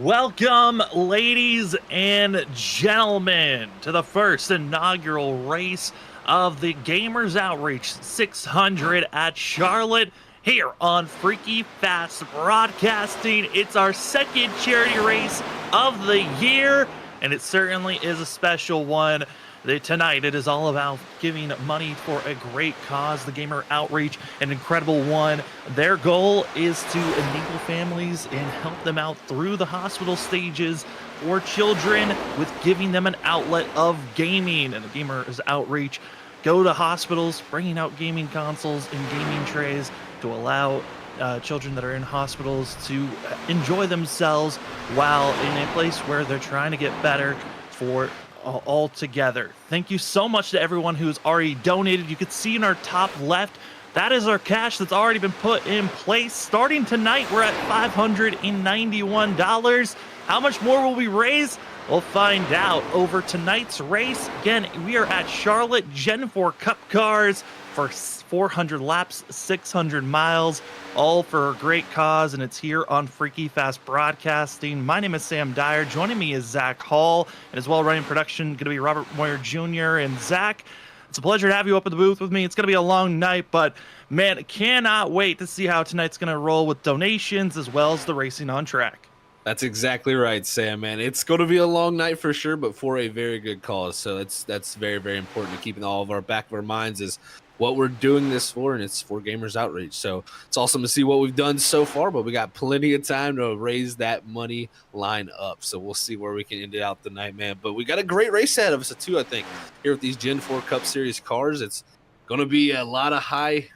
Welcome, ladies and gentlemen, to the first inaugural race of the Gamers Outreach 600 at Charlotte here on Freaky Fast Broadcasting. It's our second charity race of the year, and it certainly is a special one. Tonight, it is all about giving money for a great cause, the Gamer Outreach, an incredible one. Their goal is to enable families and help them out through the hospital stages for children with giving them an outlet of gaming. And the Gamers Outreach go to hospitals, bringing out gaming consoles and gaming trays to allow children that are in hospitals to enjoy themselves while in a place where they're trying to get better for all together. Thank you so much to everyone who's already donated. You can see in our top left, that is our cash that's already been put in place. Starting tonight, we're at $591. How much more will we raise? We'll find out over tonight's race. Again, we are at Charlotte Gen 4 Cup Cars for 400 laps, 600 miles, all for a great cause, and it's here on Freaky Fast Broadcasting. My name is Sam Dyer. Joining me is Zach Hall, and as well running production, going to be Robert Moyer Jr. And Zach, it's a pleasure to have you up in the booth with me. It's going to be a long night, but man, I cannot wait to see how tonight's going to roll with donations as well as the racing on track. That's exactly right, Sam, man. It's going to be a long night for sure, but for a very good cause. So that's very, very important to keep in all of our back of our minds is what we're doing this for, and it's for Gamers Outreach. So it's awesome to see what we've done so far, but we got plenty of time to raise that money line up. So we'll see where we can end it out tonight, man. But we got a great race ahead of us, too, I think, here with these Gen 4 Cup Series cars. It's going to be a lot of high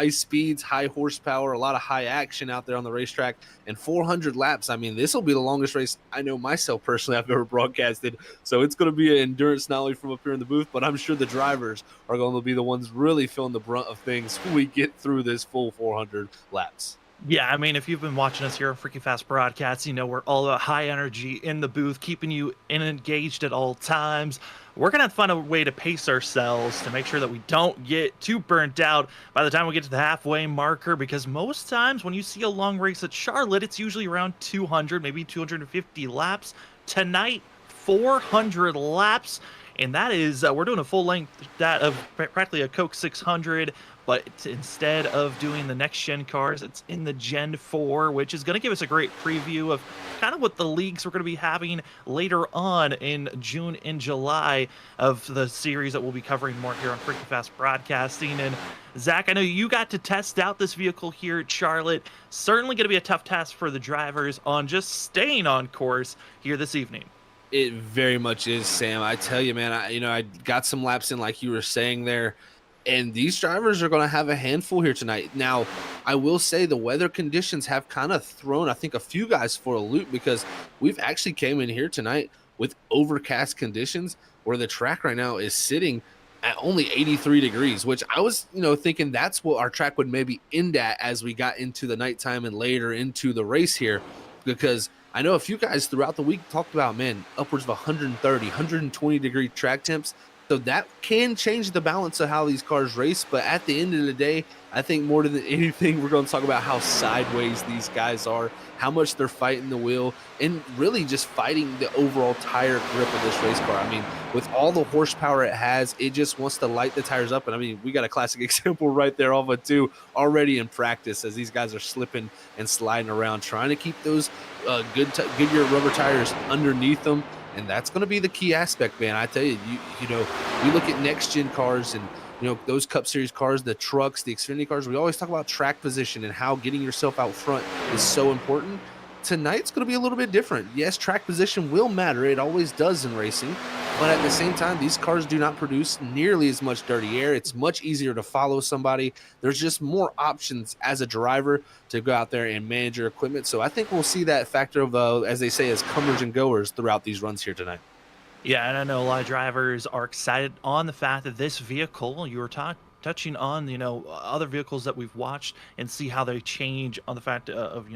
speeds, high horsepower, a lot of high action out there on the racetrack, and 400 laps. I mean, this will be the longest race I know myself personally I've ever broadcasted. So it's going to be an endurance not only from up here in the booth, but I'm sure the drivers are going to be the ones really feeling the brunt of things when we get through this full 400 laps. Yeah, I mean, if you've been watching us here at Freaky Fast Broadcast, you know we're all about high energy in the booth, keeping you engaged at all times. We're going to find a way to pace ourselves to make sure that we don't get too burnt out by the time we get to the halfway marker, because most times when you see a long race at Charlotte, it's usually around 200, maybe 250 laps. Tonight, 400 laps. And that is, we're doing a full length that of practically a Coke 600, but instead of doing the next gen cars, it's in the Gen 4, which is going to give us a great preview of kind of what the leagues we're going to be having later on in June and July of the series that we'll be covering more here on Freaky Fast Broadcasting. And Zach, I know you got to test out this vehicle here at Charlotte. Certainly going to be a tough task for the drivers on just staying on course here this evening. It very much is, Sam. I tell you, man, I got some laps in like you were saying there, and these drivers are going to have a handful here tonight. Now, I will say the weather conditions have kind of thrown, I think, a few guys for a loop, because we've actually came in here tonight with overcast conditions where the track right now is sitting at only 83 degrees, which I was, thinking that's what our track would maybe end at as we got into the nighttime and later into the race here, because I know a few guys throughout the week talked about, man, upwards of 130, 120 degree track temps. So that can change the balance of how these cars race. But at the end of the day, I think more than anything, we're going to talk about how sideways these guys are, how much they're fighting the wheel, and really just fighting the overall tire grip of this race car. I mean, with all the horsepower it has, it just wants to light the tires up. And I mean, we got a classic example right there of it too, already in practice, as these guys are slipping and sliding around, trying to keep those Goodyear rubber tires underneath them. And that's going to be the key aspect, man. I tell you, you look at next gen cars and, those Cup Series cars, the trucks, the Xfinity cars, we always talk about track position and how getting yourself out front is so important. Tonight's going to be a little bit different. Yes, track position will matter. It always does in racing. But at the same time, these cars do not produce nearly as much dirty air. It's much easier to follow somebody. There's just more options as a driver to go out there and manage your equipment. So I think we'll see that factor of, as they say, as comers and goers throughout these runs here tonight. Yeah, and I know a lot of drivers are excited on the fact that this vehicle, you were touching on, other vehicles that we've watched and see how they change on the fact of,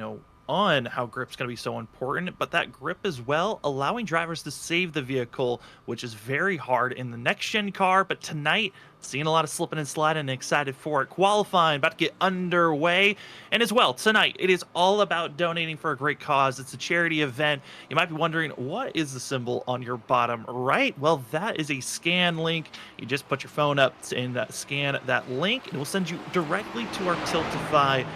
on how grip's going to be so important, but that grip as well, allowing drivers to save the vehicle, which is very hard in the next gen car. But tonight, seeing a lot of slipping and sliding and excited for it. Qualifying about to get underway. And as well, tonight, it is all about donating for a great cause. It's a charity event. You might be wondering, what is the symbol on your bottom right? Well, that is a scan link. You just put your phone up and scan that link, and it will send you directly to our Tiltify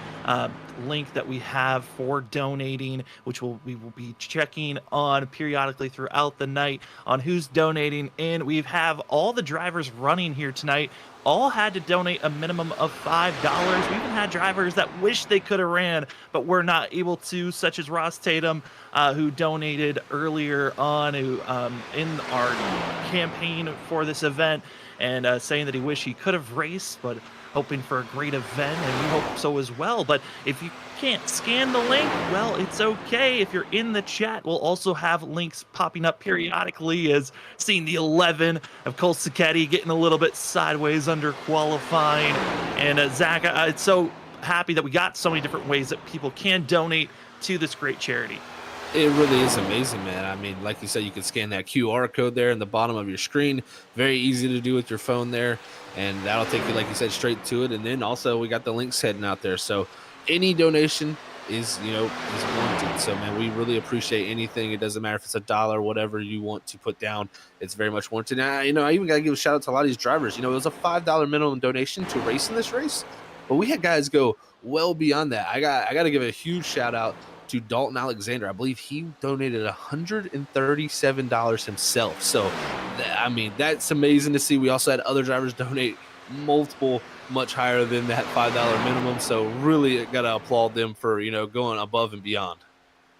link that we have for donating, which we will be checking on periodically throughout the night on who's donating. And we have all the drivers running here tonight all had to donate a minimum of $5. We even had drivers that wish they could have ran, but were not able to, such as Ross Tatum, who donated earlier on in our campaign for this event, and saying that he wished he could have raced, but hoping for a great event, and we hope so as well. But if you can't scan the link, well, it's okay. If you're in the chat, we'll also have links popping up periodically, as seeing the 11 of Cole Sacchetti getting a little bit sideways under qualifying. And Zach, it's so happy that we got so many different ways that people can donate to this great charity. It really is amazing, man. I mean, like you said, you can scan that QR code there in the bottom of your screen. Very easy to do with your phone there, and that'll take you, like you said, straight to it. And then also we got the links heading out there. So any donation is warranted. So, man, we really appreciate anything. It doesn't matter if it's $1, whatever you want to put down. It's very much warranted. And I even got to give a shout out to a lot of these drivers. It was a $5 minimum donation to race in this race, but we had guys go well beyond that. I got to give a huge shout out to Dalton Alexander. I believe he donated $137 himself. So, I mean, that's amazing to see. We also had other drivers donate multiple, much higher than that $5 minimum. So really got to applaud them for, going above and beyond.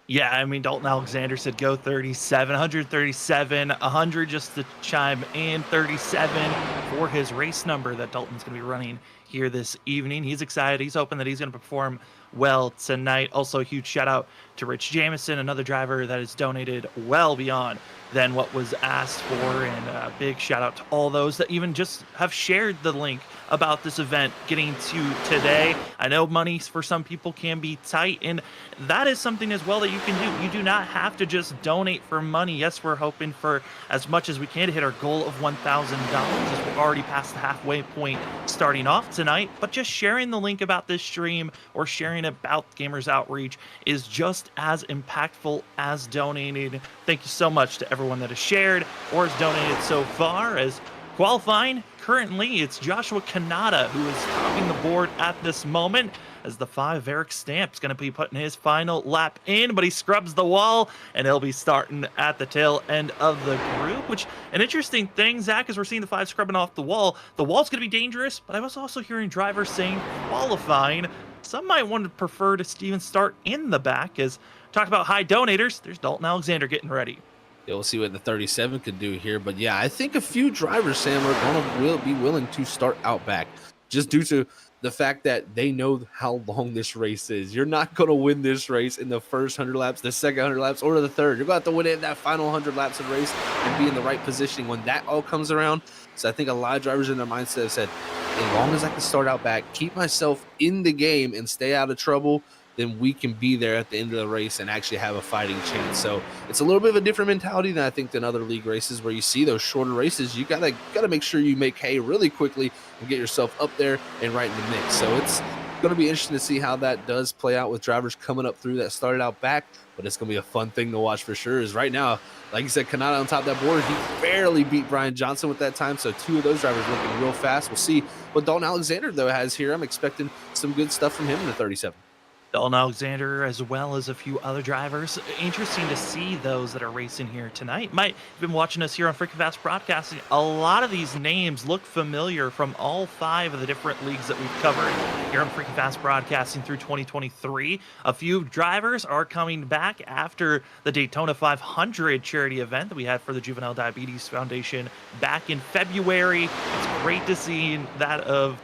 Yeah, I mean, Dalton Alexander said go 37, 137, 100 just to chime in, 37 for his race number that Dalton's going to be running here this evening. He's excited. He's hoping that he's going to perform well tonight. Also, a huge shout out to Rich Jamison, another driver that has donated well beyond than what was asked for. And a big shout out to all those that even just have shared the link about this event getting to today. I know money for some people can be tight, and that is something as well that you can do. You do not have to just donate for money. Yes, we're hoping for as much as we can to hit our goal of $1,000, as we're already past the halfway point starting off tonight. But just sharing the link about this stream or sharing about Gamers Outreach is just as impactful as donating. Thank you so much to everyone that has shared or has donated so far. As qualifying, currently it's Joshua Kanata who is topping the board at this moment, as the 5 Eric Stamp's going to be putting his final lap in, but he scrubs the wall, and he'll be starting at the tail end of the group. Which, an interesting thing, Zach, is we're seeing the 5 scrubbing off the wall. The wall's going to be dangerous, but I was also hearing drivers saying qualifying, some might want to prefer to even start in the back. As talk about high donators, there's Dalton Alexander getting ready. Yeah, we'll see what the 37 could do here. But yeah, I think a few drivers, Sam, are going to be willing to start out back, just due to the fact that they know how long this race is. You're not going to win this race in the first 100 laps, the second 100 laps, or the third. You're going to have to win it in that final 100 laps of the race and be in the right positioning when that all comes around. So I think a lot of drivers in their mindset have said, as long as I can start out back, keep myself in the game and stay out of trouble, then we can be there at the end of the race and actually have a fighting chance. So it's a little bit of a different mentality than I think than other league races, where you see those shorter races. You gotta make sure you make hay really quickly and get yourself up there and right in the mix. So it's going to be interesting to see how that does play out with drivers coming up through that started out back. But it's going to be a fun thing to watch for sure. Is right now, like you said, Kanata on top of that board, he barely beat Brian Johnson with that time. So 2 of those drivers looking real fast. We'll see what Dalton Alexander, though, has here. I'm expecting some good stuff from him in the 37. Dalton Alexander, as well as a few other drivers. Interesting to see those that are racing here tonight. Might have been watching us here on Freaking Fast Broadcasting. A lot of these names look familiar from all 5 of the different leagues that we've covered here on Freaking Fast Broadcasting through 2023. A few drivers are coming back after the Daytona 500 charity event that we had for the Juvenile Diabetes Foundation back in February. It's great to see that of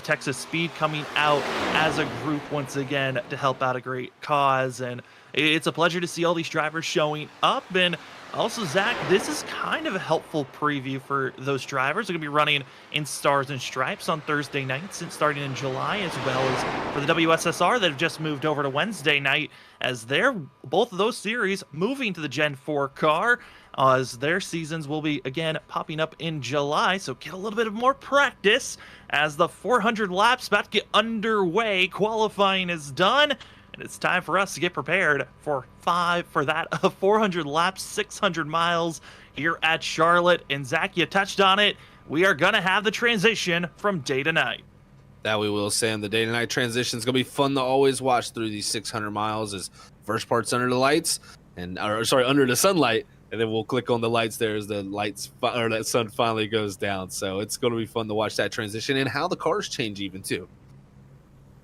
Texas Speed coming out as a group once again to help out a great cause. And it's a pleasure to see all these drivers showing up. And Also, Zach, this is kind of a helpful preview for those drivers. They're going to be running in Stars and Stripes on Thursday nights since starting in July, as well as for the WSSR that have just moved over to Wednesday night, as they're both of those series moving to the Gen 4 car, as their seasons will be again popping up in July. So get a little bit of more practice as the 400 laps about to get underway. Qualifying is done. And it's time for us to get prepared for 400 laps, 600 miles here at Charlotte. And Zach, you touched on it. We are going to have the transition from day to night. That we will, Sam. The day to night transition is going to be fun to always watch through these 600 miles. As first part's under the lights, under the sunlight, and then we'll click on the lights there as the lights or that sun finally goes down. So it's going to be fun to watch that transition and how the cars change even too.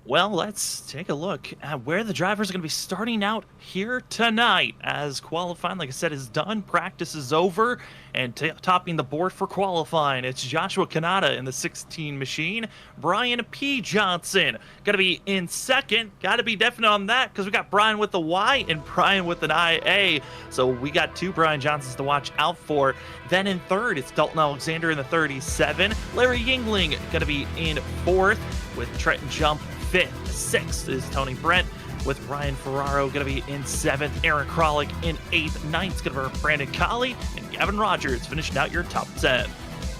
Well, let's take a look at where the drivers are going to be starting out here tonight. As qualifying, like I said, is done. Practice is over. And topping the board for qualifying, it's Joshua Kanata in the 16 machine. Brian P. Johnson going to be in second. Got to be definite on that because we got Brian with the Y and Brian with an IA. So we got two Brian Johnsons to watch out for. Then in third, it's Dalton Alexander in the 37. Larry Yingling going to be in fourth with Trenton Jump fifth. Sixth is Tony Brent with Ryan Ferraro going to be in seventh. Aaron Krolick in eighth. Ninth's going to be Brandon Colley and Gavin Rogers finishing out your top 10.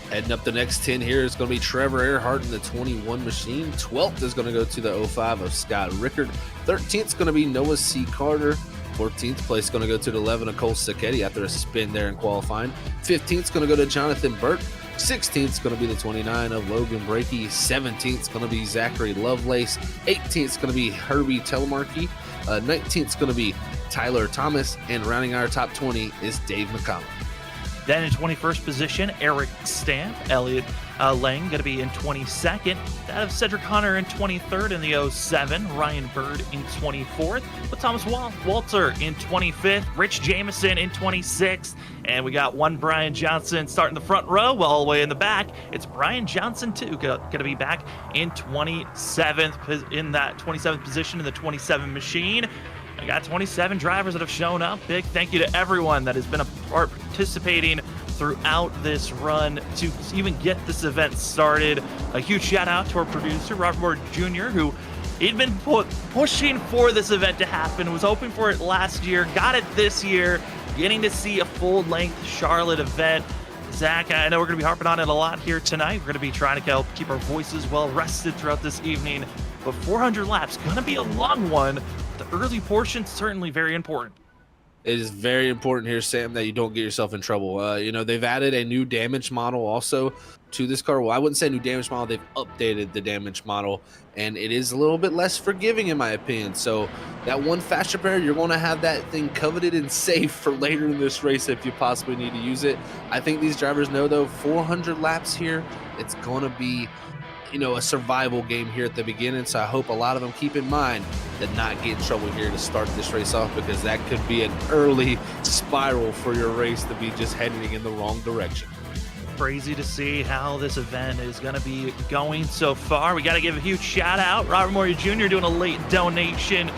Heading up the next 10 here is going to be Trevor Earhart in the 21 machine. 12th is going to go to the 05 of Scott Rickard. 13th is going to be Noah C. Carter. 14th place going to go to the 11 of Cole Sacchetti after a spin there in qualifying. 15th is going to go to Jonathan Burt. 16th is going to be the 29 of Logan Brakey. 17th is going to be Zachary Lovelace. 18th is going to be Herbie Telemarkey. 19th is going to be Tyler Thomas. And rounding our top 20 is Dave McConnell. Then in 21st position, Eric Stamp. Elliot Lang going to be in 22nd. That of Cedric Hunter in 23rd in the 07. Ryan Bird in 24th. With Thomas Walter in 25th. Rich Jameson in 26th. And we got one Brian Johnson starting the front row, well, all the way in the back. It's Brian Johnson, too, going to be back in 27th, in that 27th position in the 27 machine. I got 27 drivers that have shown up. Big thank you to everyone that has been participating throughout this run to even get this event started. A huge shout out to our producer, Robert Moore Jr., who he'd been pushing for this event to happen, was hoping for it last year, got it this year, getting to see a full-length Charlotte event. Zach, I know we're going to be harping on it a lot here tonight. We're going to be trying to help keep our voices well rested throughout this evening. But 400 laps, going to be a long one. The early portion, certainly very important. It is very important here, Sam, that you don't get yourself in trouble. They've added a new damage model also to this car. Well, I wouldn't say new damage model. They've updated the damage model, and it is a little bit less forgiving, in my opinion. So that one fast repair, you're going to have that thing coveted and safe for later in this race if you possibly need to use it. I think these drivers know, though, 400 laps here, it's going to be a survival game here at the beginning. So I hope a lot of them keep in mind that not get in trouble here to start this race off, because that could be an early spiral for your race to be just heading in the wrong direction. Crazy to see how this event is going to be going so far. We got to give a huge shout out. Robert Moria Jr. doing a late donation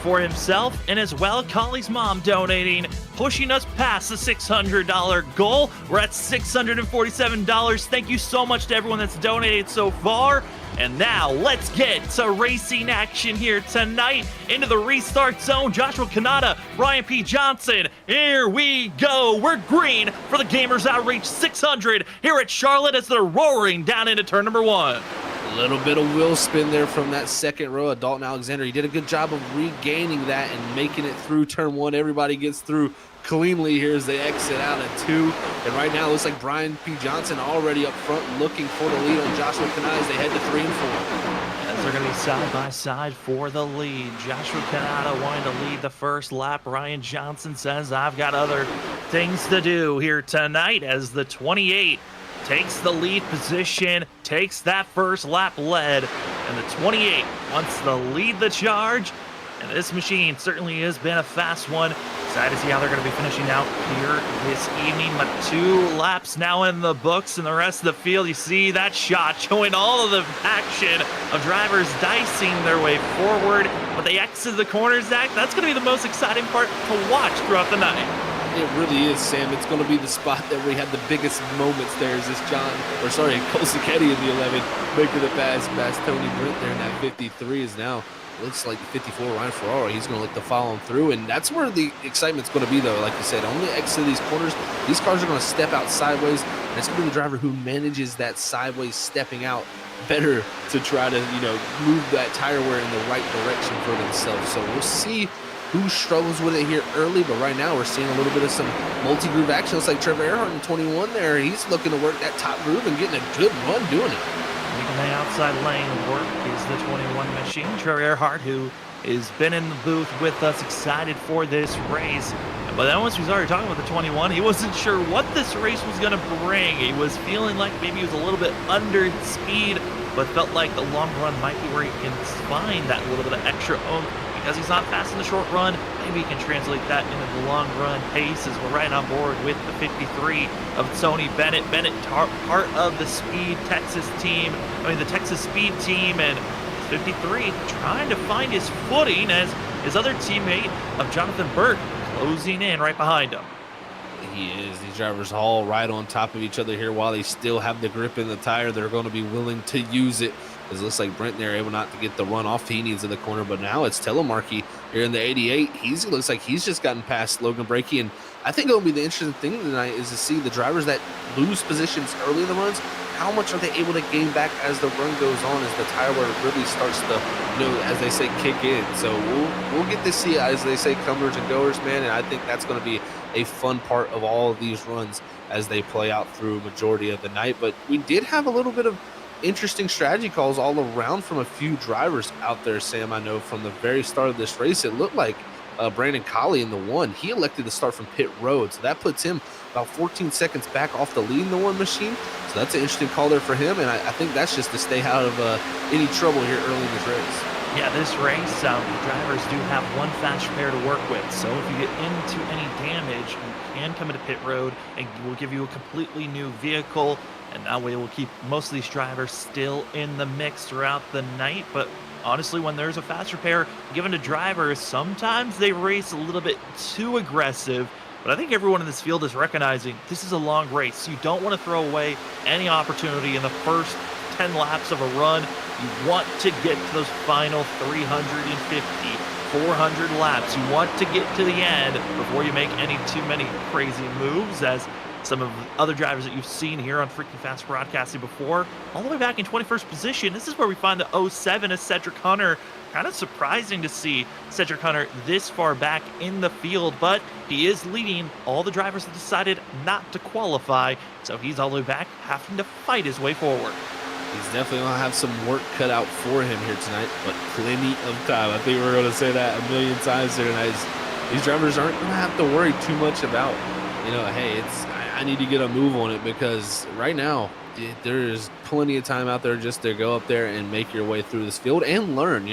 for himself, and as well, Colley's mom donating, pushing us past the $600 goal. We're at $647. Thank you so much to everyone that's donated so far. And now let's get to racing action here tonight. Into the restart zone, Joshua Kanata, Brian P. Johnson. Here we go. We're green for the Gamers Outreach 600 here at Charlotte as they're roaring down into turn number 1. A little bit of wheel spin there from that second row of Dalton Alexander. He did a good job of regaining that and making it through turn 1. Everybody gets through cleanly here as they exit out at 2. And right now it looks like Brian P. Johnson already up front looking for the lead on Joshua Kanata as they head to 3 and 4. As they're going to be side by side for the lead. Joshua Kanata wanting to lead the first lap. Brian Johnson says, I've got other things to do here tonight, as the 28 takes the lead position, takes that first lap lead, and the 28 wants to lead the charge. And this machine certainly has been a fast one. Excited to see how they're going to be finishing out here this evening. But 2 laps now in the books, and the rest of the field, you see that shot showing all of the action of drivers dicing their way forward. But they exit the corner, Zach. That's going to be the most exciting part to watch throughout the night. It really is, Sam. It's going to be the spot that we had the biggest moments there. Is this Cole Sacchetti in the 11 making the pass past Tony Brent there in that 53 is now looks like the 54 Ryan Ferraro. He's going to look to follow him through, and that's where the excitement's going to be, though. Like you said, on the exit of these corners, these cars are going to step out sideways, and it's going to be the driver who manages that sideways stepping out better to try to, move that tire wear in the right direction for themselves. So we'll see who struggles with it here early, but right now we're seeing a little bit of some multi-groove action. Looks like Trevor Earhart in 21 there. He's looking to work that top groove and getting a good run doing it. Making the outside lane work is the 21 machine. Trevor Earhart, who has been in the booth with us, excited for this race. But then once we started talking about the 21, he wasn't sure what this race was going to bring. He was feeling like maybe he was a little bit under speed, but felt like the long run might be where he can find that little bit of extra oomph. Because he's not fast in the short run, maybe he can translate that into the long run pace, as we're right on board with the 53 of Tony Bennett. Bennett, part of the the Texas Speed team, and 53 trying to find his footing as his other teammate of Jonathan Burke closing in right behind him. He is. These drivers all right on top of each other here while they still have the grip in the tire. They're going to be willing to use it. It looks like Brent there able not to get the run off he needs in the corner, but now it's Telemark here in the 88. He looks like he's just gotten past Logan Brakey, and I think it'll be the interesting thing tonight is to see the drivers that lose positions early in the runs, how much are they able to gain back as the run goes on, as the tire wear really starts to, as they say, kick in. So we'll get to see, as they say, comers and goers, man, and I think that's going to be a fun part of all of these runs as they play out through majority of the night. But we did have a little bit of interesting strategy calls all around from a few drivers out there, Sam. I know from the very start of this race, it looked like Brandon Colley in the one, he elected to start from pit road. So that puts him about 14 seconds back off the lead in the one machine. So that's an interesting call there for him. And I think that's just to stay out of any trouble here early in this race. Yeah, this race, drivers do have one fast repair to work with. So if you get into any damage, you can come into pit road and we'll give you a completely new vehicle. And that way we'll keep most of these drivers still in the mix throughout the night. But honestly, when there's a fast repair given to drivers, sometimes they race a little bit too aggressive. But I think everyone in this field is recognizing this is a long race. You don't want to throw away any opportunity in the first 10 laps of a run. You want to get to those final 350, 400 laps. You want to get to the end before you make too many crazy moves, as some of the other drivers that you've seen here on Freaking Fast Broadcasting before, all the way back in 21st position. This is where we find the 07 of Cedric Hunter. Kind of surprising to see Cedric Hunter this far back in the field, but he is leading all the drivers that decided not to qualify, so he's all the way back, having to fight his way forward. He's definitely going to have some work cut out for him here tonight, but plenty of time. I think we're going to say that a million times here tonight. These drivers aren't going to have to worry too much about, hey, I need to get a move on it, because right now there is plenty of time out there just to go up there and make your way through this field and learn.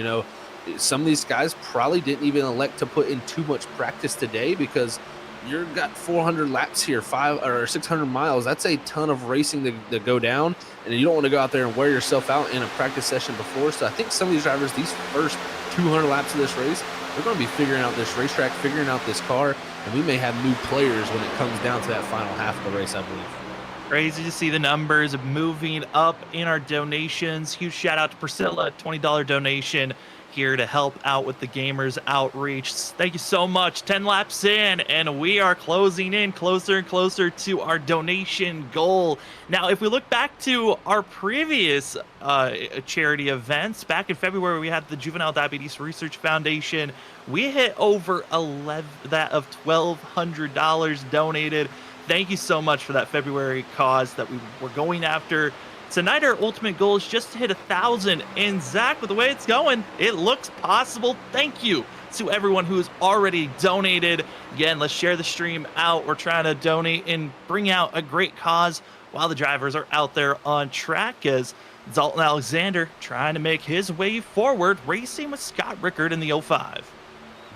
Some of these guys probably didn't even elect to put in too much practice today, because you've got 400 laps here, 500 or 600 miles. That's a ton of racing to go down, and you don't want to go out there and wear yourself out in a practice session before. So I think some of these drivers, these first 200 laps of this race, they're going to be figuring out this racetrack, figuring out this car, and we may have new players when it comes down to that final half of the race, I believe. Crazy to see the numbers moving up in our donations. Huge shout out to Priscilla, $20 donation here to help out with the Gamers Outreach. Thank you so much. 10 laps in, and we are closing in closer and closer to our donation goal. Now, if we look back to our previous charity events, back in February, we had the Juvenile Diabetes Research Foundation. We hit over $1,200 donated. Thank you so much for that February cause that we were going after. Tonight, our ultimate goal is just to hit 1,000. And Zach, with the way it's going, it looks possible. Thank you to everyone who has already donated. Again, let's share the stream out. We're trying to donate and bring out a great cause while the drivers are out there on track, as Dalton Alexander trying to make his way forward, racing with Scott Rickard in the 05.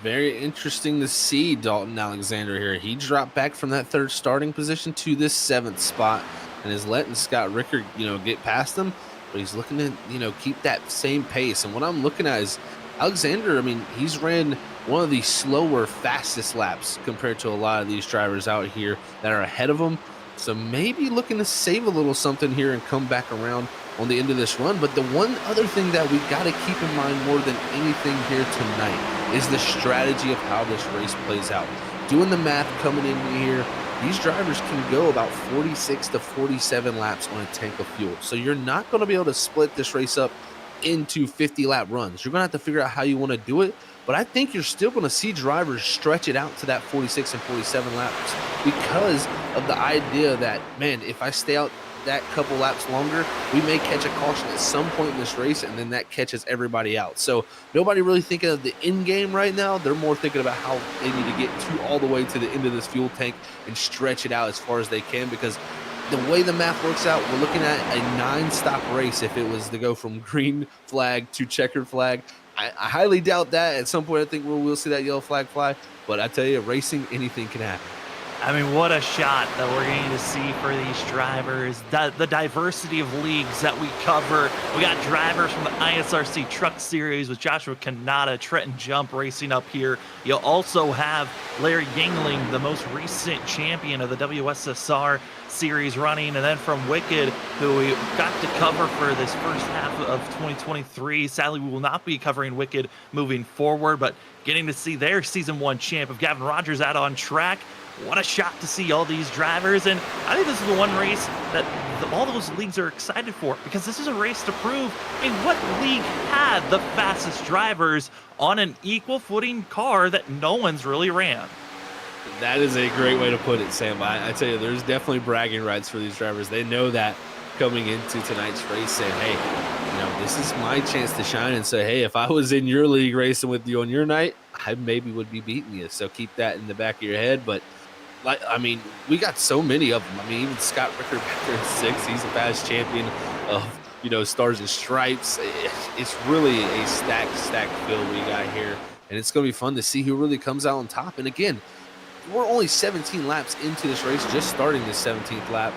Very interesting to see Dalton Alexander here. He dropped back from that third starting position to this 7th spot, and is letting Scott Rickard, get past him, but he's looking to, keep that same pace. And what I'm looking at is Alexander, he's ran one of the slower, fastest laps compared to a lot of these drivers out here that are ahead of them. So maybe looking to save a little something here and come back around on the end of this run. But the one other thing that we got to keep in mind more than anything here tonight is the strategy of how this race plays out. Doing the math coming in here, these drivers can go about 46 to 47 laps on a tank of fuel. So you're not going to be able to split this race up into 50 lap runs. You're going to have to figure out how you want to do it. But I think you're still going to see drivers stretch it out to that 46 and 47 laps because of the idea that, man, if I stay out that couple laps longer, we may catch a caution at some point in this race, and then that catches everybody out. So nobody really thinking of the end game right now. They're more thinking about how they need to get to all the way to the end of this fuel tank and stretch it out as far as they can, because the way the math works out, we're looking at a 9-stop race if it was to go from green flag to checkered flag. I highly doubt that. At some point, I think we'll see that yellow flag fly. But I tell you, racing, anything can happen. I mean, what a shot that we're going to see for these drivers. The diversity of leagues that we cover. We got drivers from the ISRC Truck Series with Joshua Kanata, Trenton Jump racing up here. You'll also have Larry Yingling, the most recent champion of the WSSR Series running. And then from Wicked, who we got to cover for this first half of 2023. Sadly, we will not be covering Wicked moving forward, but getting to see their Season 1 champ of Gavin Rogers out on track. What a shot to see all these drivers. And I think this is the one race that all those leagues are excited for, because this is a race to prove, I mean, what league had the fastest drivers on an equal footing car that no one's really ran? That is a great way to put it, Sam. I tell you, there's definitely bragging rights for these drivers. They know that coming into tonight's race, saying, hey, this is my chance to shine, and say, hey, if I was in your league racing with you on your night, I maybe would be beating you. So keep that in the back of your head. But we got so many of them. I mean, even Scott Ricker back there in 6, he's a past champion of, Stars and Stripes. It's really a stacked field we got here. And it's going to be fun to see who really comes out on top. And again, we're only 17 laps into this race, just starting this 17th lap.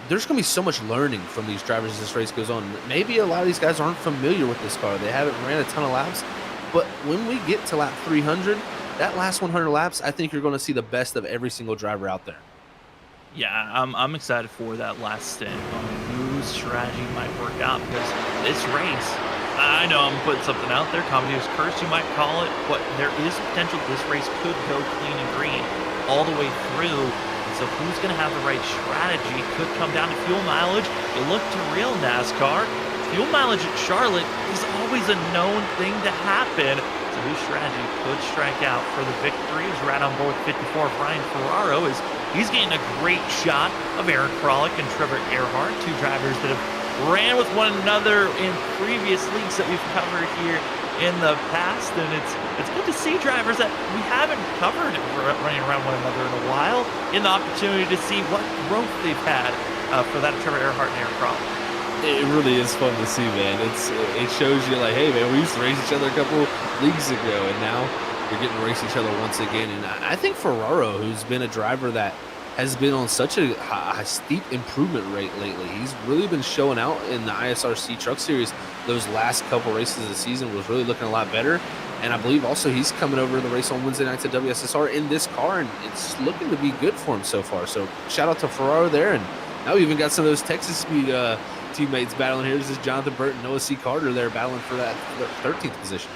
There's going to be so much learning from these drivers as this race goes on. Maybe a lot of these guys aren't familiar with this car. They haven't ran a ton of laps. But when we get to lap 300, that last 100 laps, I think you're going to see the best of every single driver out there. Yeah, I'm excited for that last stint on whose strategy might work out, because this race, I know I'm putting something out there, Commandeer's Curse you might call it, but there is potential this race could go clean and green all the way through. And so who's going to have the right strategy could come down to fuel mileage. You look to real NASCAR, fuel mileage at Charlotte is always a known thing to happen. So whose strategy could strike out for the victory? Is right on board 54. Brian Ferraro is he's getting a great shot of Aaron Krolick and Trevor Earhart, two drivers that have ran with one another in previous leagues that we've covered here in the past. And it's good to see drivers that we haven't covered running around one another in a while, in the opportunity to see what growth they've had for that Trevor Earhart and Aaron Krolick. It really is fun to see, man. It shows you, like, hey, man, we used to race each other a couple leagues ago, and now we're getting to race each other once again. And I think Ferraro, who's been a driver that has been on such a steep improvement rate lately, he's really been showing out in the ISRC Truck Series. Those last couple races of the season was really looking a lot better. And I believe also he's coming over the race on Wednesday nights at WSSR in this car, and it's looking to be good for him so far. So shout out to Ferraro there. And now we even got some of those Texas Speed teammates battling here. This is Jonathan Burton, Noah C. Carter there battling for that 13th position.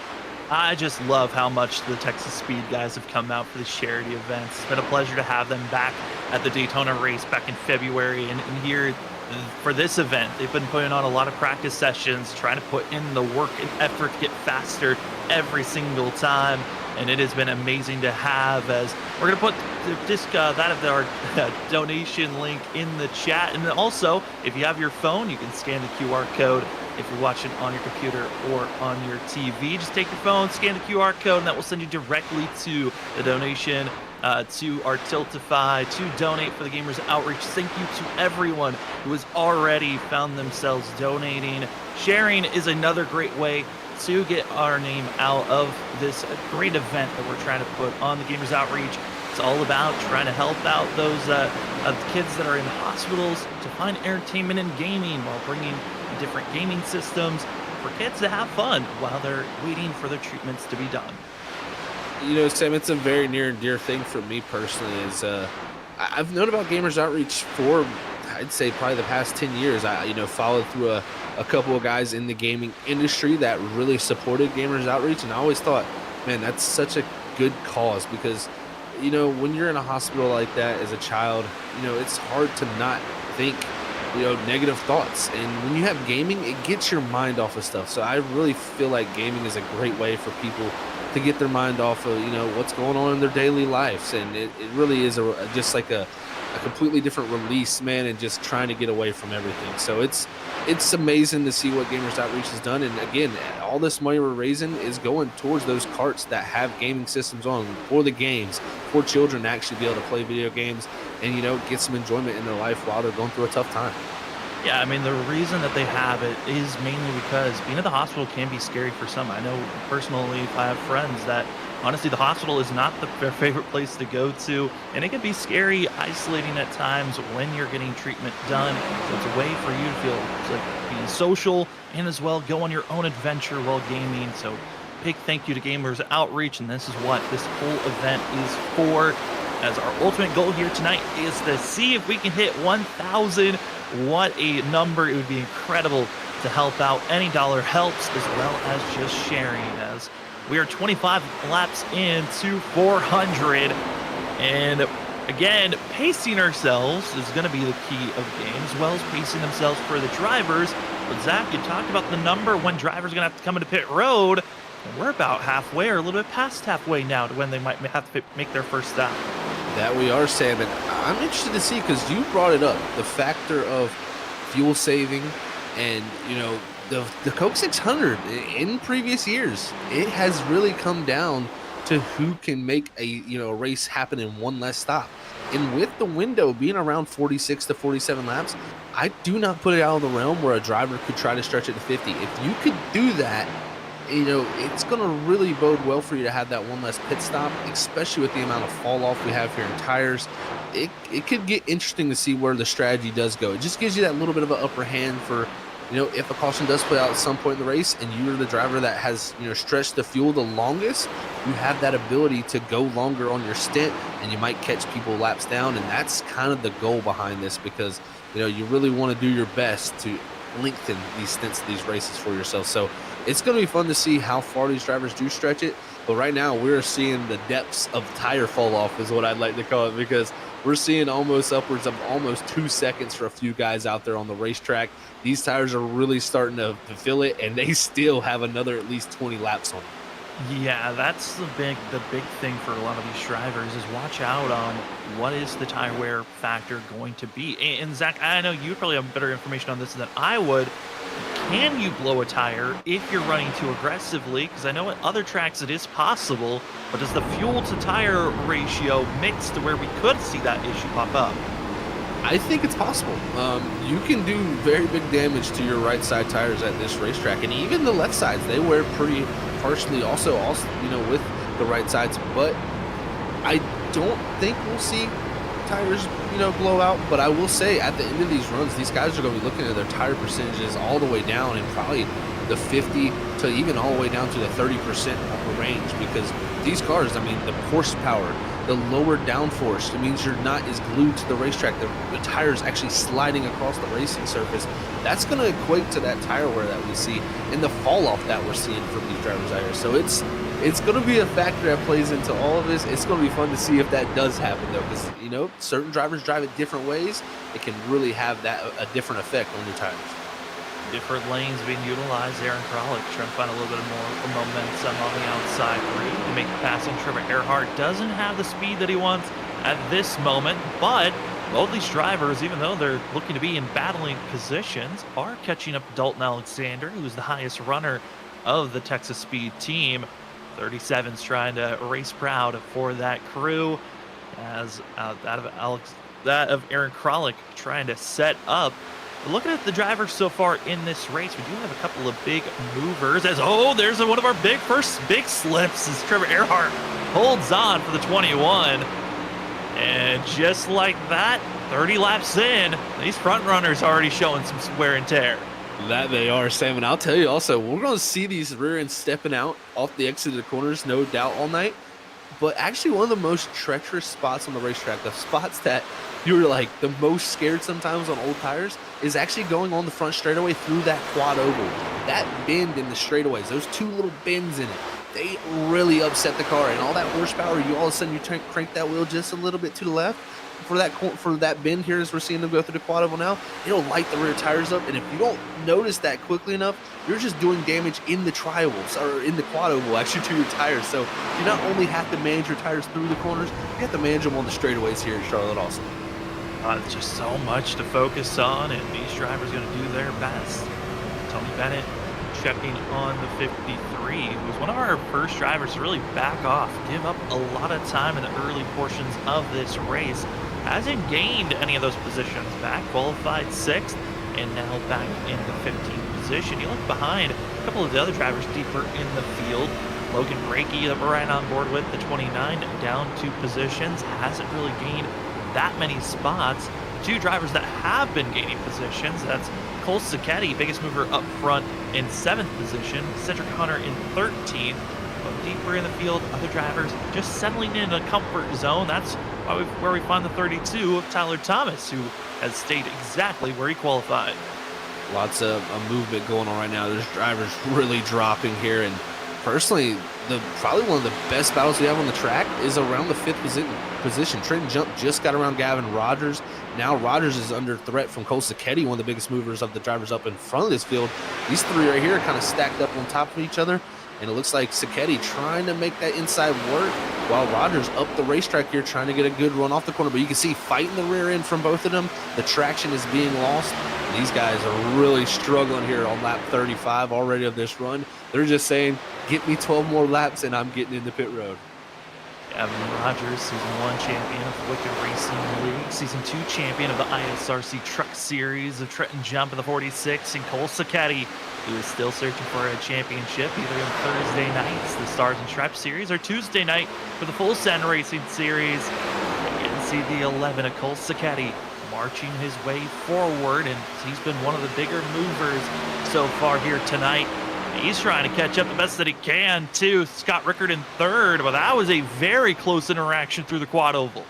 I just love how much the Texas Speed guys have come out for the charity events. It's been a pleasure to have them back at the Daytona race back in February, and here for this event. They've been putting on a lot of practice sessions, trying to put in the work and effort to get faster every single time. And it has been amazing to have, as we're going to put that of our donation link in the chat. And also, if you have your phone, you can scan the QR code. If you're watching on your computer or on your TV, just take your phone, scan the QR code, and that will send you directly to the donation to our Tiltify to donate for the Gamers Outreach. Thank you to everyone who has already found themselves donating. Sharing is another great way to get our name out of this great event that we're trying to put on the Gamers Outreach. It's all about trying to help out those kids that are in hospitals to find entertainment in gaming, while bringing different gaming systems for kids to have fun while they're waiting for their treatments to be done. Sam, it's a very near and dear thing for me personally. Is I've known about Gamers Outreach for, I'd say, probably the past 10 years. I followed through a couple of guys in the gaming industry that really supported Gamers Outreach, and I always thought, man, that's such a good cause because when you're in a hospital like that as a child, it's hard to not think negative thoughts. And when you have gaming, it gets your mind off of stuff. So I really feel like gaming is a great way for people to get their mind off of what's going on in their daily lives. And it really is just like a completely different release, man, and just trying to get away from everything. So it's amazing to see what Gamers Outreach has done. And again, all this money we're raising is going towards those carts that have gaming systems on for the games, for children to actually be able to play video games and get some enjoyment in their life while they're going through a tough time. Yeah, I mean, the reason that they have it is mainly because being at the hospital can be scary for some. I know personally, I have friends that honestly, the hospital is not their favorite place to go to, and it can be scary, isolating at times when you're getting treatment done. So it's a way for you to feel like being social and as well go on your own adventure while gaming. So big thank you to Gamers Outreach, and this is what this whole event is for. As our ultimate goal here tonight is to see if we can hit 1,000. What a number. It would be incredible to help out. Any dollar helps, as well as just sharing, as we are 25 laps into 400. And again, pacing ourselves is going to be the key of the game, as well as pacing themselves for the drivers. But Zach, you talked about the number when drivers are going to have to come into pit road. And we're about halfway, or a little bit past halfway now, to when they might have to make their first stop. That we are, Sam, and I'm interested to see, because you brought it up, the factor of fuel saving and the Coke 600 in previous years. It has really come down to who can make a race happen in one less stop. And with the window being around 46 to 47 laps, I do not put it out of the realm where a driver could try to stretch it to 50. If you could do that, it's going to really bode well for you to have that one less pit stop, especially with the amount of fall off we have here in tires. It could get interesting to see where the strategy does go. It just gives you that little bit of an upper hand for, if a caution does play out at some point in the race and you're the driver that has, stretched the fuel the longest, you have that ability to go longer on your stint and you might catch people laps down. And that's kind of the goal behind this, because, you really want to do your best to lengthen these stints of these races for yourself. So it's going to be fun to see how far these drivers do stretch it. But right now we're seeing the depths of tire fall off is what I'd like to call it, because we're seeing almost upwards of almost 2 seconds for a few guys out there on the racetrack. These tires are really starting to feel it, and they still have another at least 20 laps on them. Yeah, that's the big thing for a lot of these drivers is watch out on what is the tire wear factor going to be. And Zach, I know you probably have better information on this than I would. Can you blow a tire if you're running too aggressively? Because I know at other tracks it is possible, but does the fuel to tire ratio mix to where we could see that issue pop up? I think it's possible. You can do very big damage to your right side tires at this racetrack, and even the left sides, they wear pretty partially also with the right sides. But I don't think we'll see tires blow out. But I will say at the end of these runs, these guys are going to be looking at their tire percentages all the way down, and probably the 50 to even all the way down to the 30% range, because these cars, I mean, the horsepower, the lower downforce, it means you're not as glued to the racetrack. The tires actually sliding across the racing surface. That's going to equate to that tire wear that we see and the fall off that we're seeing from these drivers out here. So it's going to be a factor that plays into all of this. It's going to be fun to see if that does happen, though, because certain drivers drive it different ways. It can really have a different effect on your tires. Different lanes being utilized. Aaron Kralik trying to find a little bit more momentum on the outside to make the pass on Trevor Earhart. Doesn't have the speed that he wants at this moment, but both these drivers, even though they're looking to be in battling positions, are catching up to Dalton Alexander, who's the highest runner of the Texas Speed team. 37's trying to race proud for that crew, as that of Aaron Kralik trying to set up. Looking at the drivers so far in this race, we do have a couple of big movers. There's one of our first big slips as Trevor Earhart holds on for the 21. And just like that, 30 laps in, these front runners already showing some wear and tear. That they are, Sam. And I'll tell you also, we're going to see these rear ends stepping out off the exit of the corners, no doubt, all night. but actually one of the most treacherous spots on the racetrack, the spots that you were like the most scared sometimes on old tires, is actually going on the front straightaway through that quad oval. That bend in the straightaways, those two little bends in it, they really upset the car, and all that horsepower, you all of a sudden you crank that wheel just a little bit to the left for that bend here as we're seeing them go through the quad oval now, it'll light the rear tires up, and if you don't notice that quickly enough, you're just doing damage in the tri-ovals, or in the quad oval actually, to your tires. So you not only have to manage your tires through the corners, you have to manage them on the straightaways here in Charlotte also. It's just so much to focus on, and these drivers going to do their best. Tony Bennett checking on the 53, who was one of our first drivers to really back off, give up a lot of time in the early portions of this race. Hasn't gained any of those positions back, qualified 6th, and now back in the 15th position. You look behind a couple of the other drivers deeper in the field. Logan Brakey that we're right on board with, the 29, down 2 positions, hasn't really gained that many spots. Two drivers that have been gaining positions, that's Cole Sacchetti, biggest mover up front in 7th position, Cedric Hunter in 13th. But deeper in the field, other drivers just settling in a comfort zone. That's where we find the 32 of Tyler Thomas, who has stayed exactly where he qualified. Lots of movement going on right now. There's drivers really dropping here, and personally, probably one of the best battles we have on the track is around the 5th position. Trenton Jump just got around Gavin Rogers. Now Rogers is under threat from Cole Sacchetti, one of the biggest movers of the drivers up in front of this field. These three right here are kind of stacked up on top of each other, and it looks like Sacchetti trying to make that inside work while Rogers up the racetrack here trying to get a good run off the corner. But you can see fighting the rear end from both of them. The traction is being lost. These guys are really struggling here on lap 35 already of this run. They're just saying, get me 12 more laps and I'm getting into pit road. Gavin Rogers, Season 1 champion of Wicked Racing League, Season 2 champion of the ISRC Truck Series of Trenton Jump in the 46, and Cole Sacchetti, who is still searching for a championship either on Thursday nights, the Stars and Stripes Series, or Tuesday night for the Full Send Racing Series. You can see the 11 of Cole Sacchetti marching his way forward, and he's been one of the bigger movers so far here tonight. He's trying to catch up the best that he can, too. Scott Rickard in 3rd, but that was a very close interaction through the quad oval.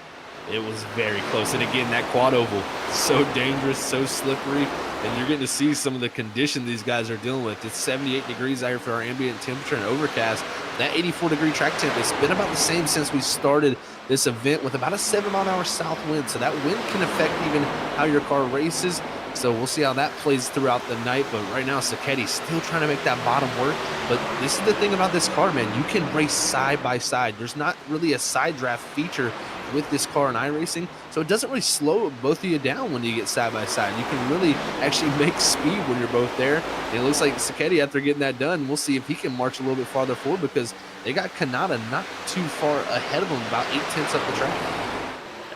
It was very close, and again, that quad oval, so dangerous, so slippery, and you're getting to see some of the condition these guys are dealing with. It's 78 degrees out here for our ambient temperature and overcast. That 84-degree track temp, it's been about the same since we started this event, with about a 7-mile-an-hour south wind, so that wind can affect even how your car races. So we'll see how that plays throughout the night. But right now, Sacchetti's still trying to make that bottom work. But this is the thing about this car, man. You can race side by side. There's not really a side draft feature with this car in iRacing. So it doesn't really slow both of you down when you get side by side. You can really actually make speed when you're both there. And it looks like Sacchetti, after getting that done, we'll see if he can march a little bit farther forward, because they got Kanata not too far ahead of him, about 8/10 up the track.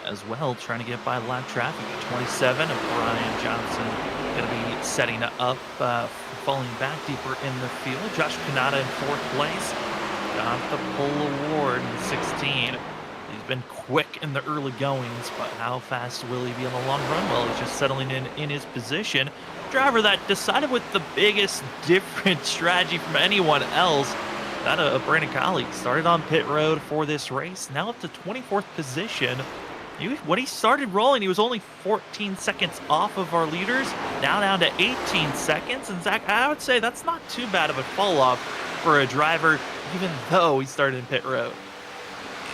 As well, trying to get by lap traffic. 27 of Brian Johnson going to be setting up, falling back deeper in the field. Josh Kanata in 4th place. Got the pole award in 16. He's been quick in the early goings, but how fast will he be on the long run? Well, he's just settling in his position. Driver that decided with the biggest different strategy from anyone else. That of Brandon Colley started on pit road for this race. Now up to 24th position. When he started rolling, he was only 14 seconds off of our leaders, now down to 18 seconds. And Zach, I would say that's not too bad of a fall off for a driver, even though he started in pit road.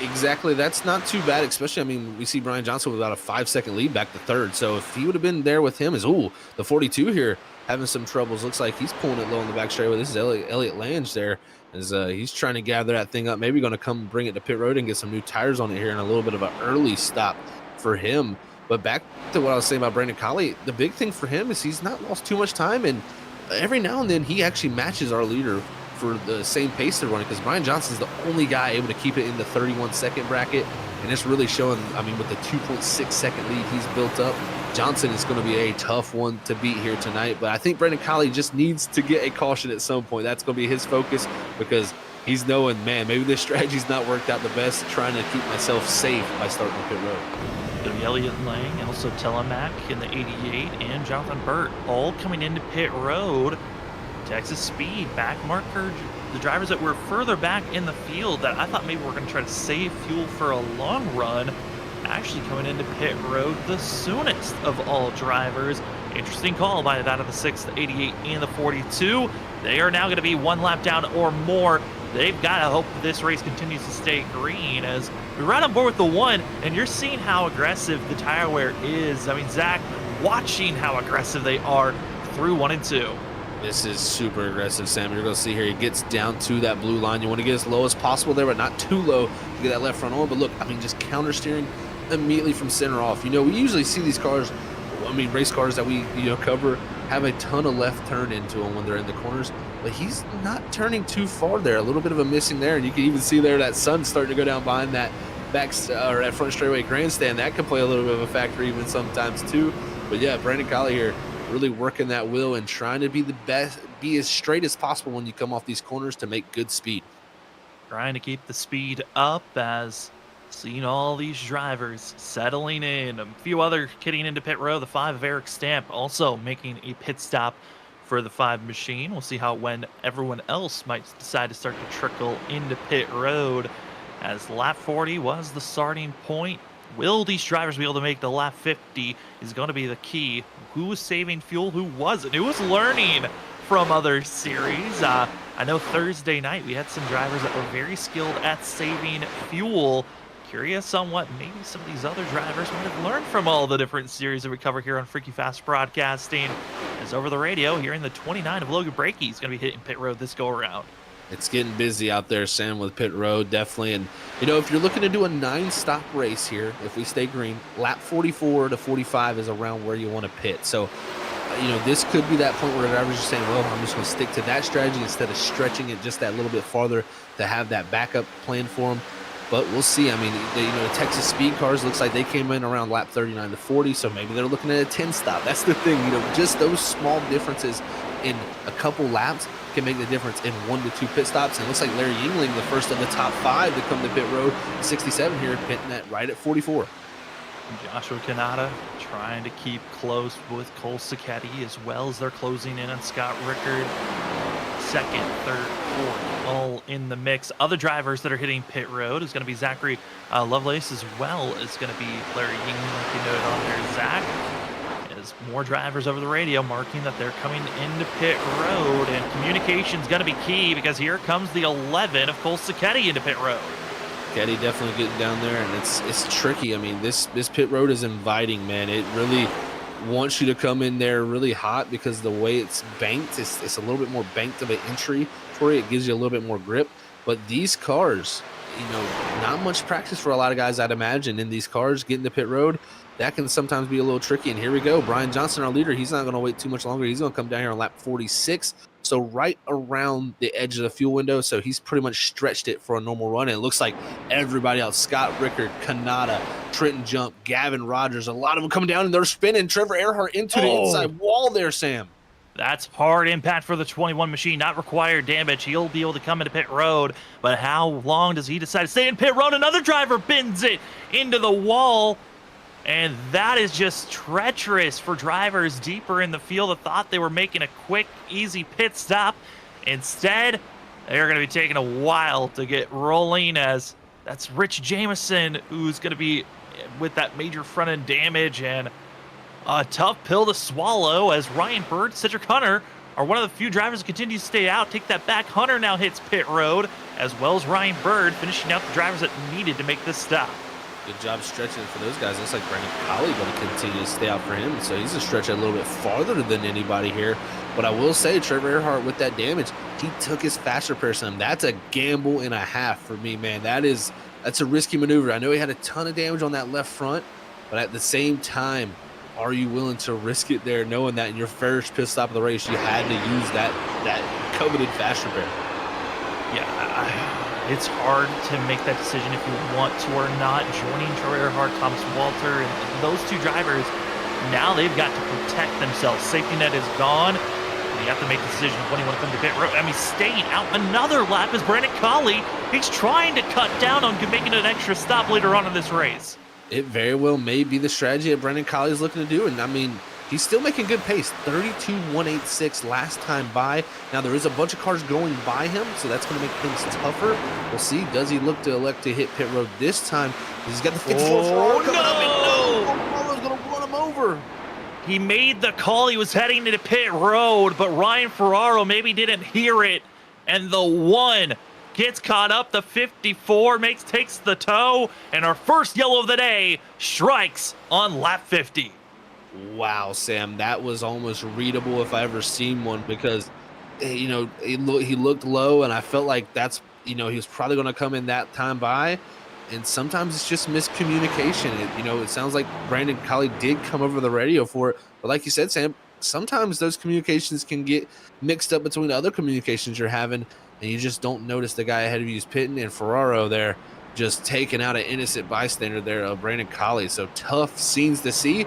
Exactly. That's not too bad, especially, I mean, we see Brian Johnson with about a 5-second lead back to 3rd. So if he would have been there with him, the 42 here having some troubles. Looks like he's pulling it low in the back straightaway. This is Elliott Lange there. As he's trying to gather that thing up, maybe going to come bring it to pit road and get some new tires on it here, and a little bit of an early stop for him. But back to what I was saying about Brandon Colley, the big thing for him is he's not lost too much time, and every now and then he actually matches our leader for the same pace they're running, because Brian Johnson's the only guy able to keep it in the 31-second bracket, and it's really showing. I mean, with the 2.6-second lead he's built up, Johnson is going to be a tough one to beat here tonight. But I think Brandon Colley just needs to get a caution at some point. That's going to be his focus, because he's knowing, man, maybe this strategy's not worked out the best, trying to keep myself safe by starting on pit road. It'll be Elliott Lang, also Telemac in the 88, and Jonathan Burt all coming into pit road. Texas Speed back marker the drivers that were further back in the field that I thought maybe were going to try to save fuel for a long run, actually coming into pit road the soonest of all drivers. Interesting call by that of the 6, the 88, and the 42. They are now going to be one lap down or more. They've got to hope this race continues to stay green as we're right on board with the 1, and you're seeing how aggressive the tire wear is. I mean, Zach, watching how aggressive they are through 1 and 2. This is super aggressive, Sam. You're going to see here, he gets down to that blue line. You want to get as low as possible there, but not too low to get that left front on. But look, I mean, just counter steering immediately from center off. You know, we usually see these cars, I mean, race cars that we, cover, have a ton of left turn into them when they're in the corners, but he's not turning too far there. A little bit of a missing there, and you can even see there that sun starting to go down behind that or that front straightaway grandstand. That can play a little bit of a factor even sometimes too. But yeah, Brandon Colley here really working that wheel and trying to be the best, be as straight as possible when you come off these corners to make good speed. Trying to keep the speed up as seeing all these drivers settling in. A few other getting into pit row. The 5 of Eric Stamp also making a pit stop for the 5 machine. We'll see how when everyone else might decide to start to trickle into pit road, as lap 40 was the starting point. Will these drivers be able to make the lap 50 is going to be the key. Who was saving fuel, who wasn't? Who was learning from other series? I know Thursday night we had some drivers that were very skilled at saving fuel. Curious on what maybe some of these other drivers might have learned from all the different series that we cover here on Freaky Fast Broadcasting. As over the radio, hearing the 29 of Logan Brakey is going to be hitting pit road this go around. It's getting busy out there, Sam, with pit road, definitely. And, if you're looking to do a 9-stop race here, if we stay green, lap 44 to 45 is around where you want to pit. So, this could be that point where the drivers are saying, well, I'm just going to stick to that strategy instead of stretching it just that little bit farther to have that backup plan for them. But we'll see. I mean, the Texas speed cars looks like they came in around lap 39 to 40, so maybe they're looking at a 10-stop. That's the thing, just those small differences in a couple laps can make the difference in 1 to 2 pit stops. And it looks like Larry Yingling, the first of the top 5 to come to pit road, 67 here, pitting that right at 44. Joshua Kanata trying to keep close with Cole Sacchetti, as well as they're closing in on Scott Rickard. Second, third, fourth, all in the mix. Other drivers that are hitting pit road is going to be Zachary Lovelace, as well as going to be Larry Yingling, like you noted on there, Zach. As more drivers over the radio marking that they're coming into pit road, and communication's going to be key because here comes the 11 of Cole Sacchetti into pit road. Sacchetti definitely getting down there, and it's tricky. I mean, this pit road is inviting, man. It really wants you to come in there really hot because the way it's banked, it's a little bit more banked of an entry for you. It gives you a little bit more grip. But these cars, not much practice for a lot of guys, I'd imagine, in these cars getting to pit road. That can sometimes be a little tricky. And here we go. Brian Johnson, our leader, he's not going to wait too much longer. He's going to come down here on lap 46. So right around the edge of the fuel window. So he's pretty much stretched it for a normal run. And it looks like everybody else, Scott Rickard, Kanata, Trenton Jump, Gavin Rogers, a lot of them coming down and they're spinning Trevor Earhart into the inside wall there, Sam. That's hard impact for the 21 machine, not required damage. He'll be able to come into pit road, but how long does he decide to stay in pit road? Another driver bends it into the wall. And that is just treacherous for drivers deeper in the field that thought they were making a quick, easy pit stop. Instead, they're going to be taking a while to get rolling, as that's Rich Jameson, who's going to be with that major front end damage, and a tough pill to swallow, as Ryan Bird, Cedric Hunter are one of the few drivers that continue to stay out. Take that back. Hunter now hits pit road, as well as Ryan Bird, finishing out the drivers that needed to make this stop. Good job stretching for those guys. Looks like Brandon Colley going to continue to stay out for him. So he's going to stretch it a little bit farther than anybody here. But I will say, Trevor Earhart with that damage, he took his fast repair system. That's a gamble and a half for me, man. That's a risky maneuver. I know he had a ton of damage on that left front, but at the same time, are you willing to risk it there, knowing that in your first pit stop of the race, you had to use that coveted fast repair? Yeah, it's hard to make that decision if you want to or not. Joining Trevor Earhart, Thomas Walter, and those two drivers, now they've got to protect themselves. Safety net is gone. And you have to make the decision when you want to come to pit road. I mean, staying out another lap is Brandon Colley. He's trying to cut down on making an extra stop later on in this race. It very well may be the strategy that Brandon Colley is looking to do. And I mean, he's still making good pace. 32.186 last time by. Now there is a bunch of cars going by him, so that's going to make things tougher. We'll see. Does he look to elect to hit pit road this time? He's got the 54 Ferrari coming up, and no, Ferrari's going to run him over. He made the call. He was heading to the pit road, but Ryan Ferraro maybe didn't hear it, and the 1 gets caught up. The 54 takes the tow, and our first yellow of the day strikes on lap 50. Wow, Sam, that was almost readable if I ever seen one, because you know, he looked low, and I felt like that's, you know, he was probably going to come in that time by. And sometimes it's just miscommunication. It sounds like Brandon Colley did come over the radio for it, but like you said, Sam, sometimes those communications can get mixed up between other communications you're having, and you just don't notice the guy ahead of you is pitting, and Ferraro there just taking out an innocent bystander there of Brandon Colley. So tough scenes to see.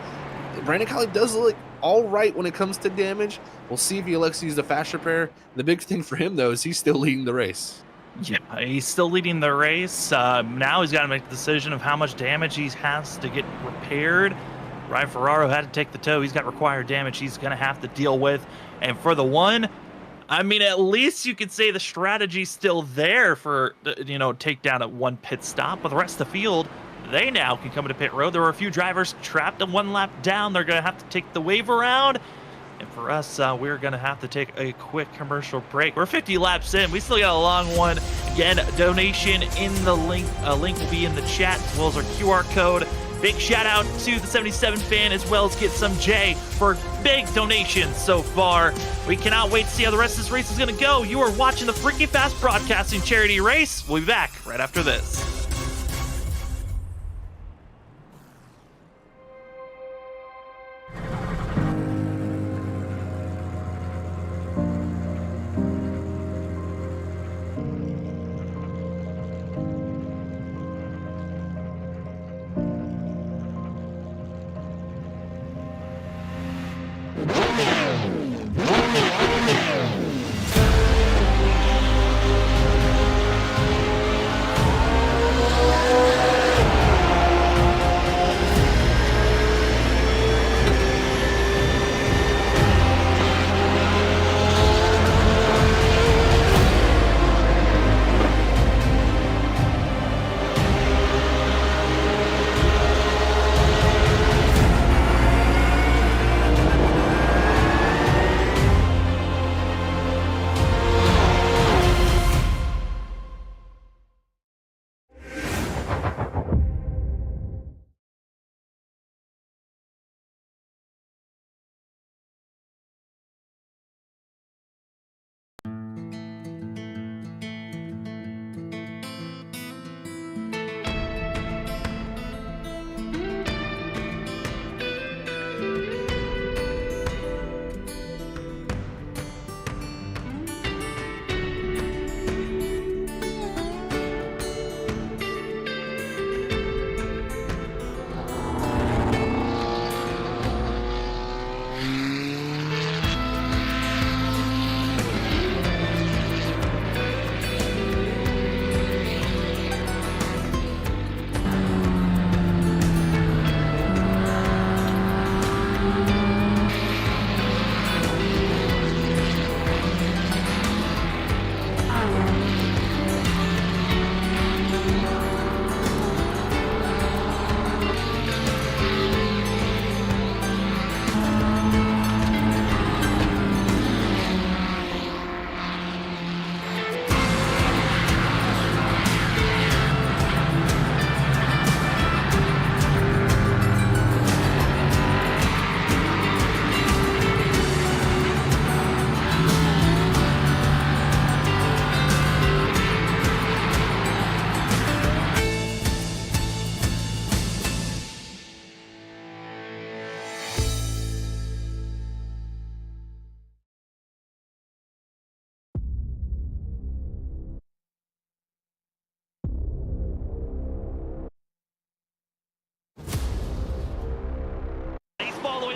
Brandon Colley does look all right when it comes to damage. We'll see if he elects to use the fast repair. The big thing for him, though, is he's still leading the race. Yeah, he's still leading the race. Now he's got to make the decision of how much damage he has to get repaired. Ryan Ferraro had to take the tow. He's got required damage he's going to have to deal with. And for the 1, I mean, at least you could say the strategy's still there for, take down at 1 pit stop. But the rest of the field, they now can come into pit road. There were a few drivers trapped at 1 lap down. They're going to have to take the wave around. And for us, we're going to have to take a quick commercial break. We're 50 laps in. We still got a long one. Again, donation in the link. Link will be in the chat, as well as our QR code. Big shout out to the 77 fan, as well as Get Some J for big donations so far. We cannot wait to see how the rest of this race is going to go. You are watching the Freaky Fast Broadcasting Charity Race. We'll be back right after this.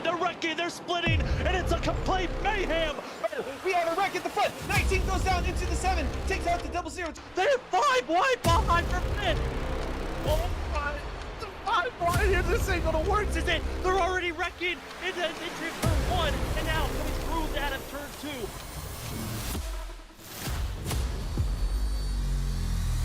They're wrecking, they're splitting, and it's a complete mayhem. We have a wreck at the front. 19 goes down into the 7, takes out the 00. They're 5 wide behind for fifth. Oh my, the Why is this thing gonna work? This is it. They're already wrecking into turn 1, and now coming through that of turn 2.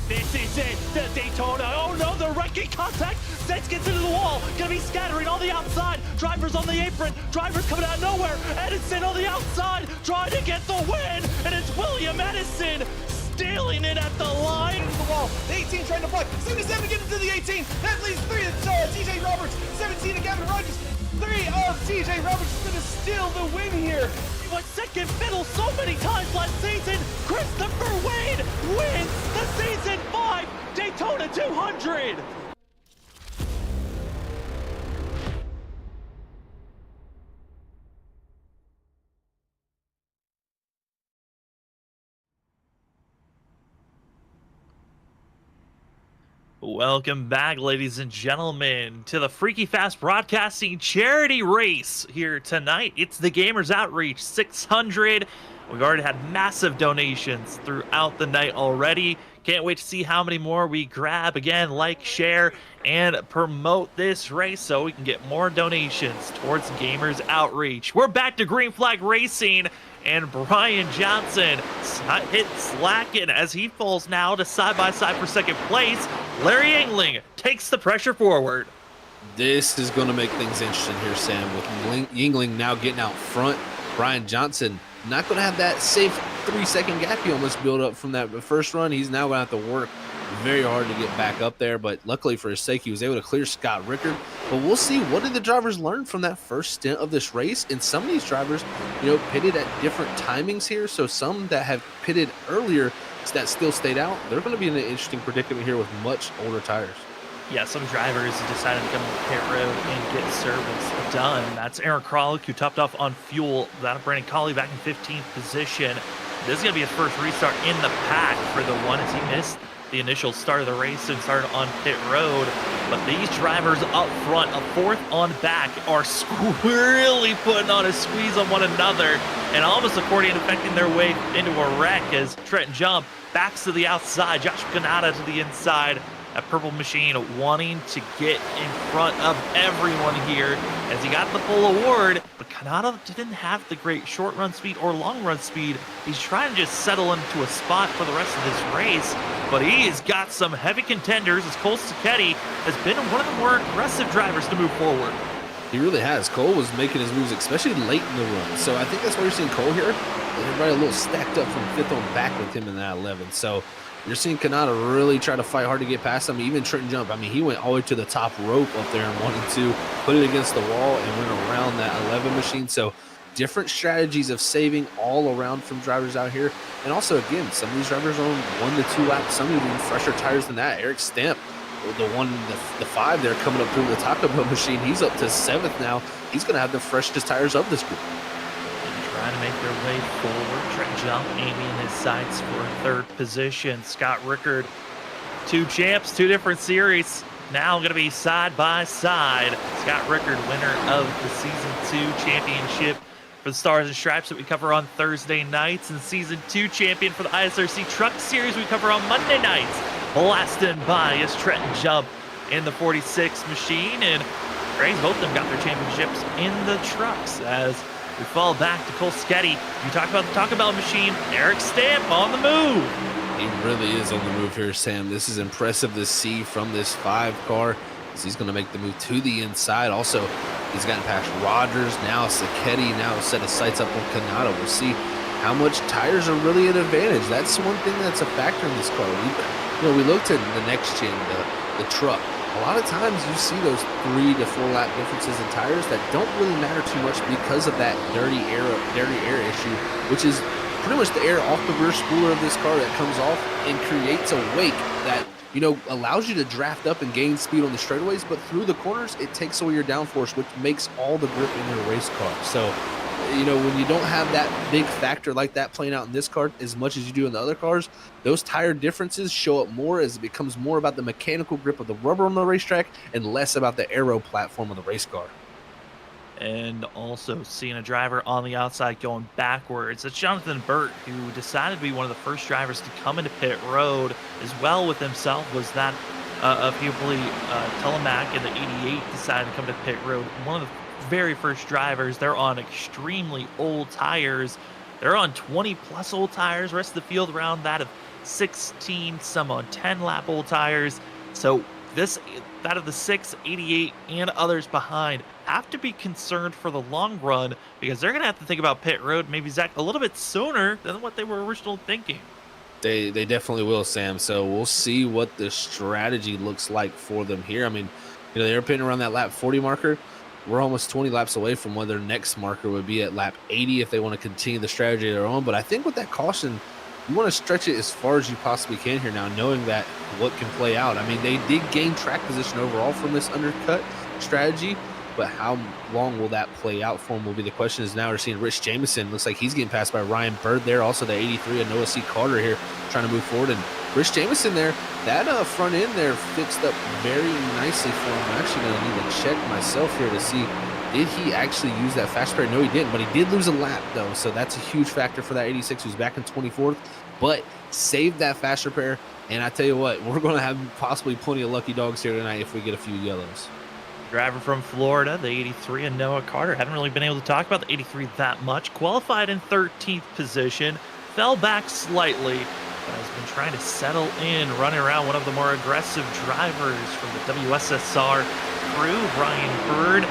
This is it, the Daytona. Oh no, they're wrecking contact. Sets gets into the wall, gonna be scattering on the outside. Drivers on the apron, drivers coming out of nowhere. Edison on the outside, trying to get the win, and it's William Edison stealing it at the line. Into the wall. The 18 trying to block. 77 to get into the 18. That leaves 3 of TJ Roberts. 17 to Gavin Rogers. 3 of TJ Roberts is gonna steal the win here. He went second fiddle so many times last season. Christopher Wade wins the season 5 Daytona 200. Welcome back, ladies and gentlemen, to the Freaky Fast Broadcasting charity race here tonight. It's the Gamers Outreach 600. We've already had massive donations throughout the night already. Can't wait to see how many more we grab. Again, like, share, and promote this race so we can get more donations towards Gamers Outreach. We're back to Green Flag Racing, and Brian Johnson hit slacking as he falls now to side-by-side for second place. Larry Yingling takes the pressure forward. This is going to make things interesting here, Sam, with Yingling now getting out front. Brian Johnson not going to have that safe 3-second gap he almost built up from that first run. He's now going to have to work very hard to get back up there, but luckily for his sake, he was able to clear Scott Rickard. But we'll see, what did the drivers learn from that first stint of this race? And some of these drivers, pitted at different timings here. So some that have pitted earlier that still stayed out, they're going to be in an interesting predicament here with much older tires. Yeah, some drivers decided to come to pit road and get service done. That's Aaron Kralik, who topped off on fuel. That Brandon Colley back in 15th position. This is going to be his first restart in the pack for the one as he missed the initial start of the race and started on pit road. But these drivers up front, a fourth on back, are really putting on a squeeze on one another and almost accordion affecting their way into a wreck as Trenton Jump backs to the outside, Josh Kanata to the inside. A purple machine wanting to get in front of everyone here as he got the full award, but Kanata didn't have the great short run speed or long run speed. He's trying to just settle into a spot for the rest of this race, but he's got some heavy contenders as Cole Sacchetti has been one of the more aggressive drivers to move forward. He really has. Cole was making his moves, especially late in the run. So I think that's why you're seeing Cole here. Everybody a little stacked up from 5th on back with him in that 11. So you're seeing Kanata really try to fight hard to get past him. Even Trenton Jump, I mean, he went all the way to the top rope up there and wanted to put it against the wall and went around that 11 machine. So different strategies of saving all around from drivers out here. And also, again, some of these drivers are on 1 to 2 laps, some even fresher tires than that. Eric Stamp, the 5 there coming up through the Taco Bell machine, he's up to 7th now. He's going to have the freshest tires of this group. Trying to make their way forward. Trent Jump aiming his sights for 3rd position. Scott Rickard, 2 champs, 2 different series. Now going to be side by side. Scott Rickard, winner of the Season 2 championship for the Stars and Stripes that we cover on Thursday nights, and Season 2 champion for the ISRC Truck Series we cover on Monday nights. Blasting by is Trenton Jump in the 46 machine, and Grays, both of them got their championships in the trucks as we fall back to Cole Sacchetti. You talk about the Taco Bell machine, Eric Stamp on the move. He really is on the move here, Sam. This is impressive to see from this 5 car as he's going to make the move to the inside. Also, he's gotten past Rogers, now Sacchetti, now set his sights up on Kanata. We'll see how much tires are really an advantage. That's one thing that's a factor in this car. We looked at the next gen, the truck. A lot of times you see those 3 to 4 lap differences in tires that don't really matter too much because of that dirty air issue, which is pretty much the air off the rear spooler of this car that comes off and creates a wake that allows you to draft up and gain speed on the straightaways, but through the corners it takes away your downforce, which makes all the grip in your race car. So when you don't have that big factor like that playing out in this car as much as you do in the other cars, those tire differences show up more as it becomes more about the mechanical grip of the rubber on the racetrack and less about the aero platform of the race car. And also seeing a driver on the outside going backwards. It's Jonathan Burt, who decided to be one of the first drivers to come into pit road as well with himself, was that Hughley Telemac in the 88 decided to come to pit road. One of the very first drivers. They're on extremely old tires. They're on 20 plus old tires. Rest of the field around that of 16, some on 10 lap old tires. So this, that of the 6, 88, and others behind have to be concerned for the long run because they're going to have to think about pit road, maybe Zach, a little bit sooner than what they were originally thinking. They definitely will, Sam. So we'll see what the strategy looks like for them here. I mean, they're pitting around that lap 40 marker. We're almost 20 laps away from what their next marker would be at lap 80 if they want to continue the strategy they're on. But I think with that caution, you want to stretch it as far as you possibly can here now, knowing that what can play out. I mean, they did gain track position overall from this undercut strategy, but how long will that play out for him will be the question. Is now we're seeing Rich Jamison. Looks like he's getting passed by Ryan Bird there. Also the 83 and Noah C. Carter here trying to move forward. And Rich Jamison there, that front end there fixed up very nicely for him. I'm actually going to need to check myself here to see, did he actually use that fast repair? No, he didn't, but he did lose a lap though. So that's a huge factor for that 86 who's back in 24th, but saved that fast repair. And I tell you what, we're going to have possibly plenty of lucky dogs here tonight if we get a few yellows. Driver from Florida, the 83, and Noah Carter. Haven't really been able to talk about the 83 that much. Qualified in 13th position, fell back slightly, but has been trying to settle in, running around one of the more aggressive drivers from the WSSR crew, Ryan Bird.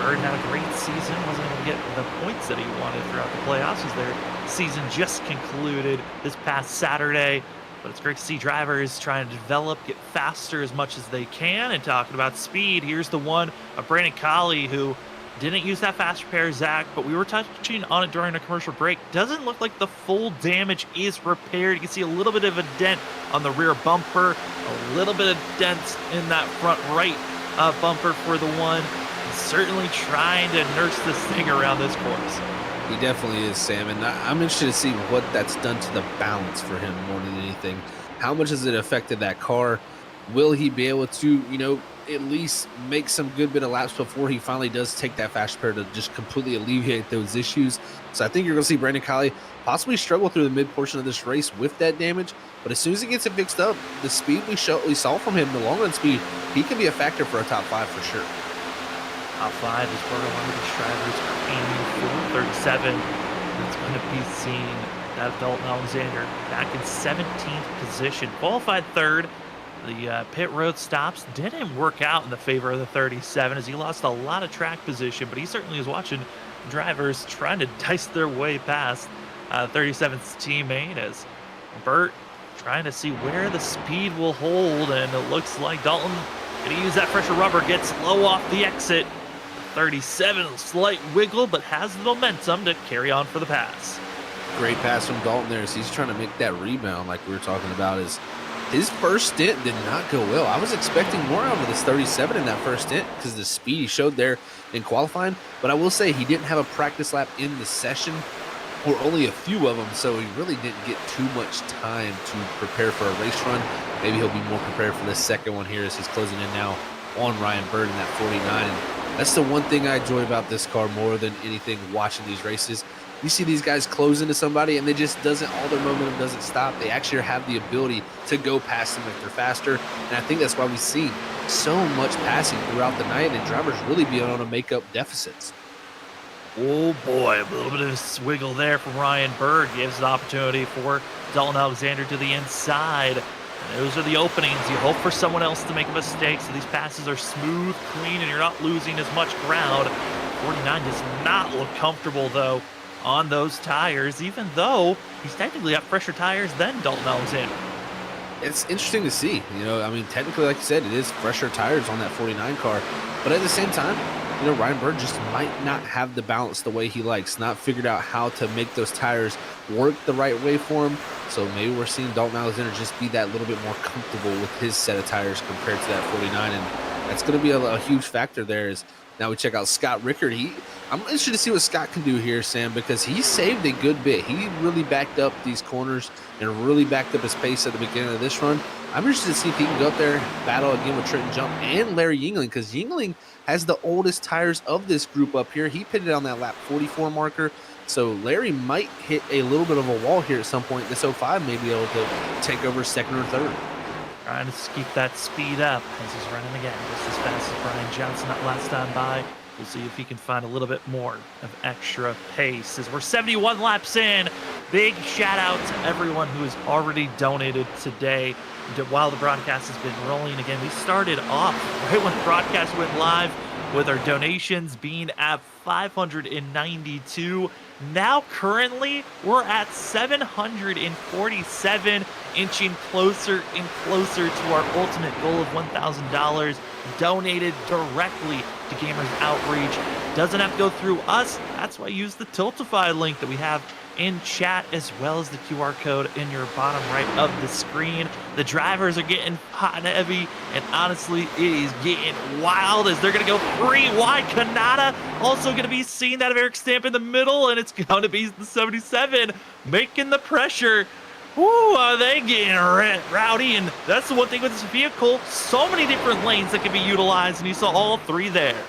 Bird had a great season, wasn't able to get the points that he wanted throughout the playoffs as their season just concluded this past Saturday. But it's great to see drivers trying to develop, get faster as much as they can. And talking about speed, here's the one of Brandon Colley, who didn't use that fast repair, Zach, but we were touching on it during a commercial break. Doesn't look like the full damage is repaired. You can see a little bit of a dent on the rear bumper, a little bit of dents in that front right bumper for the one. He's certainly trying to nurse this thing around this course. He definitely is, Sam, and I'm interested to see what that's done to the balance for him more than anything. How much has it affected that car? Will he be able to, at least make some good bit of laps before he finally does take that fast repair to just completely alleviate those issues? So I think you're going to see Brandon Colley possibly struggle through the mid portion of this race with that damage, but as soon as he gets it fixed up, the speed we saw from him, the long run speed, he can be a factor for a top 5 for sure. Top 5 is where a lot of these drivers are aiming for. 37. It's going to be seen that Dalton Alexander back in 17th position. Qualified 3rd. The pit road stops didn't work out in the favor of the 37 as he lost a lot of track position, but he certainly is watching drivers trying to dice their way past 37's teammate as Burt trying to see where the speed will hold, and it looks like Dalton going to use that fresher rubber, gets low off the exit. 37, a slight wiggle, but has the momentum to carry on for the pass. Great pass from Dalton there as he's trying to make that rebound like we were talking about. His first stint did not go well. I was expecting more out of this 37 in that first stint because the speed he showed there in qualifying, but I will say he didn't have a practice lap in the session, or only a few of them, so he really didn't get too much time to prepare for a race run. Maybe he'll be more prepared for this second one here as he's closing in now on Ryan Bird in that 49. And that's the one thing I enjoy about this car more than anything watching these races. You see these guys close into somebody and all their momentum doesn't stop. They actually have the ability to go past them if they're faster. And I think that's why we've seen so much passing throughout the night and drivers really being able to make up deficits. Oh boy, a little bit of a swiggle there from Ryan Bird gives the opportunity for Dalton Alexander to the inside. And those are the openings. You hope for someone else to make a mistake so these passes are smooth, clean, and you're not losing as much ground. 49 does not look comfortable though on those tires, even though he's technically got fresher tires than Dalton Alexander. It's interesting to see. Technically, like you said, it is fresher tires on that 49 car, but at the same time, Ryan Bird just might not have the balance the way he likes, not figured out how to make those tires work the right way for him. So maybe we're seeing Dalton Alexander just be that little bit more comfortable with his set of tires compared to that 49, and that's going to be a huge factor there. Is now we check out Scott Rickard. I'm interested to see what Scott can do here, Sam, because he saved a good bit. He really backed up these corners and really backed up his pace at the beginning of this run. I'm interested to see if he can go up there, battle again with Trenton Jump and Larry Yingling, because Yingling has the oldest tires of this group up here. He pitted on that lap 44 marker. So Larry might hit a little bit of a wall here at some point. This 05 may be able to take over second or third. trying to keep that speed up as he's running again, just as fast as Brian Johnson that last time by. We'll see if he can find a little bit more of extra pace as we're 71 laps in. Big shout out to everyone who has already donated today. While the broadcast has been rolling again, we started off right when the broadcast went live with our donations being at 592. Now currently we're at 747, inching closer and closer to our ultimate goal of $1,000 donated directly to Gamers Outreach. Doesn't have to go through us. That's why I use the Tiltify link that we have in chat, as well as the QR code in your bottom right of the screen. The drivers are getting hot and heavy, and honestly, it is getting wild as they're going to go 3 wide. Kanata also going to be seeing that of Eric Stamp in the middle, and it's going to be the 77 making the pressure. Woo, are they getting rowdy? And that's the one thing with this vehicle. So many different lanes that can be utilized, and you saw all 3 there.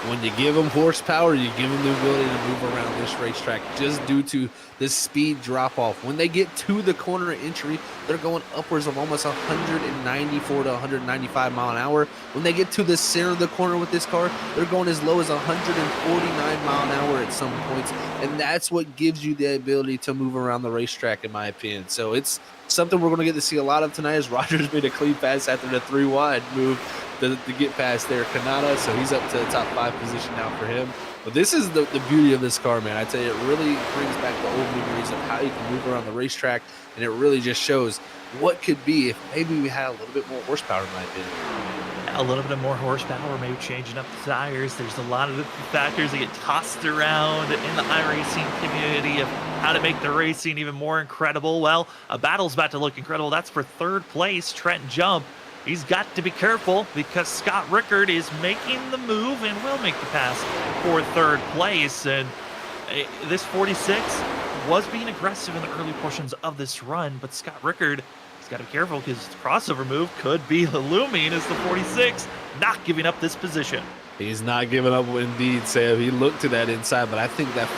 When you give them horsepower, you give them the ability to move around this racetrack just due to the speed drop off. When they get to the corner entry, they're going upwards of almost 194 to 195 mile an hour. When they get to the center of the corner with this car, they're going as low as 149 mile an hour at some points. And that's what gives you the ability to move around the racetrack, in my opinion. So it's something we're going to get to see a lot of tonight, as Rogers made a clean pass after the 3 wide move to get past there Kanata, so he's up to the top 5 position now for him. But this is the beauty of this car, man. I tell you, it really brings back the old memories of how you can move around the racetrack, and it really just shows what could be if maybe we had a little bit more horsepower, in my opinion. A little bit more horsepower, maybe changing up the tires. There's a lot of different factors that get tossed around in the iRacing community of how to make the racing even more incredible. Well, a battle's about to look incredible. That's for 3rd place, Trent Jump. He's got to be careful because Scott Rickard is making the move and will make the pass for 3rd place. And this 46 was being aggressive in the early portions of this run, but Scott Rickard has got to be careful because the crossover move could be looming as the 46 not giving up this position. He's not giving up indeed, Sam. He looked to that inside, but I think that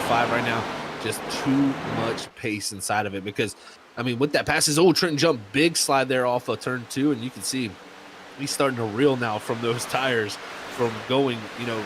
05 right now, just too much pace inside of it because, I mean, with that pass, his old Trenton Jump, big slide there off of turn 2, and you can see he's starting to reel now from those tires from going,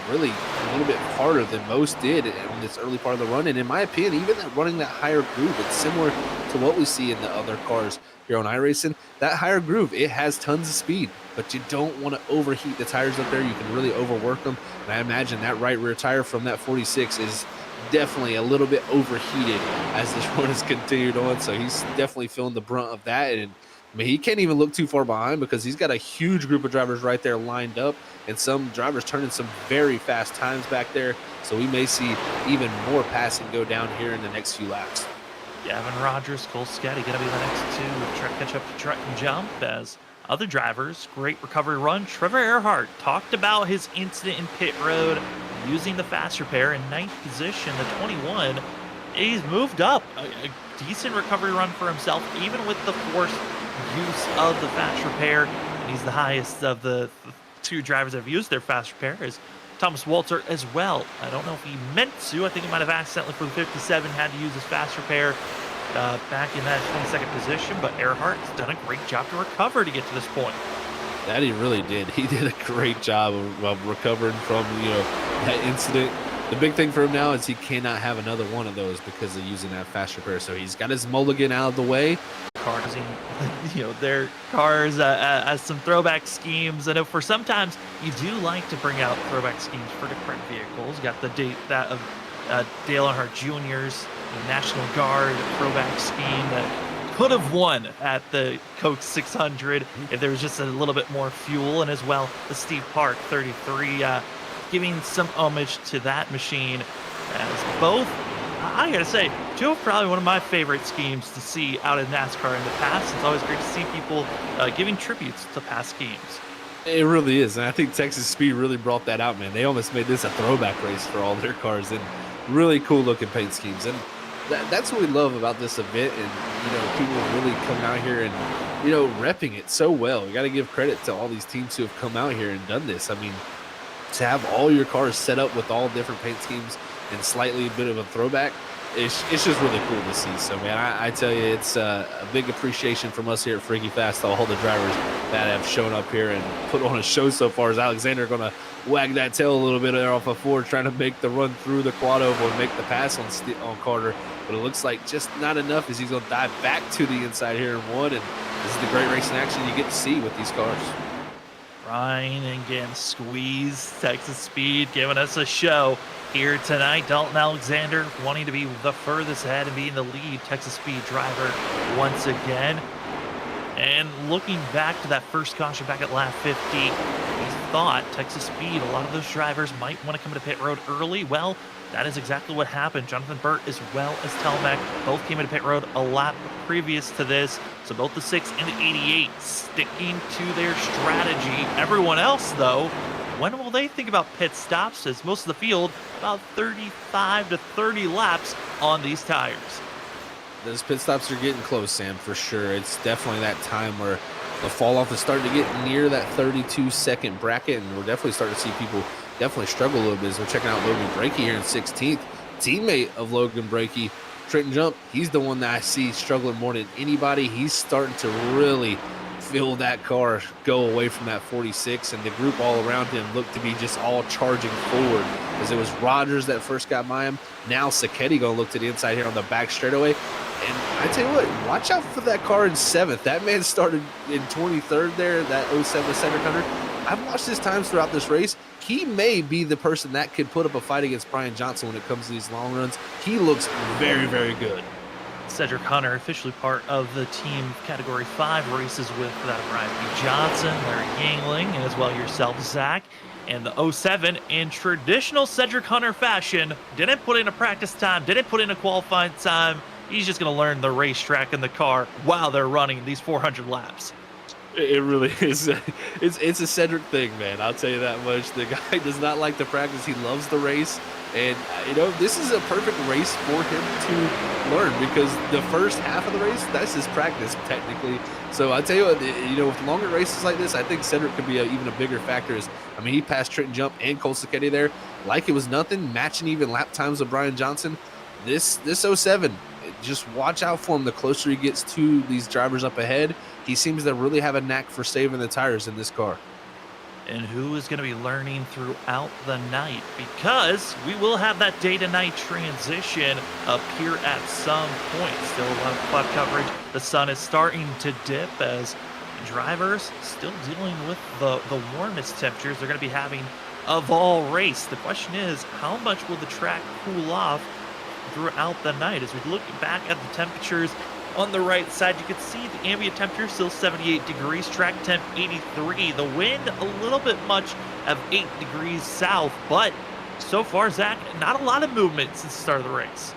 really a little bit harder than most did on this early part of the run. And in my opinion, even running that higher groove, it's similar to what we see in the other cars here on iRacing. That higher groove, it has tons of speed, but you don't want to overheat the tires up there. You can really overwork them. And I imagine that right rear tire from that 46 is definitely a little bit overheated as this run has continued on, so he's definitely feeling the brunt of that. And I mean, he can't even look too far behind because he's got a huge group of drivers right there lined up, and some drivers turning some very fast times back there, so we may see even more passing go down here in the next few laps. Gavin Rogers, Cole Scotty gonna be the next 2 to try to catch up to Trent and Jump as other drivers. Great recovery run. Trevor Earhart talked about his incident in pit road using the fast repair in 9th position, the 21. He's moved up a decent recovery run for himself, even with the forced use of the fast repair. And he's the highest of the 2 drivers that have used their fast repair, is Thomas Walter as well. I don't know if he meant to. I think he might have accidentally for the 57 had to use his fast repair back in that 22nd position, but Earhart's done a great job to recover to get to this point. That he really did. He did a great job of recovering from, that incident. The big thing for him now is he cannot have another one of those because of using that fast repair. So he's got his mulligan out of the way. Cars, their cars as some throwback schemes. I know for sometimes you do like to bring out throwback schemes for different vehicles. You got the that of Dale Earnhardt Jr.'s National Guard throwback scheme that could have won at the Coke 600 if there was just a little bit more fuel, and as well the Steve Park 33 giving some homage to that machine, as both, I gotta say, 2 are probably one of my favorite schemes to see out of NASCAR in the past. It's always great to see people giving tributes to past schemes. It really is, and I think Texas Speed really brought that out, man. They almost made this a throwback race for all their cars, and really cool looking paint schemes. And that's what we love about this event, and people really coming out here and repping it so well. We got to give credit to all these teams who have come out here and done this. I mean, to have all your cars set up with all different paint schemes and slightly a bit of a throwback, it's just really cool to see. So, man, I tell you, it's a big appreciation from us here at Freaky Fast to all the drivers that have shown up here and put on a show so far. Is Alexander going to wag that tail a little bit there off of 4, trying to make the run through the quad oval and make the pass on Carter? But it looks like just not enough as he's going to dive back to the inside here in 1. And this is the great racing action you get to see with these cars. Ryan again, squeeze Texas Speed, giving us a show here tonight. Dalton Alexander wanting to be the furthest ahead and being the lead Texas Speed driver once again. And looking back to that first caution back at lap 50, we thought Texas Speed, a lot of those drivers might want to come to pit road early. Well, that is exactly what happened. Jonathan Burt as well as Telmac both came into pit road a lap previous to this. So both the 6 and the 88 sticking to their strategy. Everyone else, though, when will they think about pit stops? As most of the field, about 35 to 30 laps on these tires. Those pit stops are getting close, Sam, for sure. It's definitely that time where the fall off is starting to get near that 32-second bracket, and we're definitely starting to see people definitely struggle a little bit. As we're checking out Logan Brakey here in 16th, teammate of Logan Brakey, Trenton Jump. He's the one that I see struggling more than anybody. He's starting to really feel that car go away from that 46, and the group all around him looked to be just all charging forward, as it was Rogers that first got by him. Now Sacchetti gonna look to the inside here on the back straightaway. And I tell you what, watch out for that car in 7th. That man started in 23rd there, that 07 Cedric Hunter. I've watched his times throughout this race. He may be the person that could put up a fight against Brian Johnson when it comes to these long runs. He looks very, very good. Cedric Hunter officially part of the team Category 5 races with Brian B. Johnson, Larry Yangling, and as well yourself, Zach. And the 07, in traditional Cedric Hunter fashion, didn't put in a practice time, didn't put in a qualifying time. He's just going to learn the racetrack and the car while they're running these 400 laps. It really is. It's a Cedric thing, man. I'll tell you that much. The guy does not like to practice. He loves the race. And, you know, this is a perfect race for him to learn, because the first half of the race, that's his practice, technically. So I'll tell you what, you know, with longer races like this, I think Cedric could be even a bigger factor. I mean, he passed Trenton Jump and Cole Sacchetti there like it was nothing, matching even lap times with Brian Johnson. This 07, just watch out for him. The closer he gets to these drivers up ahead, he seems to really have a knack for saving the tires in this car. And who is going to be learning throughout the night, because we will have that day to night transition appear at some point. Still a lot of cloud coverage. The sun is starting to dip as drivers still dealing with the warmest temperatures they're going to be having of all race. The question is, how much will the track cool off throughout the night? As we look back at the temperatures on the right side, you can see the ambient temperature still 78 degrees, track temp 83. The wind a little bit much of 8 degrees south, but so far, Zach, not a lot of movement since the start of the race.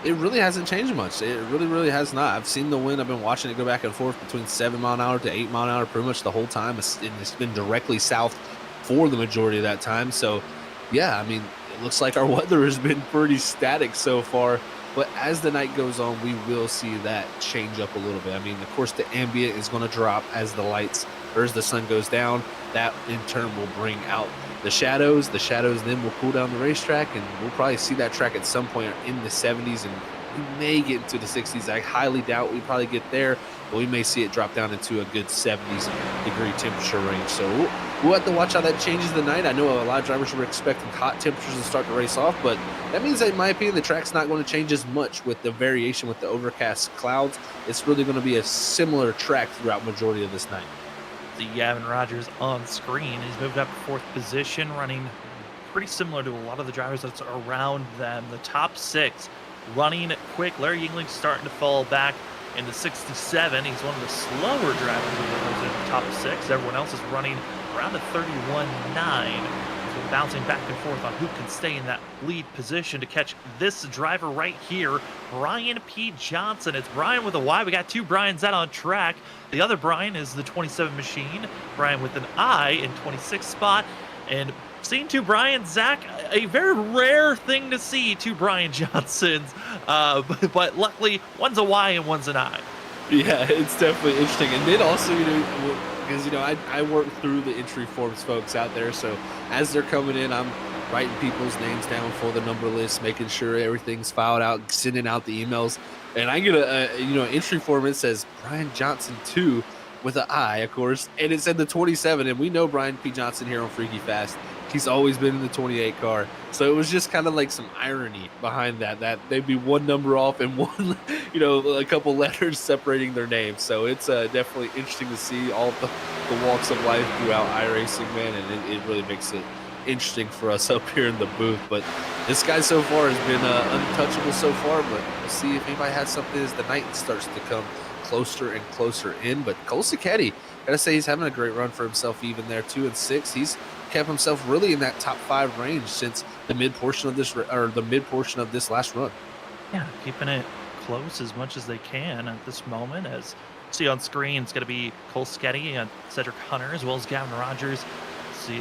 It really hasn't changed much. It really, really has not. I've seen the wind. I've been watching it go back and forth between 7 mile an hour to 8 mile an hour pretty much the whole time. It's been directly south for the majority of that time. So, yeah, I mean, it looks like our weather has been pretty static so far. But as the night goes on, we will see that change up a little bit. I mean, of course, the ambient is going to drop as the lights or as the sun goes down. That, in turn, will bring out the shadows. The shadows then will cool down the racetrack, and we'll probably see that track at some point in the 70s, and we may get into the 60s. I highly doubt we probably get there, but we may see it drop down into a good 70s degree temperature range. So we'll have to watch how that changes the night. I know a lot of drivers were expecting hot temperatures to start the race off, but that means that, in my opinion, the track's not going to change as much with the variation with the overcast clouds. It's really going to be a similar track throughout majority of this night. See Gavin Rogers on screen. He's moved up to 4th position, running pretty similar to a lot of the drivers that's around them. The top 6 running quick. Larry Yingling starting to fall back in the 67. He's one of the slower drivers in the top 6. Everyone else is running around a 31.9. So bouncing back and forth on who can stay in that lead position to catch this driver right here, Brian P. Johnson. It's Brian with a Y. We got 2 Brians out on track. The other Brian is the 27 machine. Brian with an I in 26th spot. And seeing 2 Brian, Zach, a very rare thing to see 2 Brian Johnsons, but luckily one's a Y and one's an I. Yeah, it's definitely interesting. And then also, you know, because, you know, I work through the entry forms folks out there, so as they're coming in, I'm writing people's names down for the number list, making sure everything's filed out, sending out the emails. And I get an entry form. It says Brian Johnson 2 with an I, of course, and it said the 27. And we know Brian P. Johnson here on Freaky Fast. He's always been in the 28 car. So it was just kind of like some irony behind that they'd be one number off and one, a couple letters separating their names. So it's definitely interesting to see all the walks of life throughout iRacing, man, and it really makes it interesting for us up here in the booth. But this guy so far has been untouchable so far, but we'll see if anybody has something as the night starts to come closer and closer in. But Cole Sacchetti, gotta say, he's having a great run for himself even there, 2 and 6. He's kept himself really in that top 5 range since the mid portion of this last run. Yeah, keeping it close as much as they can at this moment. As you see on screen, it's going to be Cole Sacchetti and Cedric Hunter, as well as Gavin Rogers. See,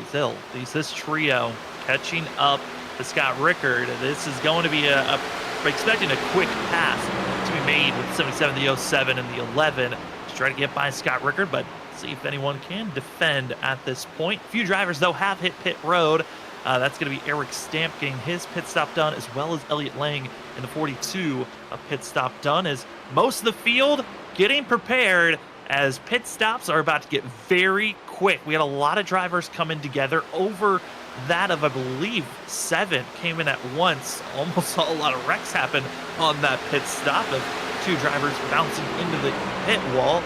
this trio catching up to Scott Rickard. This is going to be we're expecting a quick pass to be made with 77, the 07, and the 11 to try to get by Scott Rickard, but see if anyone can defend at this point. A few drivers, though, have hit pit road. That's going to be Eric Stamp getting his pit stop done, as well as Elliott Lang in the 42, a pit stop done, as most of the field getting prepared as pit stops are about to get very quick. We had a lot of drivers coming together over that of, I believe, 7 came in at once. Almost saw a lot of wrecks happen on that pit stop of 2 drivers bouncing into the pit wall.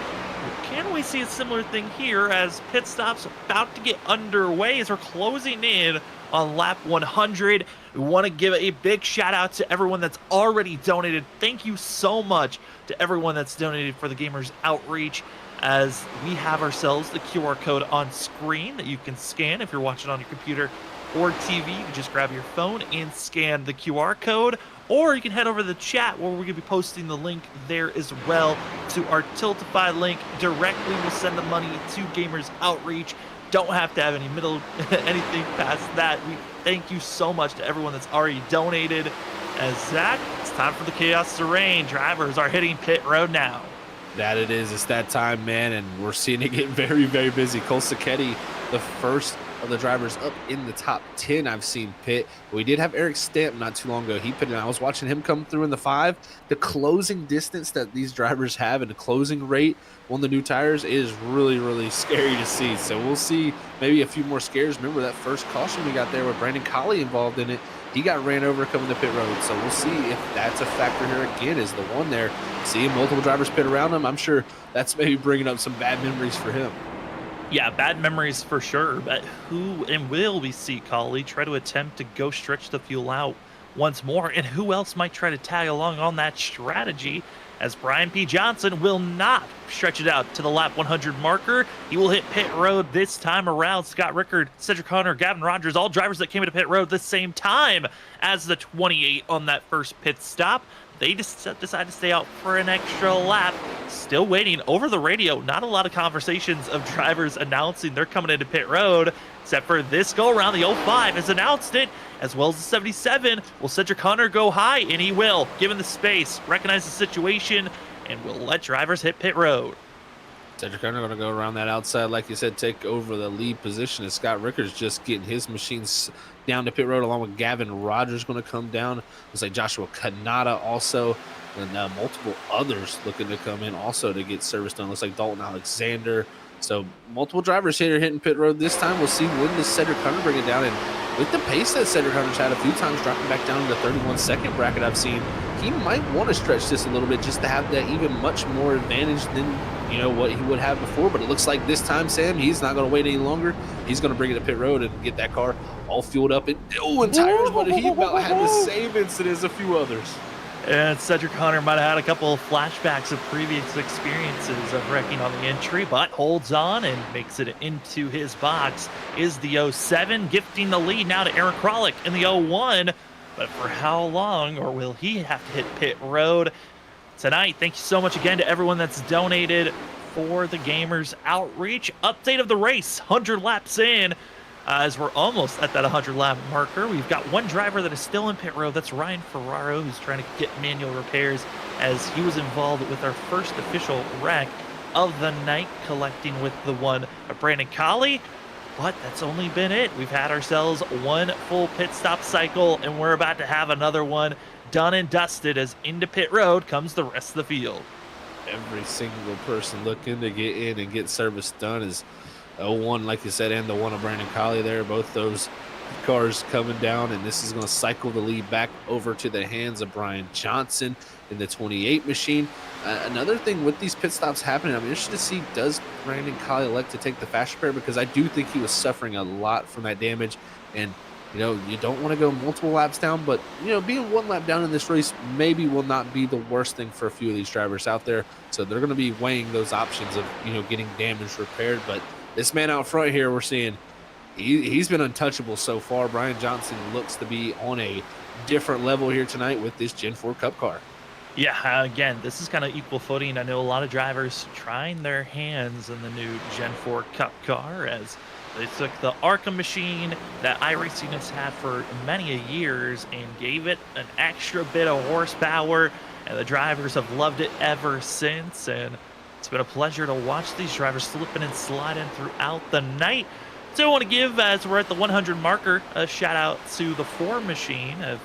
Can we see a similar thing here as pit stops about to get underway as we're closing in on lap 100? We want to give a big shout out to everyone that's already donated. Thank you so much to everyone that's donated for the Gamers Outreach, as we have ourselves the QR code on screen that you can scan if you're watching on your computer or TV. You can just grab your phone and scan the QR code, or you can head over to the chat where we're going to be posting the link there as well to our Tiltify link. Directly we'll send the money to Gamers Outreach. Don't have to have any anything past that. We thank you so much to everyone that's already donated. As Zach, it's time for the chaos to reign. Drivers are hitting pit road now. That it is. It's that time, man, and we're seeing it get very, very busy. Cole Sacchetti, the first of the drivers up in the top 10 I've seen pit. We did have Eric Stamp not too long ago. He pitted, and I was watching him come through in the 5. The closing distance that these drivers have and the closing rate on the new tires is really, really scary to see. So we'll see maybe a few more scares. Remember that first caution we got there with Brandon Colley involved in it. He got ran over coming to pit road. So we'll see if that's a factor here again, is the one there. Seeing multiple drivers pit around him, I'm sure that's maybe bringing up some bad memories for him. Yeah, bad memories for sure. But who and will we see Colley try to attempt to go stretch the fuel out once more? And who else might try to tag along on that strategy, as Brian P. Johnson will not stretch it out to the lap 100 marker. He will hit pit road this time around. Scott Rickard, Cedric Hunter, Gavin Rogers, all drivers that came into pit road the same time as the 28 on that first pit stop. They just decide to stay out for an extra lap. Still waiting over the radio. Not a lot of conversations of drivers announcing they're coming into pit road, except for this go around. The 05 has announced it, as well as the 77. Will Cedric Hunter go high? And he will, given the space, recognize the situation, and will let drivers hit pit road. Cedric Hunter going to go around that outside, like you said, take over the lead position, as Scott Rickard's just getting his machines down to pit road, along with Gavin Rogers going to come down. Looks like Joshua Kanata also, and multiple others looking to come in also to get service done. Looks like Dalton Alexander. So multiple drivers here hitting pit road this time. We'll see when does Cedric Hunter bring it down. And with the pace that Cedric Hunter's had a few times, dropping back down to the 31-second bracket I've seen, he might want to stretch this a little bit just to have that even much more advantage than what he would have before. But it looks like this time, Sam, he's not going to wait any longer. He's going to bring it to pit road and get that car all fueled up. And tires, but he about had the same incident as a few others. And Cedric Hunter might have had a couple of flashbacks of previous experiences of wrecking on the entry, but holds on and makes it into his box. Is the 07 gifting the lead now to Aaron Kralik in the 01. But for how long, or will he have to hit pit road tonight? Thank you so much again to everyone that's donated for the Gamers Outreach. Update of the race, 100 laps in. As we're almost at that 100 lap marker, we've got one driver that is still in pit road. That's Ryan Ferraro, who's trying to get manual repairs, as he was involved with our first official wreck of the night, collecting with the one of Brandon Colley. But that's only been it. We've had ourselves one full pit stop cycle, and we're about to have another one done and dusted as into pit road comes the rest of the field. Every single person looking to get in and get service done is 01, like you said, and the one of Brandon Colley there. Both those cars coming down, and this is going to cycle the lead back over to the hands of Brian Johnson in the 28 machine. Another thing with these pit stops happening, I'm interested to see, does Brandon Colley elect to take the fast repair? Because I do think he was suffering a lot from that damage, and you don't want to go multiple laps down, but being one lap down in this race maybe will not be the worst thing for a few of these drivers out there. So they're going to be weighing those options of getting damage repaired. But this man out front here, we're seeing he's been untouchable so far. Brian Johnson looks to be on a different level here tonight with this Gen 4 Cup car. Yeah, again, this is kind of equal footing. I know a lot of drivers trying their hands in the new Gen 4 Cup car as they took the Arkham machine that iRacing has had for many years and gave it an extra bit of horsepower, and the drivers have loved it ever since. And it's been a pleasure to watch these drivers slipping and sliding throughout the night. So I want to give, as we're at the 100 marker, a shout out to the 4 machine of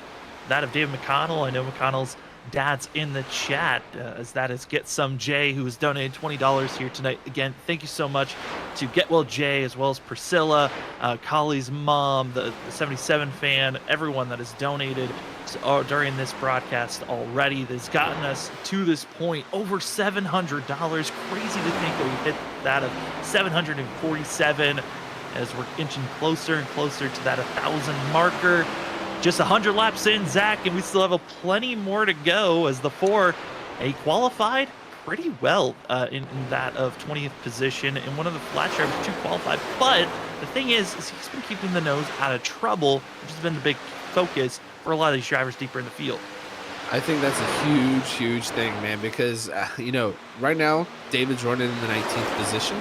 that of David McConnell. I know McConnell's dad's in the chat, as that is Get Some Jay, who has donated $20 here tonight. Again, thank you so much to Get Well Jay, as well as Priscilla, Colley's mom, the 77 fan, everyone that has donated during this broadcast already. That's gotten us to this point over $700. Crazy to think that we hit that of 747 as we're inching closer and closer to that 1,000 marker. Just 100 laps in, Zach, and we still have plenty more to go as the 4 qualified pretty well in that of 20th position, and one of the flat drivers to qualify. But the thing is he's been keeping the nose out of trouble, which has been the big focus for a lot of these drivers deeper in the field. I think that's a huge, huge thing, man, because, right now, David's running in the 19th position.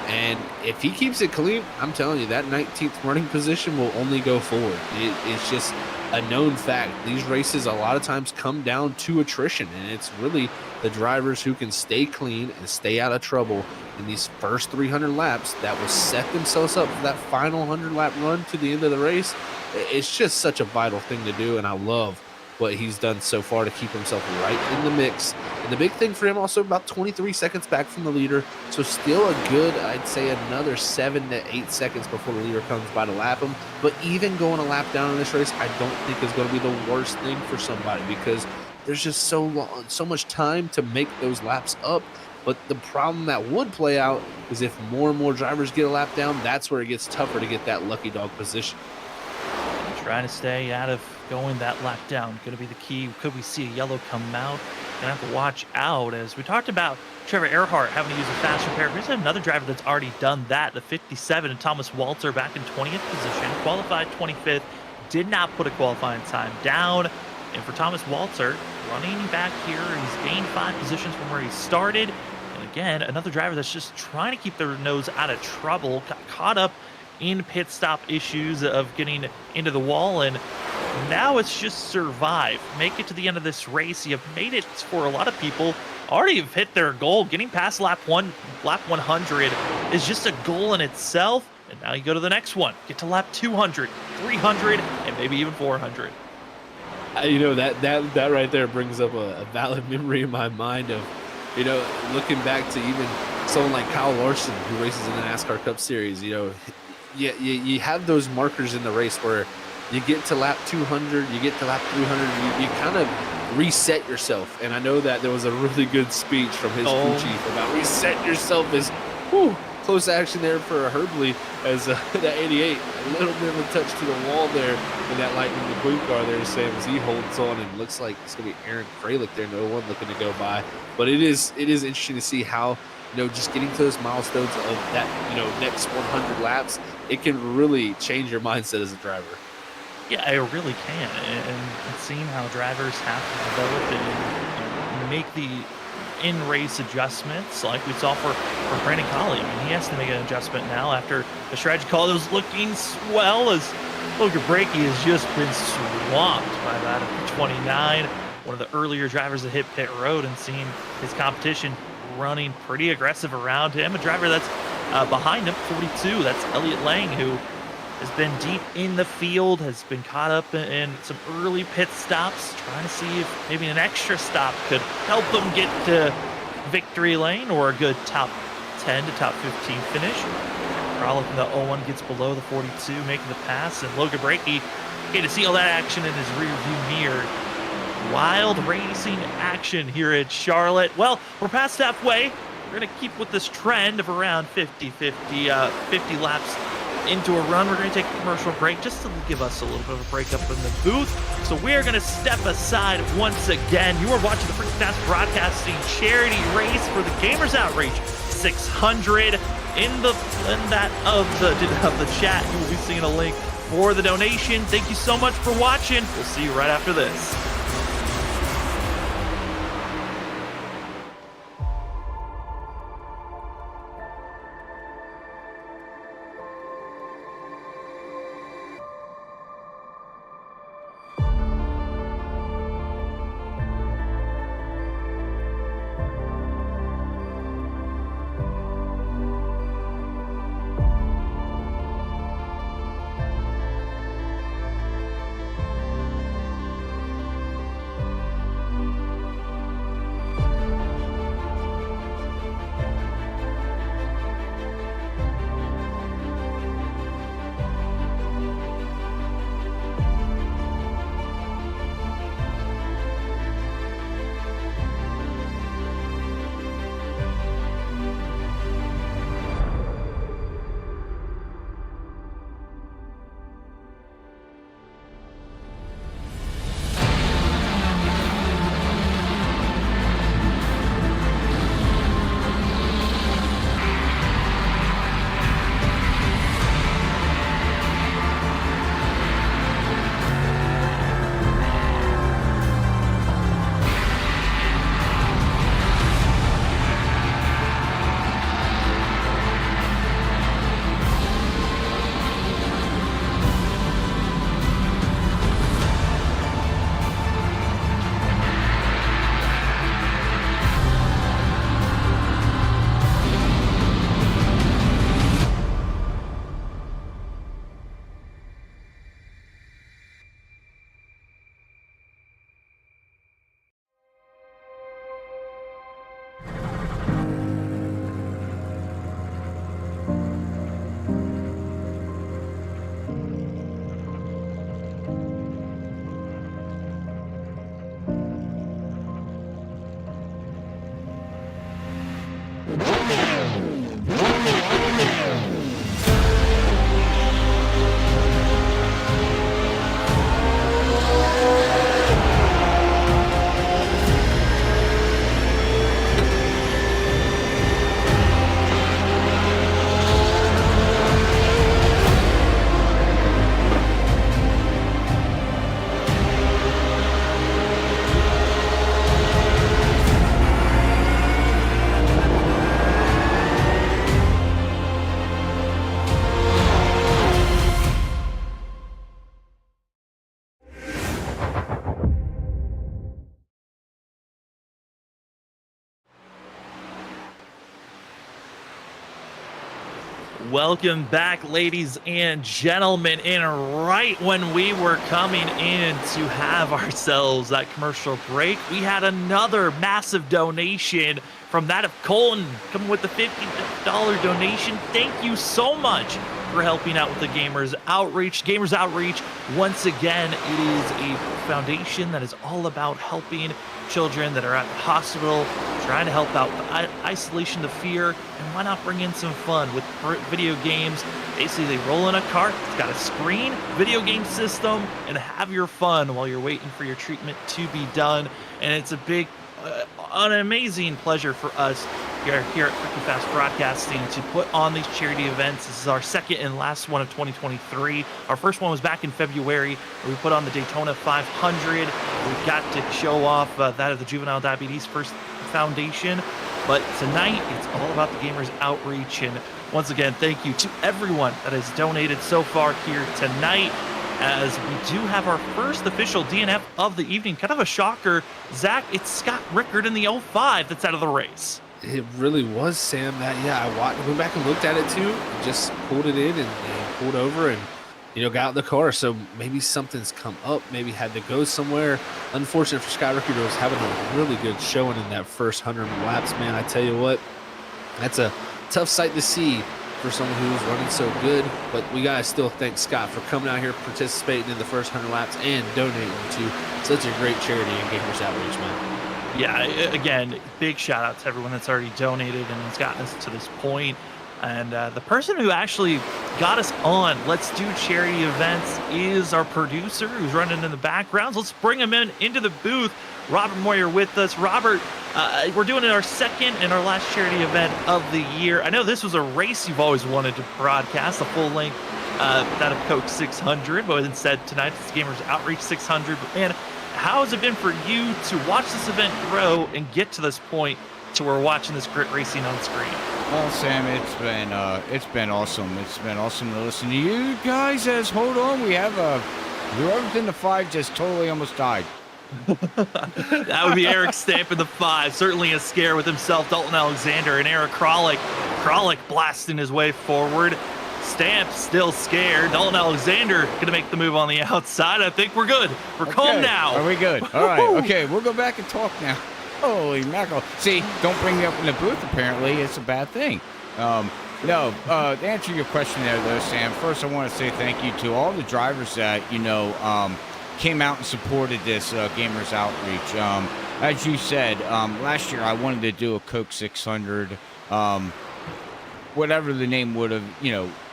And if he keeps it clean, I'm telling you, that 19th running position will only go forward. It's just a known fact. These races a lot of times come down to attrition, and it's really the drivers who can stay clean and stay out of trouble in these first 300 laps that will set themselves up for that final 100-lap run to the end of the race. It's just such a vital thing to do, and I love what he's done so far to keep himself right in the mix. And the big thing for him also, about 23 seconds back from the leader, so still a good, I'd say, another 7 to 8 seconds before the leader comes by to lap him. But even going a lap down in this race, I don't think is going to be the worst thing for somebody, because there's just so much time to make those laps up. But the problem that would play out is if more and more drivers get a lap down, that's where it gets tougher to get that lucky dog position. Trying to stay out of going that lap down going to be the key. Could we see a yellow come out? Gonna have to watch out, as we talked about Trevor Earhart having to use a fast repair. Here's another driver that's already done that, the 57, and Thomas Walter back in 20th position, qualified 25th, did not put a qualifying time down. And for Thomas Walter, running back here, he's gained 5 positions from where he started. And again, another driver that's just trying to keep their nose out of trouble, got caught up in pit stop issues of getting into the wall, and now it's just survive, make it to the end of this race. You've made it for a lot of people already have hit their goal. Getting past lap 100 is just a goal in itself, and now you go to the next one, get to lap 200, 300, and maybe even 400. That right there brings up a valid memory in my mind of looking back to even someone like Kyle Larson, who races in the NASCAR Cup Series. You have those markers in the race where you get to lap 200, you get to lap 300, you kind of reset yourself. And I know that there was a really good speech from his crew chief about reset yourself. Is close action there for Herbley as that 88, a little bit of a touch to the wall there in that Lightning McQueen car there, Sam, as he holds on, and looks like it's going to be Aaron Fralick there, no one looking to go by. But it is interesting to see how, just getting to those milestones of that, next 100 laps, it can really change your mindset as a driver. Yeah, it really can. And seeing how drivers have to develop and make the in-race adjustments like we saw for Brandon Colley. I mean, he has to make an adjustment now after the strategy call that was looking swell, as Logan Brakey has just been swamped by that at 29. One of the earlier drivers that hit pit road, and seeing his competition running pretty aggressive around him. A driver that's Behind him, 42, that's Elliott Lang, who has been deep in the field, has been caught up in some early pit stops, trying to see if maybe an extra stop could help them get to victory lane or a good top 10 to top 15 finish. Frolic in the 01 gets below the 42, making the pass, and Logan Brakey getting to see all that action in his rearview mirror. Wild racing action here at Charlotte. Well, we're past halfway. We're going to keep with this trend of around 50 laps into a run. We're going to take a commercial break just to give us a little bit of a break up in the booth. So we're going to step aside once again. You are watching the Freaking Fast Broadcasting charity race for the Gamers Outreach 600. In the chat, you will be seeing a link for the donation. Thank you so much for watching. We'll see you right after this. Welcome back, ladies and gentlemen. And right when we were coming in to have ourselves that commercial break, we had another massive donation from that of Colton coming with the $50 donation. Thank you so much for helping out with the Gamers Outreach. Gamers Outreach, once again, it is a foundation that is all about helping children that are at the hospital, trying to help out with isolation to fear, and why not bring in some fun with video games. Basically, they roll in a cart, it's got a screen, video game system, and have your fun while you're waiting for your treatment to be done. And it's a big, an amazing pleasure for us here at Freaking Fast Broadcasting to put on these charity events. This is our second and last one of 2023. Our first one was back in February, where we put on the Daytona 500. We got to show off that of the Juvenile Diabetes First Foundation. But tonight, it's all about the Gamers Outreach. And once again, thank you to everyone that has donated so far here tonight, as we do have our first official DNF of the evening. Kind of a shocker. Zach, it's Scott Rickard in the 05 that's out of the race. It really was, Sam. That yeah, went back and looked at it too. Just pulled it in and pulled over and got in the car. So maybe something's come up. Maybe had to go somewhere. Unfortunate for Skyrocketer was having a really good showing in that first 100 laps. Man, I tell you what, that's a tough sight to see for someone who's running so good. But we gotta still thank Scott for coming out here, participating in the first 100 laps, and donating to such a great charity and Gamers Outreach, man. Yeah, again, big shout out to everyone that's already donated and has gotten us to this point. And the person who actually got us on Let's Do Charity Events is our producer who's running in the background. So let's bring him into the booth. Robert Moyer with us. Robert, we're doing our second and our last charity event of the year. I know this was a race you've always wanted to broadcast, a full length, that of Coke 600, but instead tonight it's Gamers Outreach 600. And how has it been for you to watch this event grow and get to this point to where we're watching this grit racing on screen? Well, Sam, it's been awesome. It's been awesome to listen to you guys. As hold on, we have whoever's in the 5 just totally almost died. That would be Eric Stamp in the 5. Certainly a scare with himself, Dalton Alexander, and Eric Kralik. Kralik blasting his way forward. Stamp still scared. Dalton Alexander gonna make the move on the outside. I think we're good. We're calm now. Are we good? All right. Okay, we'll go back and talk now. Holy mackerel. See, don't bring me up in the booth, apparently. It's a bad thing. No, to answer your question there, though, Sam, first I want to say thank you to all the drivers that, came out and supported this Gamers Outreach. As you said, last year I wanted to do a Coke 600, whatever the name would have,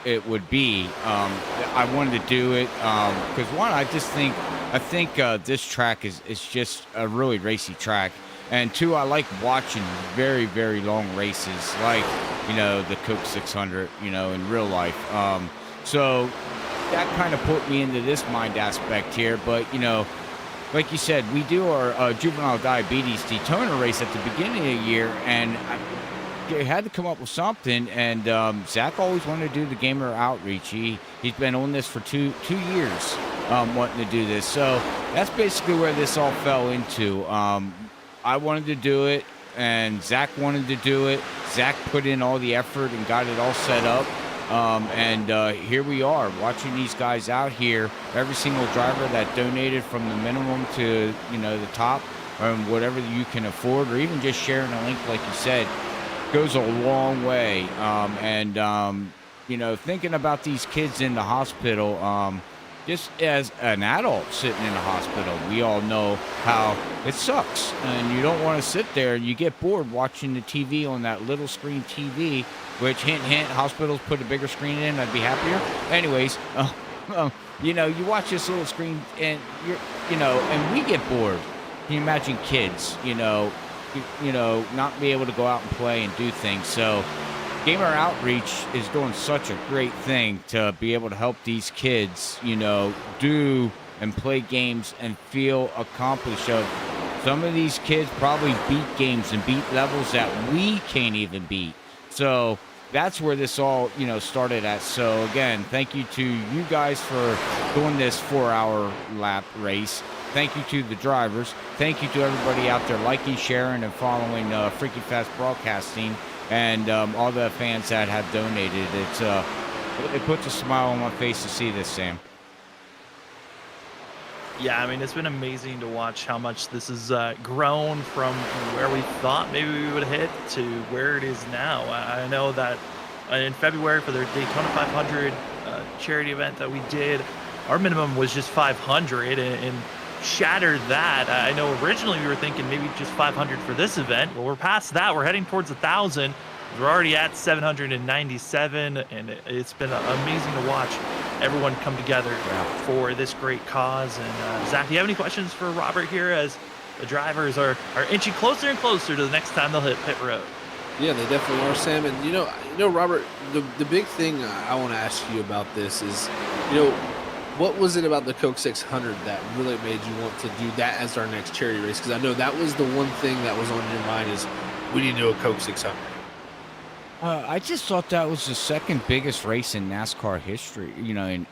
it would be. I wanted to do it because, one, I think this track is just a really racy track. And two, I like watching very, very long races like, the Coke 600, in real life. So that kind of put me into this mind aspect here. But, like you said, we do our juvenile diabetes Daytona race at the beginning of the year. And I had to come up with something. And Zach always wanted to do the Gamer Outreach. He's been on this for two years wanting to do this. So that's basically where this all fell into. I wanted to do it, and Zach wanted to do it. Zach put in all the effort and got it all set up. And here we are, watching these guys out here. Every single driver that donated from the minimum to, the top, whatever you can afford, or even just sharing a link, like you said, goes a long way. Thinking about these kids in the hospital, just as an adult sitting in a hospital, we all know how it sucks. And you don't want to sit there and you get bored watching the TV on that little screen TV, which, hint, hint, hospitals put a bigger screen in, I'd be happier. Anyways, you watch this little screen and and we get bored. Can you imagine kids, not be able to go out and play and do things? So Gamer Outreach is doing such a great thing to be able to help these kids, do and play games and feel accomplished. Some of these kids probably beat games and beat levels that we can't even beat. So that's where this all, started at. So again, thank you to you guys for doing this 4-hour lap race. Thank you to the drivers. Thank you to everybody out there liking, sharing, and following Freaky Fast Broadcasting. And all the fans that have donated. It puts a smile on my face to see this, Sam. Yeah, I mean, it's been amazing to watch how much this has grown from where we thought maybe we would hit to where it is now. I know that in February for their Daytona 500 charity event that we did, our minimum was just 500 and shattered that. I know originally we were thinking maybe just 500 for this event. Well, we're past that. We're heading towards 1,000. We're already at 797, and it's been amazing to watch everyone come together for this great cause. And Zach, do you have any questions for Robert here as the drivers are inching closer and closer to the next time they'll hit pit road? Yeah, they definitely are, Sam. And Robert, the big thing I want to ask you about this is, what was it about the Coke 600 that really made you want to do that as our next charity race? Because I know that was the one thing that was on your mind is we need to do a Coke 600. I just thought that was the second biggest race in NASCAR history, in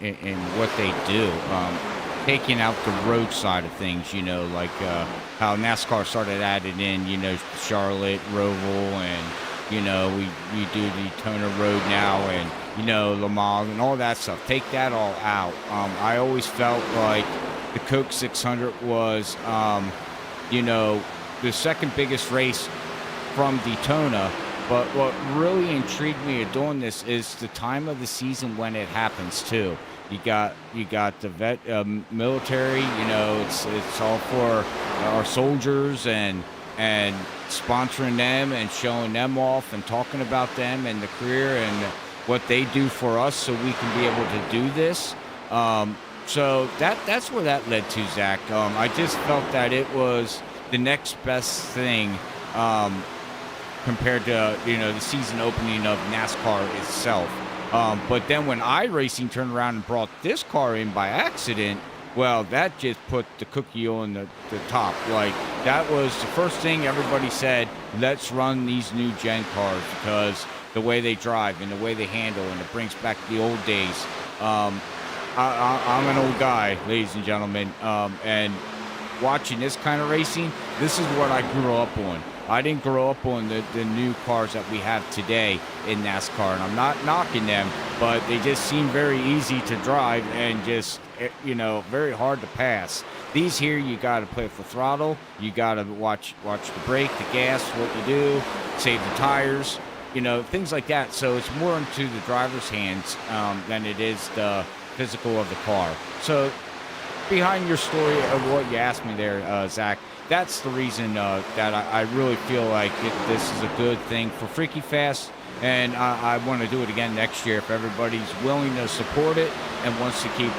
what they do. taking out the road side of things, like how NASCAR started added in, Charlotte, Roval, and, we do the Daytona Road now, and, Le Mans and all that stuff. Take that all out. I always felt like the Coke 600 was, the second biggest race from Daytona. But what really intrigued me of doing this is the time of the season when it happens too. You got the military. It's all for our soldiers and sponsoring them and showing them off and talking about them and the career and what they do for us, so we can be able to do this. So that's where that led to, Zach. I just felt that it was the next best thing. Compared to the season opening of NASCAR itself. But then when iRacing turned around and brought this car in by accident, well, that just put the cookie on the top. Like, that was the first thing everybody said, let's run these new gen cars, because the way they drive and the way they handle, and it brings back the old days. I'm an old guy, ladies and gentlemen, and watching this kind of racing, this is what I grew up on. I didn't grow up on the new cars that we have today in NASCAR, and I'm not knocking them, but they just seem very easy to drive and just, very hard to pass. These here, you got to play with the throttle, you got to watch the brake, the gas, what you do, save the tires, things like that. So it's more into the driver's hands than it is the physical of the car. So behind your story of what you asked me there, Zach, that's the reason that I really feel like this is a good thing for Freaky Fast, and I want to do it again next year if everybody's willing to support it and wants to keep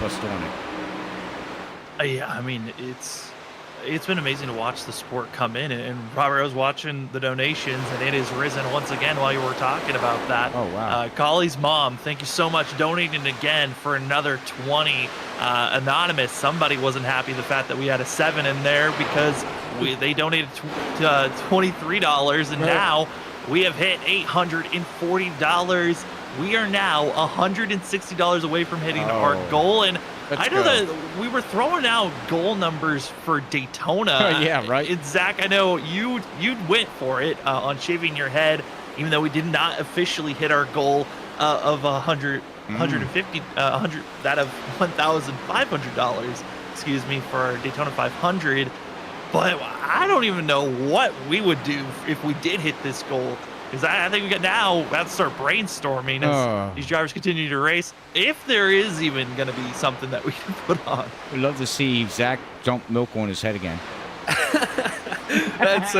us doing it. Yeah, I mean, it's been amazing to watch the sport come in, and Robert, I was watching the donations, and it has risen once again while you were talking about that. Oh, wow. Collie's mom, thank you so much, donating again for another 20. Anonymous, somebody wasn't happy the fact that we had a 7 in there, because they donated $23, and now we have hit $840. We are now $160 away from hitting our goal, and I know that we were throwing out goal numbers for Daytona. Yeah, right. Zach, I know you went for it on shaving your head, even though we did not officially hit our goal of 150, that of $1,500. Excuse me, for our Daytona 500. But I don't even know what we would do if we did hit this goal. Because I think we have to start brainstorming as these drivers continue to race, if there is even going to be something that we can put on. We'd love to see Zach dump milk on his head again. That's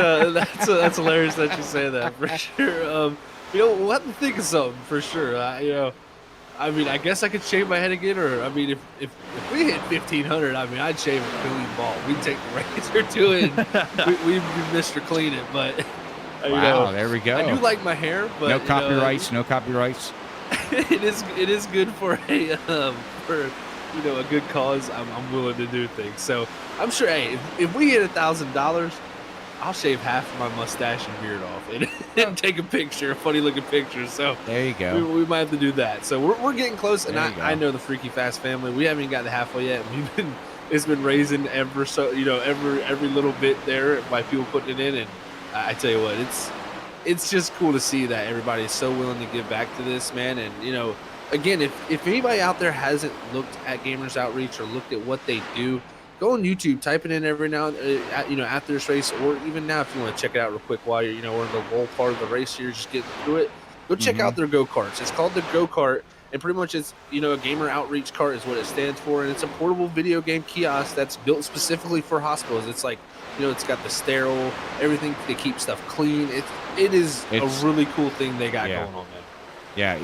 hilarious that you say that, for sure. We'll have to think of something for sure. I mean, I guess I could shave my head again, or I mean, if we hit 1,500, I mean, I'd shave a clean ball. We'd take the razor to it. We'd Mr. Clean it, but. Wow, there we go. I do like my hair, but no copyrights. No copyrights. It is good for a a good cause. I'm willing to do things. So I'm sure. Hey, if we hit $1,000, I'll shave half of my mustache and beard off and take a picture, a funny looking picture. So there you go. We might have to do that. So we're getting close, and I know the Freaky Fast family. We haven't even gotten halfway yet. It's been raising every little bit there by people putting it in, and I tell you what, it's just cool to see that everybody is so willing to give back to this, man. And again, if anybody out there hasn't looked at Gamers Outreach or looked at what they do, go on YouTube, type it in every now and after this race, or even now if you want to check it out real quick while you're we're in the whole part of the race here, just getting through it. Go check out their go-karts. It's called the go-kart, and pretty much it's a Gamer Outreach cart is what it stands for, and it's a portable video game kiosk that's built specifically for hospitals. It's like it's got the sterile, everything to keep stuff clean. It's a really cool thing they got going on, man.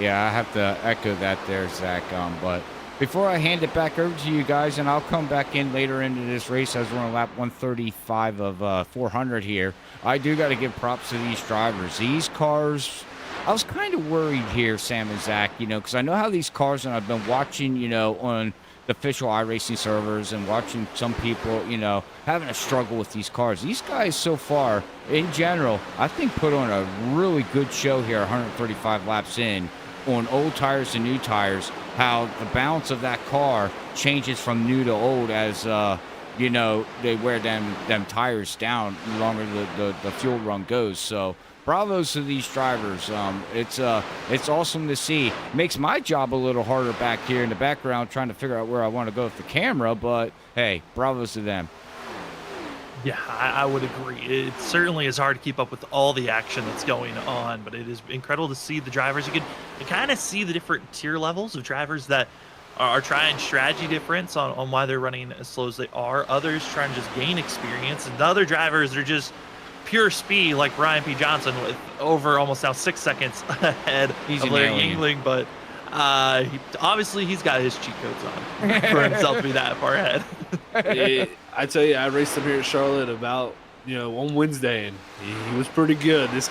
Yeah, I have to echo that there, Zach. But before I hand it back over to you guys, and I'll come back in later into this race as we're on lap 135 of 400 here, I do got to give props to these drivers. These cars, I was kind of worried here, Sam and Zach, because I know how these cars, and I've been watching, on the official iRacing servers and watching some people, having a struggle with these cars. These guys so far, in general, I think put on a really good show here, 135 laps in, on old tires and new tires. how the balance of that car changes from new to old as you know, they wear them tires down the longer the fuel run goes. So bravos to these drivers. It's awesome to see. Makes my job a little harder back here in the background trying to figure out where I want to go with the camera, but hey, bravos to them. Yeah, I would agree. It certainly is hard to keep up with all the action that's going on, but it is incredible to see the drivers. You can kind of see the different tier levels of drivers that are trying strategy difference on why they're running as slow as they are. Others trying to just gain experience, and the other drivers are just pure speed, like Brian P. Johnson with over almost now 6 seconds ahead of Larry Yingling, but obviously he's got his cheat codes on for himself to be that far ahead. I tell you, I raced him here at Charlotte about, on Wednesday, and he was pretty good. This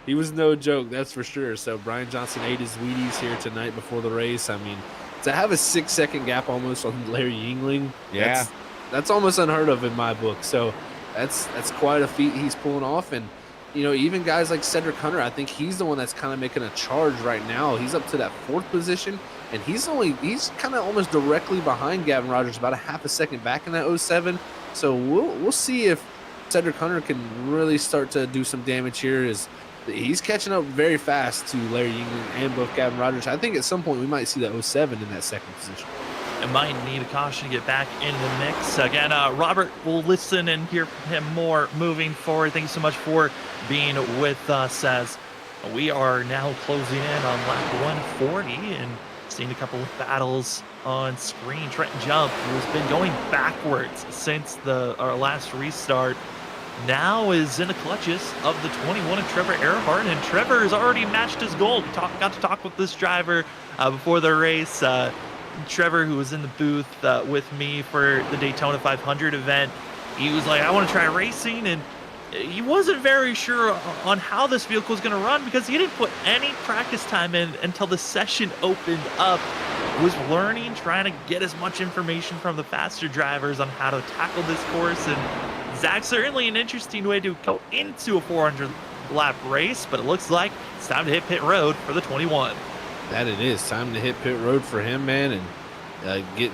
he was no joke, that's for sure. So Brian Johnson ate his Wheaties here tonight before the race. I mean, to have a 6-second gap almost on Larry Yingling, yeah, that's almost unheard of in my book. So that's quite a feat he's pulling off. And even guys like Cedric Hunter, I think he's the one that's kind of making a charge right now. He's up to that 4th position, and he's kind of almost directly behind Gavin Rogers, about a half a second back in that 07. So we'll see if Cedric Hunter can really start to do some damage here. He's catching up very fast to Larry Yingling and both Gavin Rogers. I think at some point we might see that 07 in that 2nd position. It might need a caution to get back in the mix. Again, Robert, we'll listen and hear from him more moving forward. Thank you so much for being with us as we are now closing in on lap 140 and seeing a couple of battles on screen. Trenton Jump, who's been going backwards since our last restart, now is in the clutches of the 21 of Trevor Earhart, and Trevor has already matched his goal. Got to talk with this driver before the race. Trevor, who was in the booth with me for the Daytona 500 event, he was like, I want to try racing, and he wasn't very sure on how this vehicle was going to run because he didn't put any practice time in until the session opened up. Was learning, trying to get as much information from the faster drivers on how to tackle this course, and Zach, certainly an interesting way to go into a 400 lap race, but it looks like it's time to hit pit road for the 21. That it is time to hit pit road for him, man, and get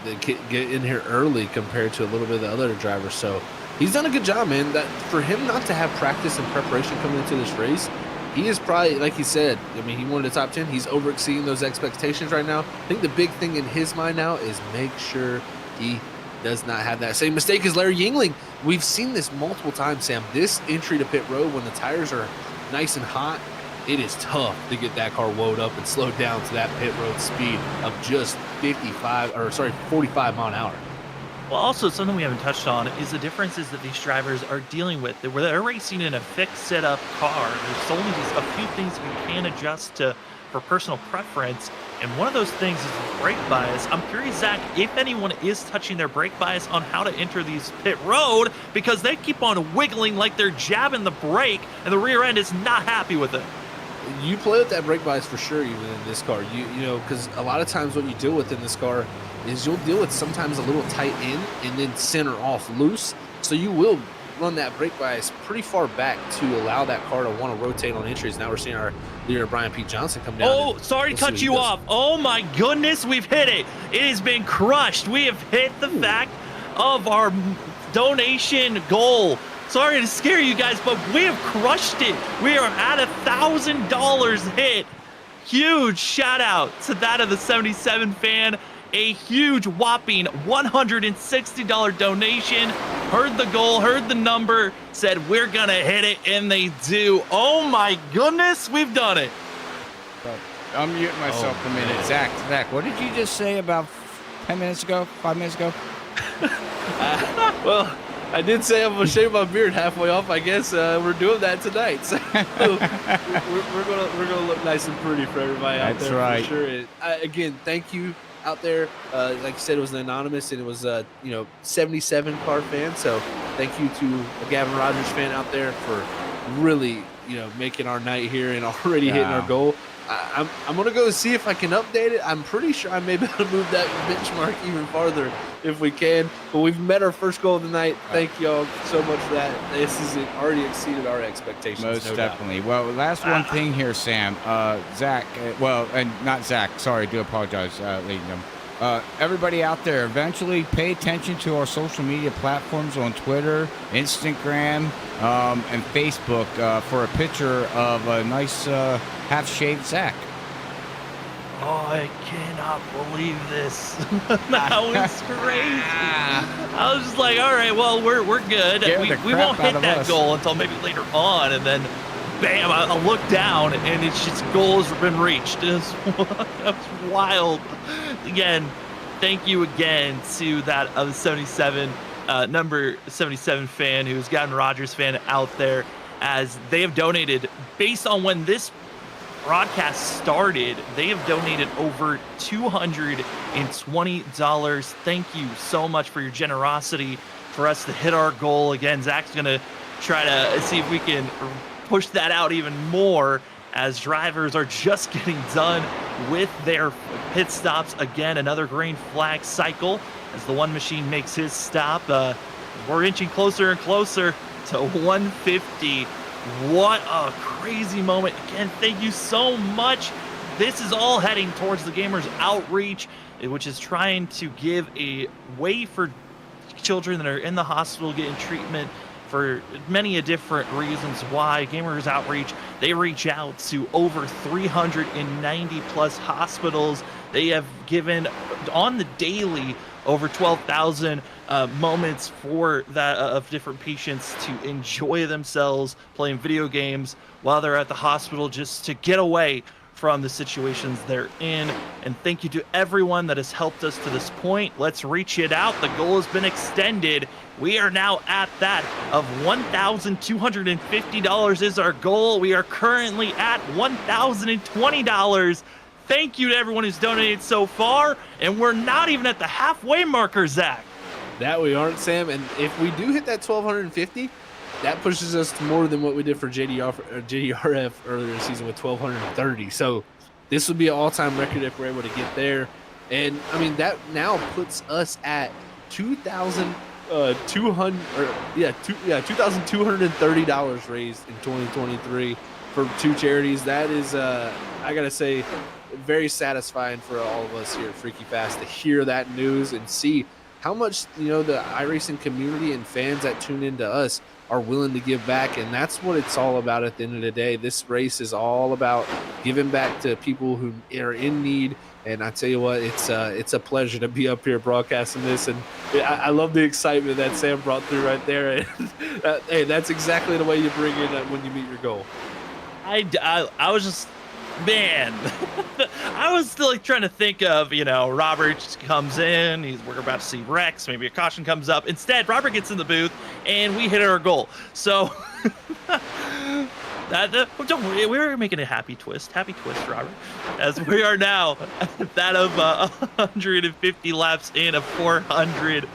in here early compared to a little bit of the other drivers. So he's done a good job, man. That for him not to have practice and preparation coming into this race, he is probably, like he said, I mean, he wanted a top 10. He's over exceeding those expectations right now. I think the big thing in his mind now is make sure he does not have that same mistake as Larry Yingling. We've seen this multiple times, Sam. This entry to pit road, when the tires are nice and hot, it is tough to get that car woed up and slowed down to that pit road speed of just 45 mile an hour. Well, also something we haven't touched on is the differences that these drivers are dealing with. Where they're racing in a fixed setup car, there's only just a few things we can adjust to for personal preference, and one of those things is brake bias. I'm curious, Zach, if anyone is touching their brake bias on how to enter these pit road, because they keep on wiggling like they're jabbing the brake, and the rear end is not happy with it. You play with that brake bias for sure, even in this car. You know, because a lot of times what you deal with in this car is you'll deal with sometimes a little tight in and then center off loose. So you will run that brake bias pretty far back to allow that car to want to rotate on entries. Now we're seeing our leader, Brian P. Johnson, come down. Oh, sorry to cut you off. Oh my goodness, we've hit it. It has been crushed. We have hit the fact of our donation goal. Sorry to scare you guys, but we have crushed it. We are at $1,000 hit. Huge shout out to that of the 77 fan. A huge whopping $160 donation. Heard the goal, heard the number, said we're gonna hit it, and they do. Oh my goodness, we've done it. I'm muting myself a minute. Zach, what did you just say about 5 minutes ago? Well, I did say I'm gonna shave my beard halfway off. I guess we're doing that tonight. So we're gonna look nice and pretty for everybody out there. That's right. For sure. And, again, thank you out there. Like you said, it was an anonymous, and it was 77 car fan. So thank you to a Gavin Rogers fan out there for really making our night here and already hitting our goal. I'm gonna go see if I can update it. I'm pretty sure I may be able to move that benchmark even farther if we can. But we've met our first goal of the night. Thank y'all so much for that. This has already exceeded our expectations. Most no definitely. Well, last one thing here, Sam. Zach. Well, and not Zach. Sorry, I do apologize, ladies and gentlemen. Everybody out there, eventually pay attention to our social media platforms on Twitter, Instagram, and Facebook for a picture of a nice half-shaved Zach. Oh, I cannot believe this. That was crazy. I was just like, all right, well, we're good. We won't hit that goal until maybe later on, and then bam, I look down and it's just goals have been reached. It was wild. Again, thank you again to that of the 77 number 77 fan who's Gavin Rogers fan out there, as they have donated based on when this broadcast started. They have donated over $220. Thank you so much for your generosity for us to hit our goal. Again, Zach's gonna try to see if we can push that out even more, as drivers are just getting done with their pit stops. Again, another green flag cycle as the one machine makes his stop. We're inching closer and closer to 150. What a crazy moment. Again, thank you so much. This is all heading towards the Gamers Outreach, which is trying to give a way for children that are in the hospital getting treatment for many different reasons why. Gamers Outreach, they reach out to over 390 plus hospitals. They have given on the daily over 12,000 moments for that of different patients to enjoy themselves playing video games while they're at the hospital, just to get away from the situations they're in. And thank you to everyone that has helped us to this point. Let's reach it out. The goal has been extended. We are now at that of $1,250 is our goal. We are currently at $1,020. Thank you to everyone who's donated so far, and we're not even at the halfway marker, Zach. That we aren't, Sam. And if we do hit that 1,250, that pushes us to more than what we did for JDRF earlier this season with 1,230. So this would be an all-time record if we're able to get there. And I mean, that now puts us at $2,230 raised in 2023 for two charities. That is, I gotta say, very satisfying for all of us here at Freaky Fast to hear that news and see how much, the iRacing community and fans that tune into us are willing to give back. And that's what it's all about at the end of the day. This race is all about giving back to people who are in need. And I tell you what, it's a pleasure to be up here broadcasting this. And I love the excitement that Sam brought through right there. And hey, that's exactly the way you bring in when you meet your goal. I was just, man, I was still trying to think of, Robert just comes in, we're about to see Rex, maybe a caution comes up. Instead, Robert gets in the booth and we hit our goal. So don't worry, we're making a happy twist, Robert, as we are now at that of 150 laps in of 400.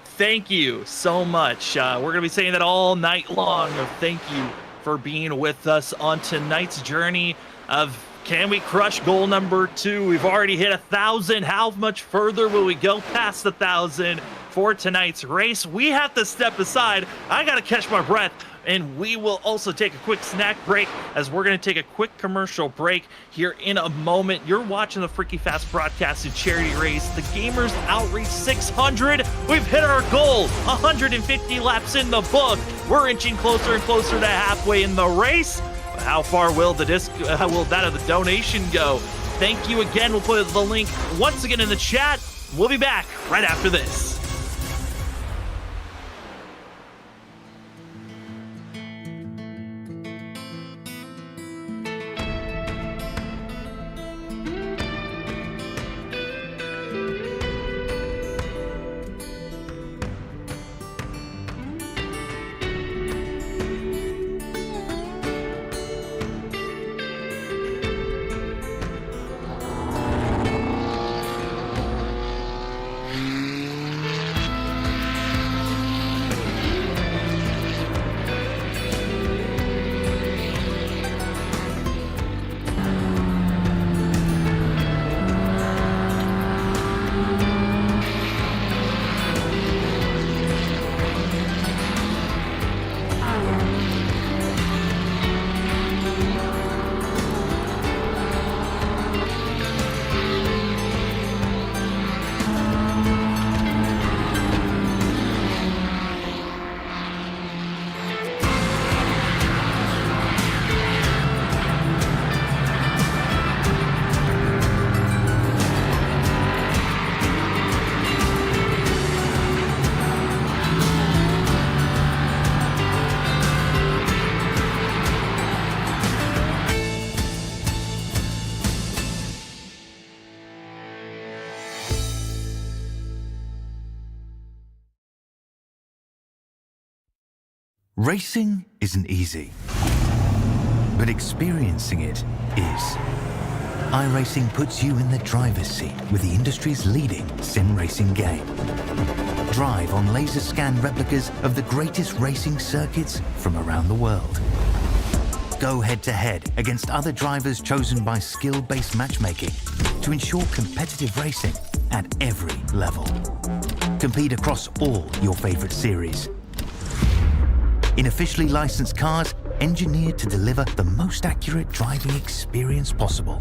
Thank you so much. We're going to be saying that all night long. Thank you for being with us on tonight's journey of can we crush goal number 2? We've already hit 1,000. How much further will we go past 1,000 for tonight's race? We have to step aside. I got to catch my breath. And we will also take a quick snack break, as we're going to take a quick commercial break here in a moment. You're watching the Freaky Fast broadcasted charity race, the Gamers Outreach 600. We've hit our goal, 150 laps in the book. We're inching closer and closer to halfway in the race. How far will will that of the donation go? Thank you again. We'll put the link once again in the chat. We'll be back right after this. Racing isn't easy, but experiencing it is. iRacing puts you in the driver's seat with the industry's leading sim racing game. Drive on laser scan replicas of the greatest racing circuits from around the world. Go head-to-head against other drivers chosen by skill-based matchmaking to ensure competitive racing at every level. Compete across all your favorite series. In officially licensed cars, engineered to deliver the most accurate driving experience possible.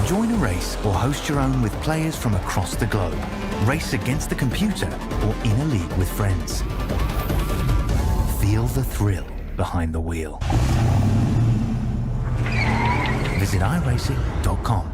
Join a race or host your own with players from across the globe. Race against the computer or in a league with friends. Feel the thrill behind the wheel. Visit iRacing.com.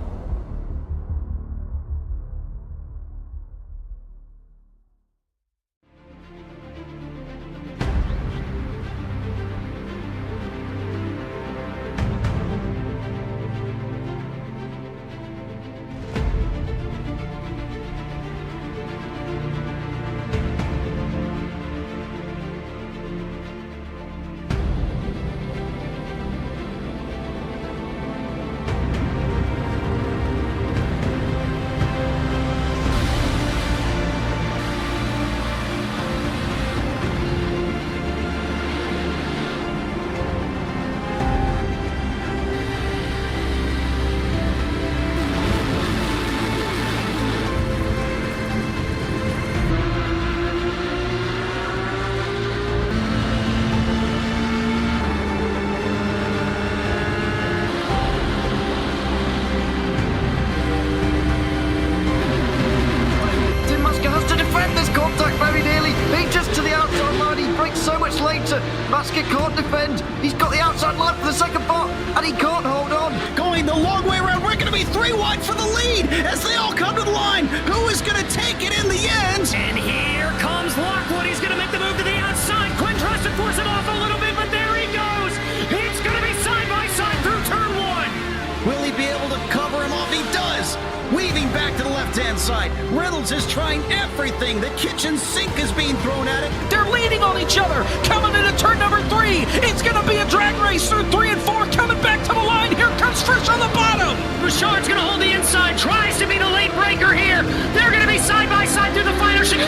Masker can't defend. He's got the outside line for the second part, and he can't hold on. Going the long way around. We're going to be 3 wide for the lead as they all come to the line. Who is going to take it in the end? And here comes Lockwood. He's going to make the move to the outside. Quinn tries to force it off a little bit, but there he goes. It's going to be side by side through turn 1. Will he be able to cover him off? He does. Weaving back to the left-hand side. Reynolds is trying everything. The kitchen sink is being thrown at it. They're leaning on each other. Coming into turn number 3. It's going to be a drag race through 3 and 4. Coming back to the line. Here comes Trish on the bottom. Bouchard's going to hold the inside. Tries to be the late breaker here. They're going to be side by side through the final chicane.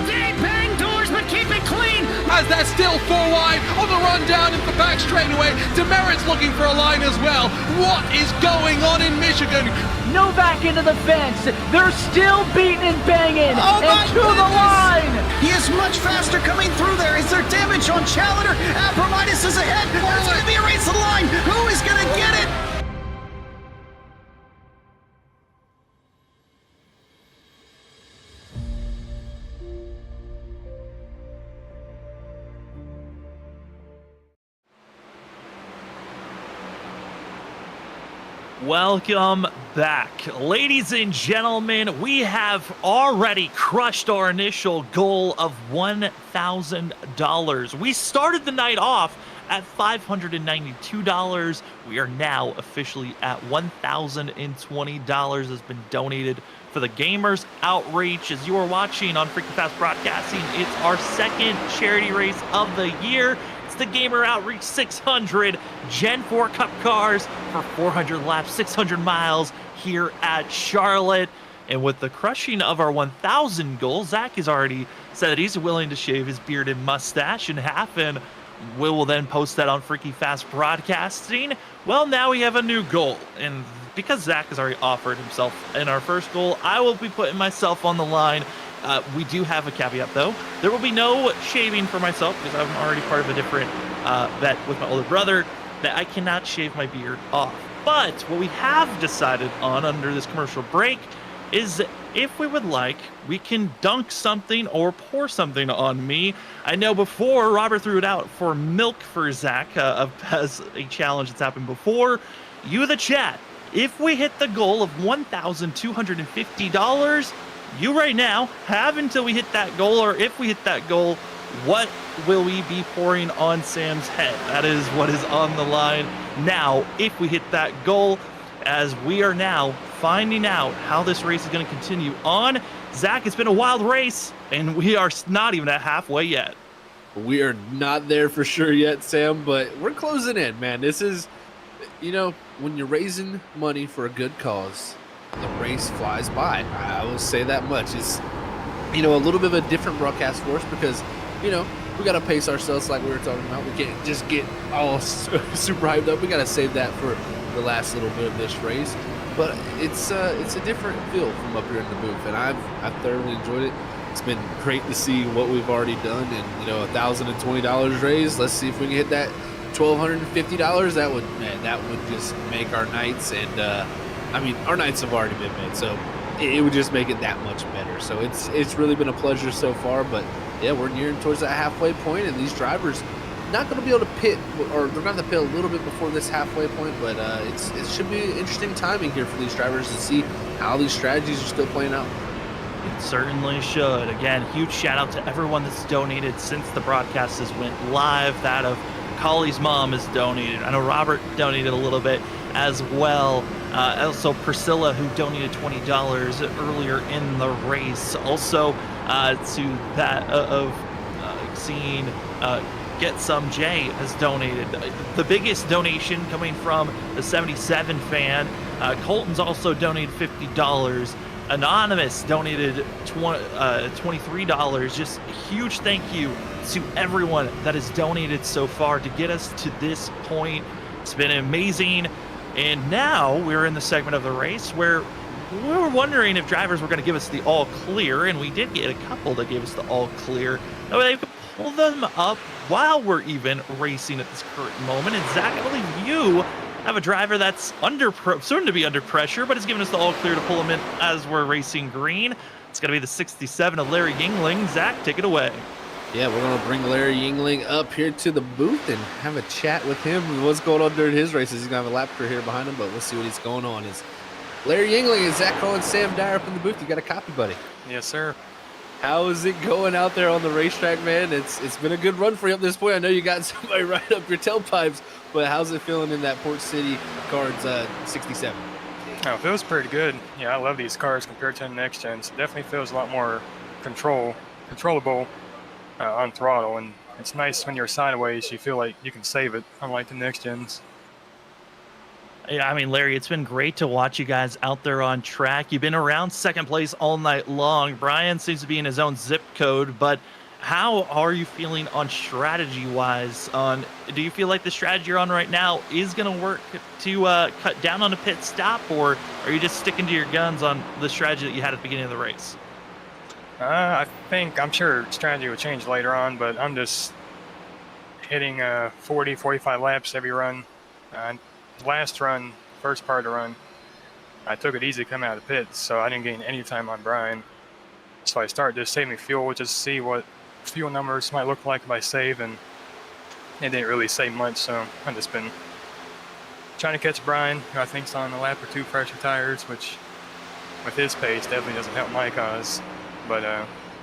They bang doors, but keep it clean. As they're still 4 wide on the run down into the back straightaway. Demerit's looking for a line as well. What is going on in Michigan? Novak into the fence. They're still beating and banging. Oh and to the line. He is much faster coming through there. Is there damage on Challenger? Apromitis is ahead. There's going to be a race to the line. Who is going to get it? Welcome back. Ladies and gentlemen, we have already crushed our initial goal of $1,000. We started the night off at $592. We are now officially at $1,020 has been donated for the Gamers Outreach. As you are watching on Freaking Fast Broadcasting, it's our second charity race of the year. The Gamer Outreach 600 Gen 4 Cup cars for 400 laps, 600 miles here at Charlotte. And with the crushing of our 1,000 goal, Zach has already said that he's willing to shave his beard and mustache in half, and we will then post that on Freaky Fast Broadcasting. Well, now we have a new goal, and because Zach has already offered himself in our first goal, I will be putting myself on the line. We do have a caveat, though. There will be no shaving for myself because I'm already part of a different bet with my older brother that I cannot shave my beard off. But what we have decided on under this commercial break is if we would like, we can dunk something or pour something on me. I know before Robert threw it out for milk for Zach as a challenge that's happened before. You, the chat, if we hit the goal of $1,250, you right now have until we hit that goal, or if we hit that goal, what will we be pouring on Sam's head? That is what is on the line now if we hit that goal, as we are now finding out how this race is going to continue on. Zach, it's been a wild race, and we are not even at halfway yet. We are not there for sure yet, Sam, but we're closing in, man. This is, when you're raising money for a good cause, the race flies by. I will say that much. It's, a little bit of a different broadcast for us because, we got to pace ourselves like we were talking about. We can't just get all super hyped up. We got to save that for the last little bit of this race. But it's a different feel from up here in the booth, and I've thoroughly enjoyed it. It's been great to see what we've already done, and $1,020 raised. Let's see if we can hit that $1,250. That would just make our nights, and our nights have already been made, so it would just make it that much better. So it's really been a pleasure so far, but yeah, we're nearing towards that halfway point, and these drivers not going to be able to pit, or they're going to have to pit a little bit before this halfway point, but it should be interesting timing here for these drivers to see how these strategies are still playing out. It certainly should. Again, huge shout out to everyone that's donated since the broadcast has went live. That of Colley's mom has donated. I know Robert donated a little bit as well. Also Priscilla, who donated $20 earlier in the race. Also to that of seeing Get Some Jay has donated. The biggest donation coming from the 77 fan. Colton's also donated $50. Anonymous donated $23. Just a huge thank you to everyone that has donated so far to get us to this point. It's been amazing. And now we're in the segment of the race where we were wondering if drivers were going to give us the all clear, and we did get a couple that gave us the all clear. Now they could pull them up while we're even racing at this current moment. And Zach, I believe you have a driver that's soon to be under pressure, but has given us the all clear to pull him in as we're racing green. It's going to be the 67 of Larry Yingling. Zach, take it away. Yeah, we're going to bring Larry Yingling up here to the booth and have a chat with him. What's going on during his races? He's going to have a lap crew here behind him, but we'll see what he's going on. Is Larry Yingling and Zach calling Sam Dyer up in the booth. You got a copy, buddy? Yes, sir. How is it going out there on the racetrack, man? It's been a good run for you up this point. I know you got somebody right up your tailpipes, but how's it feeling in that Port City Cards 67? Oh, it feels pretty good. Yeah, I love these cars compared to the next gens. It definitely feels a lot more controllable on throttle, and it's nice when you're sideways. You feel like you can save it, unlike the next gens. Yeah, I mean, Larry, it's been great to watch you guys out there on track. You've been around second place all night long. Brian seems to be in his own zip code, but how are you feeling on strategy-wise? Do you feel like the strategy you're on right now is going to work to cut down on a pit stop, or are you just sticking to your guns on the strategy that you had at the beginning of the race? I'm sure strategy will change later on, but I'm just hitting 40, 45 laps every run. Last run, first part of the run, I took it easy coming out of the pits, so I didn't gain any time on Brian. So I started just saving fuel, just to see what fuel numbers might look like if I save, and it didn't really save much, so I've just been trying to catch Brian, who I think's on a lap or two fresher tires, which with his pace definitely doesn't help my cause. But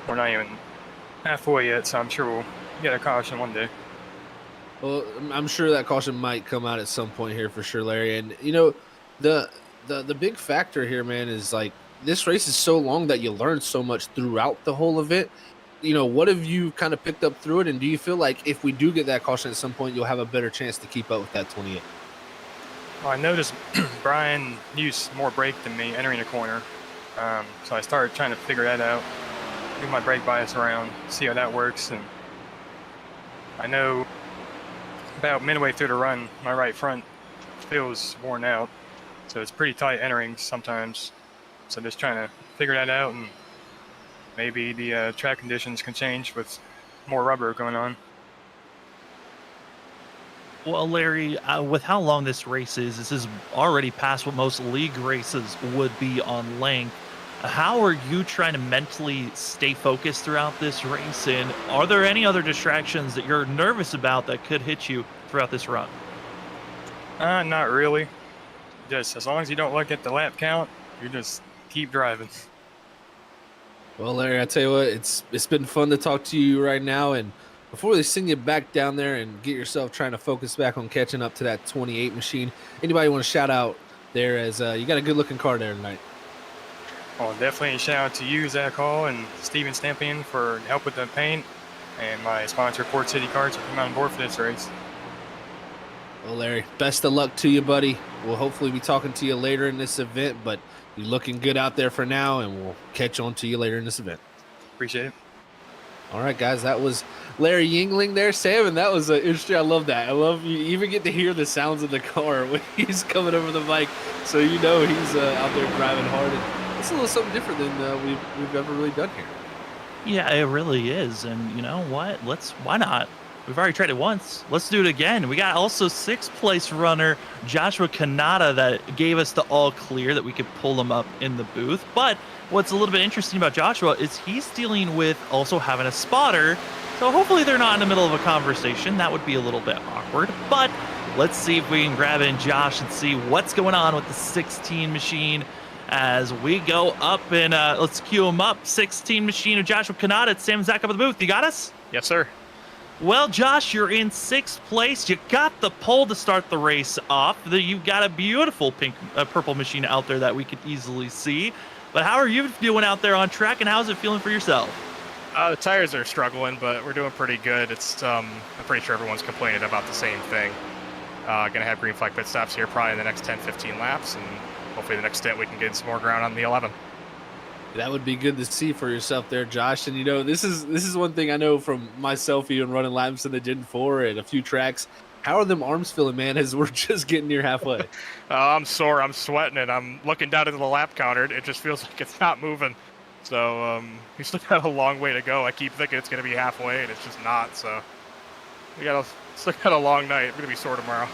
we're not even halfway yet, so I'm sure we'll get a caution one day. Well, I'm sure that caution might come out at some point here for sure, Larry. And the big factor here, man, is like this race is so long that you learn so much throughout the whole event. What have you kind of picked up through it, and do you feel like if we do get that caution at some point, you'll have a better chance to keep up with that 28? Well, I noticed Brian used more brake than me entering the corner, so I started trying to figure that out, move my brake bias around, see how that works. And I know about midway through the run, my right front feels worn out, so it's pretty tight entering sometimes. So just trying to figure that out, and maybe the track conditions can change with more rubber going on. Well, Larry, with how long this race is, this is already past what most league races would be on length. How are you trying to mentally stay focused throughout this race? And are there any other distractions that you're nervous about that could hit you throughout this run? Not really. Just as long as you don't look at the lap count, you just keep driving. Well, Larry, I tell you what, it's been fun to talk to you right now. And before they send you back down there and get yourself trying to focus back on catching up to that 28 machine, anybody want to shout out there, as you got a good looking car there tonight. Well, definitely a shout out to you, Zach Hall, and Steven Stampian for help with the paint, and my sponsor, Port City Cards, for coming on board for this race. Well, Larry, best of luck to you, buddy. We'll hopefully be talking to you later in this event, but you're looking good out there for now, and we'll catch on to you later in this event. Appreciate it. All right, guys, that was Larry Yingling there, Sam, and that was interesting. I love that. I love you even get to hear the sounds of the car when he's coming over the bike, so you know he's out there driving hard. And it's a little something different than we've ever really done here. Yeah, it really is. And you know what? Why not? We've already tried it once. Let's do it again. We got also 6th place runner Joshua Kanata that gave us the all clear that we could pull him up in the booth. But what's a little bit interesting about Joshua is he's dealing with also having a spotter. So hopefully they're not in the middle of a conversation. That would be a little bit awkward. But let's see if we can grab in Josh and see what's going on with the 16 machine as we go up. And let's cue him up. 16 machine of Joshua Kanata. It's Sam and Zach up at the booth. You got us? Yes, sir. Well, Josh, you're in 6th place. You got the pole to start the race off. You've got a beautiful purple machine out there that we could easily see. But how are you doing out there on track, and how's it feeling for yourself? The tires are struggling, but we're doing pretty good. It's I'm pretty sure everyone's complaining about the same thing. Gonna have green flag pit stops here probably in the next 10-15 laps, and hopefully the next stint we can get some more ground on the 11. That would be good to see for yourself there, Josh. And, you know, this is one thing I know from myself, even running laps in the Gen 4 and a few tracks. How are them arms feeling, man, as we're just getting near halfway? I'm sore. I'm sweating, and I'm looking down at the lap counter. It just feels like it's not moving. So we still got a long way to go. I keep thinking it's going to be halfway, and it's just not. So we still got a long night. I'm going to be sore tomorrow.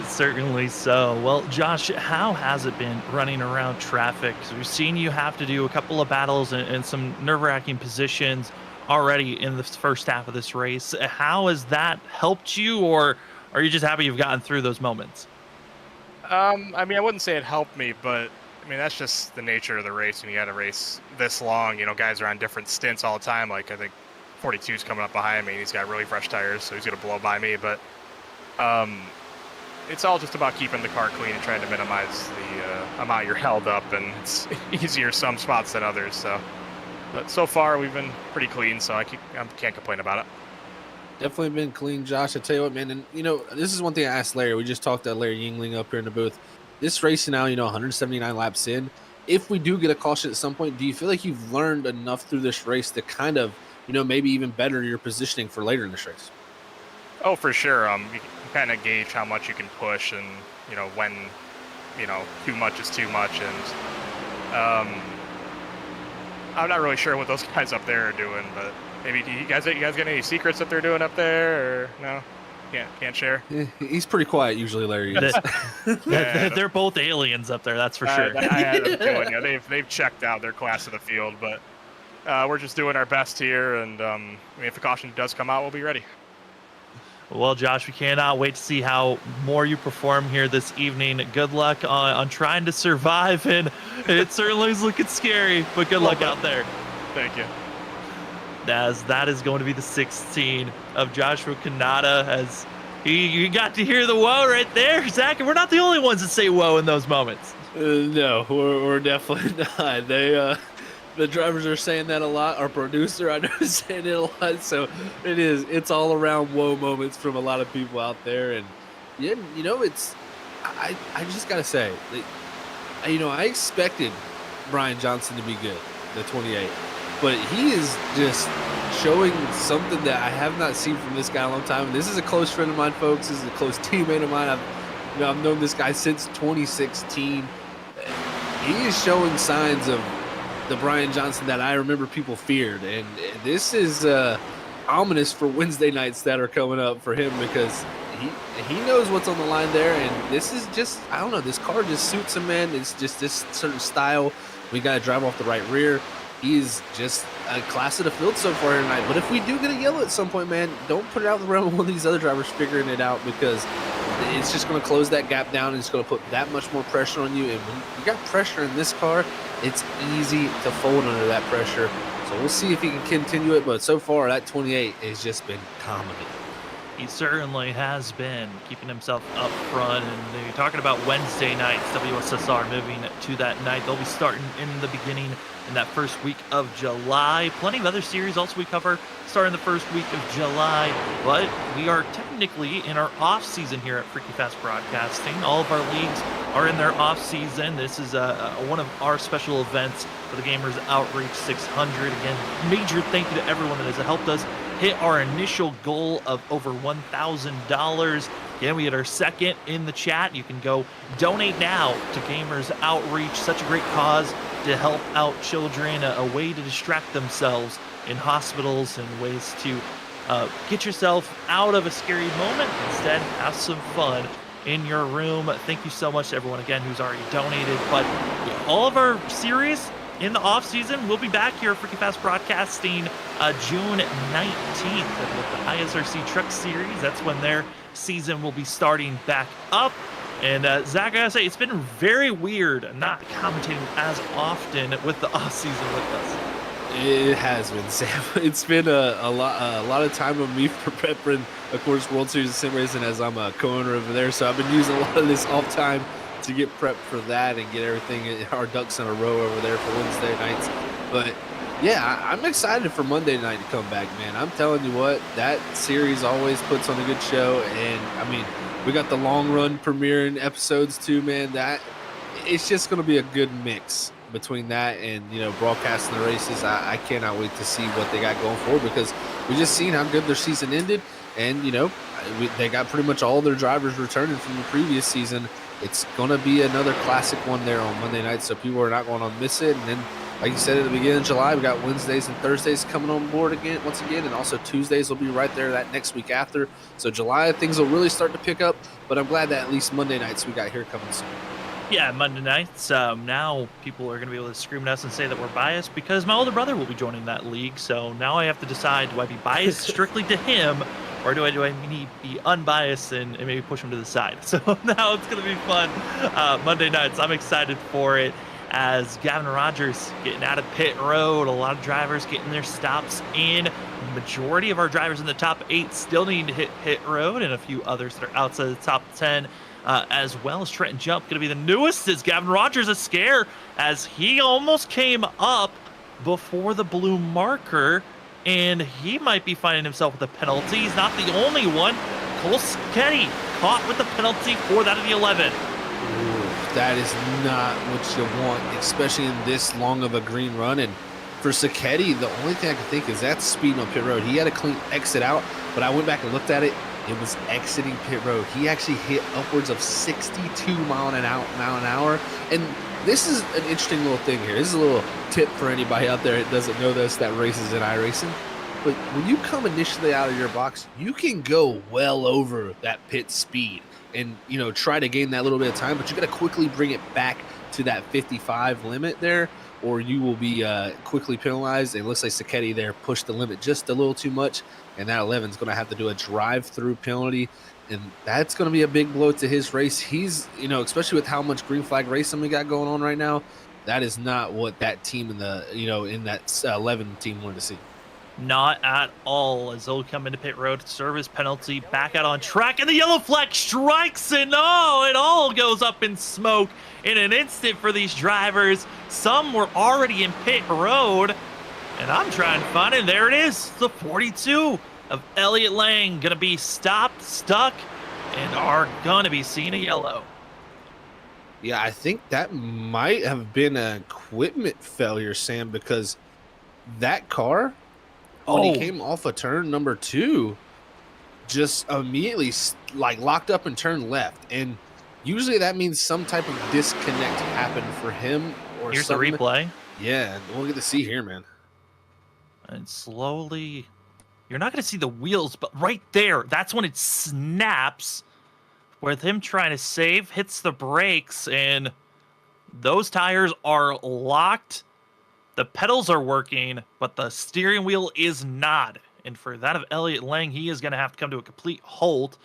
Certainly so. Well, Josh, how has it been running around traffic? So we've seen you have to do a couple of battles and some nerve-wracking positions already in the first half of this race. How has that helped you, or are you just happy you've gotten through those moments? I mean, I wouldn't say it helped me, but I mean, that's just the nature of the race. When you got a race this long, you know, guys are on different stints all the time. Like, I think 42's coming up behind me, and he's got really fresh tires, so he's going to blow by me. But it's all just about keeping the car clean and trying to minimize the amount you're held up, and it's easier some spots than others. But so far we've been pretty clean, so I can't complain about it. Definitely been clean, Josh. I tell you what, man, and you know, this is one thing I asked Larry. We just talked to Larry Yingling up here in the booth. This race now, you know, 179 laps in. If we do get a caution at some point, do you feel like you've learned enough through this race to kind of, you know, maybe even better your positioning for later in this race? Oh, for sure. You can kind of gauge how much you can push, and you know when, you know, too much is too much. And I'm not really sure what those guys up there are doing, but maybe you guys got any secrets that they're doing up there, or no? Can't share. Yeah, he's pretty quiet usually, Larry. They're both aliens up there, that's for sure. I had them doing, you know, they've checked out their class of the field, but we're just doing our best here, and I mean, if the caution does come out, we'll be ready. Well, Josh, we cannot wait to see how more you perform here this evening. Good luck on trying to survive, and it certainly is looking scary, but good luck out there. Thank you. As that is going to be the 16 of Joshua Kanata, as you got to hear the whoa right there, Zach, and we're not the only ones that say whoa in those moments. No, we're definitely not. The drivers are saying that a lot. Our producer, I know, is saying it a lot. So it's all around whoa moments from a lot of people out there. And yeah, you know, I just gotta say, you know, I expected Brian Johnson to be good, the 28, but he is just showing something that I have not seen from this guy in a long time. This is a close friend of mine, folks. This is a close teammate of mine. I've known this guy since 2016. He is showing signs of the Brian Johnson that I remember people feared, and this is ominous for Wednesday nights that are coming up for him, because he knows what's on the line there, and this is just, I don't know, this car just suits him, man. It's just this certain style. We got to drive off the right rear. He's just a class of the field so far tonight. But if we do get a yellow at some point, man, don't put it out in the realm of one of these other drivers figuring it out, because it's just going to close that gap down, and it's going to put that much more pressure on you. And when you got pressure in this car, it's easy to fold under that pressure. So we'll see if he can continue it. But so far, that 28 has just been comedy. He certainly has been keeping himself up front. And you're talking about Wednesday nights, WSSR moving to that night. They'll be starting in the beginning in that first week of July. Plenty of other series also we cover starting the first week of July. But we are technically in our off season here at Freaky Fast Broadcasting. All of our leagues are in their off season. This is one of our special events for the Gamers Outreach 600. Again, major thank you to everyone that has helped us hit our initial goal of over $1,000. Again, we had our second in the chat. You can go donate now to Gamers Outreach. Such a great cause to help out children, a way to distract themselves in hospitals and ways to get yourself out of a scary moment. Instead, have some fun in your room. Thank you so much to everyone again who's already donated. But all of our series in the off season, we'll be back here at Freaky Fast Broadcasting June 19th with the ISRC Truck Series. That's when their season will be starting back up. And Zach, I gotta say, it's been very weird not commentating as often with the off season with us. It has been, Sam. It's been a lot of time on me for prepping, of course, World Series of Sim Racing, as I'm a co-owner over there. So I've been using a lot of this off time to get prepped for that and get everything, our ducks in a row over there for Wednesday nights. But yeah, I'm excited for Monday night to come back, man. I'm telling you what, that series always puts on a good show. And I mean, we got the long run premiering episodes too, man. That it's just going to be a good mix between that and, you know, broadcasting the races. I cannot wait to see what they got going forward, because we just seen how good their season ended. And, you know, they got pretty much all their drivers returning from the previous season. It's going to be another classic one there on Monday night, so people are not going to miss it. And then, like you said, at the beginning of July, we got Wednesdays and Thursdays coming on board once again, and also Tuesdays will be right there that next week after. So July, things will really start to pick up, but I'm glad that at least Monday nights we got here coming soon. Yeah, Monday nights. Now people are going to be able to scream at us and say that we're biased because my older brother will be joining that league. So now I have to decide, do I be biased strictly to him, or do I need to be unbiased and maybe push him to the side? So now it's going to be fun. Monday nights, I'm excited for it, as Gavin Rogers getting out of pit road. A lot of drivers getting their stops in. Majority of our drivers in the top 8 still need to hit pit road, and a few others that are outside the top 10. As well as Trenton Jump, going to be the newest. Is Gavin Rogers a scare, as he almost came up before the blue marker, and he might be finding himself with a penalty. He's not the only one. Cole Sketty caught with the penalty for that of the 11. Ooh, that is not what you want, especially in this long of a green run. And for Sacchetti, the only thing I can think is that's speeding on pit road. He had a clean exit out, but I went back and looked at it. It was exiting pit road. He actually hit upwards of 62 mile an hour. And this is an interesting little thing here. This is a little tip for anybody out there that doesn't know this, that races in iRacing. But when you come initially out of your box, you can go well over that pit speed and, you know, try to gain that little bit of time, but you got to quickly bring it back to that 55 limit there, or you will be quickly penalized. It looks like Sacchetti there pushed the limit just a little too much, and that 11 is going to have to do a drive-through penalty, and that's going to be a big blow to his race. He's, you know, especially with how much green flag racing we got going on right now, that is not what that team in the, you know, in that 11 team wanted to see. Not at all, as they'll come into pit road, service penalty, back out on track, and the yellow flag strikes, and oh, it all goes up in smoke in an instant for these drivers. Some were already in pit road, and I'm trying to find it. There it is, the 42 of Elliott Lang, gonna be stopped, stuck, and are gonna be seeing a yellow. Yeah, I think that might have been an equipment failure, Sam, because that car, when he came off of turn number 2, just immediately like locked up and turned left. And usually that means some type of disconnect happened for him. Or here's something. the replay. Yeah, we'll get to see here, man. And slowly, you're not going to see the wheels, but right there, that's when it snaps, with him trying to save, hits the brakes, and those tires are locked. The pedals are working, but the steering wheel is not. And for that of Elliott Lang, he is going to have to come to a complete halt.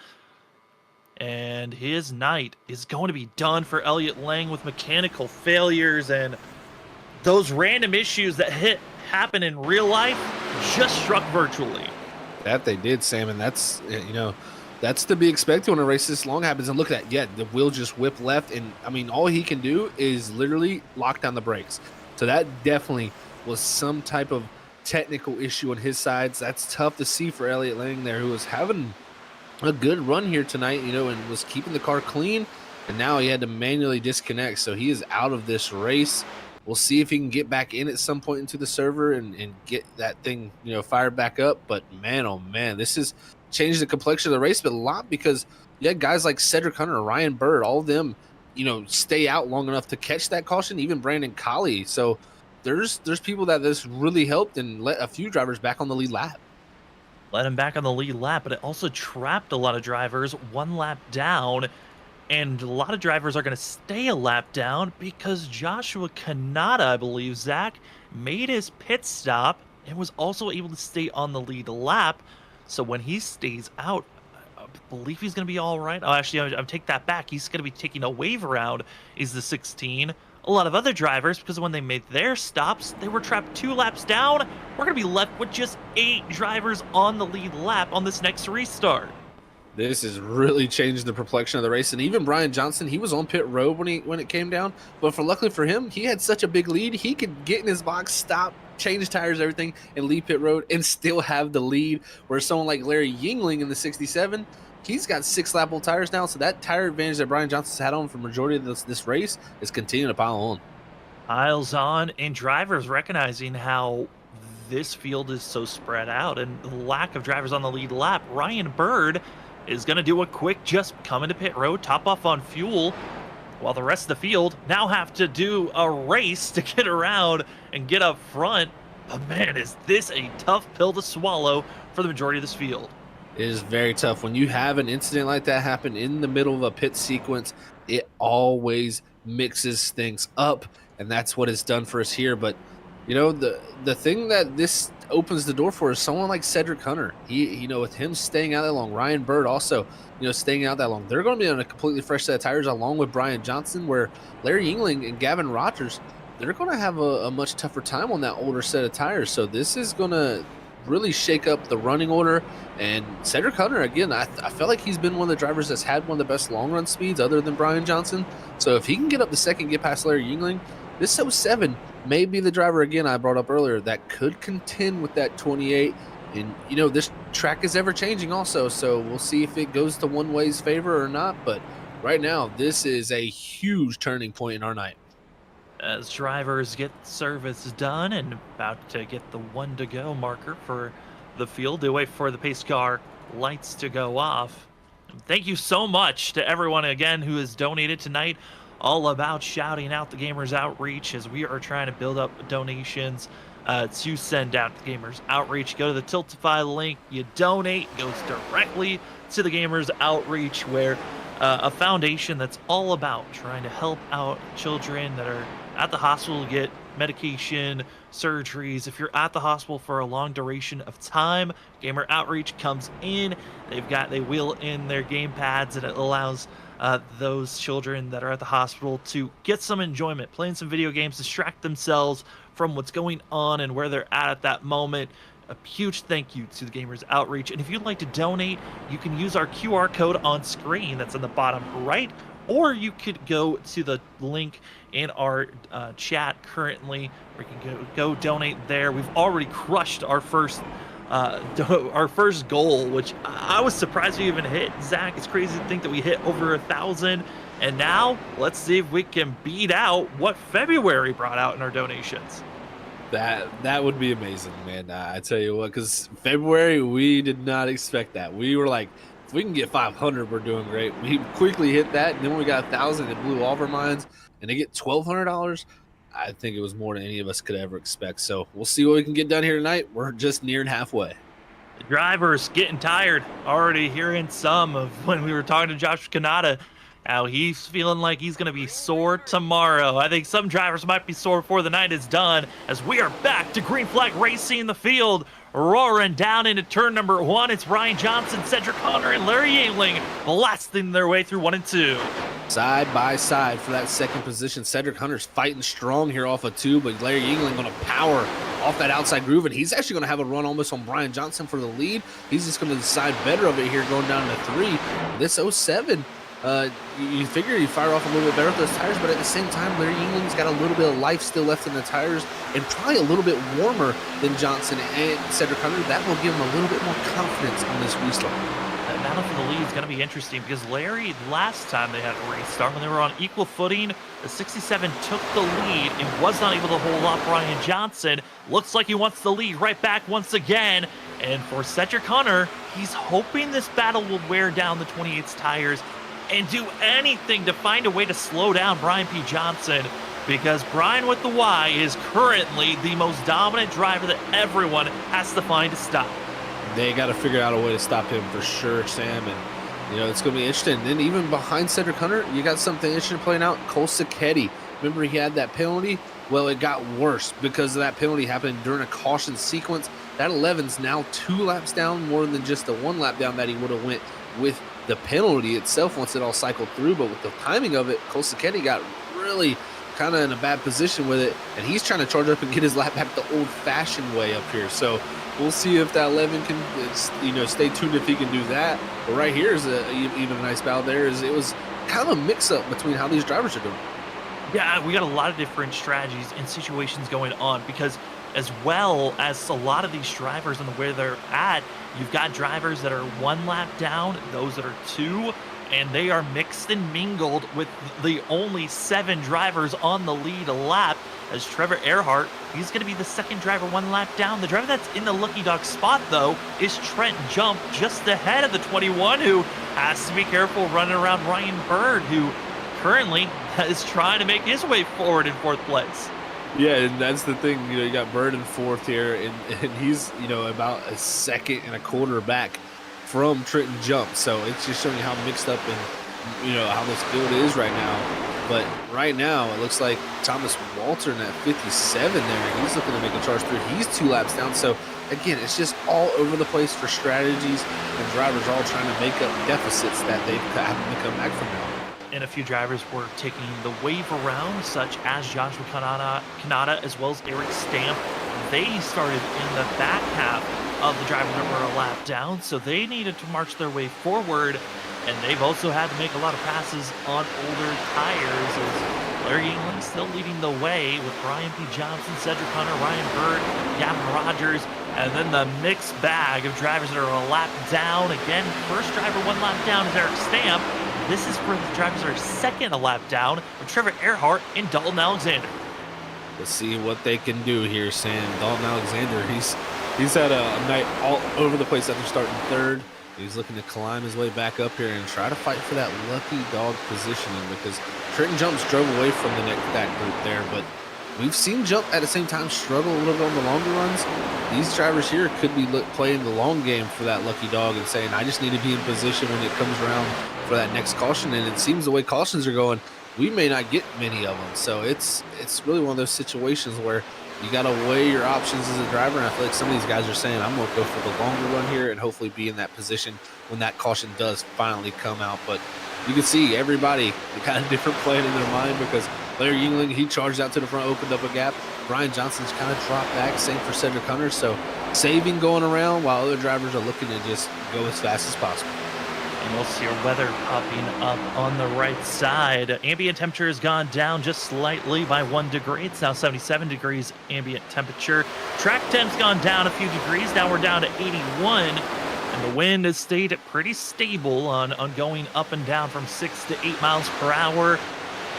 And his night is going to be done for Elliott Lang with mechanical failures, and those random issues that happen in real life just struck virtually. That they did, Sam, and that's that's to be expected when a race this long happens. And look at that, yeah, the wheel just whipped left, and I mean all he can do is literally lock down the brakes. So that definitely was some type of technical issue on his sides. That's tough to see for Elliott Lang there, who was having a good run here tonight, and was keeping the car clean. And now he had to manually disconnect, so he is out of this race. We'll see if he can get back in at some point into the server and get that thing, fired back up. But man, oh man, this has changed the complexion of the race a lot, because you had guys like Cedric Hunter, Ryan Bird, all of them, stay out long enough to catch that caution, even Brandon Colley. So there's people that this really helped and let a few drivers back on the lead lap. Let him back on the lead lap, but it also trapped a lot of drivers one lap down. And a lot of drivers are going to stay a lap down because Joshua Kanata, I believe, Zach, made his pit stop and was also able to stay on the lead lap. So when he stays out, I believe he's going to be all right. Oh, actually, I'm take that back. He's going to be taking a wave around, is the 16. A lot of other drivers, because when they made their stops, they were trapped 2 laps down. We're going to be left with just 8 drivers on the lead lap on this next restart. This has really changed the complexion of the race. And even Brian Johnson, he was on pit road when it came down. But luckily for him, he had such a big lead. He could get in his box, stop, change tires, everything, and leave pit road and still have the lead. Where someone like Larry Yingling in the 67, he's got 6-lap-old tires now. So that tire advantage that Brian Johnson's had on for the majority of this race is continuing to pile on. Piles on, and drivers recognizing how this field is so spread out and the lack of drivers on the lead lap. Ryan Bird is going to do a quick just come into pit road, top off on fuel, while the rest of the field now have to do a race to get around and get up front. But man, is this a tough pill to swallow for the majority of this field. It is very tough. When you have an incident like that happen in the middle of a pit sequence, it always mixes things up, and that's what it's done for us here. But the thing that this opens the door for is someone like Cedric Hunter. He with him staying out that long, Ryan Bird also, staying out that long, they're going to be on a completely fresh set of tires along with Brian Johnson, where Larry Yingling and Gavin Rogers, they're going to have a much tougher time on that older set of tires. So this is going to really shake up the running order. And Cedric Hunter, again, I feel like he's been one of the drivers that's had one of the best long run speeds other than Brian Johnson. So if he can get up the second, get past Larry Yingling, this 07 may be the driver, again, I brought up earlier, that could contend with that 28. And, this track is ever changing also, so we'll see if it goes to one way's favor or not. But right now, this is a huge turning point in our night. As drivers get service done and about to get the 1 to go marker for the field, they wait for the pace car lights to go off. Thank you so much to everyone, again, who has donated tonight. All about shouting out the Gamers Outreach as we are trying to build up donations to send out the Gamers Outreach. Go to the Tiltify link, you donate, goes directly to the Gamers Outreach, where a foundation that's all about trying to help out children that are at the hospital to get medication, surgeries. If you're at the hospital for a long duration of time, Gamer Outreach comes in. They wheel in their game pads, and it allows those children that are at the hospital to get some enjoyment, playing some video games, distract themselves from what's going on and where they're at that moment. A huge thank you to the Gamers Outreach. And if you'd like to donate, you can use our QR code on screen that's in the bottom right, or you could go to the link in our chat currently, where you can go donate there. We've already crushed our first goal, which I was surprised we even hit. Zach, it's crazy to think that we hit over 1,000. And now let's see if we can beat out what February brought out in our donations. That would be amazing, man. I tell you what, because February, we did not expect that. We were like, if we can get 500, we're doing great. We quickly hit that, and then when we got 1,000, it blew all of our minds. And to get $1,200, I think it was more than any of us could ever expect. So we'll see what we can get done here tonight. We're just nearing halfway. The driver's getting tired. Already hearing some of when we were talking to Josh Kanata, how he's feeling like he's going to be sore tomorrow. I think some drivers might be sore before the night is done, as we are back to green flag racing in the field. Roaring down into turn number 1. It's Ryan Johnson, Cedric Hunter, and Larry Yingling blasting their way through 1 and 2. Side by side for that second position. Cedric Hunter's fighting strong here off of 2, but Larry Yingling going to power off that outside groove, and he's actually going to have a run almost on Brian Johnson for the lead. He's just going to decide better of it here going down to 3. This 07, you figure you fire off a little bit better with those tires, but at the same time, Larry England's got a little bit of life still left in the tires and probably a little bit warmer than Johnson and Cedric Hunter. That will give him a little bit more confidence on this restart. That battle for the lead is going to be interesting because Larry, last time they had a restart, when they were on equal footing, the 67 took the lead and was not able to hold off Brian Johnson. Looks like he wants the lead right back once again. And for Cedric Hunter, he's hoping this battle will wear down the 28's tires and do anything to find a way to slow down Brian P. Johnson, because Brian with the Y is currently the most dominant driver that everyone has to find to stop. They got to figure out a way to stop him for sure, Sam. And, it's going to be interesting. And then even behind Cedric Hunter, you got something interesting playing out. Cole Sacchetti. Remember he had that penalty? Well, it got worse because of that penalty happened during a caution sequence. That 11's now 2 laps down, more than just the 1 lap down that he would have went with the penalty itself once it all cycled through. But with the timing of it, Cole Sacchetti got really kind of in a bad position with it, and he's trying to charge up and get his lap back the old-fashioned way up here. So we'll see if that 11 can, stay tuned if he can do that. But right here is even a nice battle there. It was kind of a mix-up between how these drivers are doing. Yeah, we got a lot of different strategies and situations going on because as well as a lot of these drivers and where they're at, you've got drivers that are 1 lap down, those that are 2, and they are mixed and mingled with the only 7 drivers on the lead lap. As Trevor Earhart, he's going to be the 2nd driver 1 lap down. The driver that's in the lucky dog spot, though, is Trent Jump, just ahead of the 21, who has to be careful running around Ryan Bird, who currently is trying to make his way forward in 4th place. Yeah, and that's the thing. You got Bird in 4th here, and he's, about a 2.25 seconds back from Trenton Jump. So it's just showing you how mixed up and, how this field is right now. But right now, it looks like Thomas Walter in that 57 there. He's looking to make a charge through. He's 2 laps down. So, again, it's just all over the place for strategies, and drivers all trying to make up deficits that they've having to come back from now. And a few drivers were taking the wave around, such as Joshua Kanata as well as Eric Stamp. They started in the back half of the drivers that were a lap down, so they needed to march their way forward. And they've also had to make a lot of passes on older tires, as Larry England still leading the way with Brian P. Johnson, Cedric Hunter, Ryan Bird, Gavin Rogers, and then the mixed bag of drivers that are a lap down. Again, first driver 1 lap down is Eric Stamp. This is for the drivers that are 2nd a lap down with Trevor Earhart and Dalton Alexander. Let's see what they can do here, Sam. Dalton Alexander, he's had a night all over the place after starting 3rd. He's looking to climb his way back up here and try to fight for that lucky dog positioning, because Trenton Jumps drove away from that group there, but we've seen Jump at the same time struggle a little bit on the longer runs. These drivers here could be playing the long game for that lucky dog and saying, I just need to be in position when it comes around for that next caution. And it seems the way cautions are going, we may not get many of them. So it's really one of those situations where you got to weigh your options as a driver, and I feel like some of these guys are saying, I'm going to go for the longer run here and hopefully be in that position when that caution does finally come out. But you can see everybody got a different plan in their mind, because Larry Yingling, he charged out to the front, opened up a gap. Brian Johnson's kind of dropped back, same for Cedric Hunter. So saving going around while other drivers are looking to just go as fast as possible. And we'll see your weather popping up on the right side. Ambient temperature has gone down just slightly by 1 degree. It's now 77 degrees ambient temperature. Track temp's gone down a few degrees. Now we're down to 81. And the wind has stayed pretty stable on going up and down from 6 to 8 miles per hour.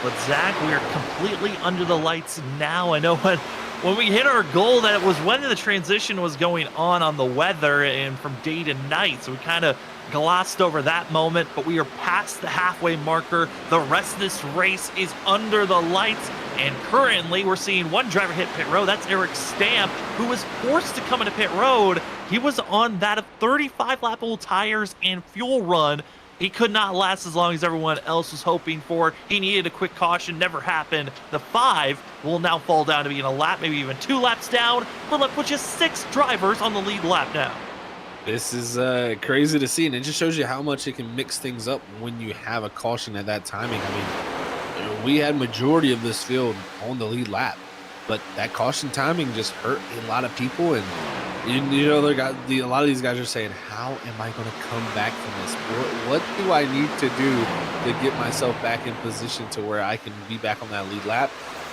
But Zach, we are completely under the lights now. I know when we hit our goal, that it was when the transition was going on the weather and from day to night. So we kind of glossed over that moment, but we are past the halfway marker. The rest of this race is under the lights, and currently we're seeing 1 driver hit pit road. That's Eric Stamp, who was forced to come into pit road. He was on that of 35 lap old tires and fuel run. He could not last as long as everyone else was hoping for. He needed a quick caution, never happened. The 5 will now fall down to being a lap, maybe even 2 laps down. We're left with just 6 drivers on the lead lap now. This is crazy to see, and it just shows you how much it can mix things up when you have a caution at that timing. I mean, we had majority of this field on the lead lap, but that caution timing just hurt a lot of people. And you know, a lot of these guys are saying, how am I going to come back from this? What do I need to do to get myself back in position to where I can be back on that lead lap?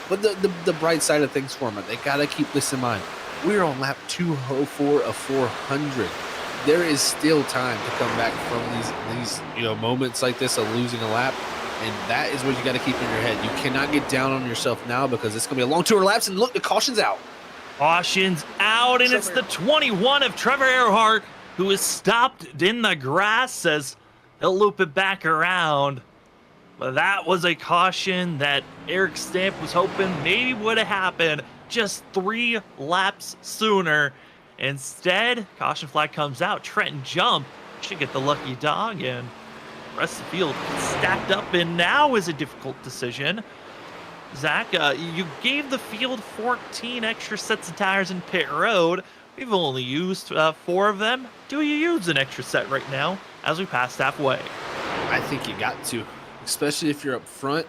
But the bright side of things for them, they got to keep this in mind. We're on lap 204 of 400. There is still time to come back from these moments like this of losing a lap. And that is what you got to keep in your head. You cannot get down on yourself now, because it's going to be a long tour of laps. And look, the caution's out. Caution's out, and it's the 21 of Trevor Earhart, who is stopped in the grass, says he'll loop it back around. But that was a caution that Eric Stamp was hoping maybe would have happened just 3 laps sooner. Instead, caution flag comes out. Trenton Jump should get the lucky dog, and the rest of the field stacked up, and now is a difficult decision. Zach, you gave the field 14 extra sets of tires in pit road. We've only used 4 of them. Do you use an extra set right now as we pass halfway? I think you got to, especially if you're up front.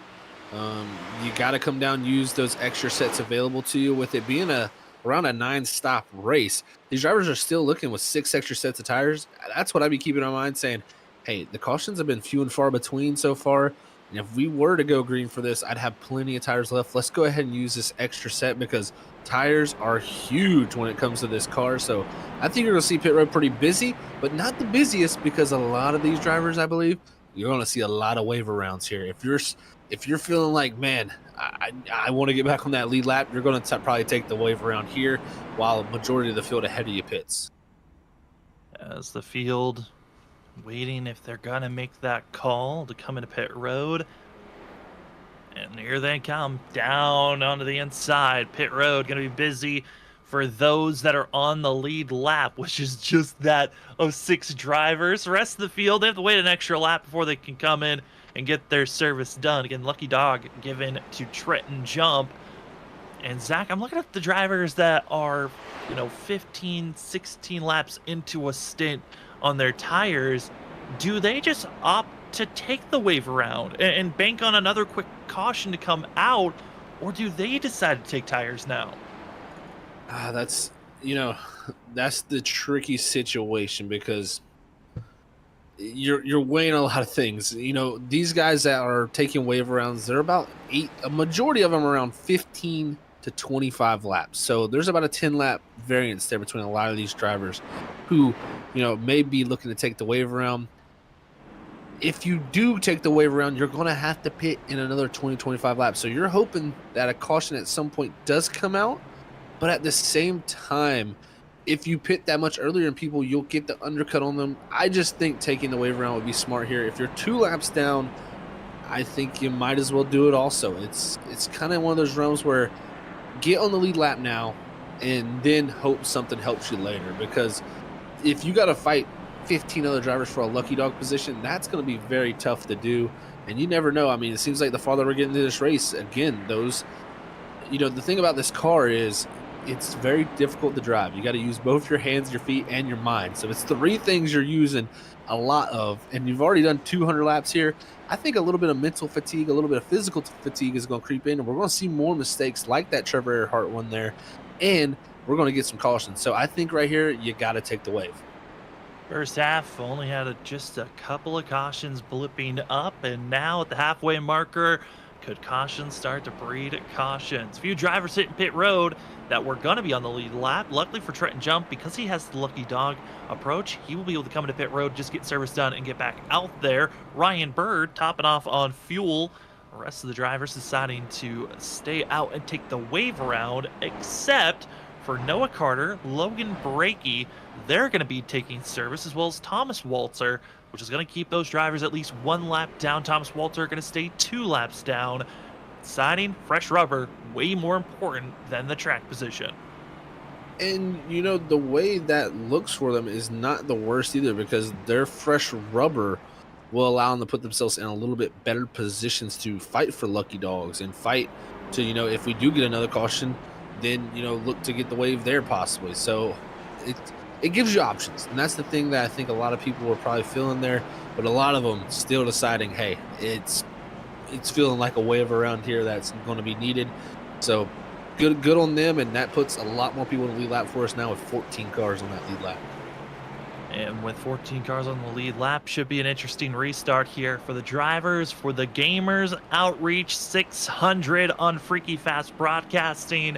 You got to come down, use those extra sets available to you. With it being around a 9-stop race, these drivers are still looking with 6 extra sets of tires. That's what I'd be keeping in mind, saying, hey, the cautions have been few and far between so far. And if we were to go green for this, I'd have plenty of tires left. Let's go ahead and use this extra set, because tires are huge when it comes to this car. So I think you're going to see pit road pretty busy, but not the busiest, because a lot of these drivers, I believe, you're going to see a lot of wave arounds here. If you're feeling like, man, I want to get back on that lead lap, you're going to probably take the wave around here, while the majority of the field ahead of you pits. As the field waiting if they're going to make that call to come into pit road. And here they come down onto the inside. Pit road going to be busy for those that are on the lead lap, which is just that of 6 drivers. The rest of the field, they have to wait an extra lap before they can come in and get their service done. Again, lucky dog given to Trenton Jump. And Zach, I'm looking at the drivers that are, 15, 16 laps into a stint on their tires. Do they just opt to take the wave around and bank on another quick caution to come out, or do they decide to take tires now? That's the tricky situation, because you're weighing a lot of things. These guys that are taking wave rounds, they're about a majority of them around 15 to 25 laps. So there's about a 10 lap variance there between a lot of these drivers who, may be looking to take the wave around. If you do take the wave around, you're going to have to pit in another 20-25 laps. So you're hoping that a caution at some point does come out. But at the same time, if you pit that much earlier and people, you'll get the undercut on them. I just think taking the wave around would be smart here. If you're 2 laps down, I think you might as well do it also. It's kind of one of those realms where get on the lead lap now and then hope something helps you later. Because if you got to fight 15 other drivers for a lucky dog position, that's going to be very tough to do. And you never know. I mean, it seems like the farther we're getting into this race, again, the thing about this car is it's very difficult to drive. You got to use both your hands, your feet, and your mind. So it's 3 things you're using a lot of, and you've already done 200 laps here. I think a little bit of mental fatigue, a little bit of physical fatigue is going to creep in, and we're going to see more mistakes like that Trevor Earhart one there, and we're going to get some cautions. So I think right here, you got to take the wave. First half only had just a couple of cautions blipping up, and now at the halfway marker, could cautions start to breed cautions? Few drivers hitting pit road that were going to be on the lead lap. Luckily for Trenton Jump, because he has the lucky dog approach, he will be able to come into pit road, just get service done, and get back out there. Ryan Bird topping off on fuel. The rest of the drivers deciding to stay out and take the wave around, except for Noah Carter, Logan Brakey. They're going to be taking service, as well as Thomas Walter, which is going to keep those drivers at least 1 lap down. Thomas Walter going to stay 2 laps down. Deciding fresh rubber, way more important than the track position. And, the way that looks for them is not the worst either, because their fresh rubber will allow them to put themselves in a little bit better positions to fight for lucky dogs and fight to, if we do get another caution, then, look to get the wave there possibly. So it gives you options. And that's the thing that I think a lot of people were probably feeling there, but a lot of them still deciding, hey, it's feeling like a wave around here that's going to be needed. So good on them, and that puts a lot more people in the lead lap for us now with 14 cars on that lead lap. And with 14 cars on the lead lap, should be an interesting restart here for the drivers, for the gamers. Outreach 600 on Freaky Fast Broadcasting.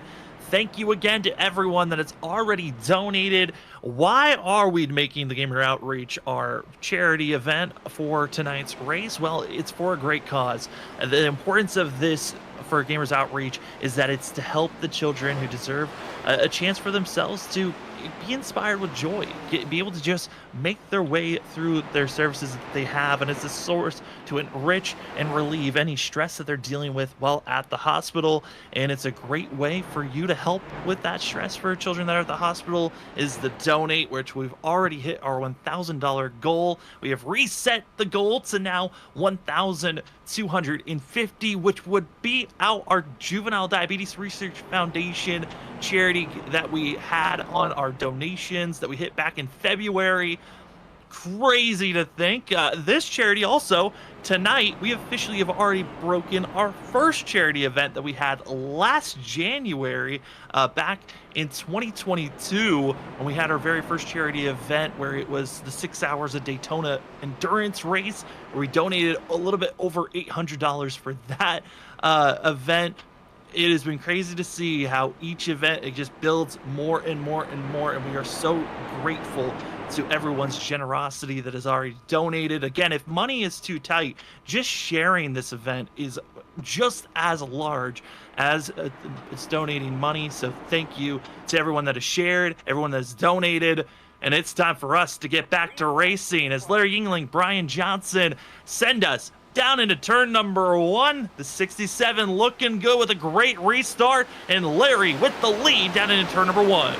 Thank you again to everyone that has already donated. Why are we making the Gamer Outreach our charity event for tonight's race? Well, it's for a great cause. The importance of this for Gamers Outreach is that it's to help the children who deserve a chance for themselves to be inspired with joy, be able to just make their way through their services that they have, and it's a source to enrich and relieve any stress that they're dealing with while at the hospital. And it's a great way for you to help with that stress for children that are at the hospital is the donate, which we've already hit our $1,000 goal. We have reset the goal to now $1,250, which would be out our Juvenile Diabetes Research Foundation charity that we had on our donations that we hit back in February. Crazy to think. This charity also, tonight, we officially have already broken our first charity event that we had last January, back in 2022, when we had our very first charity event where it was the 6 hours of Daytona endurance race, where we donated a little bit over $800 for that event. It has been crazy to see how each event, it just builds more and more and more, and we are so grateful to everyone's generosity that has already donated. Again, if money is too tight, just sharing this event is just as large as it's donating money. So thank you to everyone that has shared, everyone that has donated. And it's time for us to get back to racing as Larry Yingling, Brian Johnson send us down into turn number 1. The 67 looking good with a great restart, and Larry with the lead down into turn number 1.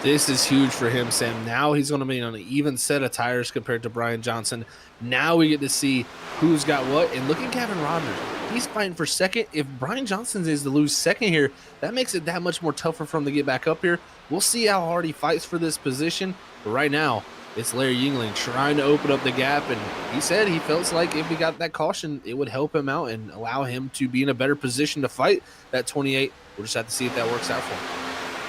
This is huge for him, Sam. Now he's going to be on an even set of tires compared to Brian Johnson. Now we get to see who's got what. And look at Gavin Rodner. He's fighting for second. If Brian Johnson is to lose second here, that makes it that much more tougher for him to get back up here. We'll see how hard he fights for this position. But right now, it's Larry Yingling trying to open up the gap. And he said he felt like if he got that caution, it would help him out and allow him to be in a better position to fight that 28. We'll just have to see if that works out for him.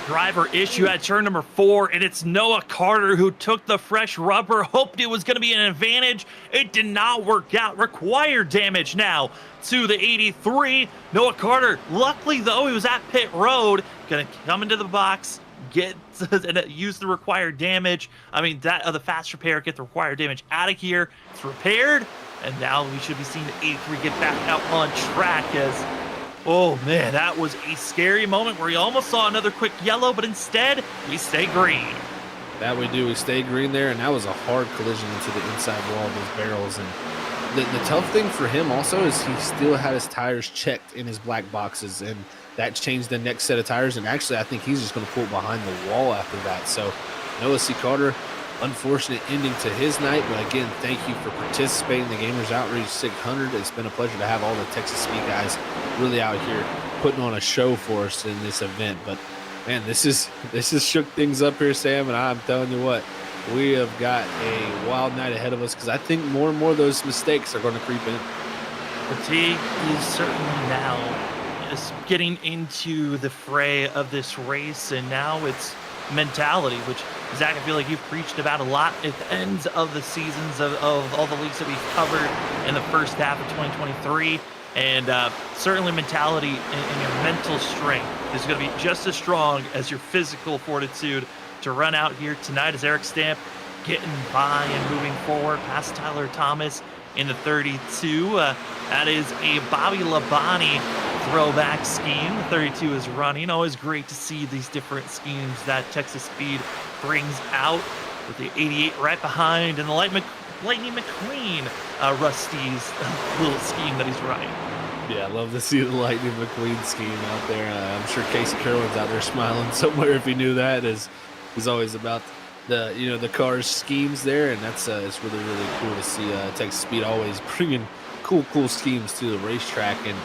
Driver issue at turn number 4, and it's Noah Carter who took the fresh rubber, hoped it was going to be an advantage. It did not work out. Required damage now to the 83. Noah Carter, luckily though, he was at pit road, going to come into the box, get and use the required damage. I mean, that the fast repair, get the required damage out of here. It's repaired, and now we should be seeing the 83 get back out on track as oh man, that was a scary moment where he almost saw another quick yellow, but instead we stay green. That we do. We stay green there, and that was a hard collision into the inside wall of those barrels. And the tough thing for him also is he still had his tires checked in his black boxes, and that changed the next set of tires. And actually, I think he's just going to pull behind the wall after that. So Noah C. Carter, unfortunate ending to his night, but again, thank you for participating in the Gamers Outreach 600. It's been a pleasure to have all the Texas Speed guys really out here putting on a show for us in this event. But man, this is shook things up here, Sam, and I'm telling you what, we have got a wild night ahead of us because I think more and more of those mistakes are going to creep in. Fatigue is certainly now just getting into the fray of this race, and now it's mentality, which Zach, I feel like you've preached about a lot at the ends of the seasons of all the leagues that we've covered in the first half of 2023. And certainly mentality and your mental strength is going to be just as strong as your physical fortitude to run out here tonight as Eric Stamp getting by and moving forward past Tyler Thomas in the 32. That is a Bobby Labonte throwback scheme. The 32 is running. Always great to see these different schemes that Texas Speed brings out, with the 88 right behind and the Lightning McQueen, Rusty's little scheme that he's running. Yeah, I love to see the Lightning McQueen scheme out there. I'm sure Casey Kerwin's out there smiling somewhere if he knew that. He's always about the cars schemes there, and that's it's really cool to see Texas Speed always bringing cool schemes to the racetrack. And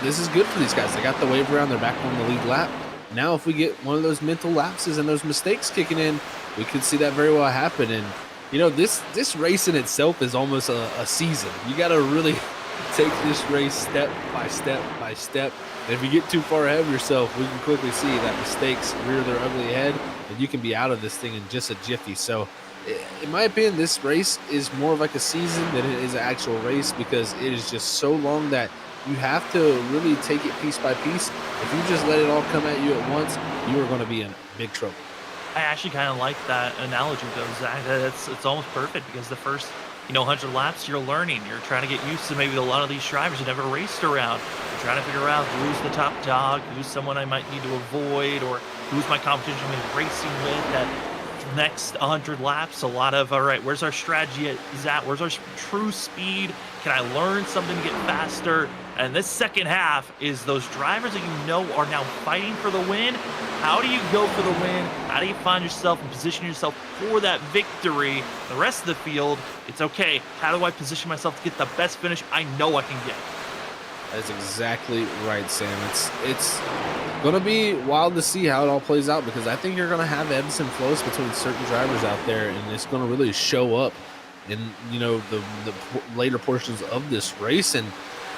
this is good for these guys. They got the wave around, they're back on the lead lap. Now if we get one of those mental lapses and those mistakes kicking in, we could see that very well happen. And this race in itself is almost a season. You got to really take this race step by step by step. And if you get too far ahead of yourself, we can quickly see that mistakes rear their ugly head, and you can be out of this thing in just a jiffy. So, in my opinion, this race is more of like a season than it is an actual race, because it is just so long that you have to really take it piece by piece. If you just let it all come at you at once, you are going to be in big trouble. I actually kind of like that analogy, though, Zach. It's almost perfect, because the first 100 laps, you're learning. You're trying to get used to maybe a lot of these drivers you never raced around. You're trying to figure out who's the top dog, who's someone I might need to avoid, or who's my competition I'm gonna be racing with that next 100 laps. A lot of, all right, where's our strategy at? Where's our true speed? Can I learn something to get faster? And this second half is those drivers that are now fighting for the win. How do you go for the win? How do you find yourself and position yourself for that victory? The rest of the field, it's okay. How do I position myself to get the best finish I know I can get? That's exactly right, Sam. It's going to be wild to see how it all plays out, because I think you're going to have ebbs and flows between certain drivers out there, and it's going to really show up in the later portions of this race. And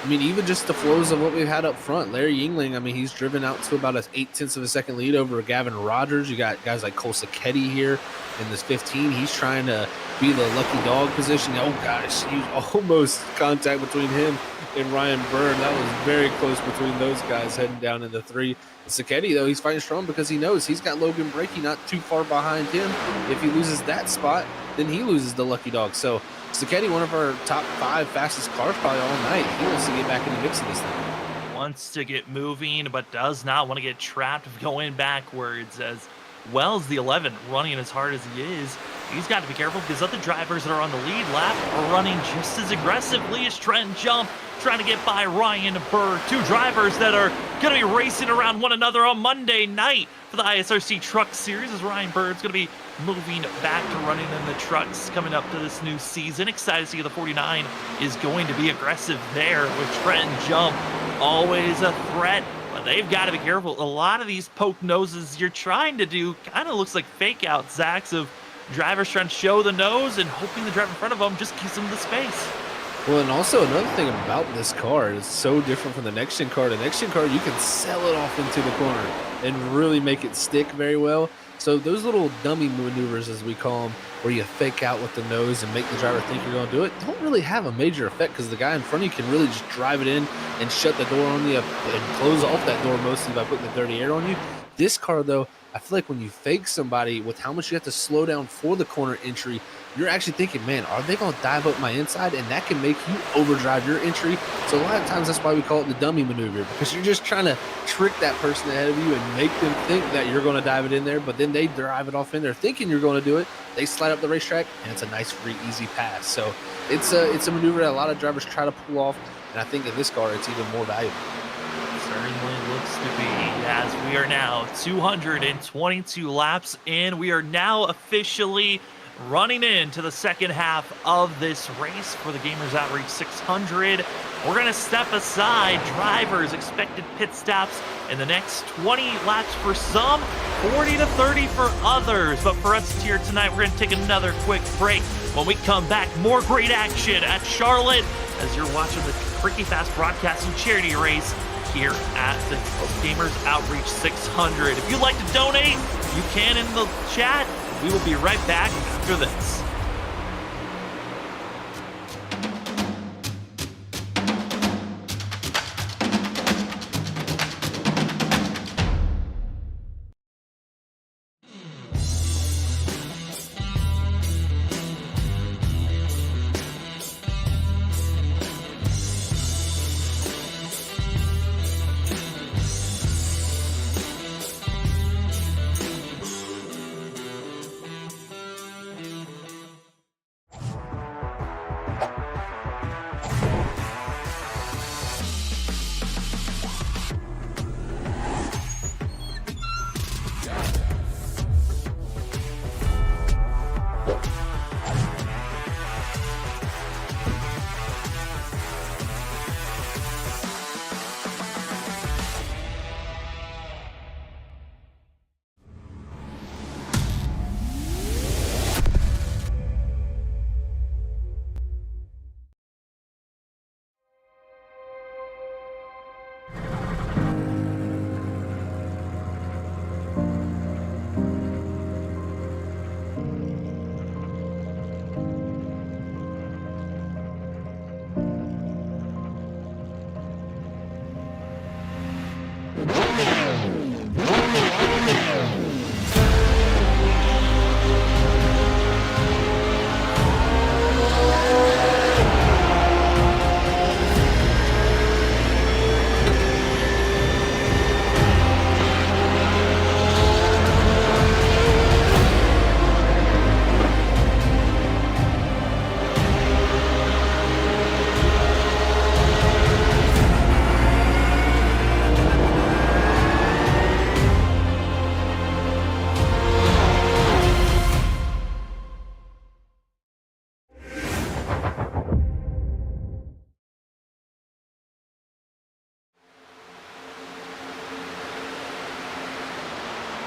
I mean, even just the flows of what we've had up front. Larry Yingling, I mean, he's driven out to about an 0.8 of a second lead over Gavin Rogers. You got guys like Cole Sacchetti here in this 15. He's trying to be the lucky dog position. Oh, gosh, huge almost contact between him and Ryan Byrne. That was very close between those guys heading down in the 3. Sacchetti, though, he's fighting strong because he knows he's got Logan Breakey not too far behind him. If he loses that spot, then he loses the lucky dog. So Sacchetti, one of our top 5 fastest cars probably all night. He wants to get back in the mix of this thing. Wants to get moving, but does not want to get trapped going backwards, as well as the 11 running as hard as he is. He's got to be careful, because other drivers that are on the lead lap are running just as aggressively as Trent Jump, trying to get by Ryan Burr. 2 drivers that are going to be racing around one another on Monday night for the ISRC Truck Series, as Ryan Bird's going to be moving back to running in the trucks coming up to this new season. Excited to see the 49 is going to be aggressive there with Trent Jump. Always a threat, but they've got to be careful. A lot of these poke noses you're trying to do kind of looks like fake out, Zachs, of drivers trying to show the nose and hoping the driver in front of them just gives them the space. Well, and also another thing about this car is so different from the next-gen car. The next-gen car, you can sell it off into the corner and really make it stick very well. So those little dummy maneuvers, as we call them, where you fake out with the nose and make the driver think you're going to do it, don't really have a major effect, because the guy in front of you can really just drive it in and shut the door on you and close off that door mostly by putting the dirty air on you. This car, though, I feel like when you fake somebody with how much you have to slow down for the corner entry, you're actually thinking, man, are they going to dive up my inside? And that can make you overdrive your entry. So a lot of times that's why we call it the dummy maneuver, because you're just trying to trick that person ahead of you and make them think that you're going to dive it in there, but then they drive it off in there thinking you're going to do it. They slide up the racetrack, and it's a nice, free, easy pass. So it's a maneuver that a lot of drivers try to pull off, and I think in this car it's even more valuable. Certainly looks to be, as we are now 222 laps in. We are now officially running into the second half of this race for the Gamers Outreach 600. We're going to step aside drivers' expected pit stops in the next 20 laps for some, 40 to 30 for others. But for us here tonight, we're going to take another quick break. When we come back, more great action at Charlotte as you're watching the Freaky Fast Broadcasting charity race here at the Gamers Outreach 600. If you'd like to donate, you can in the chat. We will be right back after this.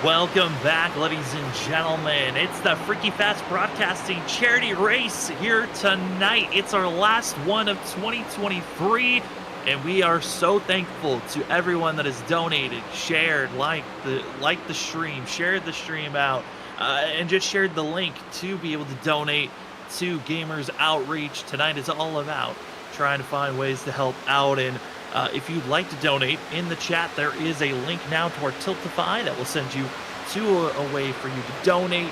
Welcome back, ladies and gentlemen. It's the Freaky Fast Broadcasting charity race here tonight. It's our last one of 2023, and we are so thankful to everyone that has donated, shared, liked the stream, shared the stream out, and just shared the link to be able to donate to Gamers Outreach. Tonight is all about trying to find ways to help out, and if you'd like to donate, in the chat there is a link now to our Tiltify that will send you to a way for you to donate.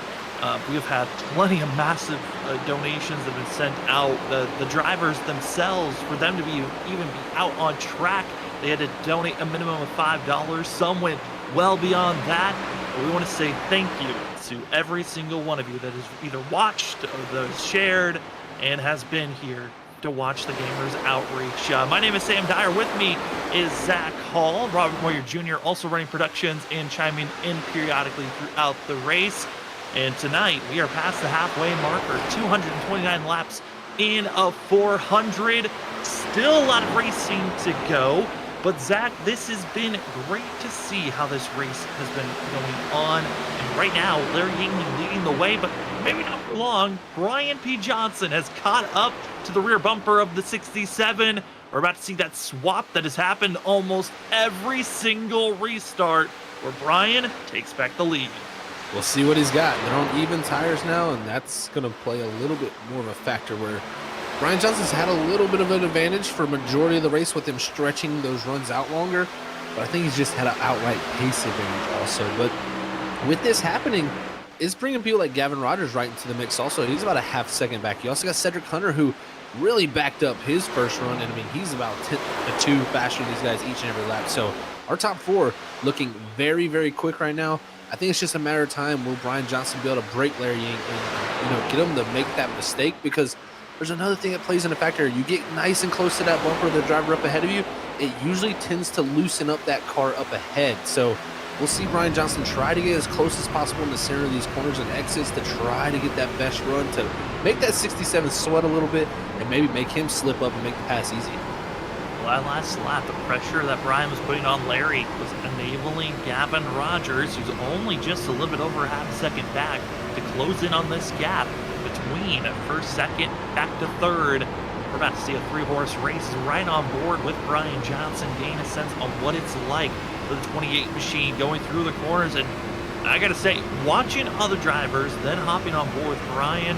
We've had plenty of massive donations that have been sent out. The drivers themselves, for them to even be out on track, they had to donate a minimum of $5. Some went well beyond that. But we want to say thank you to every single one of you that has either watched or that has shared and has been here to watch the Gamers Outreach. My name is Sam Dyer. With me is Zach Hall, Robert Moyer Jr., also running productions and chiming in periodically throughout the race. And tonight we are past the halfway marker, 229 laps in a 400. Still a lot of racing to go. But Zach, this has been great to see how this race has been going on. And right now, Larry Yingling leading the way, but maybe not for long. Brian P. Johnson has caught up to the rear bumper of the 67. We're about to see that swap that has happened almost every single restart, where Brian takes back the lead. We'll see what he's got. They're on even tires now, and that's going to play a little bit more of a factor where Brian Johnson's had a little bit of an advantage for majority of the race with him stretching those runs out longer, but I think he's just had an outright pace advantage also. But with this happening, it's bringing people like Gavin Rogers right into the mix also. He's about a half second back. You also got Cedric Hunter, who really backed up his first run, and I mean, he's about 10 to 2 faster than these guys each and every lap. So our top four looking very, very quick right now. I think it's just a matter of time. Will Brian Johnson be able to break Larry Ying and get him to make that mistake? Because there's another thing that plays in a factor. You get nice and close to that bumper, the driver up ahead of you, it usually tends to loosen up that car up ahead. So we'll see Brian Johnson try to get as close as possible in the center of these corners and exits to try to get that best run to make that 67 sweat a little bit and maybe make him slip up and make the pass easy. Well, that last lap, the pressure that Brian was putting on Larry was enabling Gavin Rogers, who's only just a little bit over half a second back, to close in on this gap between first, second, back to third. We're about to see a 3-horse race right on board with Brian Johnson, gain a sense on what it's like for the 28 machine going through the corners. And I gotta say, watching other drivers then hopping on board with Brian,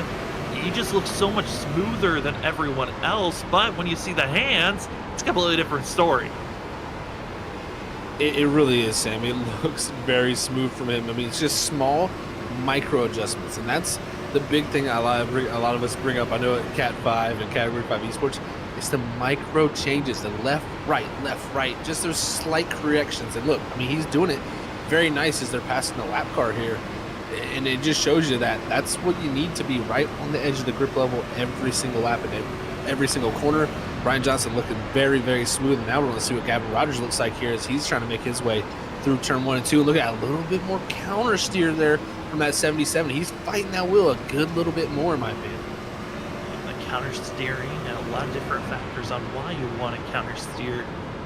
he just looks so much smoother than everyone else. But when you see the hands, it's a completely different story. It really is, Sam. It looks very smooth from him. I mean, it's just small micro adjustments, and that's the big thing a lot of us bring up. I know at Cat 5 and Category 5 Esports, it's the micro changes, the left, right, just those slight corrections. And look, I mean, he's doing it very nice as they're passing the lap car here. And it just shows you that that's what you need to be right on the edge of the grip level every single lap and every single corner. Brian Johnson looking very, very smooth. And now we're going to see what Gavin Rogers looks like here as he's trying to make his way through turn 1 and 2. And look at a little bit more counter steer there from that 77. He's fighting that wheel a good little bit more, in my opinion. The counter steering and a lot of different factors on why you want to counter steer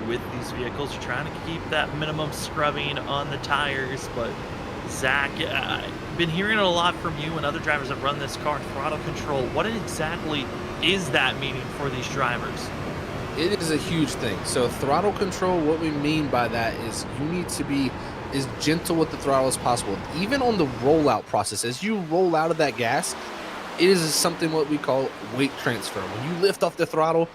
with these vehicles. You're trying to keep that minimum scrubbing on the tires, but Zach, I've been hearing a lot from you and other drivers that run this car, throttle control. What exactly is that meaning for these drivers? It is a huge thing. So throttle control, what we mean by that is you need to be as gentle with the throttle as possible. Even on the rollout process, as you roll out of that gas, it is something what we call weight transfer. When you lift off the throttle,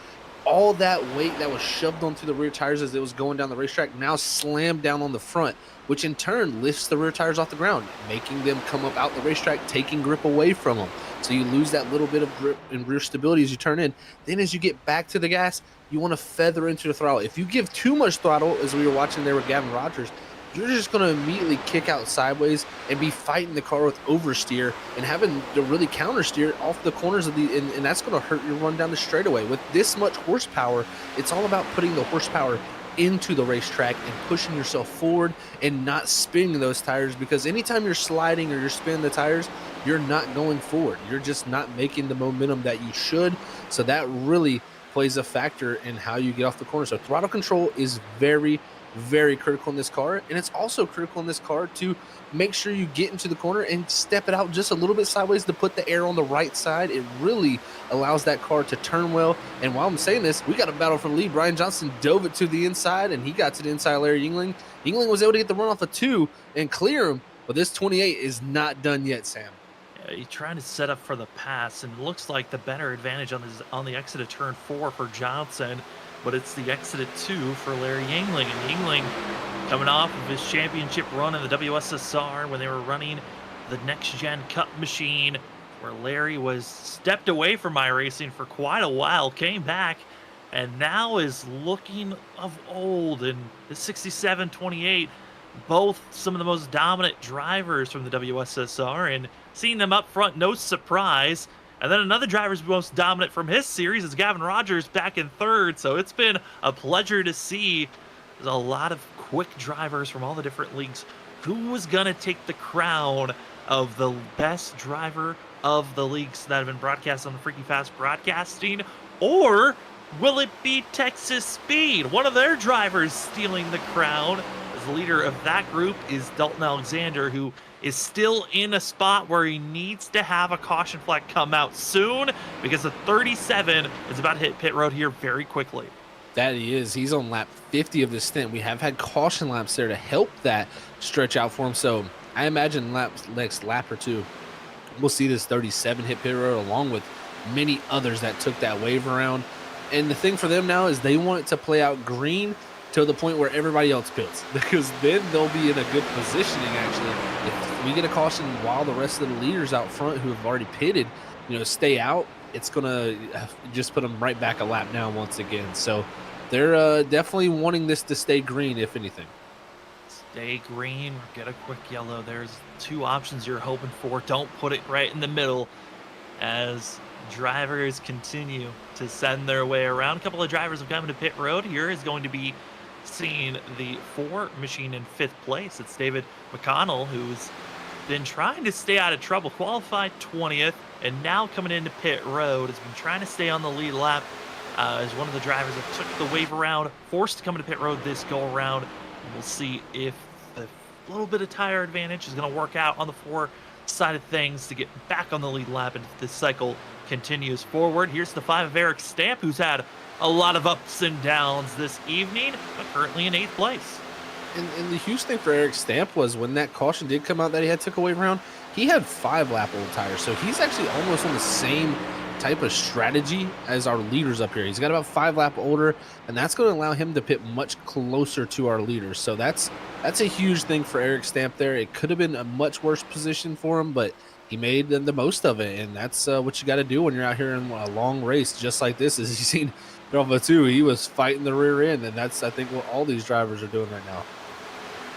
all that weight that was shoved onto the rear tires as it was going down the racetrack now slammed down on the front, which in turn lifts the rear tires off the ground, making them come up out the racetrack, taking grip away from them. So you lose that little bit of grip and rear stability as you turn in. Then as you get back to the gas, you want to feather into the throttle. If you give too much throttle, as we were watching there with Gavin Rogers, you're just going to immediately kick out sideways and be fighting the car with oversteer and having to really counter steer off the corners of the, and that's going to hurt your run down the straightaway. With this much horsepower, it's all about putting the horsepower into the racetrack and pushing yourself forward and not spinning those tires, because anytime you're sliding or you're spinning the tires, you're not going forward. You're just not making the momentum that you should. So that really plays a factor in how you get off the corner. So throttle control is very, very critical in this car. And it's also critical in this car to make sure you get into the corner and step it out just a little bit sideways to put the air on the right side. It really allows that car to turn well. And while I'm saying this, we got a battle for the lead. Brian Johnson dove it to the inside, and he got to the inside of Larry Yingling. Yingling was able to get the run off of 2 and clear him, but this 28 is not done yet, Sam. He's trying to set up for the pass, and it looks like the better advantage on the exit of turn 4 for Johnson, but it's the exit at 2 for Larry Yingling. And Yingling coming off of his championship run in the WSSR when they were running the Next Gen Cup machine, where Larry was stepped away from iRacing for quite a while, came back, and now is looking of old. And the 67-28, both some of the most dominant drivers from the WSSR, and seeing them up front, no surprise. And then another driver's most dominant from his series is Gavin Rogers back in 3rd. So it's been a pleasure to see. There's a lot of quick drivers from all the different leagues. Who was going to take the crown of the best driver of the leagues that have been broadcast on the Freaky Fast Broadcasting? Or will it be Texas Speed, one of their drivers stealing the crown? As the leader of that group is Dalton Alexander, who is still in a spot where he needs to have a caution flag come out soon, because the 37 is about to hit pit road here very quickly. That he is. He's on lap 50 of this stint. We have had caution laps there to help that stretch out for him. So I imagine next lap or 2, we'll see this 37 hit pit road along with many others that took that wave around. And the thing for them now is they want it to play out green to the point where everybody else pits, because then they'll be in a good positioning. Actually, if we get a caution while the rest of the leaders out front who have already pitted, stay out, it's gonna just put them right back a lap down once again. So they're definitely wanting this to stay green, if anything. Stay green or get a quick yellow. There's 2 options you're hoping for. Don't put it right in the middle, as drivers continue to send their way around. A couple of drivers have come to pit road. Here is going to be seeing the 4 machine in 5th place. It's David McConnell, who's been trying to stay out of trouble. Qualified 20th, and now coming into pit road, has been trying to stay on the lead lap as one of the drivers that took the wave around, forced to come into pit road this go around. And we'll see if the little bit of tire advantage is going to work out on the 4 side of things to get back on the lead lap, and if this cycle continues forward. Here's the 5 of Eric Stamp, who's had a lot of ups and downs this evening, but currently in 8th place. And the huge thing for Eric Stamp was when that caution did come out that he had took away around, he had 5 lap old tires. So he's actually almost on the same type of strategy as our leaders up here. He's got about 5 lap older, and that's going to allow him to pit much closer to our leaders. So that's a huge thing for Eric Stamp there. It could have been a much worse position for him, but he made the most of it, and that's what you got to do when you're out here in a long race just like this. As you've seen Alpha 2, he was fighting the rear end, and that's, I think, what all these drivers are doing right now.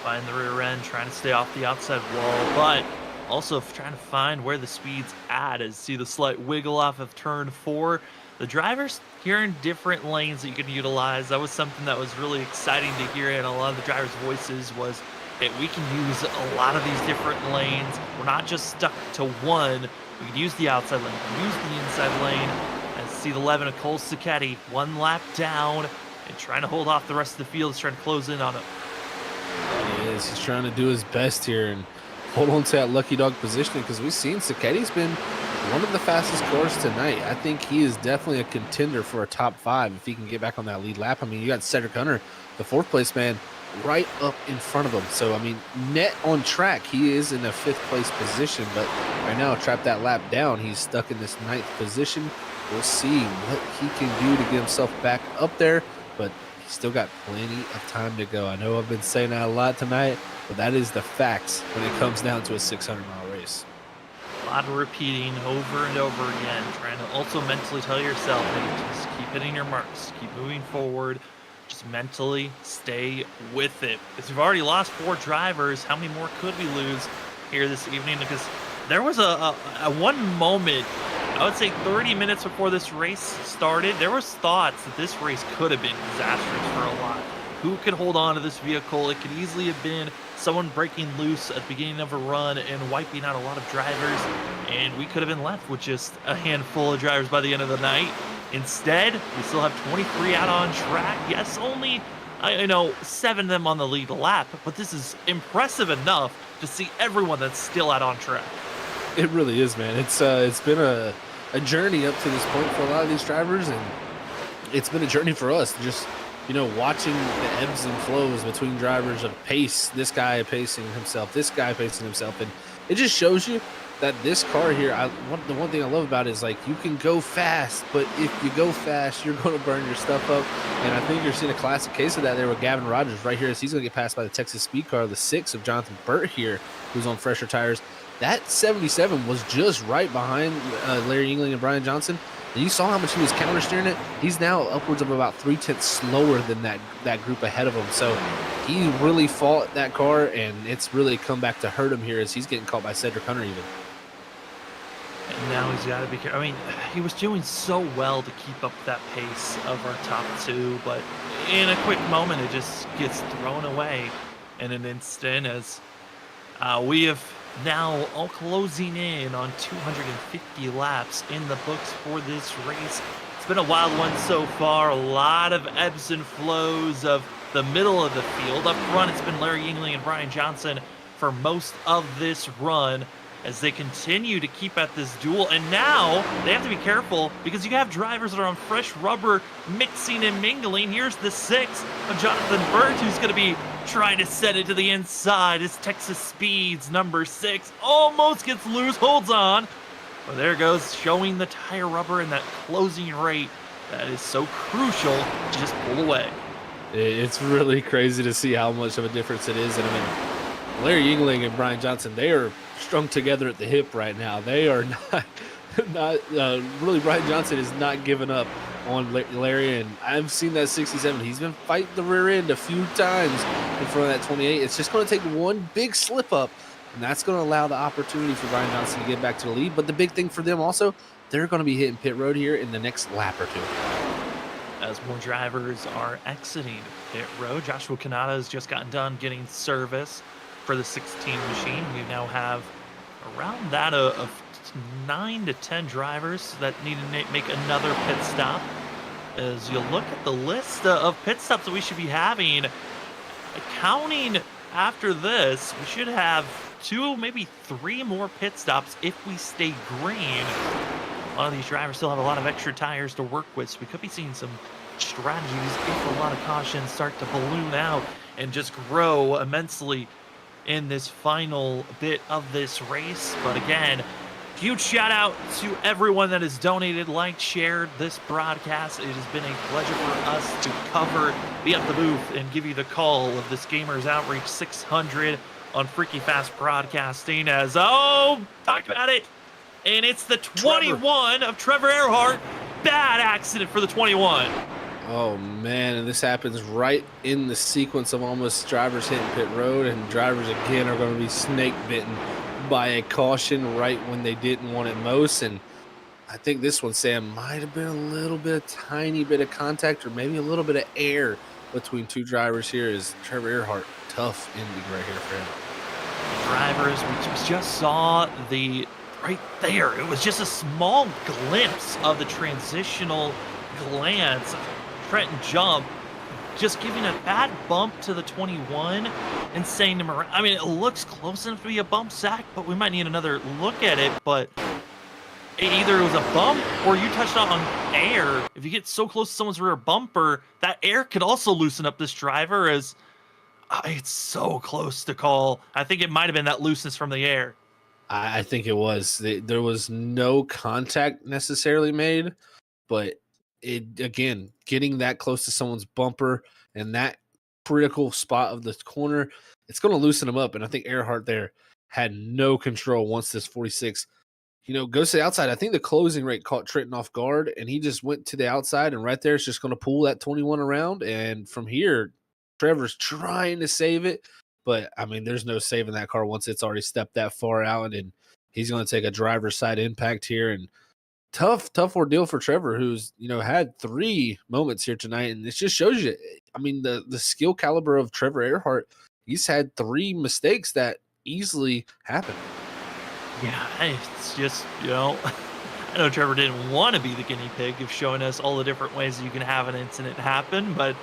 Find the rear end, trying to stay off the outside wall, but also trying to find where the speed's at. As see the slight wiggle off of turn 4. The drivers here in different lanes that you can utilize. That was something that was really exciting to hear, and a lot of the drivers' voices was, hey, we can use a lot of these different lanes. We're not just stuck to one. We can use the outside lane, we can use the inside lane. And see the 11 of Cole Sacchetti, 1 lap down, and trying to hold off the rest of the field. He's trying to close in on it. He is. He's trying to do his best here and hold on to that lucky dog positioning, because we've seen Sacchetti's been one of the fastest cars tonight. I think he is definitely a contender for a top 5 if he can get back on that lead lap. I mean, you got Cedric Hunter, the 4th place man, right up in front of him. So, I mean, net on track, he is in a 5th place position, but right now, trap that lap down, he's stuck in this 9th position. We'll see what he can do to get himself back up there, but he's still got plenty of time to go. I know I've been saying that a lot tonight, but that is the facts when it comes down to a 600-mile race. A lot of repeating over and over again, trying to also mentally tell yourself, hey, just keep hitting your marks, keep moving forward, just mentally stay with it. Because we've already lost 4 drivers, how many more could we lose here this evening? Because there was a one moment, I would say 30 minutes before this race started, there was thoughts that this race could have been disastrous for a lot. Who could hold on to this vehicle? It could easily have been someone breaking loose at the beginning of a run and wiping out a lot of drivers, and we could have been left with just a handful of drivers by the end of the night. Instead, we still have 23 out on track. Yes, only I know 7 of them on the lead lap, but this is impressive enough to see everyone that's still out on track. It really is, man. It's been a journey up to this point for a lot of these drivers, and it's been a journey for us. Just watching the ebbs and flows between drivers of pace. This guy pacing himself, this guy pacing himself, and it just shows you that this car here. The one thing I love about it is like you can go fast, but if you go fast, you're going to burn your stuff up. And I think you're seeing a classic case of that there with Gavin Rogers right here, as he's going to get passed by the Texas Speed car, the 6 of Jonathan Burt here, who's on fresher tires. That 77 was just right behind Larry Yingling and Brian Johnson. And you saw how much he was counter steering it. He's now upwards of about 3/10 slower than that group ahead of him. So he really fought that car, and it's really come back to hurt him here as he's getting caught by Cedric Hunter even. And now he's got to be careful. I mean, he was doing so well to keep up that pace of our top 2, but in a quick moment, it just gets thrown away in an instant as we have now all closing in on 250 laps in the books for this race. It's been a wild one so far. A lot of ebbs and flows of the middle of the field. Up front, it's been Larry Yingling and Brian Johnson for most of this run as they continue to keep at this duel. And now they have to be careful because you have drivers that are on fresh rubber mixing and mingling. Here's the 6 of Jonathan Burt, who's going to be trying to set it to the inside. As Texas Speed's number 6 almost gets loose, holds on. But there goes, showing the tire rubber and that closing rate that is so crucial to just pull away. It's really crazy to see how much of a difference it is. And I mean, Larry Yingling and Brian Johnson, they are strung together at the hip right now. They are not really. Brian Johnson is not giving up on Larry, and I've seen that 67. He's been fighting the rear end a few times in front of that 28. It's just going to take one big slip up, and that's going to allow the opportunity for Brian Johnson to get back to the lead. But the big thing for them also, they're going to be hitting pit road here in the next lap or 2. As more drivers are exiting pit road, Joshua Kanata has just gotten done getting service for the 16 machine. We now have around that of 9 to 10 drivers that need to make another pit stop. As you look at the list of pit stops that we should be having, counting after this, we should have 2, maybe 3 more pit stops if we stay green. A lot of these drivers still have a lot of extra tires to work with, so we could be seeing some strategies if a lot of cautions start to balloon out and just grow immensely in this final bit of this race. But again, huge shout out to everyone that has donated, liked, shared this broadcast. It has been a pleasure for us to cover, be at the booth, and give you the call of this Gamers Outreach 600 on Freaky Fast Broadcasting. As talk about it, and it's the 21 of Trevor Earhart. Bad accident for the 21. Oh man, and this happens right in the sequence of almost drivers hitting pit road, and drivers again are going to be snake bitten by a caution right when they didn't want it most. And I think this one, Sam, might have been a tiny bit of contact or maybe a little bit of air between 2 drivers here. Is Trevor Earhart, tough ending right here for him. Drivers, we just saw the right there. It was just a small glimpse of the transitional glance. Trenton jump, just giving a bad bump to the 21 and saying to him, I mean, it looks close enough to be a bump sack, but we might need another look at it. But either it was a bump or you touched on air. If you get so close to someone's rear bumper, that air could also loosen up this driver, as it's so close to call. I think it might have been that looseness from the air. I think it was. There was no contact necessarily made, but again, getting that close to someone's bumper and that critical spot of the corner, it's going to loosen them up. And I think Earhart there had no control once this 46, goes to the outside. I think the closing rate caught Trenton off guard, and he just went to the outside, and right there it's just going to pull that 21 around. And from here, Trevor's trying to save it, but I mean, there's no saving that car once it's already stepped that far out, and he's going to take a driver's side impact here. And tough ordeal for Trevor, who's had 3 moments here tonight, and it just shows you. I mean, the skill caliber of Trevor Earhart. He's had 3 mistakes that easily happen. Yeah, it's just I know Trevor didn't want to be the guinea pig of showing us all the different ways that you can have an incident happen, but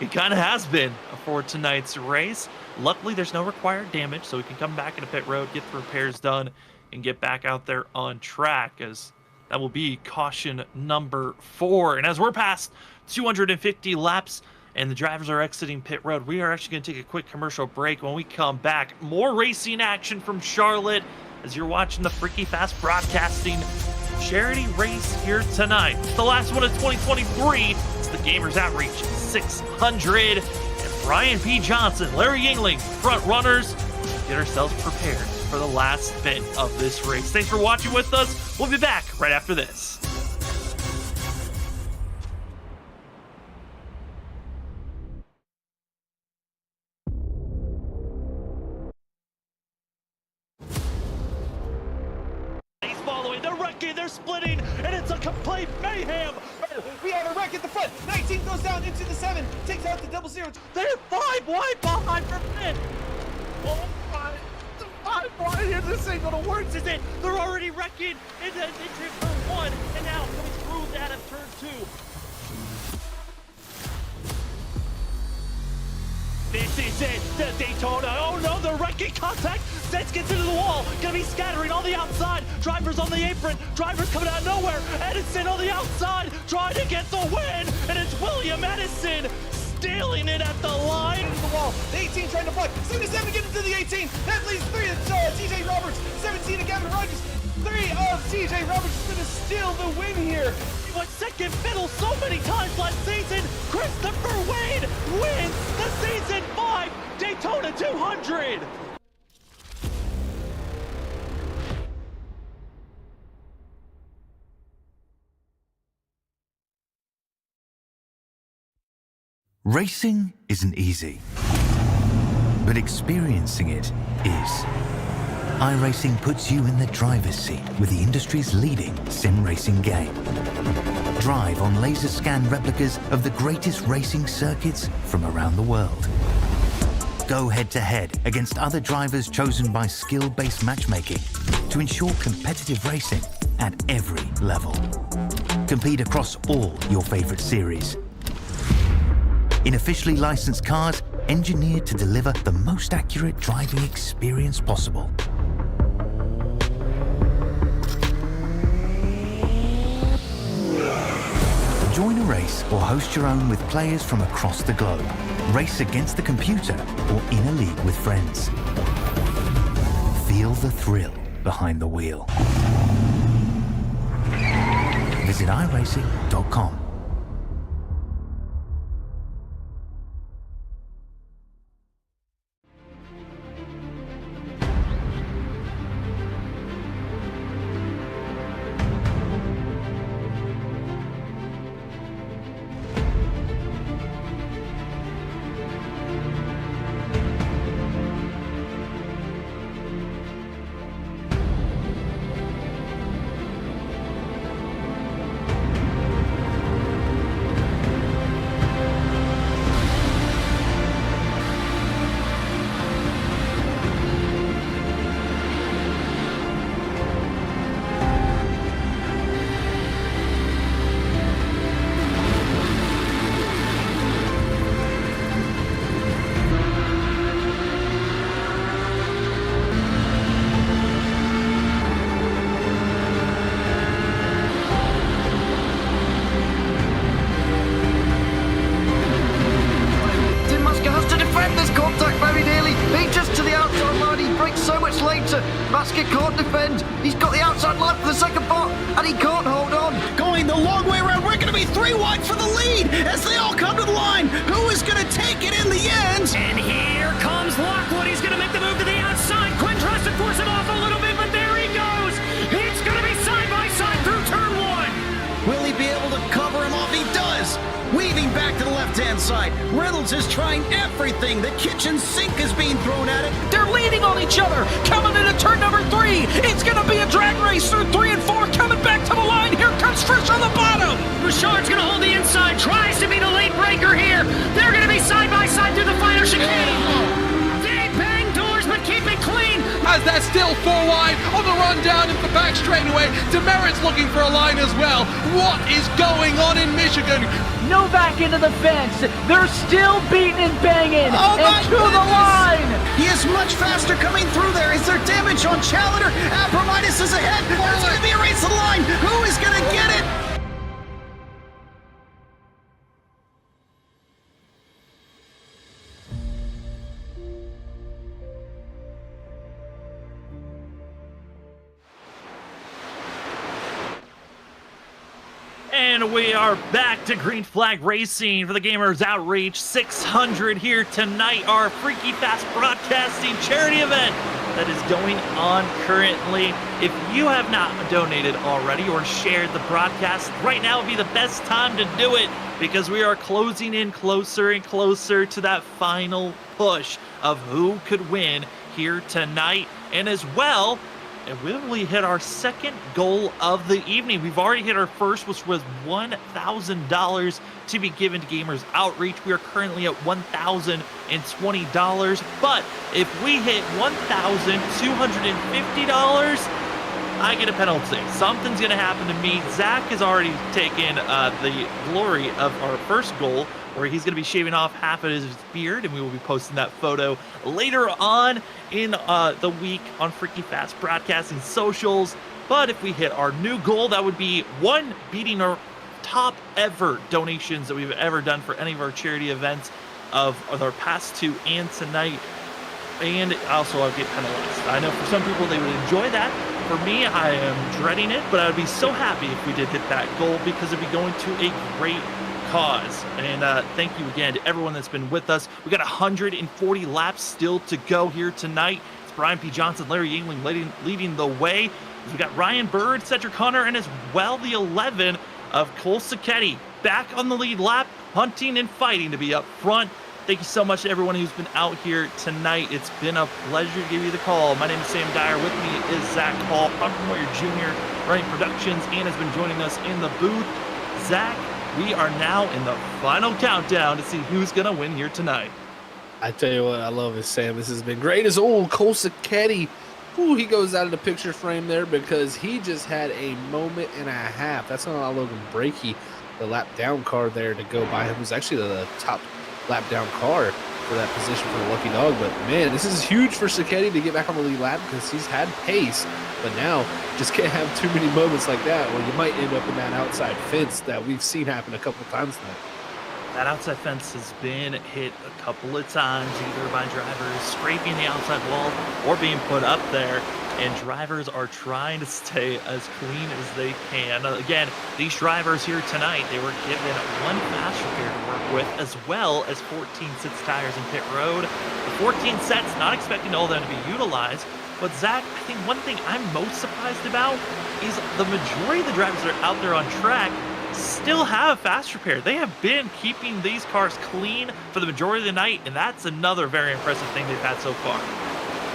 It kind of has been for tonight's race. Luckily, there's no required damage, so we can come back into pit road, get the repairs done, and get back out there on track, as that will be caution number 4. And as we're past 250 laps and the drivers are exiting pit road, we are actually going to take a quick commercial break. When we come back, more racing action from Charlotte as you're watching the Freaky Fast Broadcasting charity race here tonight. It's the last one of 2023. It's the Gamers Outreach 600. And Brian P. Johnson, Larry Yingling, front runners, get ourselves prepared for the last bit of this race. Thanks for watching with us. We'll be back right after this. He's following, they're wrecking, they're splitting, and it's a complete mayhem. We have a wreck at the front. 19 goes down into the 7, takes out the 00. They're 5 wide behind for pit. Oh my. 5 wide here, this ain't gonna work, is it? They're already wrecking into turn 1, and now coming through that at turn 2. This is it, the Daytona. Oh no, they're wrecking contact. Sets gets into the wall, gonna be scattering on the outside. Drivers on the apron, drivers coming out of nowhere. Edison on the outside, trying to get the win, and it's William Edison stealing it at the line. Into the wall, the 18 trying to block. 77 to get into the 18. That leaves 3 of TJ Roberts, 17 to Gavin Rogers. 3 of TJ Roberts is gonna steal the win here. He went second fiddle so many times last season. Christopher Wade wins the season 5 Daytona 200. Racing isn't easy, but experiencing it is. iRacing puts you in the driver's seat with the industry's leading sim racing game. Drive on laser scan replicas of the greatest racing circuits from around the world. Go head to head against other drivers chosen by skill-based matchmaking to ensure competitive racing at every level. Compete across all your favorite series in officially licensed cars engineered to deliver the most accurate driving experience possible. Join a race or host your own with players from across the globe. Race against the computer or in a league with friends. Feel the thrill behind the wheel. Visit iRacing.com. Basket can't defend. He's got the outside line for the second spot, and he can't hold on. Going the long way around. We're going to be 3 wide for the lead as they all come to the line. Who is going to take it in the end? And here comes Lockwood. He's going to make the move to the outside. Quinn tries to force him off a little bit, but there he goes. It's going to be side by side through turn 1. Will he be able to cover him off? He does. Weaving back to the left-hand side. Reynolds is trying everything. The kitchen sink is being thrown at it. They're leaning on each other. Coming into turn number 3. It's going to be a drag race through 3 and 4. Coming back to the line. Here comes Frisch on the bottom. Richard's going to hold the inside. Tries to be the late breaker here. They're going to be side by side through the final chicane. They bang doors, but keep it clean. as they're still 4 wide on the run down into the back straightaway. Demerit's looking for a line as well. What is going on in Michigan? Novak into the fence. They're still beating and banging. Oh and to the line. He is much faster coming through there. Is there damage on Challenger? Apromitis is ahead. There's going to be a race to the line. Who is going to get it? And we are back to Green Flag Racing for the Gamers Outreach 600 here tonight, our Freaky Fast Broadcasting charity event that is going on currently. If you have not donated already or shared the broadcast, right now would be the best time to do it because we are closing in closer and closer to that final push of who could win here tonight. And as well, and we only hit our second goal of the evening. We've already hit our first, which was $1,000 to be given to Gamers Outreach. We are currently at $1,020. But if we hit $1,250, I get a penalty. Something's going to happen to me. Zach has already taken the glory of our first goal, where he's going to be shaving off half of his beard, and we will be posting that photo later on in the week on Freaky Fast Broadcasting socials. But if we hit our new goal, that would be beating our top ever donations that we've ever done for any of our charity events of our past two and tonight. And also I'll get penalized. I know for some people they would enjoy that. For me, I am dreading it, but I would be so happy if we did hit that goal because it'd be going to a great cause. And thank you again to everyone that's been with us. We got 140 laps still to go here tonight. It's Brian P. Johnson, Larry Yingling leading the way. We got Ryan Bird, Cedric Hunter, and as well the 11 of Cole Sacchetti back on the lead lap, hunting and fighting to be up front. Thank you so much to everyone who's been out here tonight. It's been a pleasure to give you the call. My name is Sam Dyer. With me is Zach Hall, Pumpkin Warrior Jr., running productions, and has been joining us in the booth. Zach, we are now in the final countdown to see who's going to win here tonight. I tell you what, I love this, Sam. This has been great as old Cole Sacchetti. Ooh, he goes out of the picture frame there because he just had a moment and a half. That's not Logan Brakey, the lap down car there to go by him. It was actually the top lap down car for that position for the lucky dog. But man, this is huge for Sacchetti to get back on the lead lap because he's had pace, but now just can't have too many moments like that where you might end up in that outside fence that we've seen happen a couple of times tonight. That outside fence has been hit a couple of times, either by drivers scraping the outside wall or being put up there, and drivers are trying to stay as clean as they can. Again, these drivers here tonight, they were given one fast repair to work with, as well as 14 sets tires in pit road. The 14 sets, not expecting all of them to be utilized, but Zach, I think one thing I'm most surprised about is the majority of the drivers that are out there on track still have fast repair. They have been keeping these cars clean for the majority of the night, and that's another very impressive thing they've had so far.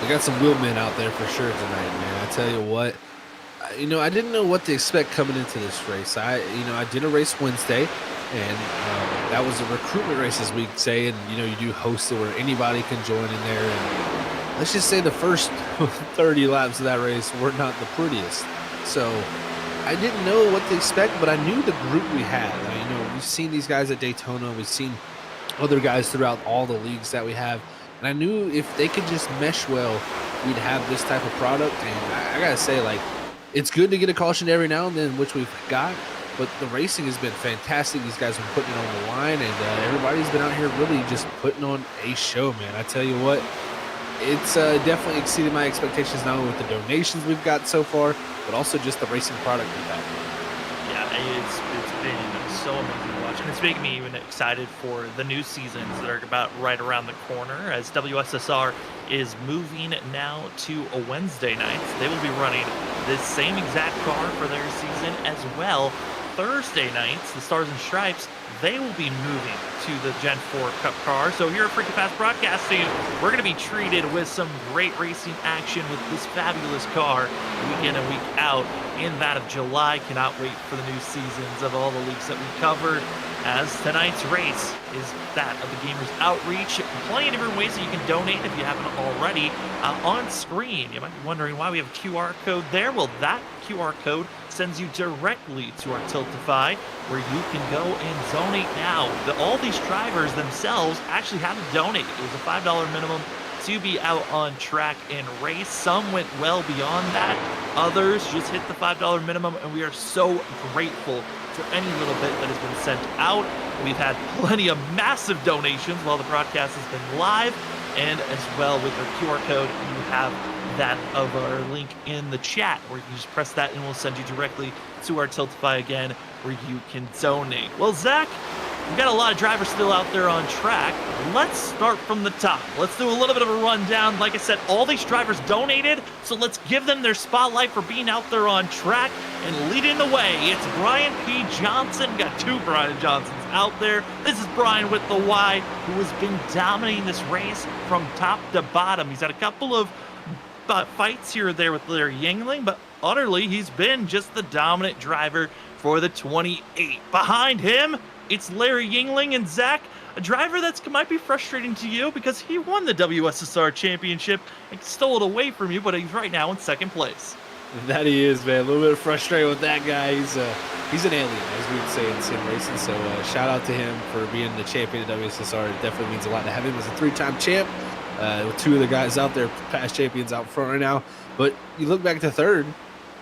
We got some wheelmen out there for sure tonight, man. I tell you what, I didn't know what to expect coming into this race. I did a race Wednesday, and that was a recruitment race, as we say, and you do host it where anybody can join in there. And let's just say the first 30 laps of that race were not the prettiest. So I didn't know what to expect, but I knew the group we had. We've seen these guys at Daytona. We've seen other guys throughout all the leagues that we have. And I knew if they could just mesh well, we'd have this type of product. And I got to say, it's good to get a caution every now and then, which we've got. But the racing has been fantastic. These guys have been putting it on the line. And everybody's been out here really just putting on a show, man. I tell you what, it's definitely exceeded my expectations, not only with the donations we've got so far, but also just the racing product we've had. Yeah, it's been so amazing to watch, and it's making me even excited for the new seasons that are about right around the corner, as WSSR is moving now to a Wednesday night. They will be running this same exact car for their season, as well Thursday nights, the Stars and Stripes, they will be moving to the Gen 4 Cup car. So here at Freaking Fast Broadcasting, we're going to be treated with some great racing action with this fabulous car week in and week out in that of July. Cannot wait for the new seasons of all the leagues that we cover, as tonight's race is that of the Gamers Outreach. Plenty of different ways that you can donate if you haven't already. On screen, you might be wondering why we have a QR code there. Well, that QR code sends you directly to our Tiltify, where you can go and donate now. All these drivers themselves actually had to donate. It was a $5 minimum to be out on track and race. Some went well beyond that. Others just hit the $5 minimum, and we are so grateful for any little bit that has been sent out. We've had plenty of massive donations while the broadcast has been live, and as well with our QR code, you have that of our link in the chat, where you can just press that and we'll send you directly to our Tiltify again, where you can donate. Well, Zach, we've got a lot of drivers still out there on track. Let's start from the top. Let's do a little bit of a rundown. Like I said, all these drivers donated, so let's give them their spotlight for being out there on track and leading the way. It's Brian P. Johnson. Got two Brian Johnsons out there. This is Brian with the Y, who has been dominating this race from top to bottom. He's had a couple of fights here or there with Larry Yingling, but utterly he's been just the dominant driver for the 28. Behind him, it's Larry Yingling. And Zach, a driver that might be frustrating to you because he won the WSSR championship and stole it away from you, but he's right now in second place. That he is, man. A little bit frustrated with that guy. He's an alien, as we would say in sim racing. So shout out to him for being the champion of WSSR. It definitely means a lot to have him as a three-time champ. With two of the guys out there, past champions out front right now. But you look back to third,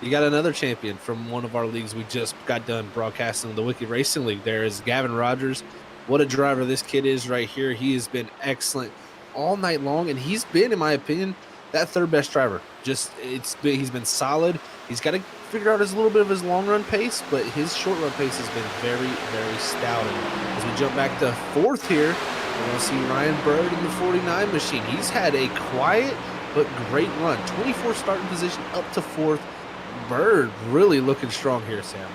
you got another champion from one of our leagues we just got done broadcasting, the Wicked Racing League. There is Gavin Rogers. What a driver this kid is right here. He has been excellent all night long, and he's been, in my opinion, that third best driver. He's been solid. He's got to figure out a little bit of his long run pace, but his short run pace has been very, very stout. And as we jump back to fourth here, we're going to see Ryan Bird in the 49 machine. He's had a quiet but great run. 24 starting position up to fourth. Bird really looking strong here, Sam.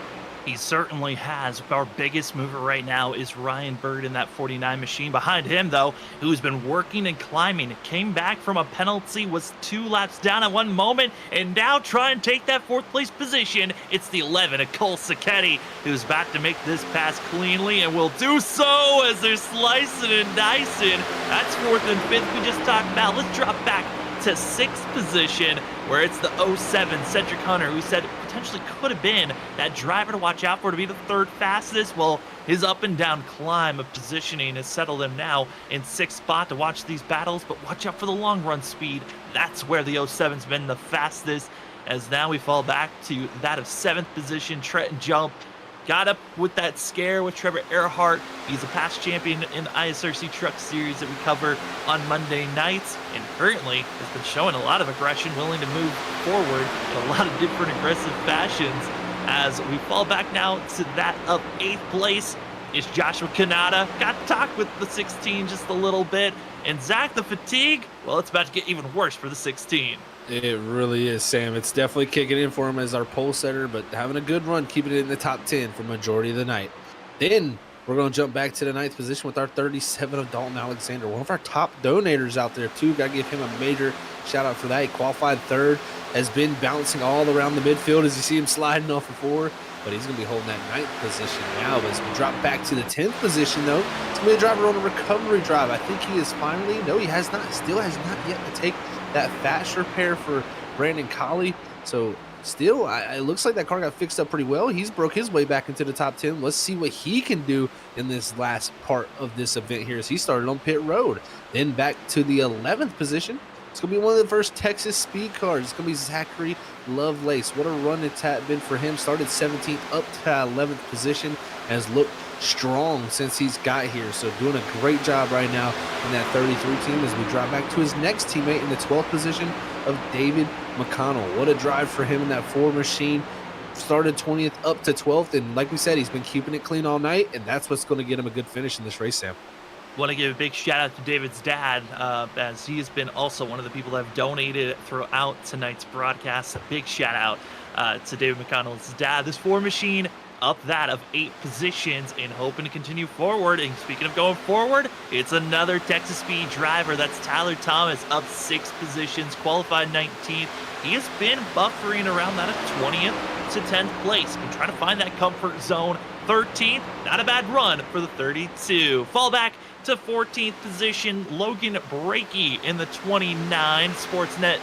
He certainly has. Our biggest mover right now is Ryan Bird in that 49 machine. Behind him, though, who's been working and climbing. Came back from a penalty, was 2 laps down at one moment, and now try and take that fourth place position. It's the 11 of Cole Sacchetti, who's back to make this pass cleanly, and will do so as they're slicing and dicing. That's fourth and fifth we just talked about. Let's drop back to sixth position, where it's the 07 Cedric Hunter, who said potentially could have been that driver to watch out for to be the third fastest. Well, his up and down climb of positioning has settled him now in sixth spot to watch these battles, but watch out for the long run speed. That's where the 07's been the fastest, as now we fall back to that of seventh position. Trenton Jump got up with that scare with Trevor Earhart. He's a past champion in the ISRC Truck Series that we cover on Monday nights, and currently has been showing a lot of aggression, willing to move forward in a lot of different aggressive fashions. As we fall back now to that of eighth place is Joshua Kanata. Got to talk with the 16 just a little bit. And Zach, the fatigue, well, it's about to get even worse for the 16. It really is, Sam. It's definitely kicking in for him as our pole setter, but having a good run, keeping it in the top 10 for majority of the night. Then we're going to jump back to the ninth position with our 37 of Dalton Alexander, one of our top donators out there too. Got to give him a major shout out for that. He qualified third, has been bouncing all around the midfield as you see him sliding off of four, but he's going to be holding that ninth position now. But as we drop back to the 10th position, though, it's going to be a driver on a recovery drive. I think he is finally, no, he has not, still has not yet to take that fast repair for Brandon Colley. So still, it looks like that car got fixed up pretty well. He's broke his way back into the top 10. Let's see what he can do in this last part of this event here as he started on pit road. Then back to the 11th position. It's going to be one of the first Texas speed cars. It's going to be Zachary Lovelace. What a run it's been for him. Started 17th up to 11th position. Has looked strong since he's got here. So doing a great job right now in that 33 team as we drop back to his next teammate in the 12th position of David McConnell. What a drive for him in that 4 machine. Started 20th up to 12th. And like we said, he's been keeping it clean all night. And that's what's going to get him a good finish in this race, Sam. Want to give a big shout out to David's dad, as he has been also one of the people that have donated throughout tonight's broadcast. A big shout out to David McConnell's dad. This Ford machine up that of 8 positions and hoping to continue forward. And speaking of going forward, it's another Texas Speed driver. That's Tyler Thomas, up 6 positions, qualified 19th. He has been buffering around that of 20th to 10th place and trying to find that comfort zone. 13th, not a bad run for the 32. Fall back to 14th position, Logan Brakey in the 29 Sportsnet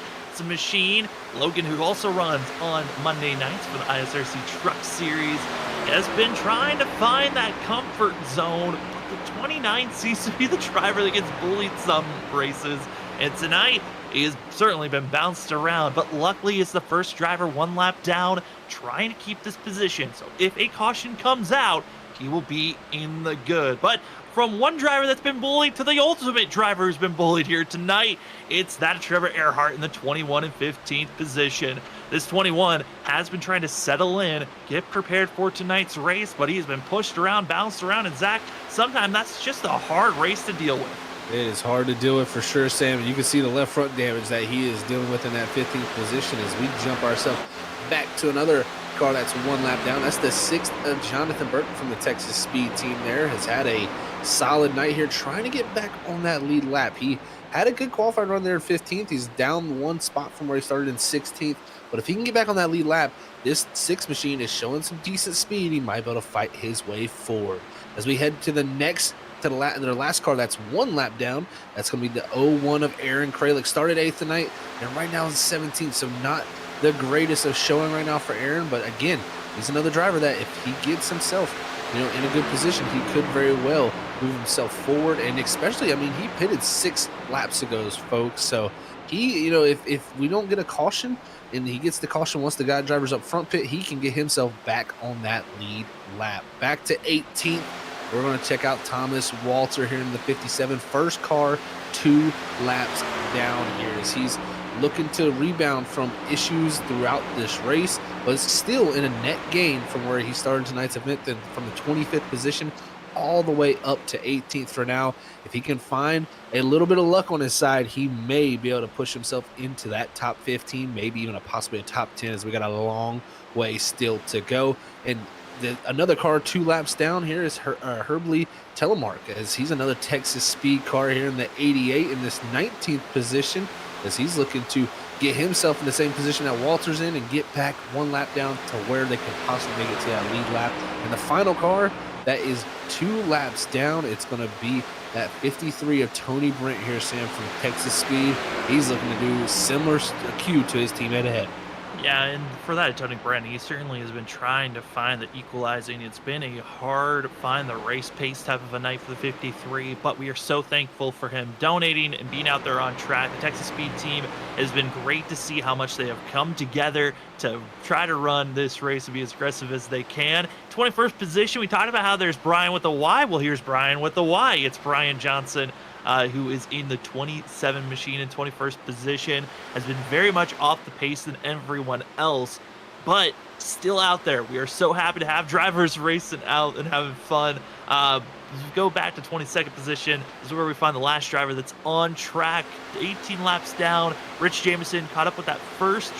machine. Logan, who also runs on Monday nights for the ISRC Truck Series, has been trying to find that comfort zone, but the 29 seems to be the driver that gets bullied some races, and tonight he has certainly been bounced around, but luckily it's the first driver 1 lap down, trying to keep this position, so if a caution comes out, he will be in the good. But from one driver that's been bullied to the ultimate driver who's been bullied here tonight, it's that Trevor Earhart in the 21 and 15th position. This 21 has been trying to settle in, get prepared for tonight's race, but he's been pushed around, bounced around, and Zach, sometimes that's just a hard race to deal with. It is hard to deal with for sure, Sam. And you can see the left front damage that he is dealing with in that 15th position as we jump ourselves back to another car that's 1 lap down. That's the 6th of Jonathan Burton from the Texas Speed team there. Has had a solid night here trying to get back on that lead lap. He had a good qualifying run there in 15th. He's down 1 spot from where he started in 16th. But if he can get back on that lead lap, this 6 machine is showing some decent speed. He might be able to fight his way forward. As we head to the next, to their last car that's 1 lap down, that's going to be the 01 of Aaron Kralik. Started 8th tonight, and right now is 17th, so not the greatest of showing right now for Aaron. But again, he's another driver that if he gets himself, in a good position, he could very well move himself forward. And especially, I mean, he pitted 6 laps ago, folks. So he, if we don't get a caution and he gets the caution once the guy driver's up front pit, he can get himself back on that lead lap. Back to 18th. We're going to check out Thomas Walter here in the 57. First car 2 laps down here as he's looking to rebound from issues throughout this race, but it's still in a net gain from where he started tonight's event, then from the 25th position all the way up to 18th for now. If he can find a little bit of luck on his side, he may be able to push himself into that top 15, maybe even possibly a top 10, as we got a long way still to go. And another car 2 laps down here is Herbley Telemark, as he's another Texas Speed car here in the 88 in this 19th position, as he's looking to get himself in the same position that Walter's in and get back 1 lap down to where they can possibly make it to that lead lap. And the final car that is 2 laps down, it's going to be that 53 of Tony Brent here, Sam, from Texas Speed. He's looking to do similar cue to his teammate ahead. Yeah, and for that, Tony Brent, he certainly has been trying to find the equalizing. It's been a hard find the race pace type of a night for the 53, but we are so thankful for him donating and being out there on track. The Texas Speed team has been great to see how much they have come together to try to run this race and be as aggressive as they can. 21st position, we talked about how there's Brian with the Y. Well, here's Brian with the Y. It's Brian Johnson, who is in the 27 machine in 21st position, has been very much off the pace than everyone else, but still out there. We are so happy to have drivers racing out and having fun. Go back to 22nd position. This is where we find the last driver that's on track, 18 laps down. Rich Jameson caught up with that first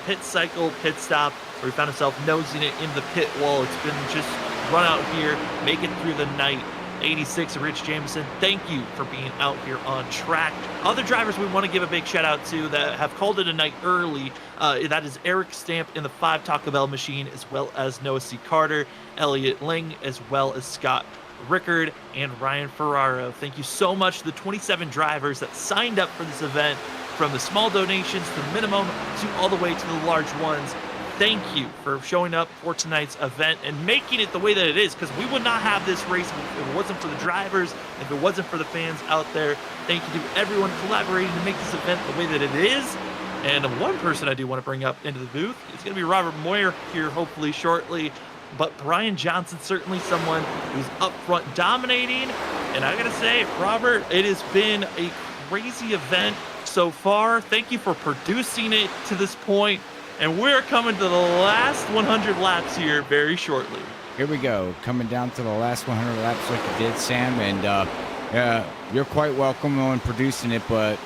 pit cycle pit stop, where he found himself nosing it in the pit wall. It's been just run out here, make it through the night. 86 Rich Jameson, thank you for being out here on track. Other drivers we want to give a big shout out to that have called it a night early, that is Eric Stamp in the 5 Taco Bell machine, as well as Noah C. Carter, Elliot Ling, as well as Scott Rickard and Ryan Ferraro. Thank you so much to the 27 drivers that signed up for this event, from the small donations to the minimum to all the way to the large ones. Thank you for showing up for tonight's event and making it the way that it is, because we would not have this race if it wasn't for the drivers, if it wasn't for the fans out there. Thank you to everyone collaborating to make this event the way that it is. And one person I do want to bring up into the booth is going to be Robert Moyer here hopefully shortly. But Brian Johnson, certainly someone who's up front dominating. And I got to say, Robert, it has been a crazy event so far. Thank you for producing it to this point. And we're coming to the last 100 laps here very shortly. Here we go, coming down to the last 100 laps like you did, Sam. And you're quite welcome on producing it, but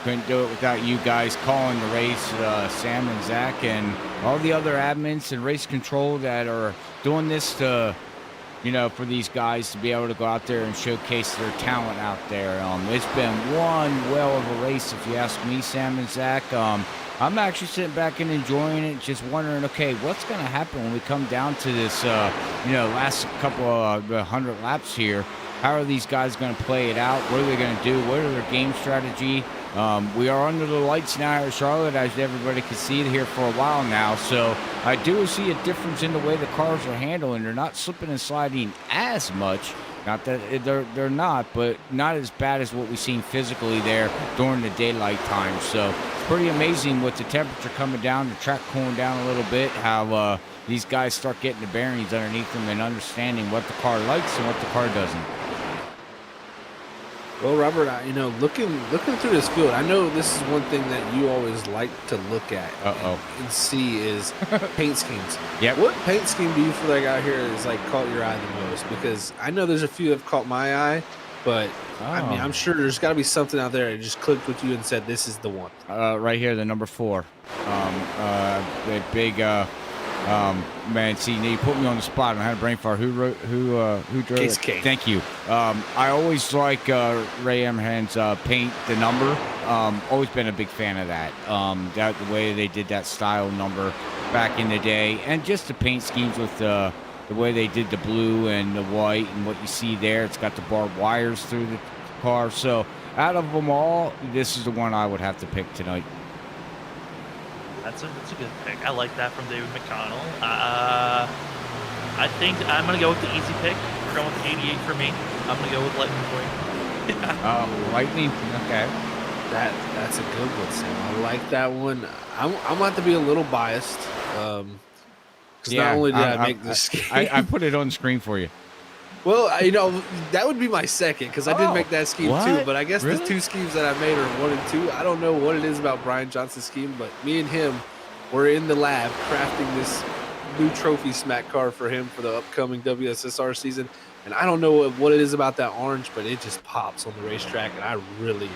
couldn't do it without you guys calling the race, Sam and Zach, and all the other admins and race control that are doing this to, for these guys to be able to go out there and showcase their talent out there. It's been one well of a race, if you ask me, Sam and Zach. I'm actually sitting back and enjoying it, just wondering, okay, what's going to happen when we come down to this, last couple of 100 laps here? How are these guys going to play it out? What are they going to do? What are their game strategy? We are under the lights now at Charlotte, as everybody can see here for a while now. So I do see a difference in the way the cars are handling. They're not slipping and sliding as much. Not that they're not, but not as bad as what we've seen physically there during the daylight time. So it's pretty amazing with the temperature coming down, the track cooling down a little bit, how these guys start getting the bearings underneath them and understanding what the car likes and what the car doesn't. Well, Robert, looking through this field, I know this is one thing that you always like to look at and see is paint schemes. Yeah. What paint scheme do you feel like out here is like caught your eye the most? Because I know there's a few that have caught my eye, but I'm sure there's got to be something out there that just clicked with you and said this is the one. Right here, the number 4. The big. Man, see, you put me on the spot. I had a brain fart. Who drove it? K. Thank you. I always like Ray Emhan's paint the number. Always been a big fan of that. The way they did that style number back in the day, and just the paint schemes with the way they did the blue and the white and what you see there. It's got the barbed wires through the car. So out of them all, this is the one I would have to pick tonight. That's a good pick. I like that from David McConnell. I think I'm going to go with the easy pick. We're going with the 88 for me. I'm going to go with Lightning McQueen. Lightning? Okay. That's a good one, Sam. I like that one. I'm going to have to be a little biased. Because not only did I make this scheme. I put it on the screen for you. Well, that would be my second because I did make that scheme too. But I guess the 2 schemes that I made are 1 and 2. I don't know what it is about Brian Johnson's scheme, but me and him were in the lab crafting this new trophy smack car for him for the upcoming WSSR season. And I don't know what it is about that orange, but it just pops on the racetrack, and I really,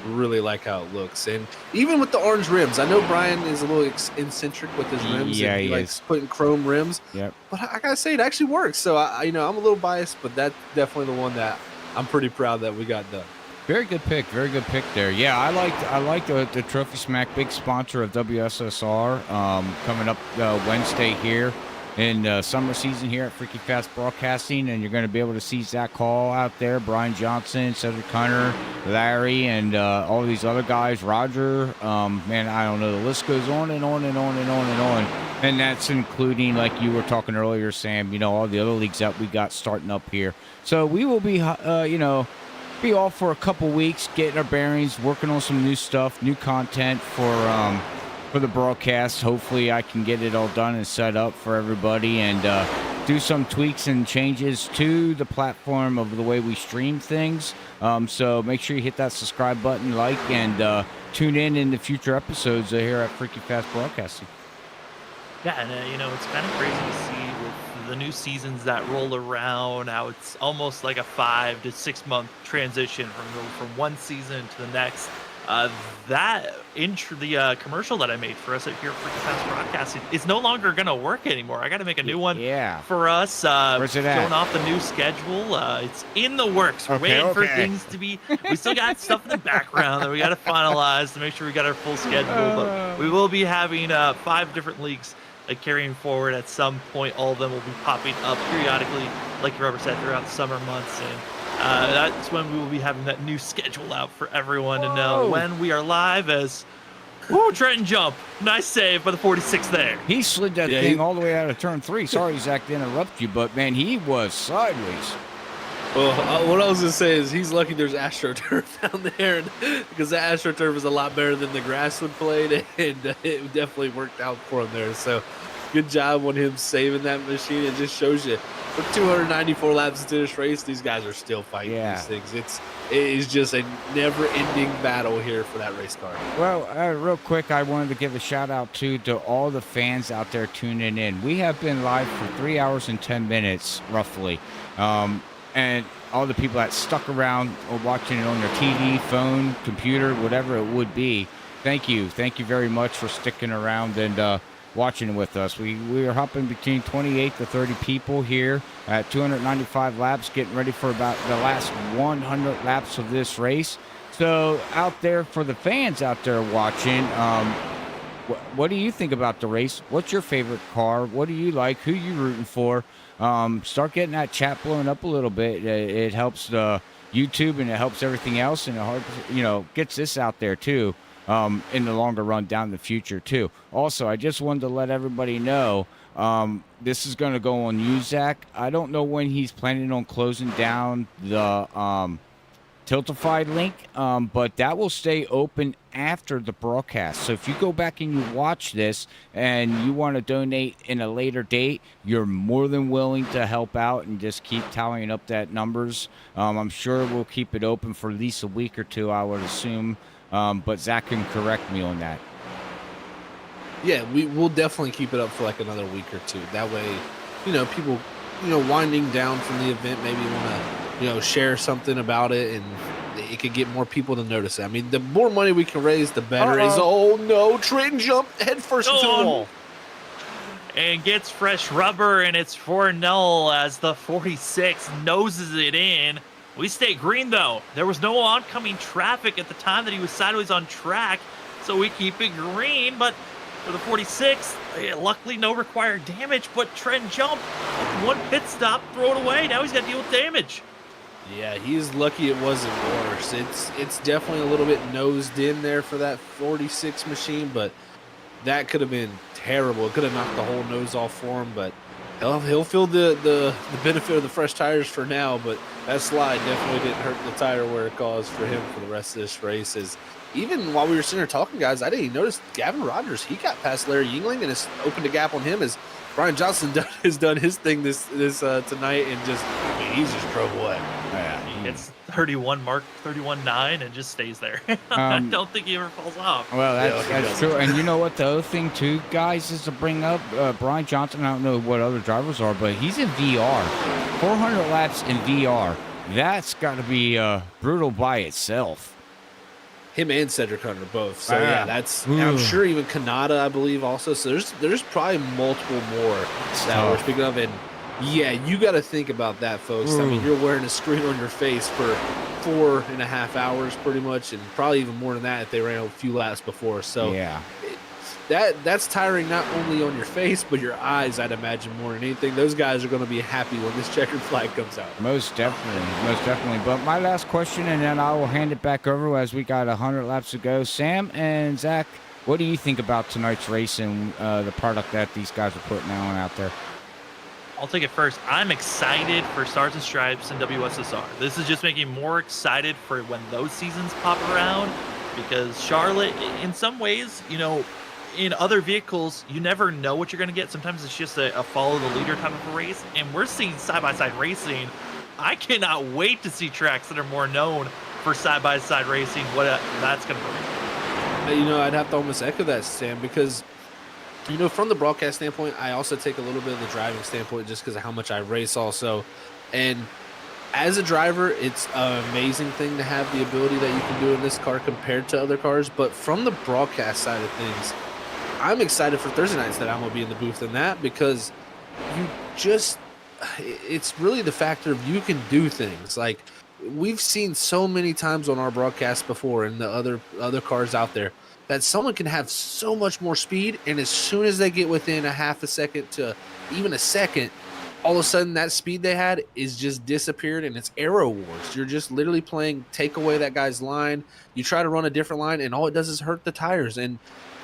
really like how it looks. And even with the orange rims, I know Brian is a little eccentric with his rims. Yeah, and he likes is. putting chrome rims. Yep. But I gotta say, it actually works. So I'm a little biased, but that's definitely the one that I'm pretty proud that we got done. Very good pick. Very good pick there. Yeah, I like the Trophy Smack, big sponsor of WSSR, coming up Wednesday here in summer season here at Freaky Fast Broadcasting, and you're going to be able to see Zach Hall out there, Brian Johnson, Cedric Hunter, Larry, and all these other guys, Roger. Man, I don't know. The list goes on and on and on and on and on. And that's including, like you were talking earlier, Sam, all the other leagues that we got starting up here. So we will be, be off for a couple weeks, getting our bearings, working on some new stuff, new content for the broadcast. Hopefully I can get it all done and set up for everybody and do some tweaks and changes to the platform of the way we stream things. So make sure you hit that subscribe button, like, and tune in the future episodes here at Freaky Fast Broadcasting. Yeah, and it's kind of crazy to see with the new seasons that roll around, how it's almost like a 5 to 6 month transition from one season to the next. The commercial that I made for us here at Freaky Fast Broadcasting is no longer going to work anymore. I got to make a new one for us. Where's it at? Showing off the new schedule. It's in the works. We're waiting for things to be. We still got stuff in the background that we got to finalize to make sure we got our full schedule. But we will be having 5 different leagues carrying forward at some point. All of them will be popping up periodically, like Robert said, throughout the summer months. And that's when we will be having that new schedule out for everyone to know when we are live as Trenton jump. Nice save by the 46 there. He slid that thing all the way out of turn 3. Sorry, Zach, to interrupt you, but, man, he was sideways. Well, what I was going to say is he's lucky there's AstroTurf down there because the AstroTurf is a lot better than the grasswood played, and it definitely worked out for him there. So good job on him saving that machine. It just shows you with 294 laps into this race, these guys are still fighting these things. It is just a never-ending battle here for that race car. Well, real quick, I wanted to give a shout-out to all the fans out there tuning in. We have been live for 3 hours and 10 minutes, roughly. and all the people that stuck around or watching it on their TV, phone, computer, whatever it would be. Thank you very much for sticking around and watching with us. We are hopping between 28 to 30 people here at 295 laps, getting ready for about the last 100 laps of this race. So out there, for the fans out there watching, what do you think about the race? What's your favorite car? What do you like? Who you rooting for? Start getting that chat blowing up a little bit. It helps the YouTube and it helps everything else, and it gets this out there too. In the longer run down in the future too. Also, I just wanted to let everybody know this is going to go on you, Zach. I don't know when he's planning on closing down the Tiltify link, but that will stay open after the broadcast. So if you go back and you watch this and you want to donate in a later date, you're more than willing to help out and just keep tallying up that numbers. I'm sure we'll keep it open for at least a week or two, I would assume. But Zach can correct me on that. Yeah, we'll definitely keep it up for like another week or two. That way, people, winding down from the event, maybe want to, share something about it, and it could get more people to notice it. I mean, the more money we can raise, the better. Oh no, Trenton jumped headfirst into the wall. And gets fresh rubber, and it's 4-0 as the 46 noses it in. We stay green, though. There was no oncoming traffic at the time that he was sideways on track, so we keep it green. But for the 46, luckily no required damage, but Trent jumped. One pit stop, throw it away. Now he's got to deal with damage. Yeah, he's lucky it wasn't worse. It's definitely a little bit nosed in there for that 46 machine, but that could have been terrible. It could have knocked the whole nose off for him, but he'll feel the benefit of the fresh tires for now, but that slide definitely didn't hurt the tire where it caused for him for the rest of this race. Is even while we were sitting there talking, guys, I didn't even notice Gavin Rogers. He got past Larry Yingling and it's opened a gap on him as Brian Johnson has done his thing this tonight, and he's just drove away. Yeah, it's 31 mark, 31.9, and just stays there. I don't think he ever falls off. Well, that's true. And you know what? The other thing, too, guys, is to bring up Brian Johnson. I don't know what other drivers are, but he's in VR. 400 laps in VR. That's got to be brutal by itself. Him and Cedric Hunter both. So, yeah, that's – I'm sure even Kanata, I believe, also. So, there's probably multiple more that we're speaking of. And, yeah, you got to think about that, folks. I mean, you're wearing a screen on your face for 4.5 hours pretty much, and probably even more than that if they ran a few laps before. So yeah, that's tiring not only on your face but your eyes, I'd imagine, more than anything. Those guys are going to be happy when this checkered flag comes out. Most definitely. But my last question, and then I will hand it back over as we got 100 laps to go. Sam and Zach, what do you think about tonight's race and the product that these guys are putting on out there? I'll take it first. I'm excited for Stars and Stripes and WSSR. This is just making me more excited for when those seasons pop around, because Charlotte, in some ways, in other vehicles, you never know what you're going to get. Sometimes it's just a follow the leader type of a race, and we're seeing side-by-side racing. I cannot wait to see tracks that are more known for side-by-side racing, what that's going to bring. I'd have to almost echo that, Sam, because from the broadcast standpoint, I also take a little bit of the driving standpoint just because of how much I race also. And as a driver, it's an amazing thing to have the ability that you can do in this car compared to other cars. But from the broadcast side of things, I'm excited for Thursday nights that I'm going to be in the booth in that, because it's really the factor of you can do things. Like we've seen so many times on our broadcast before and the other cars out there, that someone can have so much more speed, and as soon as they get within a half a second to even a second, all of a sudden that speed they had is just disappeared, and it's Aero Wars. You're just literally playing take away that guy's line. You try to run a different line, and all it does is hurt the tires. And,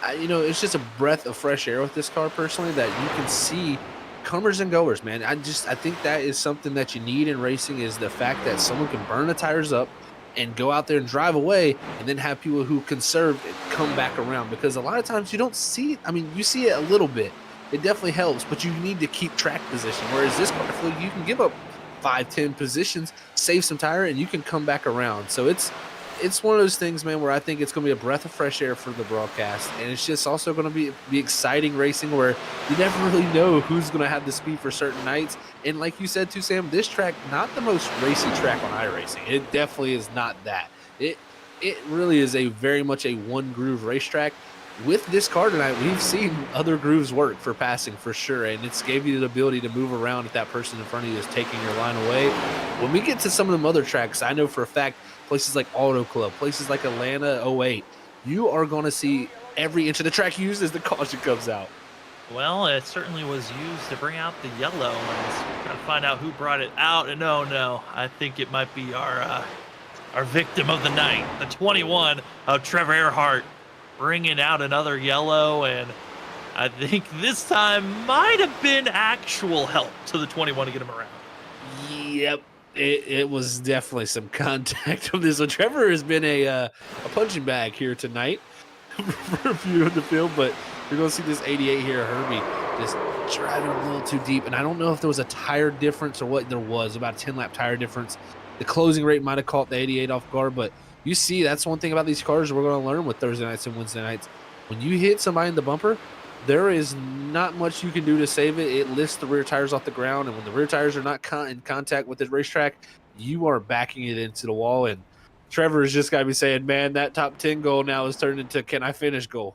it's just a breath of fresh air with this car, personally, that you can see comers and goers, man. I think that is something that you need in racing, is the fact that someone can burn the tires up and go out there and drive away, and then have people who conserve it come back around. Because a lot of times you don't see it. I mean, you see it a little bit. It definitely helps, but you need to keep track position. Whereas this car, you can give up 5-10 positions, save some tire, and you can come back around. So it's it's one of those things, man, where I think it's going to be a breath of fresh air for the broadcast, and it's just also going to be exciting racing where you never really know who's going to have the speed for certain nights. And like you said too, Sam, this track, not the most racy track on iRacing. It definitely is not that. It really is a very much a one groove racetrack. With this car tonight, we've seen other grooves work for passing for sure, and it's gave you the ability to move around if that person in front of you is taking your line away. When we get to some of them other tracks, I know for a fact, places like Auto Club, places like Atlanta 08, you are going to see every inch of the track used as the caution comes out. Well, it certainly was used to bring out the yellow. And trying to find out who brought it out. And no, I think it might be our victim of the night, the 21 of Trevor Earhart, bringing out another yellow, and I think this time might have been actual help to the 21 to get him around. Yep, it was definitely some contact on this one. Trevor has been a punching bag here tonight for a few in the field, but you're going to see this 88 here, Herbie, just driving a little too deep, and I don't know if there was a tire difference or what there was, about a 10-lap tire difference. The closing rate might have caught the 88 off guard, but you see, that's one thing about these cars we're going to learn with Thursday nights and Wednesday nights. When you hit somebody in the bumper, there is not much you can do to save it. It lifts the rear tires off the ground, and when the rear tires are not in contact with the racetrack, you are backing it into the wall. And Trevor has just got to be saying, man, that top 10 goal now is turned into can I finish goal.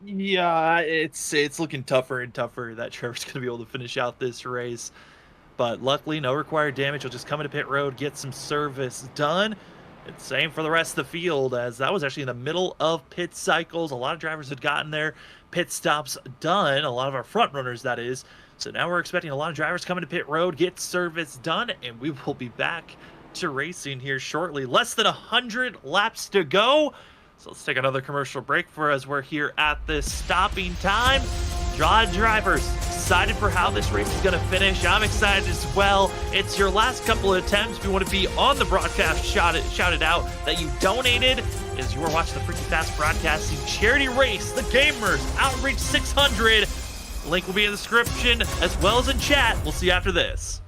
Yeah, it's looking tougher and tougher that Trevor's going to be able to finish out this race. But luckily, no required damage. He'll just come into pit road, get some service done. And same for the rest of the field, as that was actually in the middle of pit cycles. A lot of drivers had gotten their pit stops done, a lot of our front runners, that is. So now we're expecting a lot of drivers coming to pit road, get service done, and we will be back to racing here shortly. Less than 100 laps to go. So let's take another commercial break for as we're here at this stopping time. Draw drivers excited for how this race is going to finish. I'm excited as well. It's your last couple of attempts. If you want to be on the broadcast, shout it out that you donated as you are watching the Freaky Fast Broadcasting charity race, the Gamers Outreach 600. Link will be in the description as well as in chat. We'll see you after this.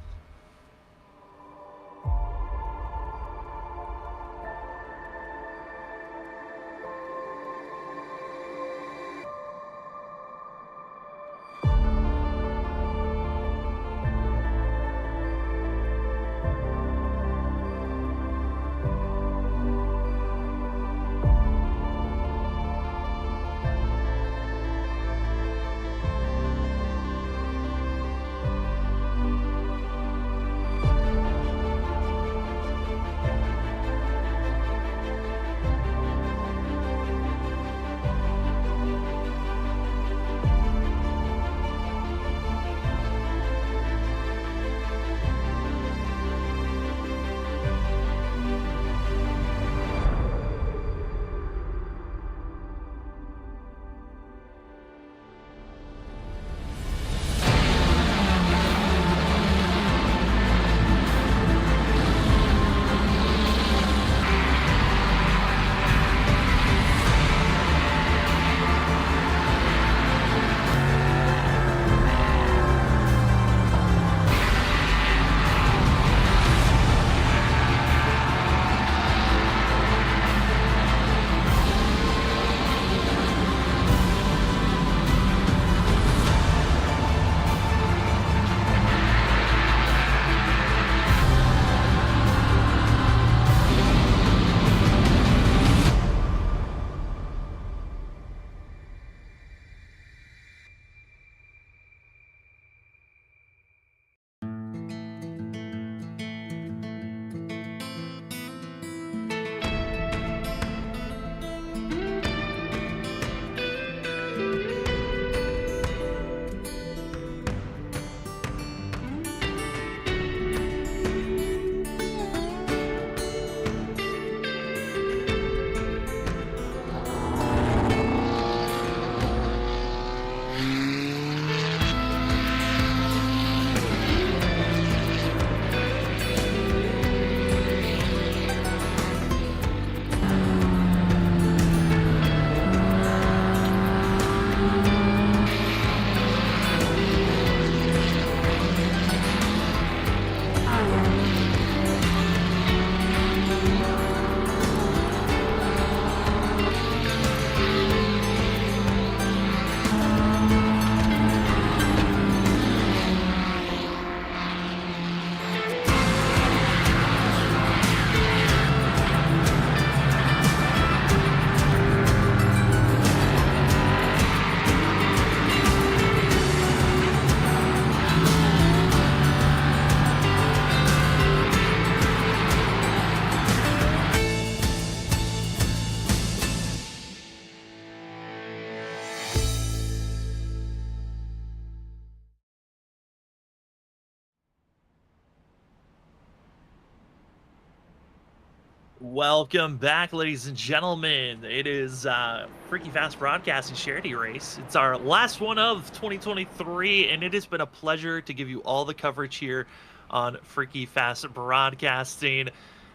Welcome back, ladies and gentlemen. It is Freaky Fast Broadcasting Charity Race. It's our last one of 2023, and it has been a pleasure to give you all the coverage here on Freaky Fast Broadcasting,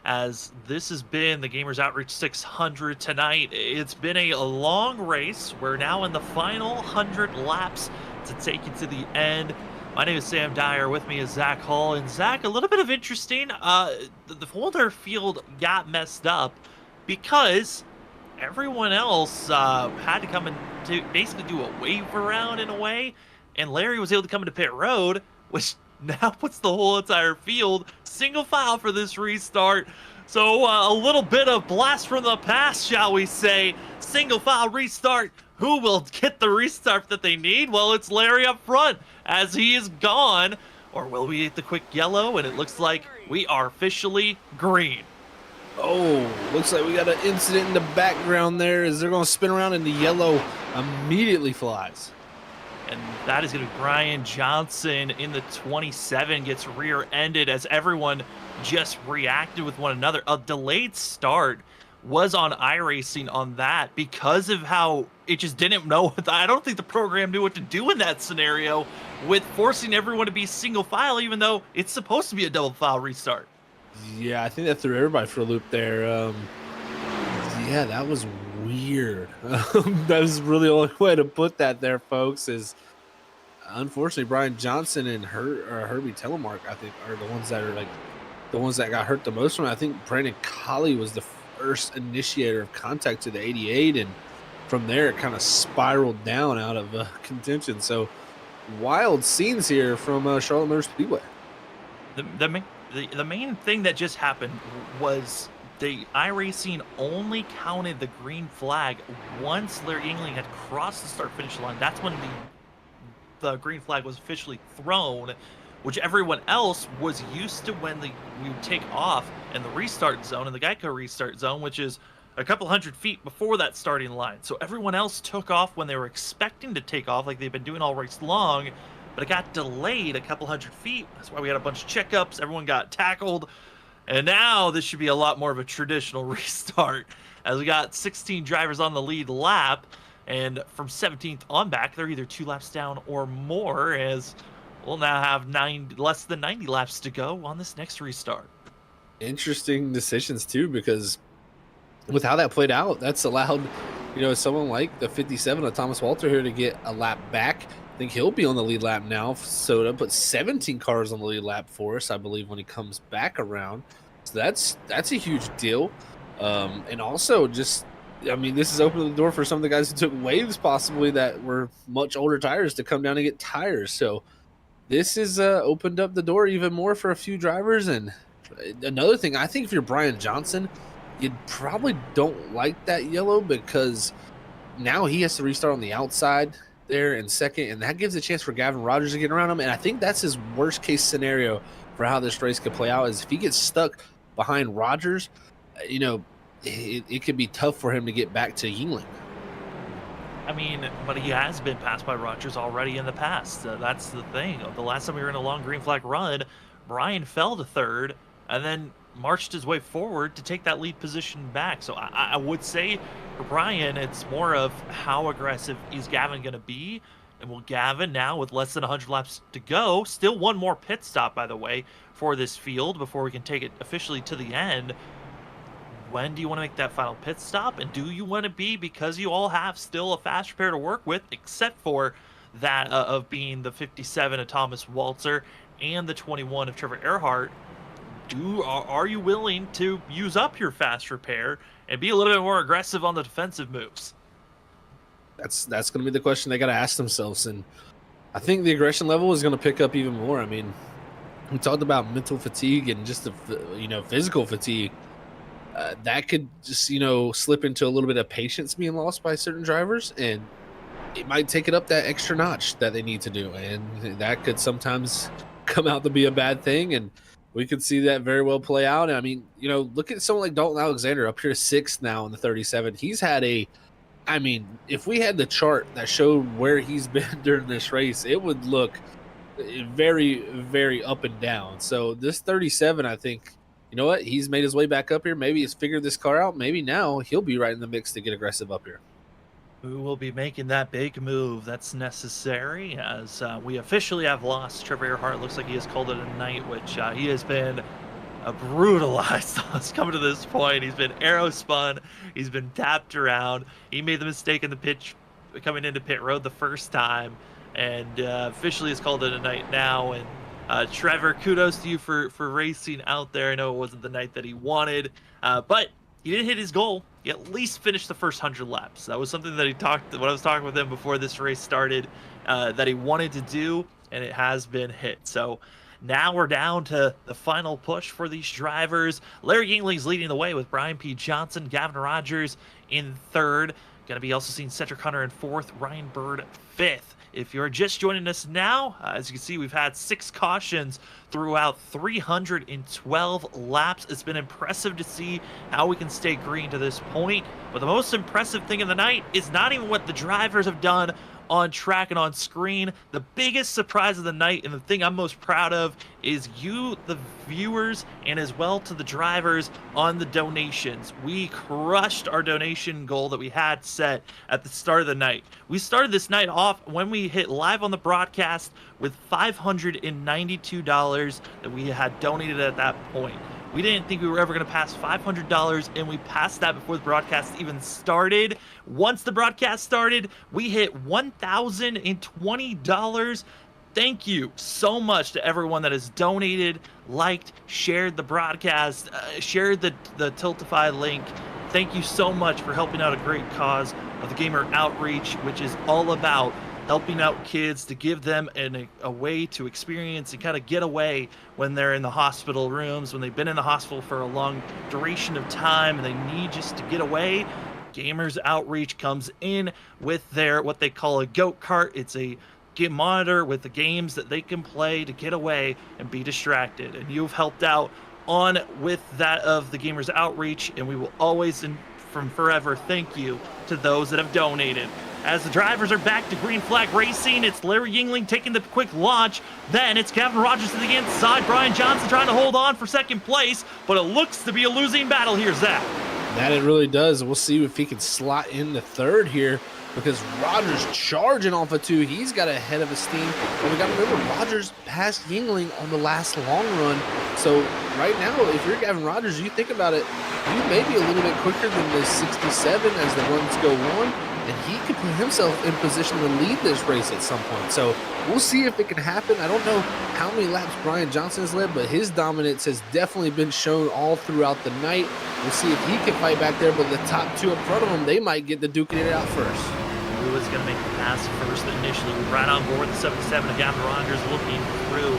as this has been the Gamers Outreach 600 tonight. It's been a long race. We're now in the final 100 laps to take you to the end. My name is Sam Dyer. With me is Zach Hall. And Zach, a little bit of interesting. The Holder field got messed up because everyone else had to come in to basically do a wave around in a way. And Larry was able to come into pit road, which now puts the whole entire field single file for this restart. So a little bit of blast from the past, shall we say. Single file restart. Who will get the restart that they need? Well, it's Larry up front, as he is gone. Or will we get the quick yellow? And it looks like we are officially green. Oh, looks like we got an incident in the background there as they're going to spin around and the yellow immediately flies. And that is going to be Brian Johnson in the 27, gets rear-ended as everyone just reacted with one another. A delayed start was on iRacing on that because of how it just didn't know. I don't think the program knew what to do in that scenario with forcing everyone to be single file, even though it's supposed to be a double file restart. Yeah, I think that threw everybody for a loop there. Yeah, that was weird. That was really the only way to put that there, folks, is unfortunately Brian Johnson and Herbie Telemark, I think, are the ones that got hurt the most from it. I think Brandon Colley was the first initiator of contact to the 88, and from there it kind of spiraled down out of contention. So wild scenes here from Charlotte Motor Speedway. The main thing that just happened was the iRacing only counted the green flag once Larry Yingling had crossed the start finish line. That's when the green flag was officially thrown, which everyone else was used to when we would take off in the restart zone, in the Geico restart zone, which is a couple hundred feet before that starting line. So everyone else took off when they were expecting to take off, like they've been doing all race long, but it got delayed a couple hundred feet. That's why we had a bunch of checkups. Everyone got tackled. And now this should be a lot more of a traditional restart, as we got 16 drivers on the lead lap. And from 17th on back, they're either 2 laps down or more, as we'll now have less than 90 laps to go on this next restart. Interesting decisions too, because with how that played out, that's allowed, someone like the 57 of Thomas Walter here to get a lap back. I think he'll be on the lead lap now, so that puts 17 cars on the lead lap for us, I believe, when he comes back around. So that's a huge deal. And also just, this is opening the door for some of the guys who took waves possibly that were much older tires to come down and get tires. So this has opened up the door even more for a few drivers. And another thing, I think if you're Brian Johnson, you probably don't like that yellow, because now he has to restart on the outside there in second, and that gives a chance for Gavin Rogers to get around him. And I think that's his worst case scenario for how this race could play out, is if he gets stuck behind Rogers, it could be tough for him to get back to Yingling. But he has been passed by Rogers already in the past. That's the thing. The last time we were in a long green flag run, Brian fell to third and then marched his way forward to take that lead position back. So I would say for Brian, it's more of how aggressive is Gavin going to be. And will Gavin, now with less than 100 laps to go, still one more pit stop, by the way, for this field before we can take it officially to the end. When do you want to make that final pit stop? And do you want to be, because you all have still a fast repair to work with, except for that of being the 57 of Thomas Walter and the 21 of Trevor Earhart, are you willing to use up your fast repair and be a little bit more aggressive on the defensive moves? That's going to be the question they got to ask themselves. And I think the aggression level is going to pick up even more. We talked about mental fatigue and just the physical fatigue. That could just slip into a little bit of patience being lost by certain drivers, and it might take it up that extra notch that they need to do, and that could sometimes come out to be a bad thing. And we could see that very well play out. Look at someone like Dalton Alexander up here 6th now in the 37. He's had if we had the chart that showed where he's been during this race, it would look very, very up and down. So this 37, I think, you know what? He's made his way back up here. Maybe he's figured this car out. Maybe now he'll be right in the mix to get aggressive up here. Who will be making that big move that's necessary as we officially have lost Trevor Earhart. Looks like he has called it a night, which he has been brutalized. It's coming to this point. He's been arrow spun. He's been tapped around. He made the mistake in the pitch coming into pit road the first time, and officially has called it a night now. And Trevor, kudos to you for racing out there. I know it wasn't the night that he wanted, but he didn't hit his goal. He at least finished the first 100 laps. That was something that he talked when I was talking with him before this race started, that he wanted to do, and it has been hit. So now we're down to the final push for these drivers. Larry Yingling's leading the way with Brian P. Johnson, Gavin Rogers in third. Going to be also seeing Cedric Hunter in fourth, Ryan Bird fifth. If you're just joining us now, as you can see, we've had 6 cautions throughout 312 laps. It's been impressive to see how we can stay green to this point. But the most impressive thing of the night is not even what the drivers have done on track and on screen. The biggest surprise of the night, and the thing I'm most proud of, is you, the viewers, and as well to the drivers on the donations. We crushed our donation goal that we had set at the start of the night. We started this night off when we hit live on the broadcast with $592 that we had donated at that point. We didn't think we were ever going to pass $500, and we passed that before the broadcast even started. Once the broadcast started, we hit $1,020. Thank you so much to everyone that has donated, liked, shared the broadcast, shared the Tiltify link. Thank you so much for helping out a great cause of the Gamer Outreach, which is all about helping out kids to give them a way to experience and kind of get away when they're in the hospital rooms, when they've been in the hospital for a long duration of time and they need just to get away. Gamers Outreach comes in with their what they call a goat cart. It's a game monitor with the games that they can play to get away and be distracted. And you've helped out on with that of the Gamers Outreach, and we will always and from forever thank you to those that have donated. As the drivers are back to green flag racing, it's Larry Yingling taking the quick launch. Then it's Gavin Rogers to the inside. Brian Johnson trying to hold on for second place, but it looks to be a losing battle here, Zach. That it really does. We'll see if he can slot in the third here, because Rogers charging off of 2. He's got ahead of his steam. And we got to remember, Rogers passed Yingling on the last long run. So right now, if you're Gavin Rogers, you think about it, you may be a little bit quicker than the 67 as the runs go on. And he could put himself in position to lead this race at some point. So we'll see if it can happen. I don't know how many laps Brian Johnson has led, but his dominance has definitely been shown all throughout the night. We'll see if he can fight back there, but the top 2 in front of him, they might get the duking it out first. Who is going to make the pass first initially? Right on board the 77 of Gavin Rogers, looking through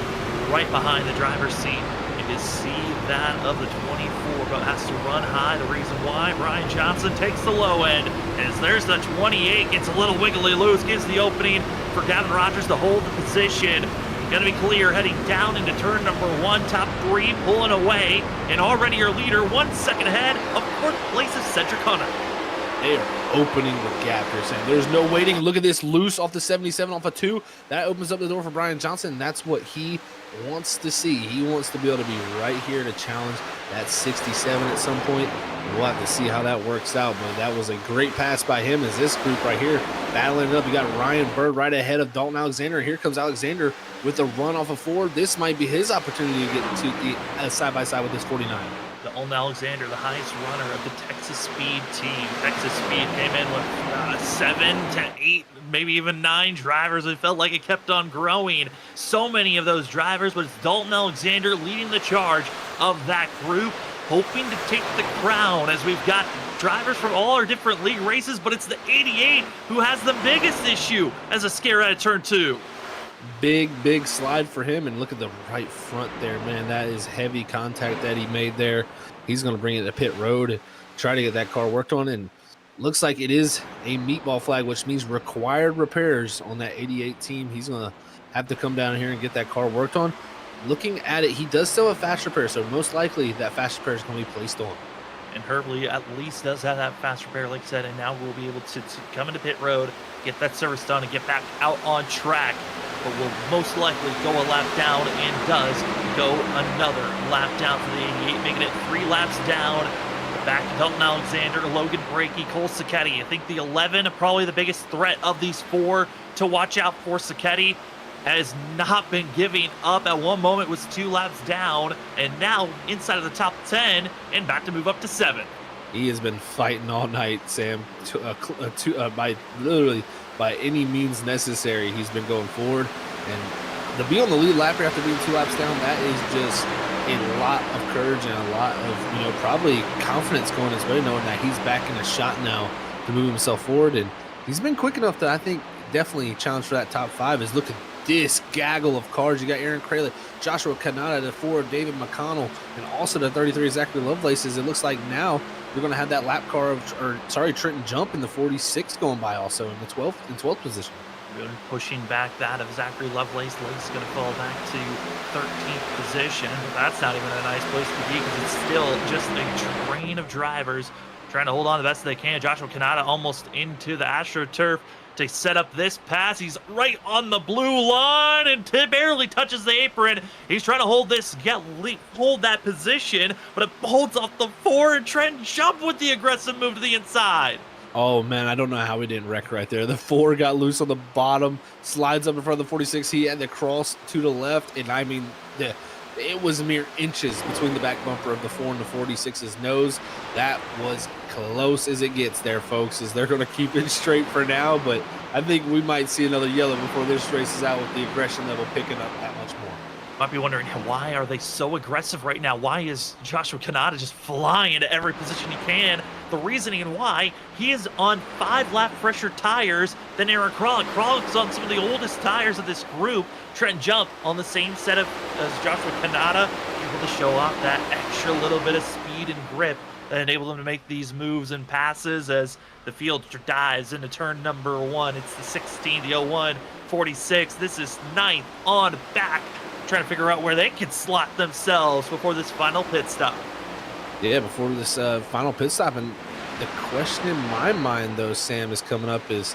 right behind the driver's seat. You see that of the 24, but has to run high. The reason why, Brian Johnson takes the low end, as there's the 28, gets a little wiggly loose, gives the opening for Gavin Rogers to hold the position. Going to be clear heading down into turn number 1, top 3 pulling away, and already your leader 1 second ahead of 4th place of Cedric Hunter. They are opening the gap here, Sam. There's no waiting. Look at this, loose off the 77, off of 2. That opens up the door for Brian Johnson. That's what he wants to see. He wants to be able to be right here to challenge that 67 at some point. We'll have to see how that works out, but that was a great pass by him as this group right here battling it up. You got Ryan Bird right ahead of Dalton Alexander. Here comes Alexander with a run off of 4. This might be his opportunity to get to the side-by-side with this 49. Dalton Alexander, the highest runner of the Texas Speed team. Texas Speed came in with 7 to 8, maybe even 9 drivers. It felt like it kept on growing. So many of those drivers, but it's Dalton Alexander leading the charge of that group, hoping to take the crown, as we've got drivers from all our different league races, but it's the 88 who has the biggest issue as a scare out of turn 2. Big slide for him, and look at the right front there, man. That is heavy contact that he made there. He's going to bring it to pit road and try to get that car worked on, and looks like it is a meatball flag, which means required repairs on that 88 team. He's going to have to come down here and get that car worked on. Looking at it, he does still have fast repair, so most likely that fast repair is going to be placed on. And Herbley at least does have that fast repair, like I said, and now we'll be able to come into pit road, get that service done, and get back out on track. but will most likely go a lap down and does go another lap down for the 88, making it 3 laps down. Back to Dalton Alexander, Logan Brakey, Cole Sacchetti. I think the 11, probably the biggest threat of these 4 to watch out for. Sacchetti has not been giving up. At one moment was 2 laps down, and now inside of the top 10 and back to move up to 7. He has been fighting all night, Sam, by any means necessary. He's been going forward, and to be on the lead lap here after being 2 laps down, that is just a lot of courage and a lot of, probably confidence going his way, knowing that he's back in a shot now to move himself forward. And he's been quick enough to, I think, definitely challenge for that top 5. Is look at this gaggle of cars. You got Aaron Crayley, Joshua Kanata, the 4, David McConnell, and also the 33 Zachary Lovelaces. It looks like now you're going to have that lap car Trenton Jump in the 46 going by also in the 12th position. Really pushing back that of Zachary Lovelace. Lace going to fall back to 13th position. But that's not even a nice place to be because it's still just a train of drivers trying to hold on the best they can. Joshua Kanata almost into the AstroTurf to set up this pass. He's right on the blue line and barely touches the apron. He's trying to hold that position, but it holds off the 4, and Trent Jump with the aggressive move to the inside. Oh, man, I don't know how he didn't wreck right there. The 4 got loose on the bottom, slides up in front of the 46. He had the cross to the left, and I mean, it was mere inches between the back bumper of the 4 and the 46's nose. That was close as it gets there, folks, as they're going to keep it straight for now, but I think we might see another yellow before this race is out with the aggression level picking up that much more. Might be wondering, why are they so aggressive right now? Why is Joshua Kanata just flying to every position he can? The reasoning why, he is on 5 lap fresher tires than Aaron Kralik. Kralik's on some of the oldest tires of this group. Trent Jump on the same set as Joshua Kanata, able to show off that extra little bit of speed and grip that enabled them to make these moves and passes as the field dives into turn number 1. It's the 16, the 01, 46. This is 9th on back, trying to figure out where they can slot themselves before this final pit stop. Yeah, before this final pit stop. And the question in my mind, though, Sam, is coming up is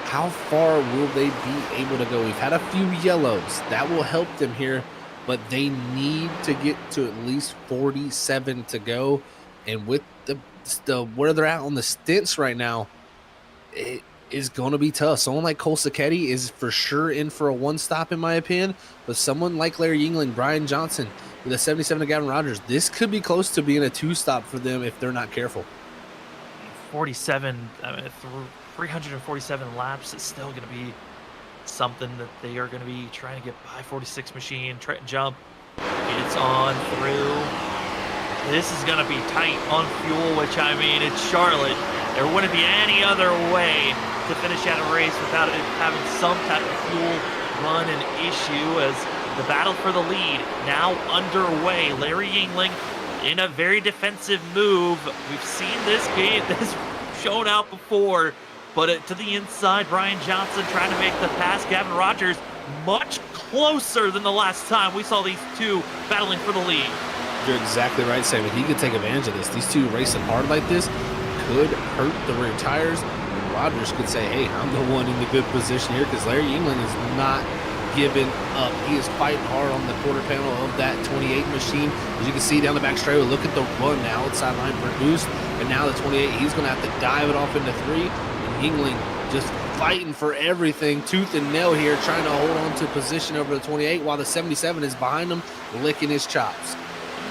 how far will they be able to go? We've had a few yellows. That will help them here, but they need to get to at least 47 to go. And with the where they're at on the stints right now, it is going to be tough. Someone like Cole Sacchetti is for sure in for a 1 stop, in my opinion. But someone like Larry Yingling, Brian Johnson, with a 77 to Gavin Rogers, this could be close to being a 2 stop for them if they're not careful. 347 laps is still going to be something that they are going to be trying to get by 46 machine. Trenton Jump, it's on through. This is going to be tight on fuel, which, I mean, it's Charlotte. There wouldn't be any other way to finish out a race without it having some type of fuel run and issue, as the battle for the lead now underway. Larry Yingling in a very defensive move. We've seen this shown out before, but to the inside, Brian Johnson trying to make the pass. Gavin Rogers much closer than the last time we saw these two battling for the lead. You're exactly right, Sam. He could take advantage of this. These two racing hard like this could hurt the rear tires. And Rogers could say, hey, I'm the one in the good position here, because Larry Yingling is not giving up. He is fighting hard on the quarter panel of that 28 machine. As you can see down the back straightaway, look at the run, the outside line produced. And now the 28, he's going to have to dive it off into 3. And Yingling just fighting for everything, tooth and nail here, trying to hold on to position over the 28, while the 77 is behind him, licking his chops.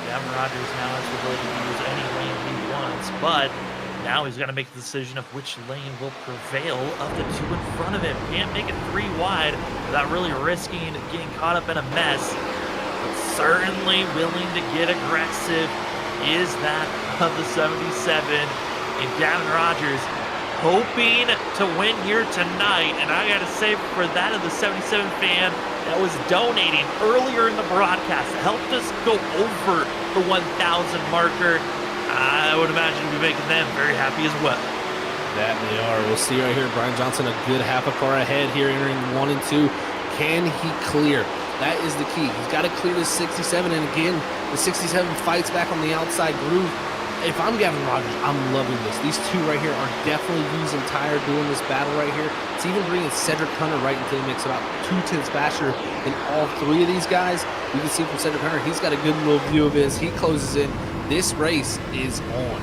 Gavin Rogers now has the ability to use any lane he wants, but now he's got to make the decision of which lane will prevail of the 2 in front of him. Can't make it 3 wide without really risking getting caught up in a mess, but certainly willing to get aggressive is that of the 77. And Gavin Rogers hoping to win here tonight, and I got to say, for that of the 77 fan that was donating earlier in the broadcast, helped us go over the 1,000 marker, I would imagine we'll be making them very happy as well. That they are. We'll see right here, Brian Johnson a good half a car ahead here, entering 1 and 2. Can he clear? That is the key. He's got to clear this 67, and again, the 67 fights back on the outside groove. if I'm Gavin Rogers, I'm loving this. These two right here are definitely using tire doing this battle right here. It's even bringing Cedric Hunter right into the mix, about 2/10 faster than all three of these guys. You can see from Cedric Hunter, he's got a good little view of his. He closes in. This race is on.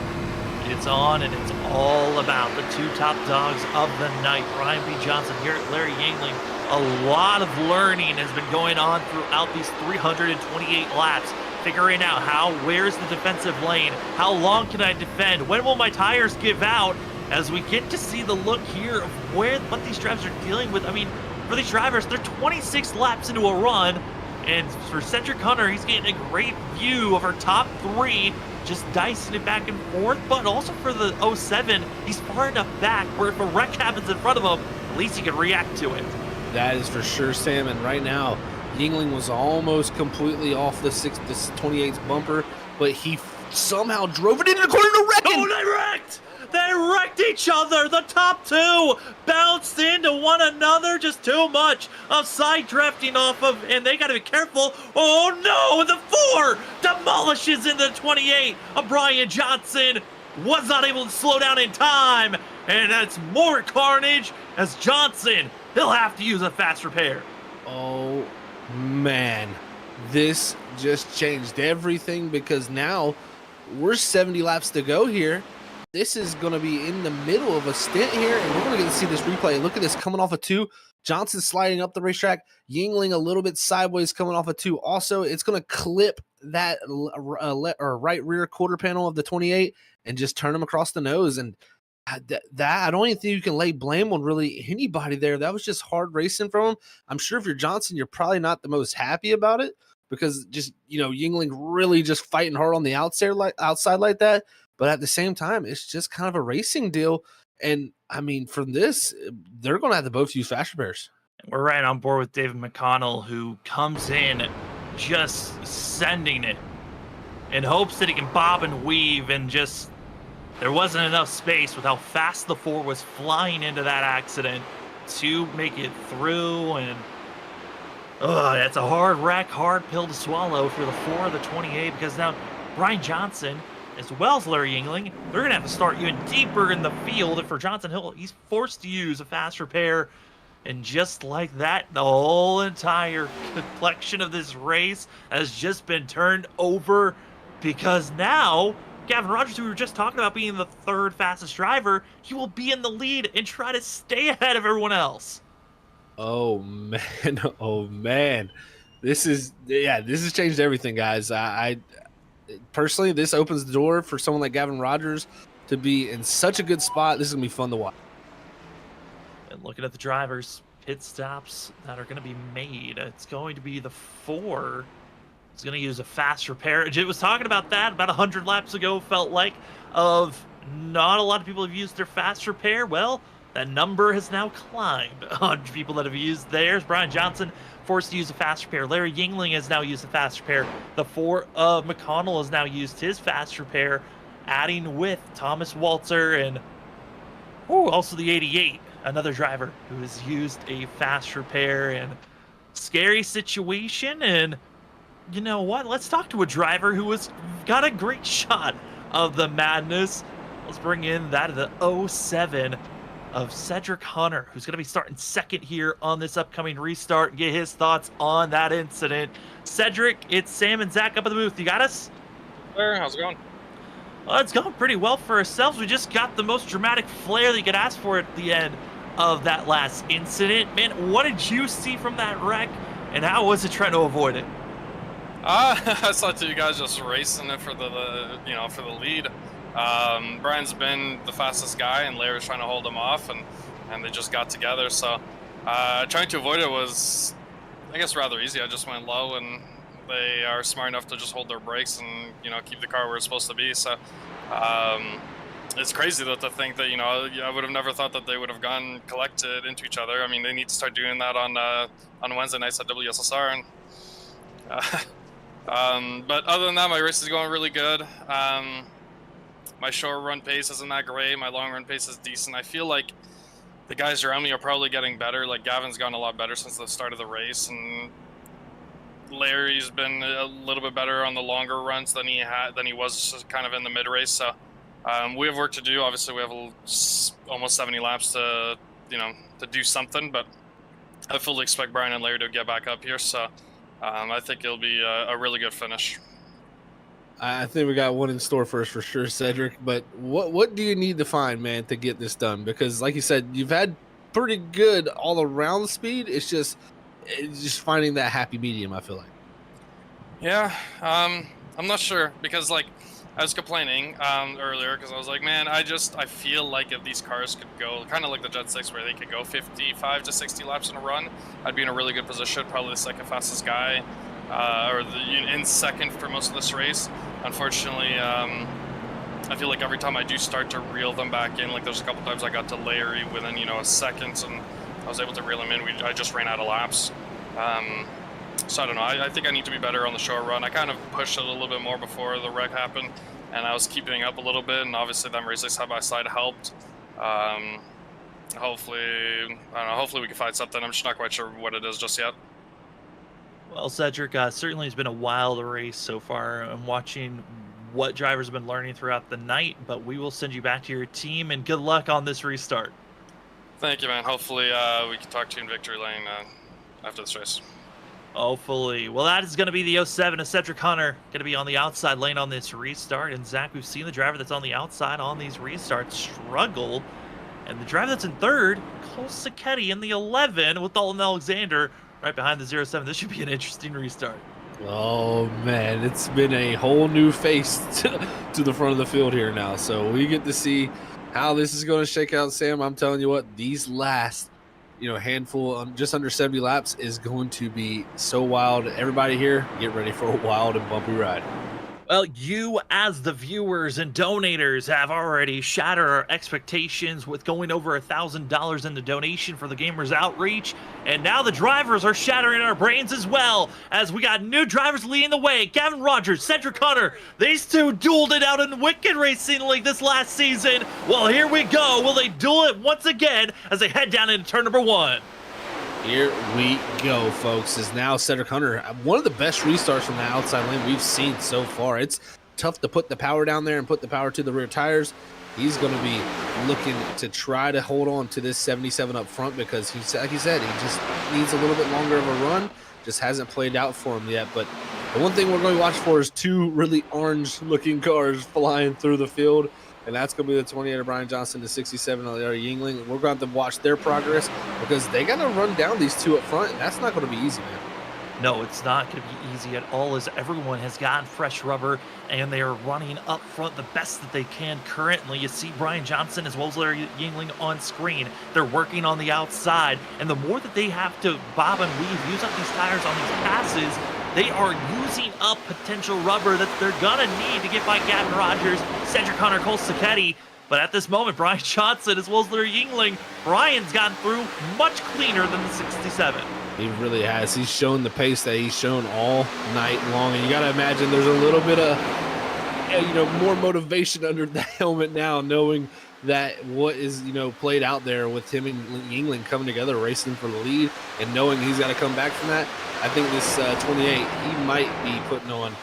It's on, and it's all about the two top dogs of the night. Brian B. Johnson here at Larry Yingling. A lot of learning has been going on throughout these 328 laps, figuring out where's the defensive lane, how long can I defend, when will my tires give out, as we get to see the look here of what these drivers are dealing with. I mean, for these drivers, they're 26 laps into a run, and for Cedric Hunter, he's getting a great view of our top three, just dicing it back and forth. But also for the 07, he's far enough back where if a wreck happens in front of him, at least he can react to it. That is for sure, Sam. And right now, Yingling was almost completely off the 28's bumper, but he somehow drove it into the corner to wreck. Oh, they wrecked! They wrecked each other. The top two bounced into one another. Just too much of side drifting off of, and they got to be careful. Oh no, the 4 demolishes in the 28. Brian Johnson was not able to slow down in time, and that's more carnage as Johnson, he'll have to use a fast repair. Oh man, this just changed everything, because now we're 70 laps to go here. This is going to be in the middle of a stint here, and we're going to get to see this replay. Look at this, coming off of 2. Johnson sliding up the racetrack. Yingling a little bit sideways coming off of 2. Also, it's going to clip that right rear quarter panel of the 28 and just turn him across the nose. And that I don't even think you can lay blame on really anybody there. That was just hard racing from him. I'm sure if you're Johnson, you're probably not the most happy about it, because just, Yingling really just fighting hard on the outside like that. But at the same time, it's just kind of a racing deal. And I mean, from this, they're going to have to both use fast repairs. We're right on board with David McConnell, who comes in just sending it in hopes that he can bob and weave, and just there wasn't enough space with how fast the 4 was flying into that accident to make it through. And that's a hard wreck, hard pill to swallow for the 4 of the 28, because now Brian Johnson, as well as Larry Yingling, they're going to have to start even deeper in the field. And for Johnson Hill, he's forced to use a fast repair. And just like that, the whole entire complexion of this race has just been turned over, because now Gavin Rogers, who we were just talking about being the 3rd fastest driver, he will be in the lead and try to stay ahead of everyone else. Oh man. This has changed everything, guys. I personally, this opens the door for someone like Gavin Rogers to be in such a good spot. This is gonna be fun to watch. And looking at the drivers, pit stops that are going to be made, it's going to be the 4. It's going to use a fast repair. It was talking about that about 100 laps ago, felt like, of not a lot of people have used their fast repair. Well, that number has now climbed. 100 people that have used theirs. Brian Johnson forced to use a fast repair. Larry Yingling has now used a fast repair. The 4 of McConnell has now used his fast repair, adding with Thomas Walter and also the 88, another driver who has used a fast repair. And scary situation. And you know what? Let's talk to a driver who has got a great shot of the madness. Let's bring in that of the 07 of Cedric Hunter, who's going to be starting 2nd here on this upcoming restart, and get his thoughts on that incident. Cedric, it's Sam and Zach up at the booth. You got us? Sure, how's it going? Well, it's going pretty well for ourselves. We just got the most dramatic flair that you could ask for at the end of that last incident. Man, what did you see from that wreck, and how was it trying to avoid it? I saw 2 guys just racing it for the lead. Brian's been the fastest guy, and Larry's trying to hold him off, and they just got together. So trying to avoid it was, I guess, rather easy. I just went low, and they are smart enough to just hold their brakes and keep the car where it's supposed to be. So it's crazy though to think that I would have never thought that they would have gone collected into each other. I mean, they need to start doing that on Wednesday nights at WSSR. But other than that, my race is going really good. My short run pace isn't that great. My long run pace is decent. I feel like the guys around me are probably getting better. Like Gavin's gotten a lot better since the start of the race, and Larry's been a little bit better on the longer runs than he was kind of in the mid race. So we have work to do. Obviously, we have almost 70 laps to do something, but I fully expect Brian and Larry to get back up here. So I think it'll be a really good finish. I think we got one in store for us for sure, Cedric. But what do you need to find, man, to get this done? Because like you said, you've had pretty good all around speed. It's just finding that happy medium, I feel like. Yeah, I'm not sure, because like I was complaining earlier because I was like, man, I feel like if these cars could go kind of like the Jet 6 where they could go 55 to 60 laps in a run, I'd be in a really good position, probably the second fastest guy or in second for most of this race. Unfortunately, I feel like every time I do start to reel them back in, like there's a couple times I got to Larry within a second, and I was able to reel him in. I just ran out of laps. So I don't know. I think I need to be better on the short run. I kind of pushed it a little bit more before the wreck happened, and I was keeping up a little bit, and obviously them racing side by side helped. Hopefully, I don't know. Hopefully we can find something. I'm just not quite sure what it is just yet. Well, Cedric, certainly has been a wild race so far. I'm watching what drivers have been learning throughout the night, but we will send you back to your team, and good luck on this restart. Thank you, man. Hopefully we can talk to you in victory lane after this race. Hopefully. Well, that is going to be the 07 of Cedric Hunter, going to be on the outside lane on this restart. And Zach, we've seen the driver that's on the outside on these restarts struggle. And the driver that's in third, Cole Sacchetti in the 11 with Dalton Alexander right behind the 07. This should be an interesting restart. Oh, man, it's been a whole new face to the front of the field here now. So we get to see how this is going to shake out, Sam. I'm telling you what, these last handful, just under 70 laps is going to be so wild. Everybody here, get ready for a wild and bumpy ride. Well, you as the viewers and donators have already shattered our expectations with going over $1,000 in the donation for the Gamers Outreach. And now the drivers are shattering our brains as well, as we got new drivers leading the way. Gavin Rogers, Cedric Hunter, these two dueled it out in the Wicked Racing League this last season. Well, here we go. Will they duel it once again as they head down into turn number 1? Here we go, folks. Is now Cedric Hunter, one of the best restarts from the outside lane we've seen so far. It's tough to put the power down there and put the power to the rear tires. He's going to be looking to try to hold on to this 77 up front because like he said, he just needs a little bit longer of a run. Just hasn't played out for him yet. But the one thing we're going to watch for is two really orange-looking cars flying through the field. And that's going to be the 28 of Brian Johnson, the 67 of Larry Yingling. We're going to have to watch their progress because they got to run down these two up front, and that's not going to be easy, man. No, it's not going to be easy at all, as everyone has gotten fresh rubber, and they are running up front the best that they can currently. You see Brian Johnson as well as Larry Yingling on screen. They're working on the outside, and the more that they have to bob and weave, use up these tires on these passes, they are using up potential rubber that they're going to need to get by Gavin Rogers, Cedric Hunter, Cole Sacchetti. But at this moment, Brian Johnson as well as Larry Yingling, Brian's gotten through much cleaner than the 67. He really has. He's shown the pace that he's shown all night long. And you got to imagine there's a little bit of, more motivation under the helmet now, knowing that what is, played out there with him and Yingling coming together, racing for the lead, and knowing he's got to come back from that. I think this 28, he might be putting on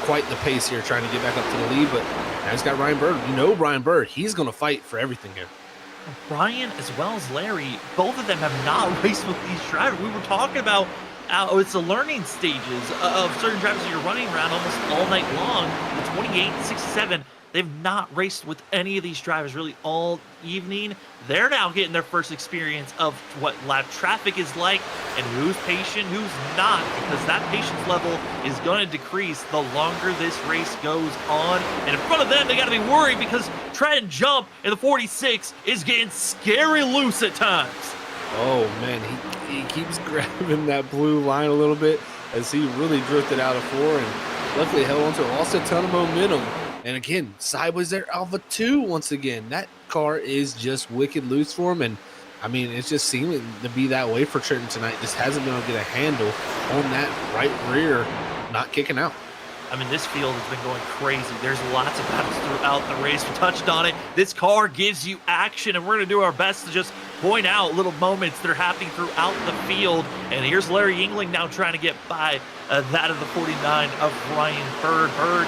quite the pace here, trying to get back up to the lead. But now he's got Ryan Bird. Brian Bird, he's going to fight for everything here. Brian as well as Larry, both of them have not raced with these drivers. We were talking about it's the learning stages of certain drivers that you're running around almost all night long. The 28 and 67, they've not raced with any of these drivers really all evening. They're now getting their first experience of what lap traffic is like and who's patient, who's not, because that patience level is going to decrease the longer this race goes on. And in front of them, they got to be worried because Trent Jump in the 46 is getting scary loose at times. Oh, man, he keeps grabbing that blue line a little bit as he really drifted out of 4 and luckily held on to it. Lost a ton of momentum. And again, sideways there, Alpha 2 once again. That car is just wicked loose for him. And, I mean, it's just seeming to be that way for Trenton tonight. Just hasn't been able to get a handle on that right rear, not kicking out. I mean, this field has been going crazy. There's lots of battles throughout the race. We touched on it. This car gives you action, and we're going to do our best to just point out little moments that are happening throughout the field. And here's Larry Yingling now trying to get by that of the 49 of Ryan Bird. Bird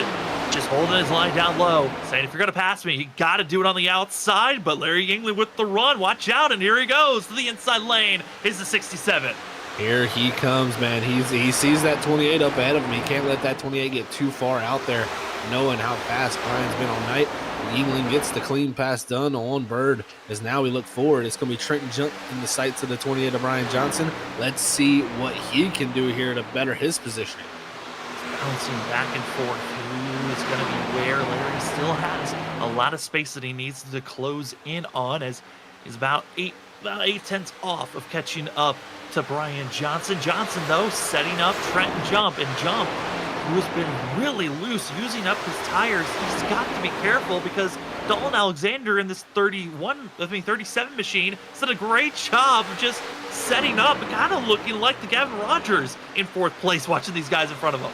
just holding his line down low, saying, if you're going to pass me, you got to do it on the outside. But Larry Yingling with the run. Watch out. And here he goes to the inside lane. Is the 67. Here he comes, man. He sees that 28 up ahead of him. He can't let that 28 get too far out there, knowing how fast Brian's been all night. Yingling gets the clean pass done on Bird. As now we look forward, it's going to be Trenton Jump in the sights of the 28 of Brian Johnson. Let's see what he can do here to better his positioning. Bouncing back and forth. Who is going to be where? Larry still has a lot of space that he needs to close in on, as he's about 8/10 off of catching up to Brian Johnson. Johnson, though, setting up Trenton Jump, and Jump, who's been really loose, using up his tires. He's got to be careful because Dalton Alexander in this 37 machine has done a great job of just setting up, kind of looking like the Gavin Rogers in 4th place, watching these guys in front of him.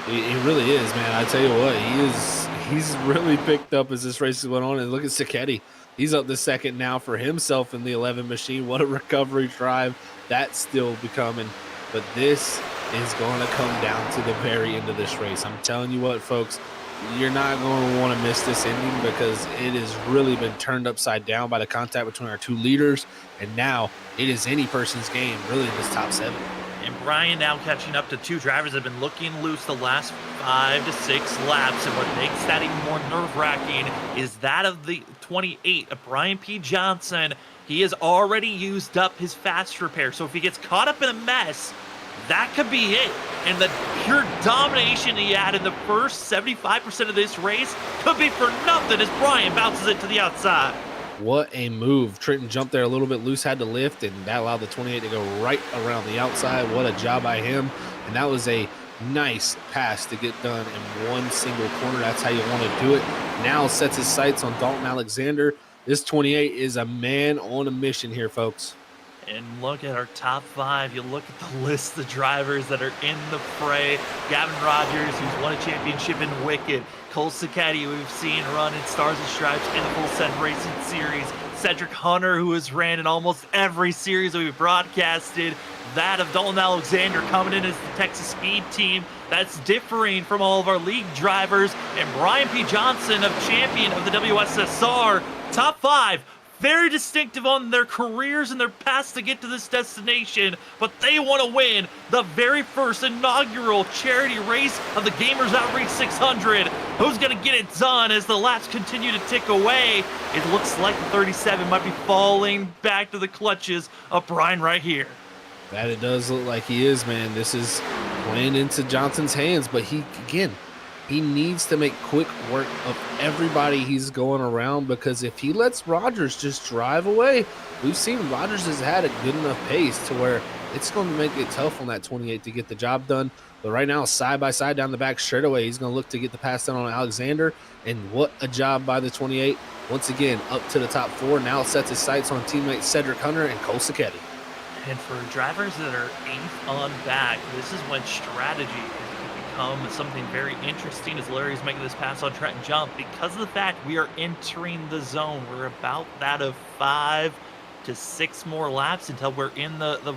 He really is, man. I tell you what, he's really picked up as this race is going on. And look at Sacchetti. He's up to second now for himself in the 11 machine. What a recovery drive that's still becoming. But this is going to come down to the very end of this race. I'm telling you what, folks, you're not going to want to miss this ending because it has really been turned upside down by the contact between our two leaders. And now it is any person's game, really, in this top 7. And Brian now catching up to 2 drivers that have been looking loose the last 5 to 6 laps. And what makes that even more nerve-wracking is that of the 28 of Brian P. Johnson. He has already used up his fast repair. So if he gets caught up in a mess, that could be it. And the pure domination he had in the first 75% of this race could be for nothing as Brian bounces it to the outside. What a move. Trenton jumped there a little bit loose, had to lift, and that allowed the 28 to go right around the outside. What a job by him. And that was a nice pass to get done in one single corner. That's how you want to do it. Now sets his sights on Dalton Alexander. This 28 is a man on a mission here, folks. And look at our top 5. You look at the list of drivers that are in the fray. Gavin Rogers, who's won a championship in Wicked. Cole Sacchetti, we've seen run in Stars and Stripes in the Full Send Racing Series. Cedric Hunter, who has ran in almost every series that we've broadcasted. That of Dalton Alexander coming in as the Texas Speed Team. That's differing from all of our league drivers. And Brian P. Johnson, of champion of the WSSR. Top 5. Very distinctive on their careers and their paths to get to this destination, but they want to win the very first inaugural charity race of the Gamers Outreach 600. Who's going to get it done as the laps continue to tick away? It looks like the 37 might be falling back to the clutches of Brian right here. That it does look like he is, man. This is playing into Johnson's hands, but he needs to make quick work of everybody he's going around, because if he lets Rogers just drive away, we've seen Rogers has had a good enough pace to where it's going to make it tough on that 28 to get the job done. But right now, side by side down the back straightaway, he's going to look to get the pass done on Alexander. And what a job by the 28. Once again, up to the top 4. Now sets his sights on teammates Cedric Hunter and Cole Sacchetti. And for drivers that are 8th on back, this is when strategy something very interesting as Larry's making this pass on Trenton Jump. Because of the fact we are entering the zone, we're about that of 5 to 6 more laps until we're in the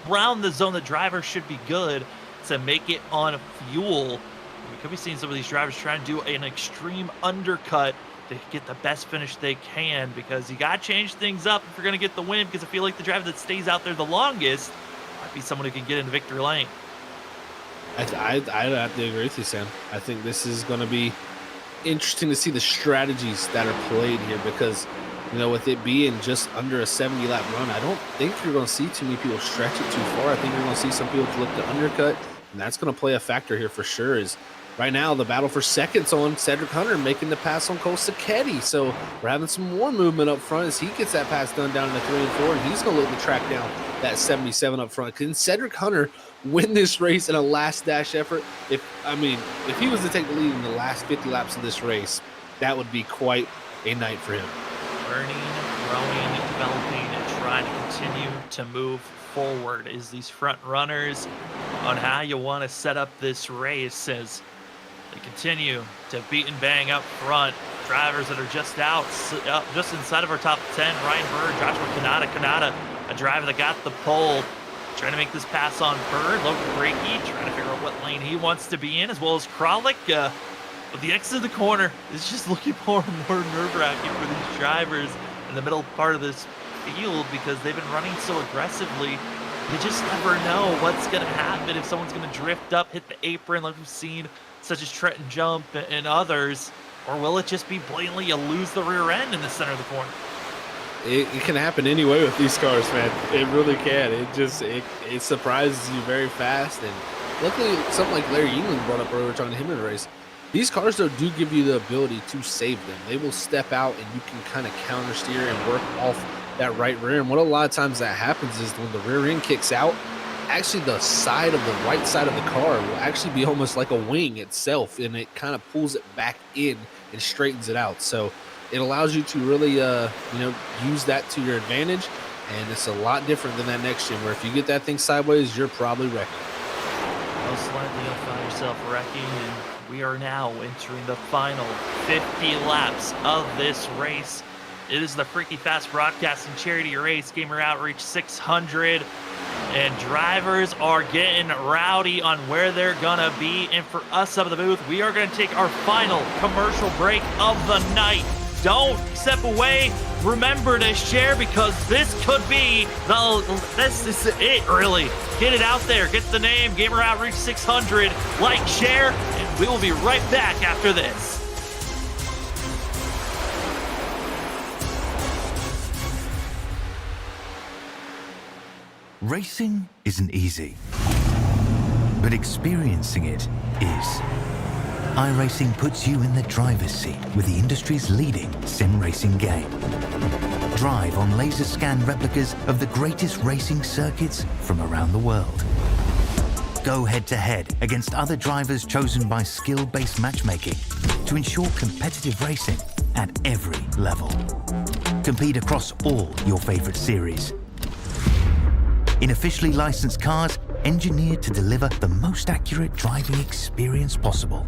around the zone. The driver should be good to make it on fuel. We could be seeing some of these drivers trying to do an extreme undercut to get the best finish they can, because you got to change things up if you're going to get the win, because I feel like the driver that stays out there the longest might be someone who can get into victory lane. I have to agree with you, Sam. I think this is going to be interesting to see the strategies that are played here, because, you know, with it being just under a 70-lap run, I don't think you're going to see too many people stretch it too far. I think you're going to see some people look to undercut, and that's going to play a factor here for sure. Is right now the battle for seconds on Cedric Hunter making the pass on Cole Sacchetti. So we're having some more movement up front as he gets that pass done down in the 3 and 4, and he's going to look to track down that 77 up front. Can Cedric Hunter win this race in a last dash effort? If he was to take the lead in the last 50 laps of this race, that would be quite a night for him. Learning, growing, developing, and trying to continue to move forward is these front runners on how you want to set up this race. As They continue to beat and bang up front. Drivers that are just just inside of our top 10. Ryan Bird, Joshua Kanata, a driver that got the pole. Trying to make this pass on Bird. Logan Brakey trying to figure out what lane he wants to be in, as well as Kralik. But the exit of the corner is just looking more and more nerve-wracking for these drivers in the middle part of this field because they've been running so aggressively. You just never know what's going to happen if someone's going to drift up, hit the apron like we've seen, such as Trenton Jump and others, or will it just be blatantly you lose the rear end in the center of the corner? It can happen anyway with these cars, man. It really can. It surprises you very fast. And luckily, something like Larry England brought up earlier talking to him in the race, these cars, though, do give you the ability to save them. They will step out and you can kind of counter steer and work off that right rear. And what a lot of times that happens is when the rear end kicks out, actually the side of the right side of the car will actually be almost like a wing itself, and it kind of pulls it back in and straightens it out. So it allows you to really, use that to your advantage, and it's a lot different than that next gen, where if you get that thing sideways, you're probably wrecking. Most likely you'll find yourself wrecking, and we are now entering the final 50 laps of this race. It is the Freaky Fast Broadcasting Charity Race, Gamer Outreach 600, and drivers are getting rowdy on where they're gonna be. And for us up at the booth, we are gonna take our final commercial break of the night. Don't step away. Remember to share, because this could be this is it, really. Get it out there. Get the name Gamer Outreach 600. Like, share, and we will be right back after this. Racing isn't easy, but experiencing it is. iRacing puts you in the driver's seat with the industry's leading sim racing game. Drive on laser scan replicas of the greatest racing circuits from around the world. Go head to head against other drivers chosen by skill-based matchmaking to ensure competitive racing at every level. Compete across all your favorite series. In officially licensed cars, engineered to deliver the most accurate driving experience possible.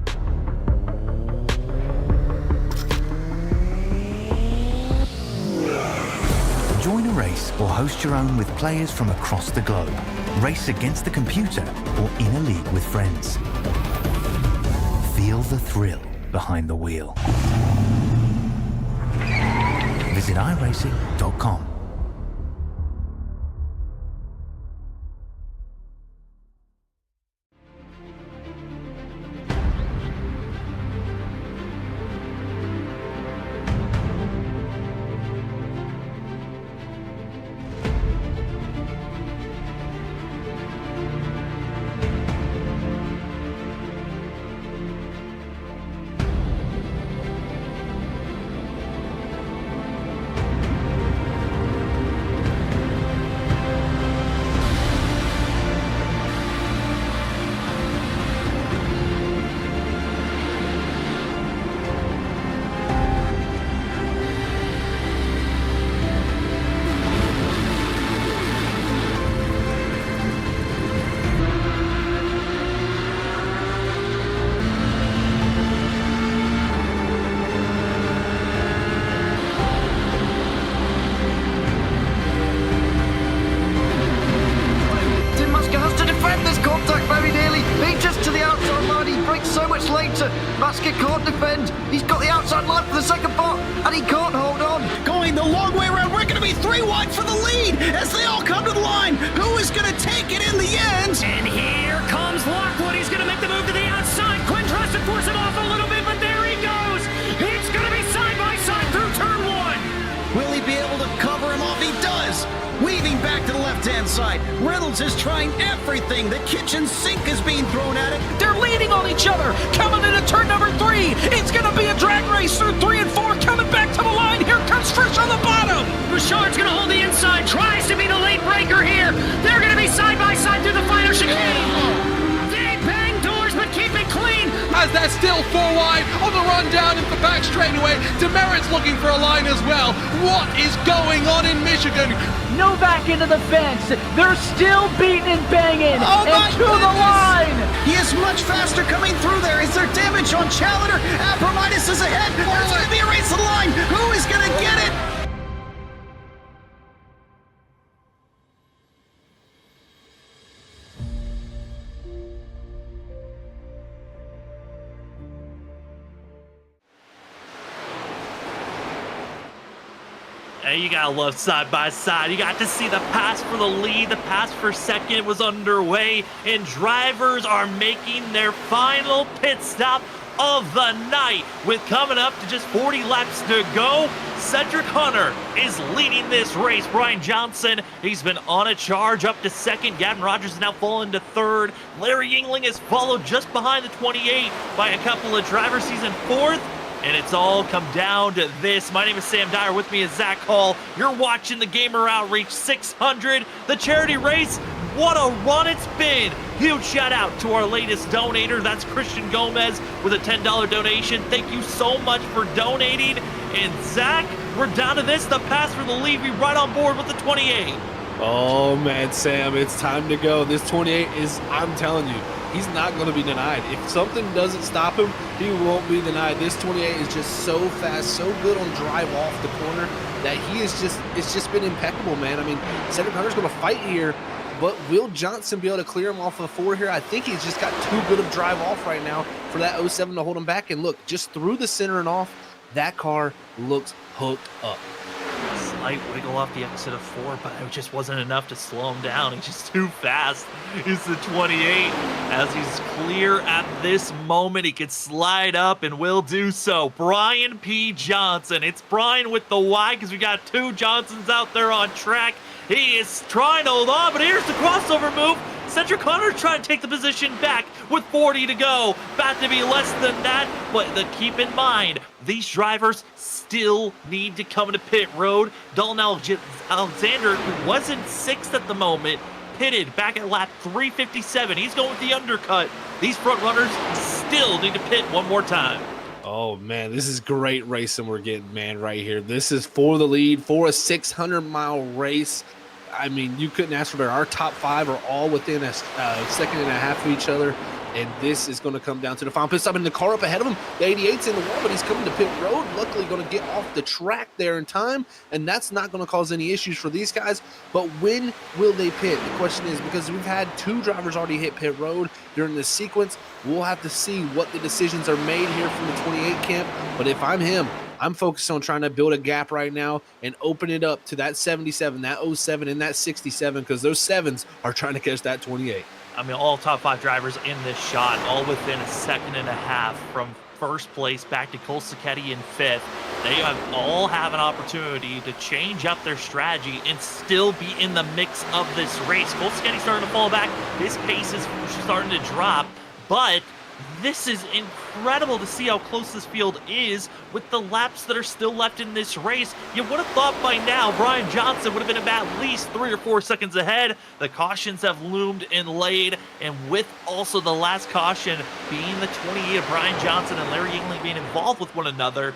Join a race or host your own with players from across the globe. Race against the computer or in a league with friends. Feel the thrill behind the wheel. Visit iRacing.com. Basket can't defend. He's got the outside line for the second part, and he can't hold on. Going the long way around. We're going to be 3 wide for the lead as they all come to the line. Who is going to take it in the end? And here comes Lockwood. He's going to make the move to the outside. Quinn tries to force him off a little bit, but there he goes. It's going to be side by side through turn 1. Will he be able to cover him off? He does. Weaving back to the left-hand side. Reynolds is trying everything. The kitchen sink is being thrown at it. They're leaning on each other. Coming into turn number 3. It's going to be a drag race through 3 and 4. Coming back to the line. Here comes Frisch on the bottom. Richard's going to hold the inside. Tries to be the late breaker here. They're going to be side by side through the final chicane. They bang doors, but keep it clean. As they're still 4 wide on the run down into the back straightaway. Demerit's looking for a line as well. What is going on in Michigan? Novak into the fence. They're still beating and banging. Oh and to the line. He is much faster coming through there. Is there damage Challenger. Aphrodite is ahead. There's going to be a race to the line. Who is going to get it? Hey, you gotta love side by side. You got to see the pass for the lead. The pass for second was underway, and drivers are making their final pit stop of the night. With coming up to just 40 laps to go, Cedric Hunter is leading this race. Brian Johnson, he's been on a charge up to second. Gavin Rogers is now falling to third. Larry Yingling is followed just behind the 28 by a couple of drivers. He's in fourth. And it's all come down to this. My name is Sam Dyer. With me is Zach Hall. You're watching the Gamer Outreach 600, the charity race. What a run it's been. Huge shout out to our latest donator. That's Christian Gomez with a $10 donation. Thank you so much for donating. And Zach, we're down to this. The pass for the lead. We right on board with the 28. Oh, man, Sam, it's time to go. This 28 is, I'm telling you, he's not going to be denied. If something doesn't stop him, he won't be denied. This 28 is just so fast, so good on drive off the corner that it's just been impeccable, man. I mean, Cedric Hunter's going to fight here, but will Johnson be able to clear him off of 4 here? I think he's just got too good of drive off right now for that 07 to hold him back. And look, just through the center and off, that car looks hooked up. Slight wiggle off the exit of 4, but it just wasn't enough to slow him down. He's just too fast. It's the 28. As he's clear at this moment, he could slide up and will do so. Brian P. Johnson. It's Brian with the Y because we got 2 Johnsons out there on track. He is trying to hold on, but here's the crossover move. Cedric Hunter trying to take the position back with 40 to go. About to be less than that, but keep in mind, these drivers still need to come into pit road. Dalton Alexander, who was in 6th at the moment, pitted back at lap 357. He's going with the undercut. These front runners still need to pit one more time. Oh, man, this is great racing we're getting, man, right here. This is for the lead, for a 600-mile race. I mean, you couldn't ask for better. Our top 5 are all within a second and a half of each other, and this is going to come down to the final pit stop. And the car up ahead of him, the 88's in the wall, but he's coming to pit road. Luckily, going to get off the track there in time, and that's not going to cause any issues for these guys. But when will they pit? The question is, because we've had 2 drivers already hit pit road during this sequence, we'll have to see what the decisions are made here from the 28 camp. But if I'm him, I'm focused on trying to build a gap right now and open it up to that 77, that 07, and that 67, because those 7s are trying to catch that 28. I mean, all top 5 drivers in this shot, all within a second and a half from first place back to Cole Sacchetti in 5th. They all have an opportunity to change up their strategy and still be in the mix of this race. Cole Sacchetti's starting to fall back. His pace is starting to drop, but this is incredible to see how close this field is with the laps that are still left in this race. You would have thought by now Brian Johnson would have been about at least 3 or 4 seconds ahead. The cautions have loomed and laid, and with also the last caution being the 28 of Brian Johnson and Larry Yingling being involved with one another,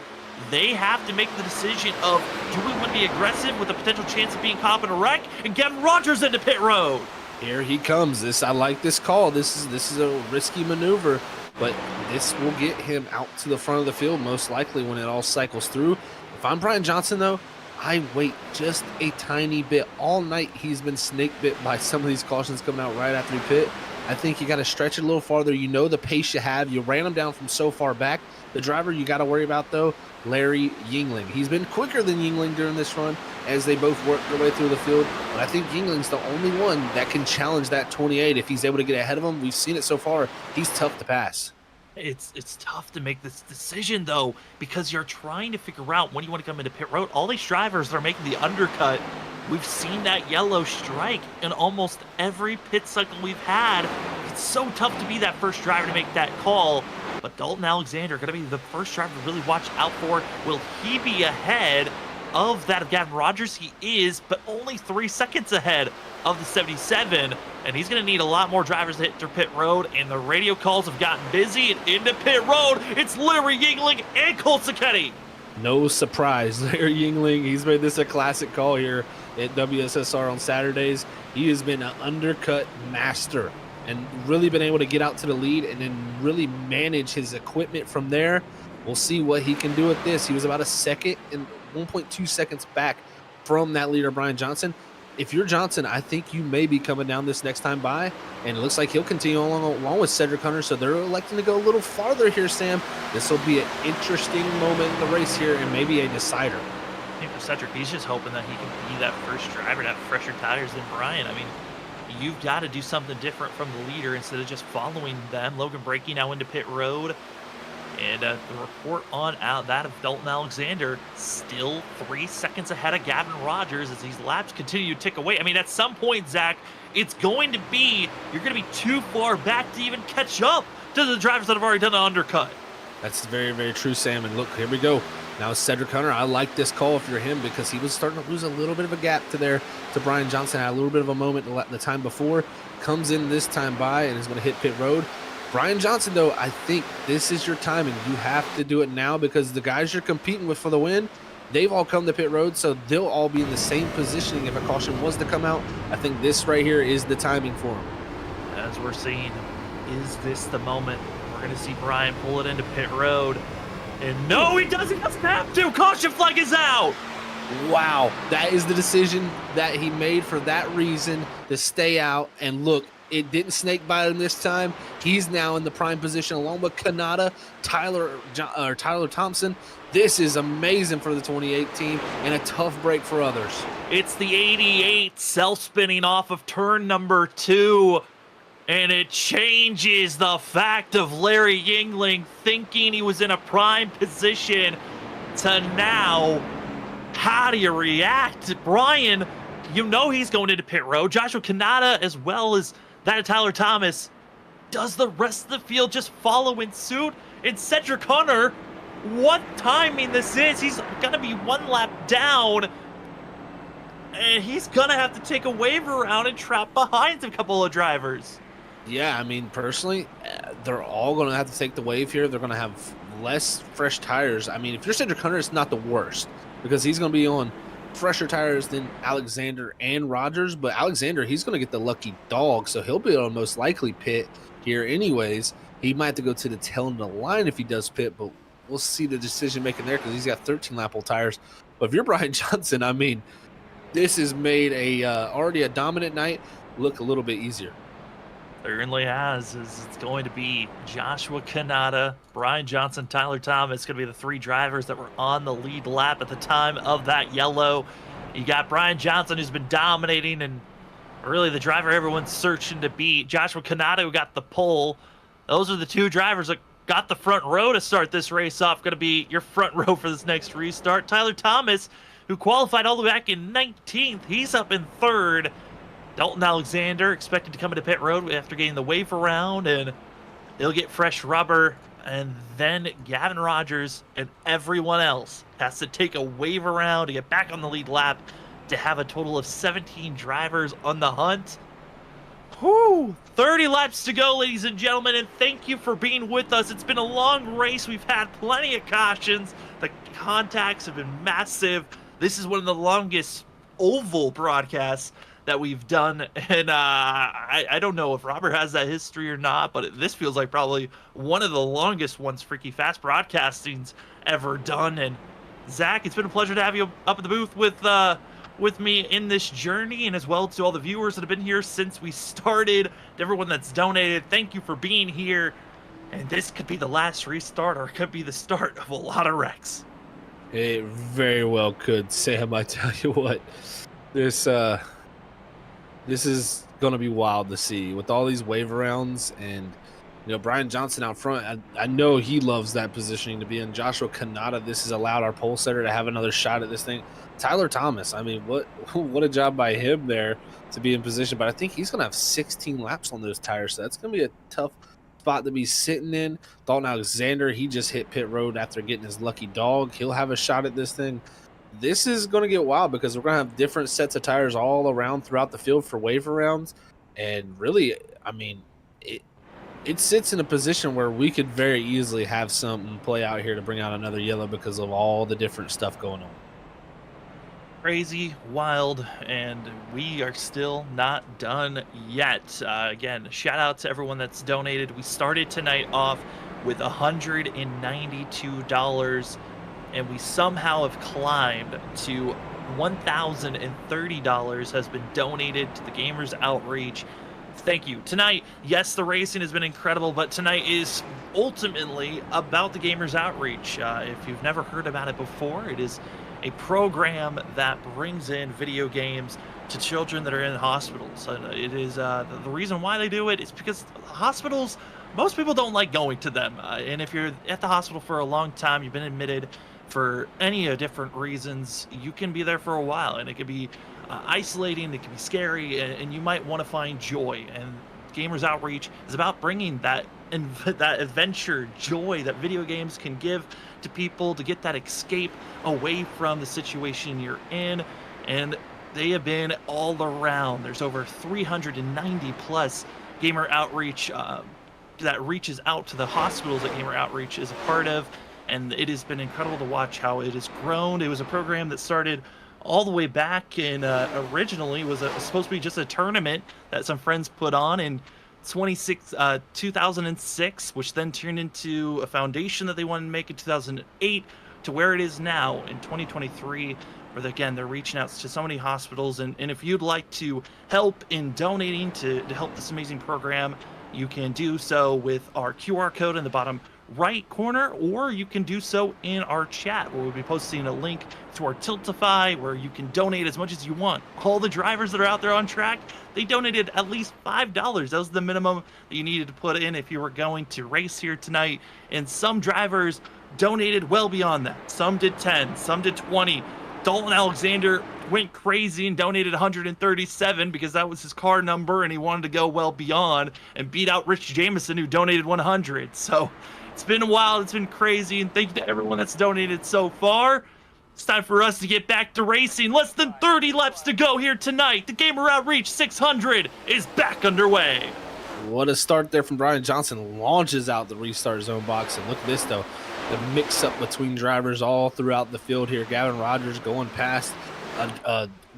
they have to make the decision of, do we want to be aggressive with a potential chance of being caught in a wreck and Gavin Rogers into pit road? Here he comes. I like this call. This is a risky maneuver, but this will get him out to the front of the field most likely when it all cycles through. If I'm Brian Johnson, though, I wait just a tiny bit. All night he's been snake bit by some of these cautions coming out right after he pit. I think you got to stretch it a little farther. You know the pace you have. You ran him down from so far back. The driver you got to worry about, though, Larry Yingling. He's been quicker than Yingling during this run as they both work their way through the field. But I think Yingling's the only one that can challenge that 28 if he's able to get ahead of him. We've seen it so far. He's tough to pass. It's tough to make this decision, though, because you're trying to figure out when you want to come into pit road. All these drivers that are making the undercut, we've seen that yellow strike in almost every pit cycle we've had. It's so tough to be that first driver to make that call. But Dalton Alexander going to be the first driver to really watch out for. Will he be ahead of that of Gavin Rogers? He is, but only 3 seconds ahead of the 77. And he's going to need a lot more drivers to hit their pit road. And the radio calls have gotten busy. And into pit road, it's Larry Yingling and Cole Sacchetti. No surprise. Larry Yingling, he's made this a classic call here at WSSR on Saturdays. He has been an undercut master and really been able to get out to the lead and then really manage his equipment from there. We'll see what he can do with this. He was about a second and 1.2 seconds back from that leader, Brian Johnson. If you're Johnson, I think you may be coming down this next time by, and it looks like he'll continue along with Cedric Hunter, so they're electing to go a little farther here, Sam. This will be an interesting moment in the race here and maybe a decider. I think for Cedric, he's just hoping that he can be that first driver to have fresher tires than Brian. I mean, you've got to do something different from the leader instead of just following them. Logan Breaking now into pit road. And the report on out that of Dalton Alexander still 3 seconds ahead of Gavin Rogers as these laps continue to tick away. I mean, at some point, Zach, it's going to be, you're going to be too far back to even catch up to the drivers that have already done the undercut. That's very, very true, Sam. And look, here we go. Now Cedric Hunter, I like this call if you're him because he was starting to lose a little bit of a gap to Brian Johnson. Had a little bit of a moment the time before. Comes in this time by and is going to hit pit road. Brian Johnson, though, I think this is your timing. You have to do it now because the guys you're competing with for the win, they've all come to pit road, so they'll all be in the same positioning if a caution was to come out. I think this right here is the timing for him. As we're seeing, is this the moment? We're going to see Brian pull it into pit road. And no, he doesn't have to. Caution flag is out. Wow, that is the decision that he made for that reason to stay out. And look, it didn't snake bite him this time. He's now in the prime position along with Kanata, Tyler Thompson. This is amazing for the 28 team and a tough break for others. It's the 88 self-spinning off of turn number 2. And it changes the fact of Larry Yingling thinking he was in a prime position to now, how do you react? Brian, you know he's going into pit road. Joshua Kanata as well as that of Tyler Thomas. Does the rest of the field just follow in suit? And Cedric Hunter, what timing this is. He's going to be one lap down. And he's going to have to take a wave around and trap behind a couple of drivers. Yeah, I mean, personally, they're all going to have to take the wave here. They're going to have less fresh tires. I mean, if you're Cedric Hunter, it's not the worst because he's going to be on fresher tires than Alexander and Rogers. But Alexander, he's going to get the lucky dog, so he'll be able to most likely pit here anyways. He might have to go to the tail end of the line if he does pit, but we'll see the decision-making there because he's got 13-lap-old tires. But if you're Brian Johnson, I mean, this has made already a dominant night look a little bit easier. Certainly has. It's going to be Joshua Kanata, Brian Johnson, Tyler Thomas. It's going to be the 3 drivers that were on the lead lap at the time of that yellow. You got Brian Johnson, who's been dominating and really the driver everyone's searching to beat. Joshua Kanata, who got the pole. Those are the 2 drivers that got the front row to start this race off. Going to be your front row for this next restart. Tyler Thomas, who qualified all the way back in 19th. He's up in 3rd. Dalton Alexander expected to come into pit road after getting the wave around, and they'll get fresh rubber. And then Gavin Rogers and everyone else has to take a wave around to get back on the lead lap to have a total of 17 drivers on the hunt. Whew, 30 laps to go, ladies and gentlemen, and thank you for being with us. It's been a long race. We've had plenty of cautions. The contacts have been massive. This is one of the longest oval broadcasts that we've done, and I don't know if Robert has that history or not, but this feels like probably one of the longest ones Freaky Fast Broadcasting's ever done. And Zach, it's been a pleasure to have you up at the booth with me in this journey, and as well to all the viewers that have been here since we started, to everyone that's donated, thank you for being here. And this could be the last restart, or it could be the start of a lot of wrecks. It very well could, Sam. I tell you what, this is going to be wild to see with all these wave rounds and, you know, Brian Johnson out front. I know he loves that positioning to be in. Joshua Kanata, this has allowed our pole setter to have another shot at this thing. Tyler Thomas, I mean, what a job by him there to be in position. But I think he's going to have 16 laps on those tires, so that's going to be a tough spot to be sitting in. Dalton Alexander, he just hit pit road after getting his lucky dog. He'll have a shot at this thing. This is going to get wild because we're going to have different sets of tires all around throughout the field for waiver rounds. And really, I mean, it sits in a position where we could very easily have something play out here to bring out another yellow because of all the different stuff going on. crazy, wild, and we are still not done yet. Again, shout out to everyone that's donated. We started tonight off with $192, and we somehow have climbed to $1,030 has been donated to the Gamers Outreach. Thank you. Tonight, yes, the racing has been incredible, but tonight is ultimately about the Gamers Outreach. If you've never heard about it before, it is a program that brings in video games to children that are in hospitals. It is the reason why they do it is because hospitals, most people don't like going to them. And if you're at the hospital for a long time, you've been admitted for any of different reasons, you can be there for a while, and it could be isolating, it can be scary, and you might want to find joy. And Gamers Outreach is about bringing that adventure joy that video games can give to people, to get that escape away from the situation you're in. And they have been all around. There's over 390 plus Gamer Outreach that reaches out to the hospitals that Gamer Outreach is a part of, and it has been incredible to watch how it has grown. It was a program that started all the way back in originally was supposed to be just a tournament that some friends put on in 2006, which then turned into a foundation that they wanted to make in 2008 to where it is now in 2023, where again they're reaching out to so many hospitals. And if you'd like to help in donating to help this amazing program, you can do so with our QR code in the bottom right corner, or you can do so in our chat, where we'll be posting a link to our Tiltify where you can donate as much as you want. All the drivers that are out there on track, they donated at least $5. That was the minimum that you needed to put in if you were going to race here tonight. And some drivers donated well beyond that. Some did 10, some did 20. Dalton Alexander went crazy and donated 137 because that was his car number, and he wanted to go well beyond and beat out Rich Jameson, who donated 100. So it's been wild, it's been crazy, and thank you to everyone that's donated so far. It's time for us to get back to racing. Less than 30 laps to go here tonight. The Gamer Outreach 600 is back underway. What a start there from Brian Johnson. Launches out the restart zone box, and look at this though. The mix-up between drivers all throughout the field here. Gavin Rogers going past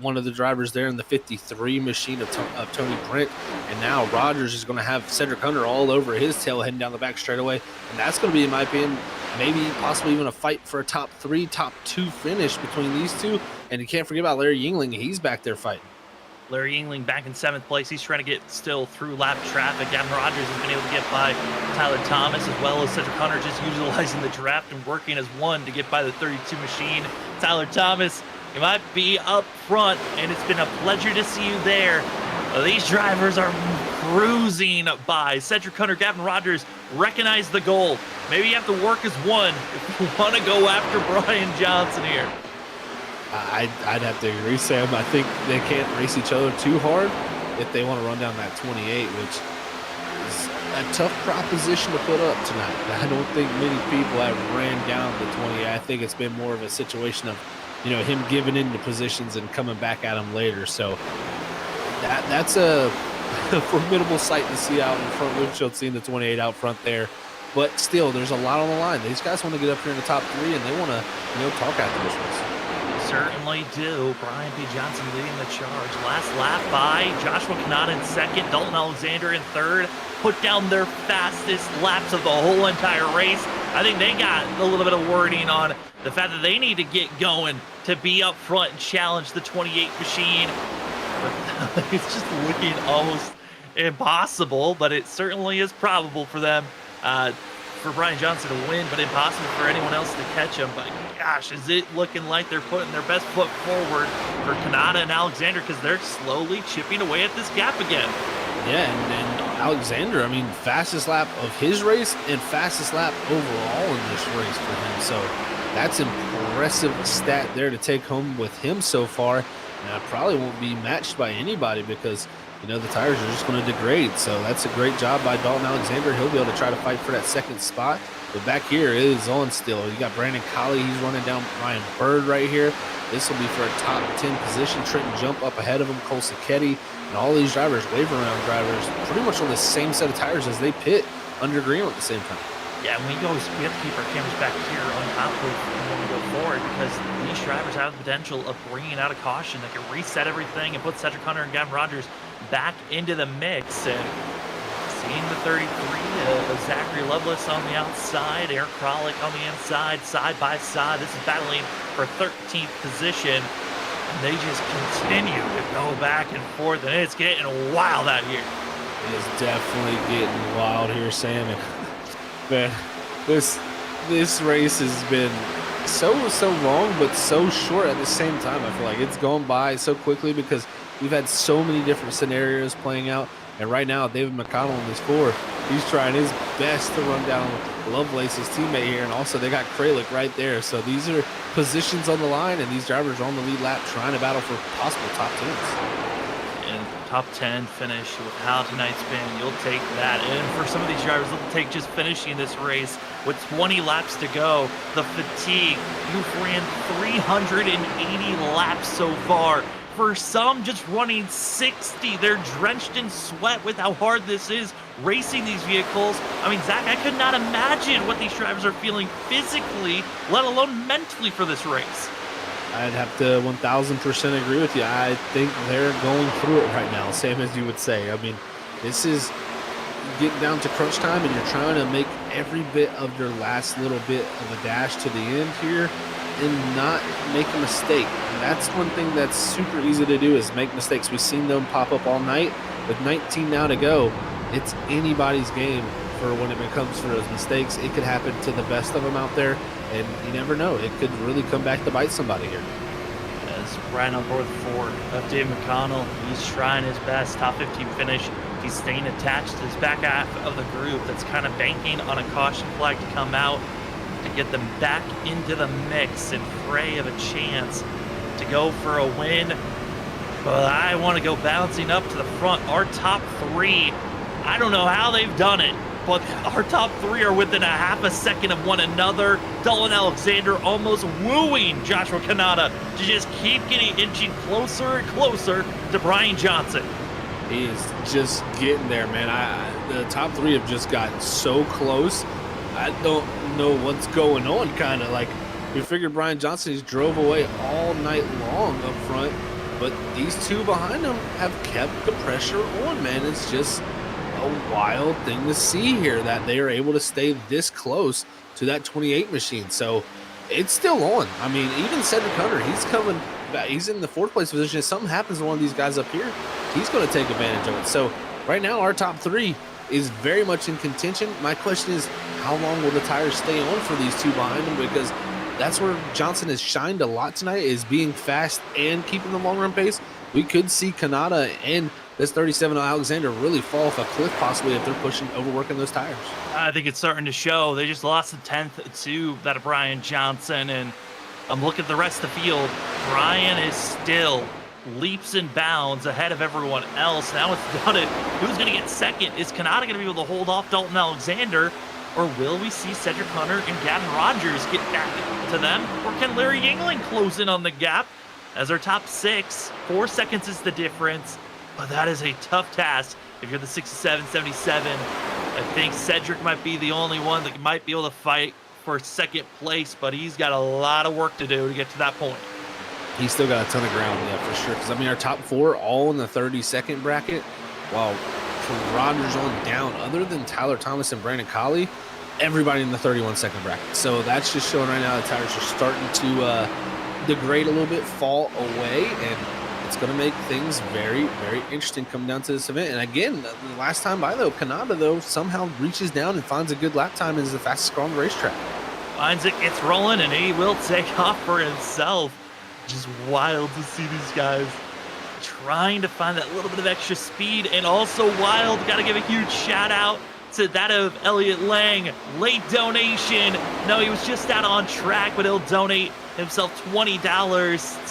one of the drivers there in the 53 machine of Tony Brent, and now Rogers is going to have Cedric Hunter all over his tail heading down the back straightaway, and that's going to be, in my opinion, maybe possibly even a fight for a top 3, top 2 finish between these two. And you can't forget about Larry Yingling. He's back there fighting. Larry Yingling back in 7th place. He's trying to get still through lap traffic. Gavin Rogers has been able to get by Tyler Thomas, as well as Cedric Hunter, just utilizing the draft and working as one to get by the 32 machine. Tyler Thomas, you might be up front, and it's been a pleasure to see you there. These drivers are cruising by. Cedric Hunter, Gavin Rogers recognize the goal. Maybe you have to work as one if you want to go after Brian Johnson here. I'd have to agree, Sam. I think they can't race each other too hard if they want to run down that 28, which is a tough proposition to put up tonight. I don't think many people have ran down the 28. I think it's been more of a situation of, you know, him giving into positions and coming back at him later. So that's a formidable sight to see out in front windshield, seeing the 28 out front there. But still, there's a lot on the line. These guys want to get up here in the top 3, and they want to, you know, talk after this race. Certainly do. Brian P. Johnson leading the charge. Last lap by Joshua Kanata in 2nd, Dalton Alexander in 3rd. Put down their fastest laps of the whole entire race. I think they got a little bit of wording on the fact that they need to get going to be up front and challenge the 28 machine. But it's just looking almost impossible, but it certainly is probable for them, for Brian Johnson to win, but impossible for anyone else to catch him. But gosh, is it looking like they're putting their best foot forward for Kanata and Alexander, because they're slowly chipping away at this gap again. Yeah, and Alexander, I mean, fastest lap of his race and fastest lap overall in this race for him. So that's impressive stat there to take home with him so far. And it probably won't be matched by anybody because, you know, the tires are just going to degrade. So that's a great job by Dalton Alexander. He'll be able to try to fight for that 2nd spot. But back here it is on still. You got Brandon Colley. He's running down Ryan Bird right here. This will be for a top 10 position. Trenton Jump up ahead of him. Cole Sacchetti. And all these drivers, wave around drivers, pretty much on the same set of tires as they pit under green at the same time. Yeah, we have to keep our cameras back here on top of when we go forward because these drivers have the potential of bringing out a caution that can reset everything and put Cedric Hunter and Gavin Rogers back into the mix. And seeing the 33 of Zachary Lovelace on the outside, Eric Kralik on the inside, side by side. This is battling for 13th position. And they just continue to go back and forth, and it's getting wild out here. It is definitely getting wild here, Sam. And man, this race has been so long, but so short at the same time. I feel like it's gone by so quickly because we've had so many different scenarios playing out. And right now, David McConnell in this 4, he's trying his best to run down Lovelace's teammate here. And also, they got Kralik right there. So these are positions on the line, and these drivers are on the lead lap trying to battle for possible top 10s. And top 10 finish with how tonight's been, you'll take that. And for some of these drivers, they'll take just finishing this race with 20 laps to go. The fatigue, you've ran 380 laps so far. For some, just running 60. They're drenched in sweat with how hard this is racing these vehicles. I mean, Zach, I could not imagine what these drivers are feeling physically, let alone mentally for this race. I'd have to 1000% agree with you. I think they're going through it right now, same as you would say. I mean, this is getting down to crunch time, and you're trying to make every bit of your last little bit of a dash to the end here and not make a mistake. And that's one thing that's super easy to do, is make mistakes. We've seen them pop up all night. With 19 now to go, it's anybody's game for when it comes for those mistakes. It could happen to the best of them out there, and you never know. It could really come back to bite somebody here. As right on board Ford of Dave McConnell, he's trying his best. Top 15 finish. He's staying attached to his back half of the group that's kind of banking on a caution flag to come out to get them back into the mix and fray of a chance to go for a win. But I want to go bouncing up to the front. Our top 3, I don't know how they've done it, but our top 3 are within a half a second of one another. Dalton Alexander almost wooing Joshua Kanata to just keep inching closer and closer to Brian Johnson. He is just getting there, man. The top 3 have just gotten so close. I don't know what's going on, kind of like we figured Brian Johnson, he's drove away all night long up front, but these 2 behind him have kept the pressure on, man. It's just a wild thing to see here that they are able to stay this close to that 28 machine. So it's still on. I mean, even Cedric Hunter, he's coming back. He's in the 4th place position. If something happens to one of these guys up here, he's going to take advantage of it. So right now, our top 3 is very much in contention. My question is, how long will the tires stay on for these 2 behind him? Because that's where Johnson has shined a lot tonight, is being fast and keeping the long run pace. We could see Kanata and this 37 Alexander really fall off a cliff possibly if they're overworking those tires. I think it's starting to show. They just lost the 10th to that of Brian Johnson, and I'm looking at the rest of the field. Brian is still leaps and bounds ahead of everyone else. Now it's done it. Who's going to get second? Is Kanata going to be able to hold off Dalton Alexander, or will we see Cedric Hunter and Gavin Rogers get back to them, or can Larry Yingling close in on the gap as our top 6? 4 seconds is the difference, but that is a tough task if you're the 67, 77. I think Cedric might be the only one that might be able to fight for 2nd place, but he's got a lot of work to do to get to that point. He's still got a ton of ground, yeah, for sure. Because, I mean, our top 4 all in the 30-second bracket, while from Rogers on down, other than Tyler Thomas and Brandon Colley, everybody in the 31-second bracket. So that's just showing right now the tires are starting to degrade a little bit, fall away, and it's going to make things very, very interesting coming down to this event. And again, the last time by, though, Kanata, though, somehow reaches down and finds a good lap time and is the fastest car on the racetrack. Finds it, gets rolling, and he will take off for himself. Just wild to see these guys trying to find that little bit of extra speed, and also wild. Got to give a huge shout out to that of Elliot Lang. Late donation. No, he was just out on track, but he'll donate himself $20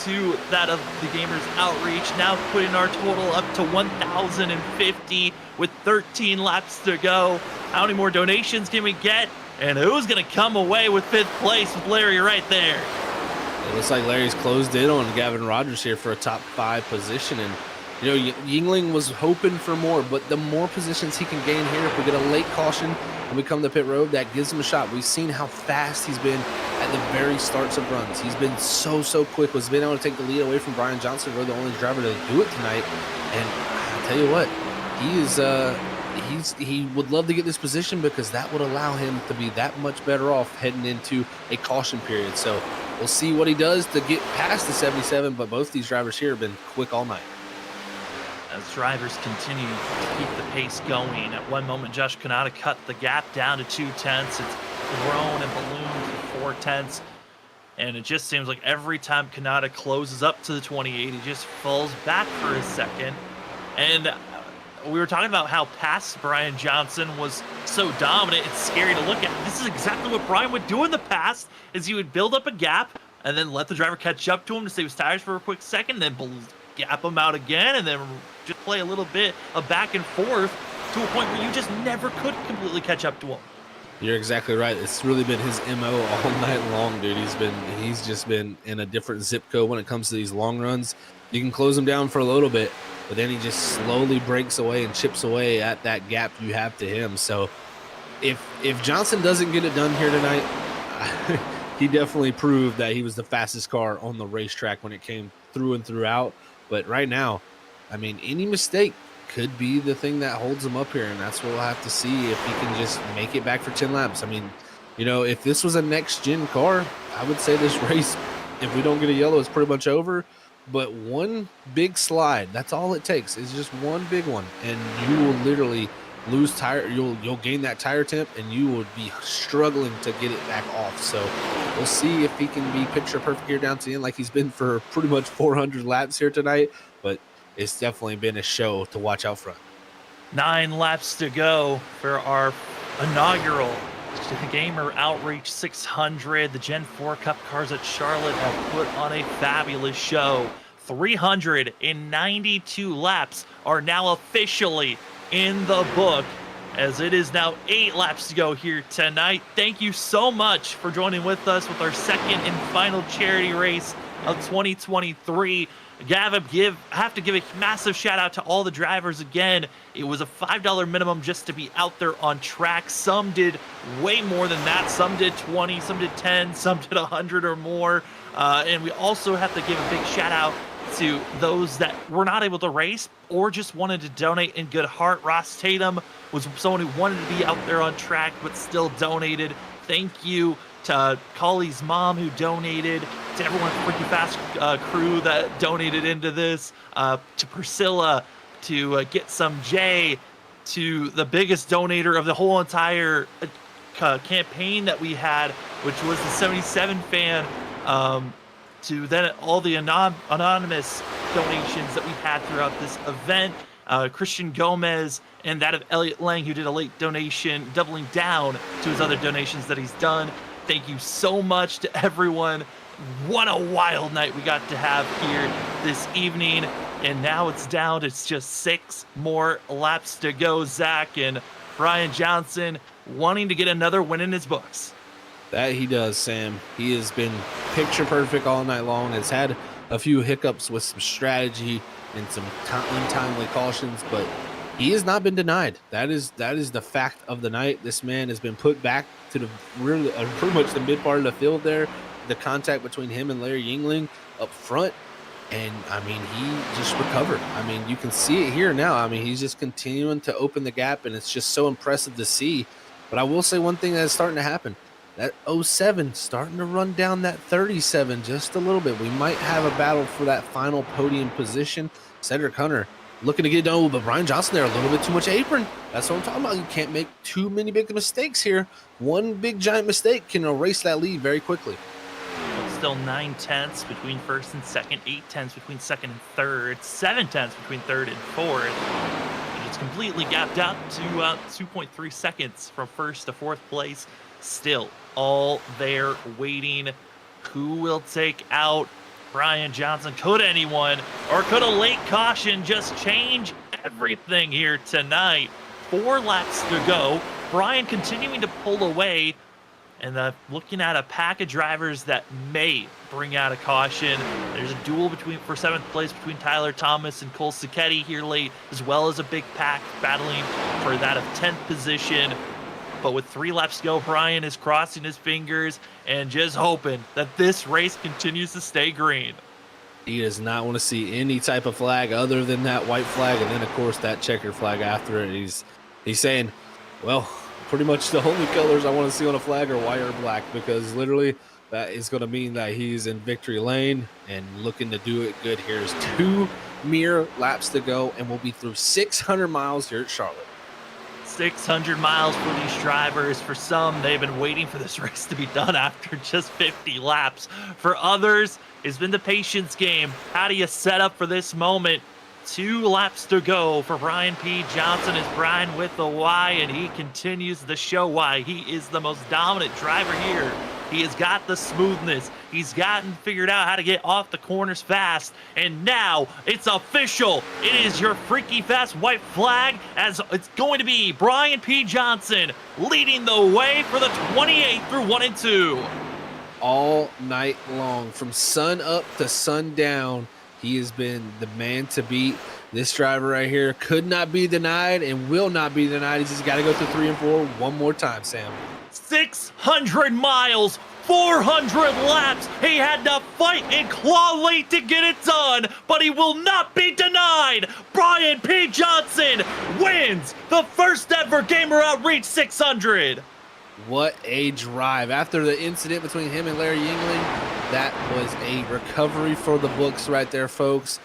to that of the Gamers Outreach. Now putting our total up to $1,050 with 13 laps to go. How many more donations can we get? And who's going to come away with 5th place with Larry right there? It looks like Larry's closed in on Gavin Rogers here for a top 5 position, and You know, Yingling was hoping for more, but the more positions he can gain here, if we get a late caution and we come to pit road, that gives him a shot. We've seen how fast he's been at the very starts of runs. He's been so quick. Was being able to take the lead away from Brian Johnson. We're the only driver to do it tonight. And I tell you what, he would love to get this position because that would allow him to be that much better off heading into a caution period. So we'll see what he does to get past the 77, but both these drivers here have been quick all night. As drivers continue to keep the pace going, at one moment Josh Kanata cut the gap down to 2/10. It's grown and ballooned to 4/10. And it just seems like every time Kanata closes up to the 28, he just falls back for a second. And we were talking about how past Brian Johnson was so dominant. It's scary to look at. This is exactly what Brian would do in the past, is he would build up a gap and then let the driver catch up to him to save his tires for a quick second, then gap him out again, and then just play a little bit of back and forth to a point where you just never could completely catch up to him. You're exactly right. It's really been his MO all night long, dude. He's just been in a different zip code when it comes to these long runs. You can close him down for a little bit, but then he just slowly breaks away and chips away at that gap you have to him. So if Johnson doesn't get it done here tonight, he definitely proved that he was the fastest car on the racetrack when it came through and throughout. But right now, I mean, any mistake could be the thing that holds him up here, and that's what we'll have to see if he can just make it back for 10 laps. I mean, you know, if this was a next-gen car, I would say this race, if we don't get a yellow, is pretty much over. But one big slide, that's all it takes, is just one big one, and you will literally lose tire. You'll gain that tire temp, and you would be struggling to get it back off. So we'll see if he can be picture perfect here down to the end, like he's been for pretty much 400 laps here tonight. But it's definitely been a show to watch out front. 9 laps to go for our inaugural Gamer Outreach 600. The Gen 4 Cup cars at Charlotte have put on a fabulous show. 392 laps are now officially in the book, as it is now 8 laps to go here tonight. Thank you so much for joining with us with our second and final charity race of 2023. Have to give a massive shout out to all the drivers again. It was a $5 minimum just to be out there on track. Some did way more than that. Some did 20, some did 10, some did 100 or more. And we also have to give a big shout out to those that were not able to race or just wanted to donate in good heart. Ross Tatum was someone who wanted to be out there on track but still donated. Thank you to Colley's mom who donated, to everyone at the Freaky Fast crew that donated into this, to Priscilla, to Get Some J, to the biggest donator of the whole entire campaign that we had, which was the 77 fan, to then all the anonymous donations that we had throughout this event. Christian Gomez and that of Elliot Lang, who did a late donation, doubling down to his other donations that he's done. Thank you so much to everyone. What a wild night we got to have here this evening. And now it's down to just 6 more laps to go, Zach, and Brian Johnson wanting to get another win in his books. That he does, Sam. He has been picture perfect all night long. Has had a few hiccups with some strategy and some untimely cautions, but he has not been denied. That is the fact of the night. This man has been put back to the really pretty much the mid part of the field there. The contact between him and Larry Yingling up front, and I mean, he just recovered. I mean, you can see it here now. I mean, he's just continuing to open the gap, and it's just so impressive to see. But I will say one thing that's starting to happen. That 07 starting to run down that 37 just a little bit. We might have a battle for that final podium position. Cedric Hunter looking to get it done, but Brian Johnson there, a little bit too much apron. That's what I'm talking about. You can't make too many big mistakes here. One big giant mistake can erase that lead very quickly. Still 9/10 between first and second, 8/10 between second and third, 7/10 between third and fourth. And it's completely gapped out to 2.3 seconds from first to fourth place. Still all there waiting. Who will take out Brian Johnson? Could anyone, or could a late caution just change everything here tonight? 4 laps to go. Brian continuing to pull away, and looking at a pack of drivers that may bring out a caution. There's a duel for 7th place between Tyler Thomas and Cole Sacchetti here late, as well as a big pack battling for that of 10th position. But with 3 laps to go, Brian is crossing his fingers and just hoping that this race continues to stay green. He does not want to see any type of flag other than that white flag, and then of course that checker flag after it. He's saying, well, pretty much the only colors I want to see on a flag are white or black, because literally that is going to mean that he's in victory lane and looking to do it good. Here's 2 mere laps to go, and we'll be through 600 miles here at Charlotte. 600 miles for these drivers. For some, they've been waiting for this race to be done after just 50 laps. For others, it's been the patience game. How do you set up for this moment? 2 laps to go for Brian P. Johnson as Brian with the Y, and he continues to show why he is the most dominant driver here. He has got the smoothness. He's gotten figured out how to get off the corners fast. And now it's official. It is your freaky fast white flag, as it's going to be Brian P. Johnson leading the way for the 28 through 1 and 2. All night long, from sun up to sundown, he has been the man to beat. This driver right here could not be denied and will not be denied. He's just got to go through 3 and 4 one more time, Sam. 600 miles, 400 laps. He had to fight and claw late to get it done, but he will not be denied. Brian P. Johnson wins the first ever Gamer Outreach 600. What a drive. After the incident between him and Larry Yingling, that was a recovery for the books right there, folks.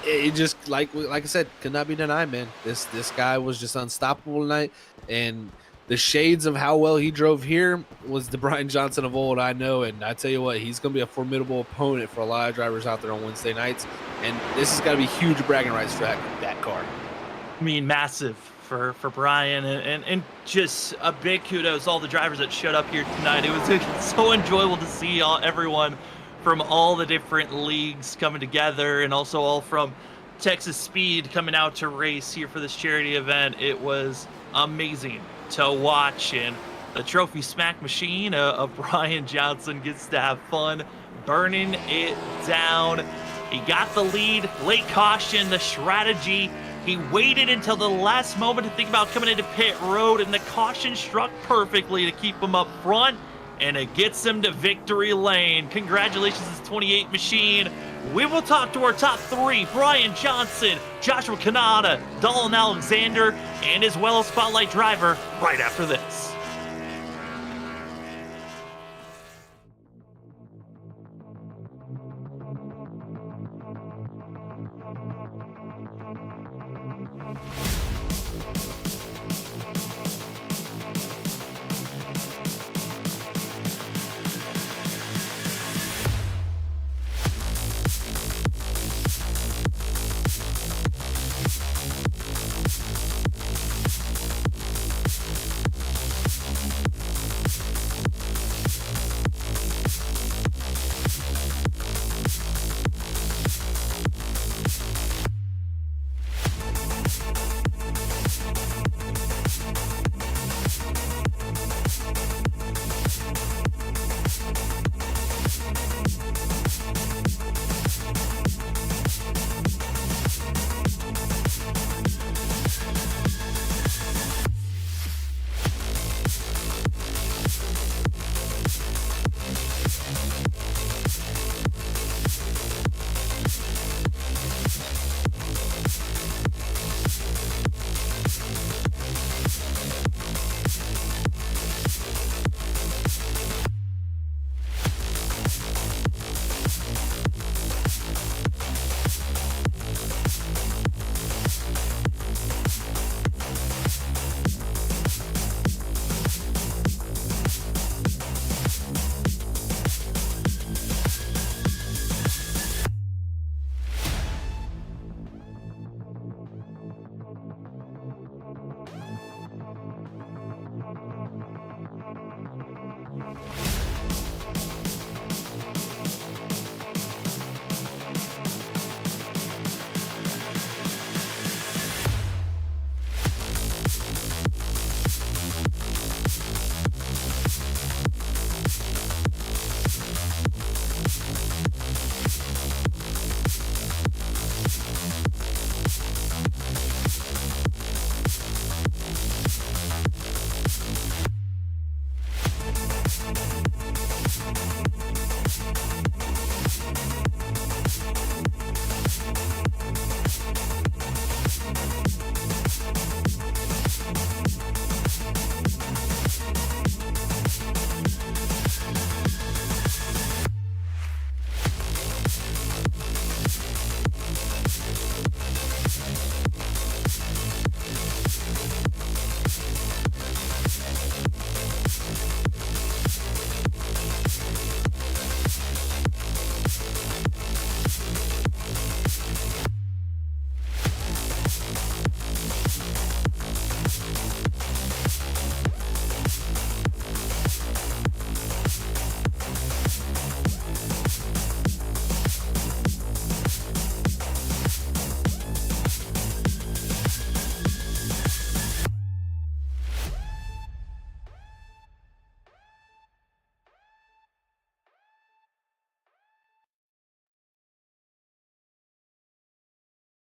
It just, like I said, could not be denied, man. This guy was just unstoppable tonight, and the shades of how well he drove here was the Brian Johnson of old, I know. And I tell you what, he's going to be a formidable opponent for a lot of drivers out there on Wednesday nights. And this has got to be huge bragging rights for that car. I mean, massive for Brian, and just a big kudos to all the drivers that showed up here tonight. It was so enjoyable to see everyone from all the different leagues coming together, and also all from Texas Speed coming out to race here for this charity event. It was amazing to watch, and the trophy smack machine of Brian Johnson gets to have fun burning it down. He got the lead, late caution, the strategy. He waited until the last moment to think about coming into pit road, and the caution struck perfectly to keep him up front, and it gets him to victory lane. Congratulations, this 28 machine. We will talk to our top 3, Brian Johnson, Joshua Kanata, Dolan Alexander, and as well as Spotlight Driver right after this.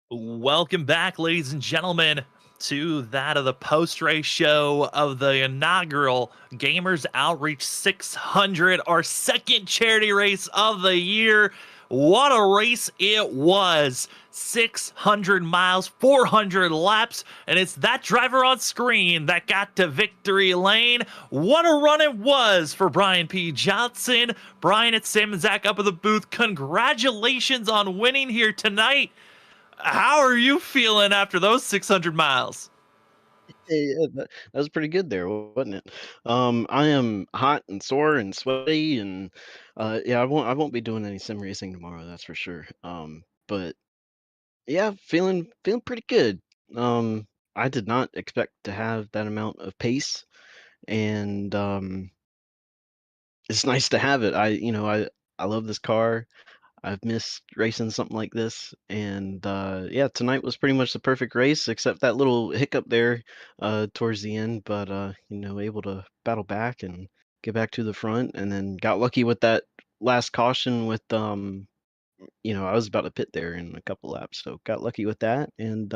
Welcome back, ladies and gentlemen, to that of the post-race show of the inaugural Gamers Outreach 600, our second charity race of the year. What a race it was. 600 miles, 400 laps, and it's that driver on screen that got to victory lane. What a run it was for Brian P. Johnson. Brian, it's Sam and Zach up in the booth. Congratulations on winning here tonight. How are you feeling after those 600 miles? Yeah, that was pretty good there, wasn't it? I am hot and sore and sweaty, and yeah, I won't be doing any sim racing tomorrow, that's for sure. But yeah, feeling pretty good. I did not expect to have that amount of pace, and it's nice to have it. I love this car. I've missed racing something like this, and yeah, tonight was pretty much the perfect race, except that little hiccup there towards the end. But able to battle back and get back to the front, and then got lucky with that last caution with I was about to pit there in a couple laps, so got lucky with that, and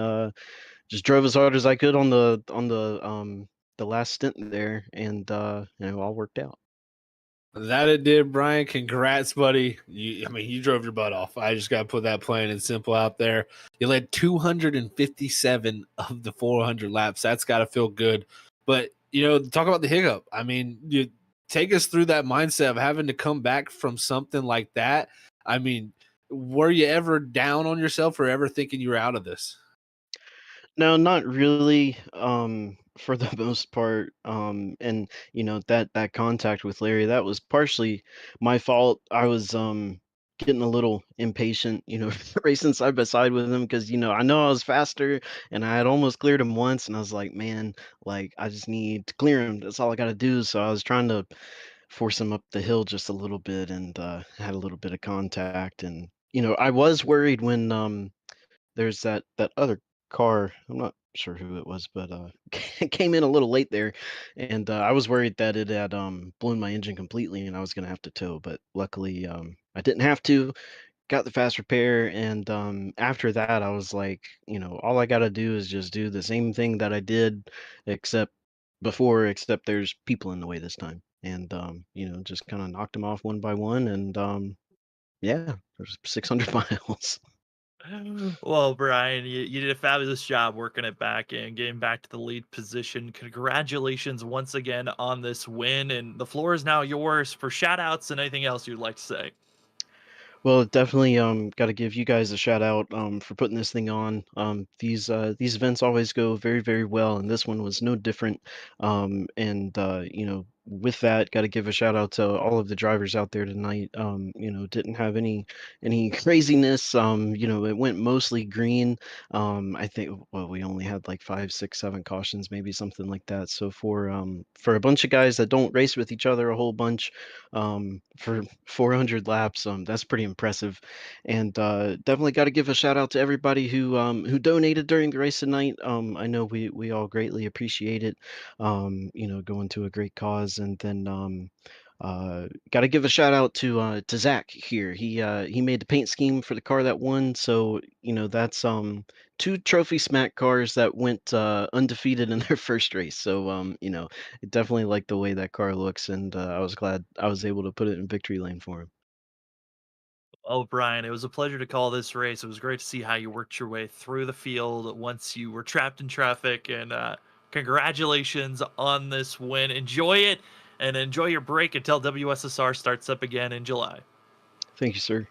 just drove as hard as I could on the last stint there, and all worked out. That it did, Brian. Congrats, buddy. You drove your butt off. I just got to put that plain and simple out there. You led 257 of the 400 laps. That's got to feel good. But, talk about the hiccup. I mean, you take us through that mindset of having to come back from something like that. I mean, were you ever down on yourself or ever thinking you were out of this? No, not really, for the most part, and, that contact with Larry, that was partially my fault. I was, getting a little impatient, racing side by side with him because I know I was faster, and I had almost cleared him once, and I was like, "Man, like, I just need to clear him. That's all I gotta do." So I was trying to force him up the hill just a little bit and, had a little bit of contact, and, I was worried when, there's that other car. I'm not sure who it was, but it came in a little late there, and I was worried that it had blown my engine completely, and I was gonna have to tow. But luckily, I didn't have to. Got the fast repair, and after that, I was like, all I gotta do is just do the same thing that I did, except except there's people in the way this time, and just kind of knocked them off one by one, and yeah, there's 600 miles. Well, Brian, you did a fabulous job working it back and getting back to the lead position. Congratulations once again on this win, and the floor is now yours for shout outs and anything else you'd like to say. Well, definitely got to give you guys a shout out for putting this thing on. These events always go very very well, and this one was no different. And with that, got to give a shout out to all of the drivers out there tonight. Didn't have any craziness. It went mostly green. I think well we only had like 5, 6, 7 cautions, maybe something like that. So for a bunch of guys that don't race with each other a whole bunch, for 400 laps. That's pretty impressive, and definitely got to give a shout out to everybody who donated during the race tonight. I know we all greatly appreciate it. Going to a great cause, and then got to give a shout out to Zach here. He made the paint scheme for the car that won, so that's two trophy smack cars that went undefeated in their first race. So I definitely like the way that car looks, and I was glad I was able to put it in victory lane for him. Oh, Brian, it was a pleasure to call this race. It was great to see how you worked your way through the field once you were trapped in traffic. And congratulations on this win. Enjoy it and enjoy your break until WSSR starts up again in July. Thank you, sir.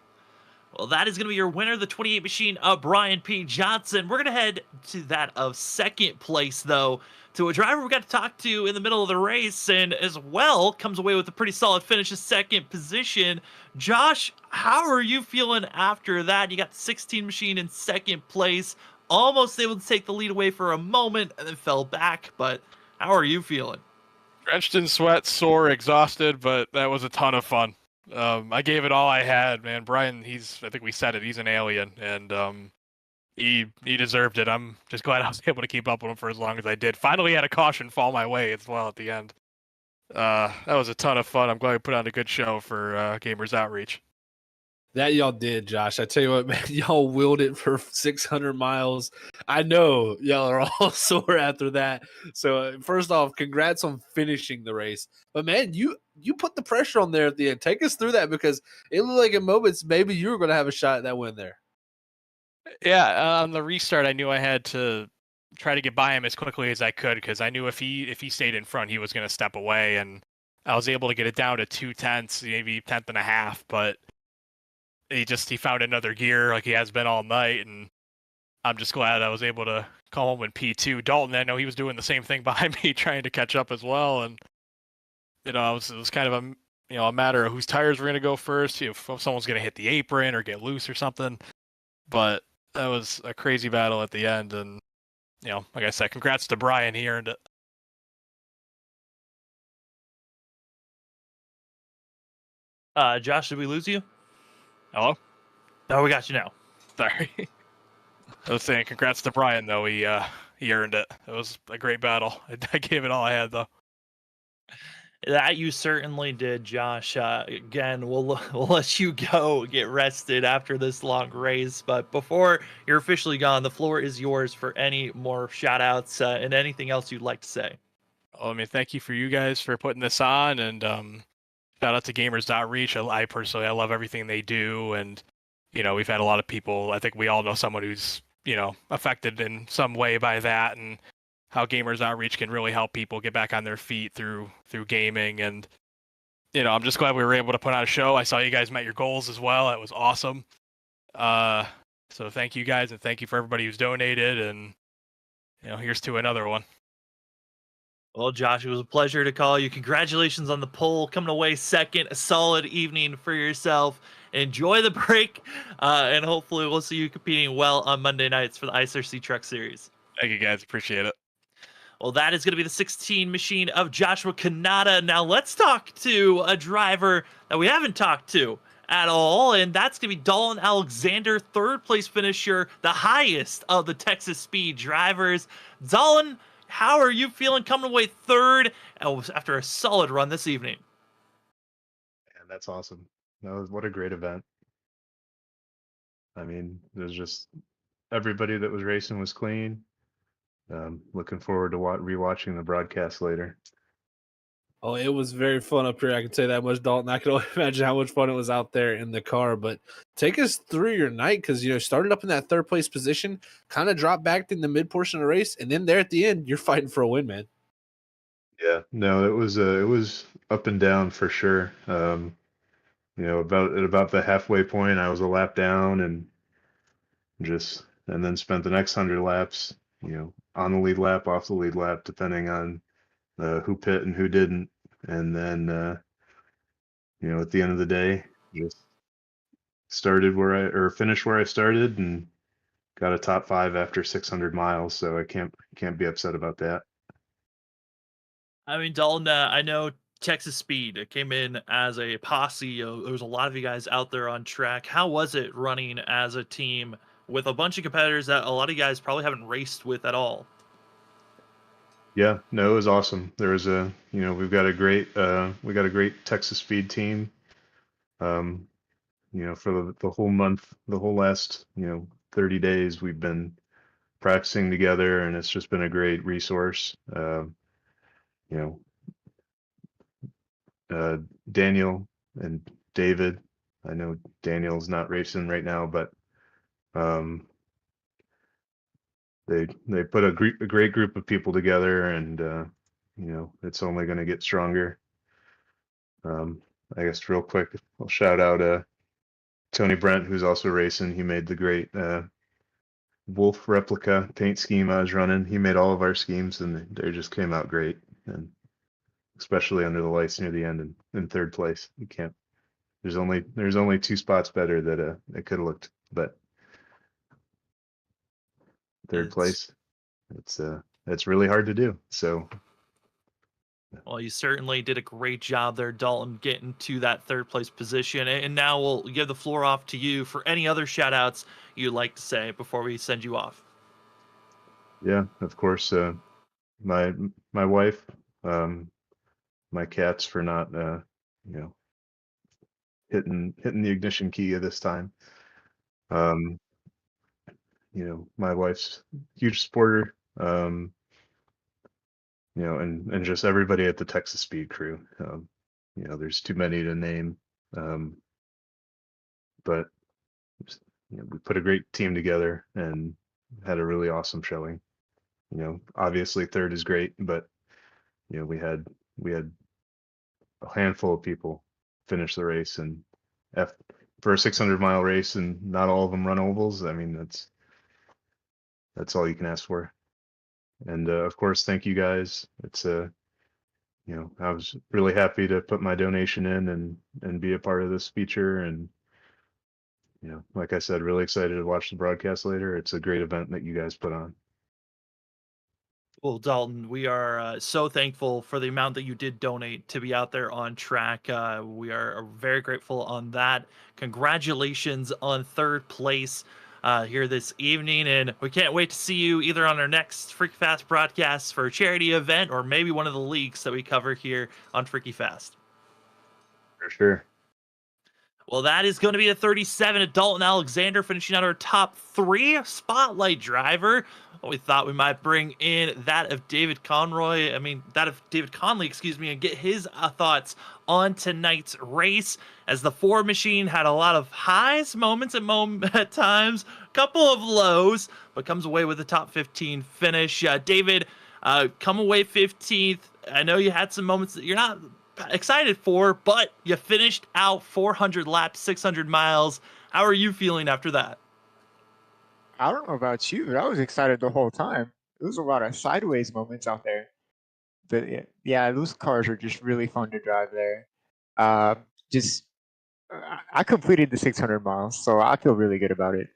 Well, that is going to be your winner, the 28 machine of Brian P. Johnson. We're going to head to that of second place, though, to a driver we got to talk to in the middle of the race, and as well comes away with a pretty solid finish of second position. Josh, how are you feeling after that? You got the 16 machine in second place, almost able to take the lead away for a moment, and then fell back. But how are you feeling? Drenched in sweat, sore, exhausted, but that was a ton of fun. I gave it all I had, man. Brian, I think we said it, he's an alien, and he deserved it. I'm just glad I was able to keep up with him for as long as I did. Finally had a caution fall my way as well at the end. That was a ton of fun. I'm glad we put on a good show for Gamers Outreach. That y'all did, Josh. I tell you what, man, y'all willed it for 600 miles. I know y'all are all sore after that. So first off, congrats on finishing the race. But man, you put the pressure on there at the end. Take us through that because it looked like in moments maybe you were going to have a shot at that win there. Yeah, on the restart, I knew I had to try to get by him as quickly as I could because I knew if he stayed in front, he was going to step away, and I was able to get it down to 2/10, maybe 10th and a half, but he found another gear like he has been all night, and I'm just glad I was able to come home in P2. Dalton, I know he was doing the same thing behind me, trying to catch up as well, and it was kind of a matter of whose tires were going to go first, if someone's going to hit the apron or get loose or something. But that was a crazy battle at the end, and like I said, congrats to Brian. He earned it. Josh, did we lose you? Hello? Oh, we got you now. Sorry. I was saying congrats to Brian, though. He earned it. It was a great battle. I gave it all I had, though. That you certainly did, Josh. Again, we'll let you go get rested after this long race. But before you're officially gone, the floor is yours for any more shout outs and anything else you'd like to say. Well, I mean, thank you for you guys for putting this on, and shout out to Gamers.Reach. I personally, I love everything they do, and we've had a lot of people. I think we all know someone who's affected in some way by that, and how Gamers Outreach can really help people get back on their feet through gaming. And I'm just glad we were able to put on a show. I saw you guys met your goals as well. That was awesome. So thank you guys, and thank you for everybody who's donated. And here's to another one. Well, Josh, it was a pleasure to call you. Congratulations on the pole, coming away second. A solid evening for yourself. Enjoy the break, and hopefully we'll see you competing well on Monday nights for the ISRC Truck Series. Thank you, guys. Appreciate it. Well, that is going to be the 16 machine of Joshua Kanata. Now let's talk to a driver that we haven't talked to at all, and that's going to be Dalton Alexander, third place finisher, the highest of the Texas Speed drivers. Dalton, how are you feeling coming away third after a solid run this evening? Man, that's awesome. What a great event. I mean, there's just everybody that was racing was clean. Looking forward to rewatching the broadcast later. Oh, it was very fun up here. I can say that much, Dalton. I can only imagine how much fun it was out there in the car. But take us through your night because started up in that third place position, kind of dropped back in the mid portion of the race, and then there at the end, you're fighting for a win, man. Yeah, no, it was up and down for sure. About the halfway point, I was a lap down and then spent the next 100 laps, on the lead lap, off the lead lap, depending on who pit and who didn't. And then, at the end of the day, just finished where I started and got a top 5 after 600 miles. So I can't be upset about that. I mean, Dalton, I know Texas Speed came in as a posse. There was a lot of you guys out there on track. How was it running as a team with a bunch of competitors that a lot of you guys probably haven't raced with at all? Yeah, no, it was awesome. There was we got a great Texas Speed team. For the whole month, the whole last, 30 days, we've been practicing together, and it's just been a great resource. Daniel and David. I know Daniel's not racing right now, but they put a great group of people together, and it's only going to get stronger. I guess real quick, I'll shout out Tony Brent, who's also racing. He made the great Wolf replica paint scheme I was running. He made all of our schemes, and they just came out great. And especially under the lights near the end and in third place, you can't. There's only 2 spots better that it could have looked, but third place, it's really hard to do. So. Well, you certainly did a great job there, Dalton, getting to that third place position. And now we'll give the floor off to you for any other shout outs you'd like to say before we send you off. Yeah, of course. My wife, my cats for not, hitting the ignition key at this time. My wife's a huge supporter. And just everybody at the Texas Speed crew. There's too many to name, but we put a great team together and had a really awesome showing. Obviously third is great, but we had a handful of people finish the race, and for a 600-mile race, and not all of them run ovals. I mean, that's all you can ask for. And of course, thank you guys. It's I was really happy to put my donation in and be a part of this feature. And like I said, really excited to watch the broadcast later. It's a great event that you guys put on. Well, Dalton, we are so thankful for the amount that you did donate to be out there on track. We are very grateful on that. Congratulations on third place here this evening, and we can't wait to see you either on our next Freaky Fast broadcast for a charity event or maybe one of the leagues that we cover here on Freaky Fast. For sure. Well, that is going to be a 37 at Dalton Alexander, finishing out our top 3 spotlight driver. We thought we might bring in that of David Conley, and get his thoughts on tonight's race, as the Ford machine had a lot of highs, moments at times, a couple of lows, but comes away with a top 15 finish. David, come away 15th. I know you had some moments that you're not excited for, but you finished out 400 laps, 600 miles. How are you feeling after that? I don't know about you, but I was excited the whole time. There was a lot of sideways moments out there. But yeah, those cars are just really fun to drive there. Uh, just I completed the 600 miles, so I feel really good about it.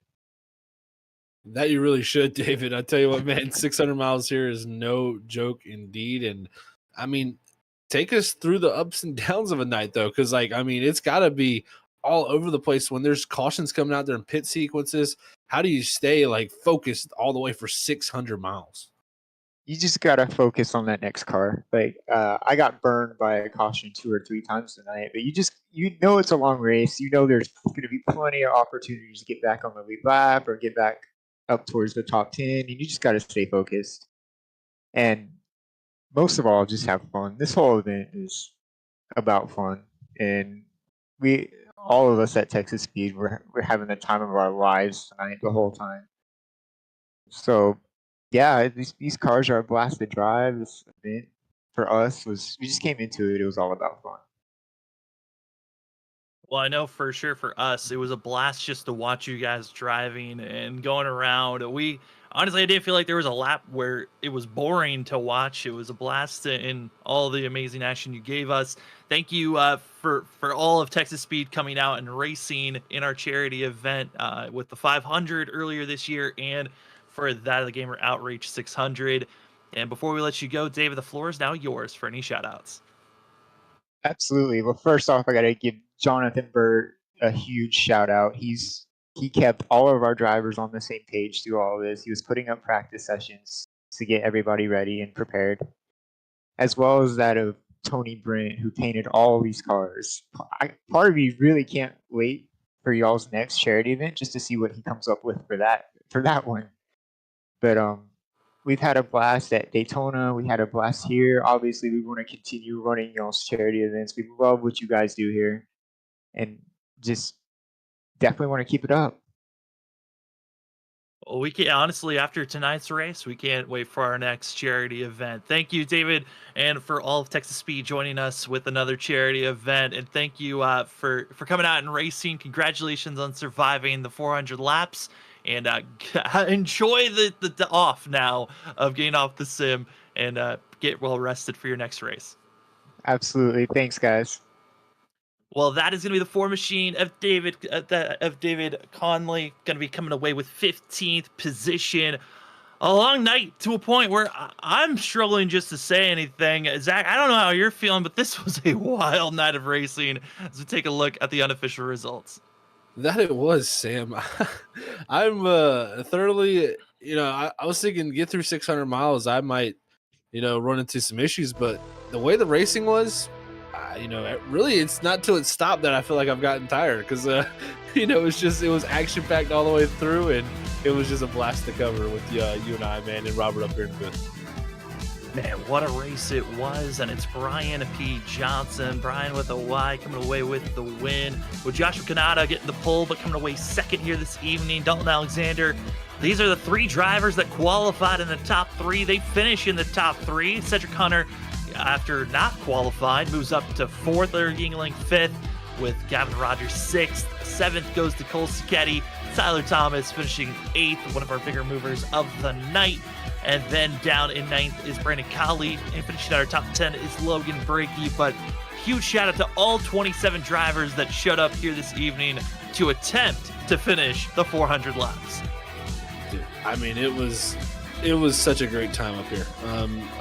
That you really should, David. I tell you what, man, 600 miles here is no joke indeed. And I mean, take us through the ups and downs of a night, though, because it's got to be all over the place when there's cautions coming out there and pit sequences. How do you stay focused all the way for 600 miles? You just gotta focus on that next car. I got burned by a caution 2 or 3 times tonight, but you know it's a long race. You know there's going to be plenty of opportunities to get back on the lead lap or get back up towards the top 10, and you just gotta stay focused. And most of all, just have fun. This whole event is about fun, and all of us at Texas Speed, we're having the time of our lives tonight, the whole time. So, yeah, these cars are a blast to drive. This event for us we just came into it. It was all about fun. Well, I know for sure for us, it was a blast just to watch you guys driving and going around. Honestly, I didn't feel like there was a lap where it was boring to watch. It was a blast in all the amazing action you gave us. Thank you for all of Texas Speed coming out and racing in our charity event with the 500 earlier this year, and for that of the Gamer Outreach 600. And before we let you go, David, the floor is now yours for any shout outs. Absolutely. Well, first off, I got to give Jonathan Burt a huge shout out. He kept all of our drivers on the same page through all of this. He was putting up practice sessions to get everybody ready and prepared, as well as that of Tony Brent, who painted all these cars. Part of me really can't wait for y'all's next charity event just to see what he comes up with for that one. But we've had a blast at Daytona. We had a blast here. Obviously, we want to continue running y'all's charity events. We love what you guys do here, and just definitely want to keep it up. Well, we can honestly, after tonight's race, we can't wait for our next charity event. Thank you, David, and for all of Texas Speed joining us with another charity event. And thank you for coming out and racing. Congratulations on surviving the 400 laps. And enjoy the off now of getting off the sim, and get well rested for your next race. Absolutely. Thanks, guys. Well, that is going to be the Ford machine of David Conley, going to be coming away with 15th position. A long night to a point where I'm struggling just to say anything. Zach, I don't know how you're feeling, but this was a wild night of racing as we take a look at the unofficial results. That it was, Sam. I'm thoroughly, I was thinking get through 600 miles, I might, run into some issues, but the way the racing was, really it's not till it stopped that I feel like I've gotten tired because, it was action packed all the way through, and it was just a blast to cover with you and I, man, and Robert up here in the booth. Man, what a race it was, and it's Brian P. Johnson, Brian with a Y, coming away with the win, with Joshua Kanata getting the pole, but coming away second here this evening. Dalton Alexander. These are the 3 drivers that qualified in the top 3. They finish in the top 3. Cedric Hunter, after not qualified, moves up to 4th. Larry Yingling 5th, with Gavin Rogers 6th. 7th goes to Cole Siketti. Tyler Thomas finishing 8th, one of our bigger movers of the night. And then down in 9th is Brandon Colley. And finishing out our top 10 is Logan Breakey. But huge shout out to all 27 drivers that showed up here this evening to attempt to finish the 400 laps. Dude, I mean, it was such a great time up here.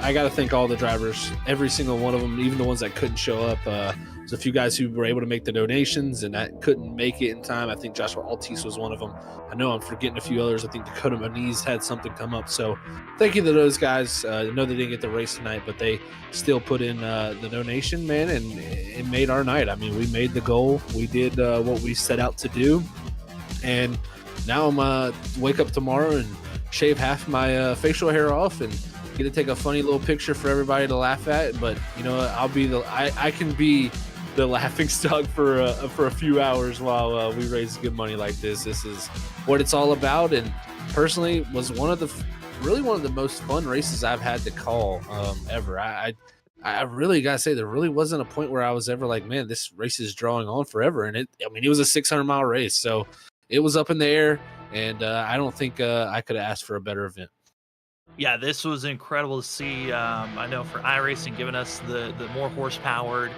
I got to thank all the drivers, every single one of them, even the ones that couldn't show up. There's a few guys who were able to make the donations and that couldn't make it in time. I think Joshua Altice was one of them. I know I'm forgetting a few others. I think Dakota Moniz had something come up. So thank you to those guys. I know they didn't get the race tonight, but they still put in the donation, man, and it made our night. I mean, we made the goal. We did what we set out to do. And now I'm wake up tomorrow and shave half my facial hair off and get to take a funny little picture for everybody to laugh at. But I'll be I can be the laughing stock for a few hours while we raise good money like this. This is what it's all about, and personally was one of the most fun races I've had to call ever. I really gotta say there really wasn't a point where I was ever like, man, this race is drawing on forever. And it was a 600-mile race, so it was up in the air, and I don't think I could have asked for a better event. Yeah, this was incredible to see. I know for iRacing giving us the more horse-powered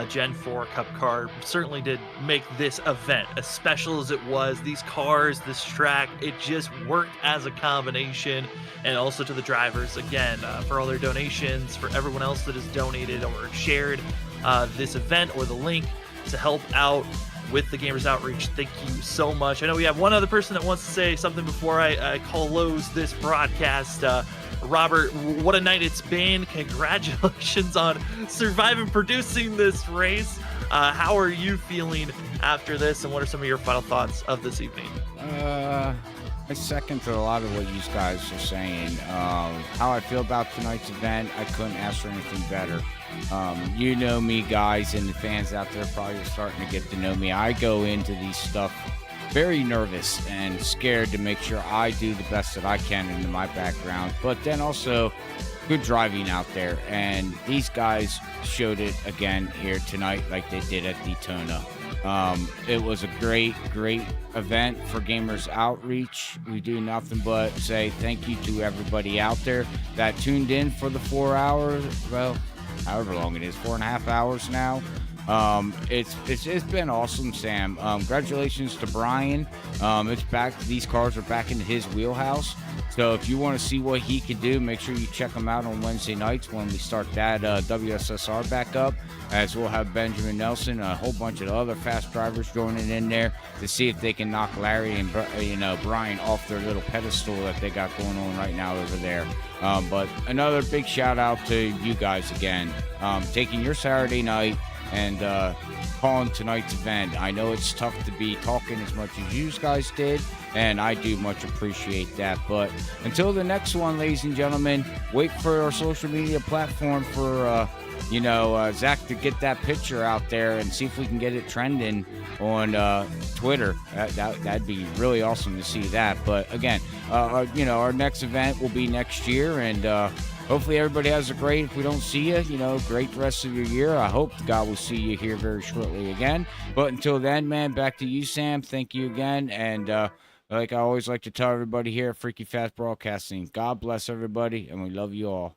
Gen 4 Cup car certainly did make this event as special as it was. These cars, this track, it just worked as a combination. And also to the drivers, again, for all their donations, for everyone else that has donated or shared this event or the link to help out with the Gamers Outreach. Thank you so much. I know we have one other person that wants to say something before I close this broadcast. Robert, what a night it's been. Congratulations on surviving producing this race. How are you feeling after this, and what are some of your final thoughts of this evening? I second to a lot of what you guys are saying. How I feel about tonight's event, I couldn't ask for anything better. You know me, guys, and the fans out there probably are starting to get to know me. I go into these stuff very nervous and scared to make sure I do the best that I can into my background, but then also good driving out there. And these guys showed it again here tonight like they did at Daytona. It was a great event for Gamers Outreach. We do nothing but say thank you to everybody out there that tuned in for the 4 hours, well, however long it is, 4.5 hours now. It's been awesome, Sam. Congratulations to Brian. It's back. These cars are back in his wheelhouse. So if you want to see what he can do, make sure you check him out on Wednesday nights when we start that WSSR back up, as we'll have Benjamin Nelson, a whole bunch of other fast drivers joining in there to see if they can knock Larry and Brian off their little pedestal that they got going on right now over there. But another big shout out to you guys again, taking your Saturday night and calling tonight's event. I know it's tough to be talking as much as you guys did, and I do much appreciate that. But until the next one, ladies and gentlemen, wait for our social media platform for Zach to get that picture out there and see if we can get it trending on Twitter. That'd be really awesome to see that. But again, our next event will be next year, and hopefully everybody has a great, if we don't see you, great rest of your year. I hope God will see you here very shortly again. But until then, man, back to you, Sam. Thank you again. And like I always like to tell everybody here at Freaky Fast Broadcasting, God bless everybody, and we love you all.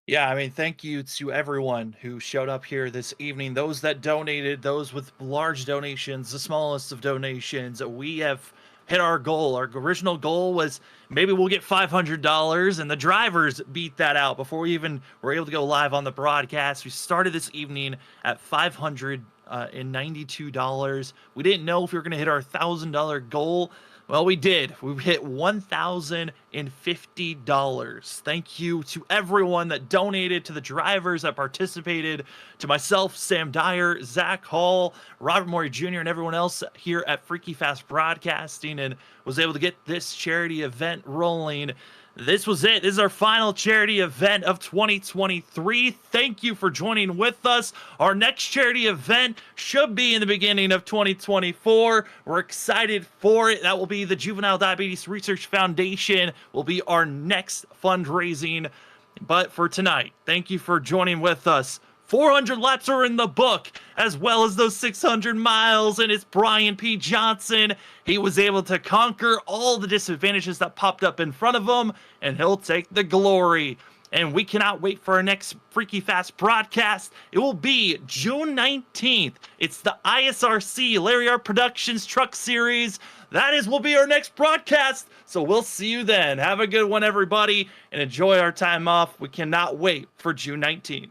Yeah, I mean, thank you to everyone who showed up here this evening. Those that donated, those with large donations, the smallest of donations. We have hit our goal. Our original goal was maybe we'll get $500, and the drivers beat that out before we even were able to go live on the broadcast. We started this evening at $592. We didn't know if we were going to hit our $1,000 goal. Well, we did. We hit $1,000 $250. Thank you to everyone that donated, to the drivers that participated, to myself, Sam Dyer, Zach Hall, Robert Morey Jr., and everyone else here at Freaky Fast Broadcasting, and was able to get this charity event rolling. This was it. This is our final charity event of 2023. Thank you for joining with us. Our next charity event should be in the beginning of 2024. We're excited for it. That will be the Juvenile Diabetes Research Foundation will be our next fundraising. But for tonight, thank you for joining with us. 400 laps are in the book, as well as those 600 miles, and it's Brian P. Johnson. He was able to conquer all the disadvantages that popped up in front of him, and he'll take the glory. And we cannot wait for our next Freaky Fast broadcast. It will be June 19th. It's the ISRC Larry Art Productions Truck Series. Will be our next broadcast. So we'll see you then. Have a good one, everybody, and enjoy our time off. We cannot wait for June 19th.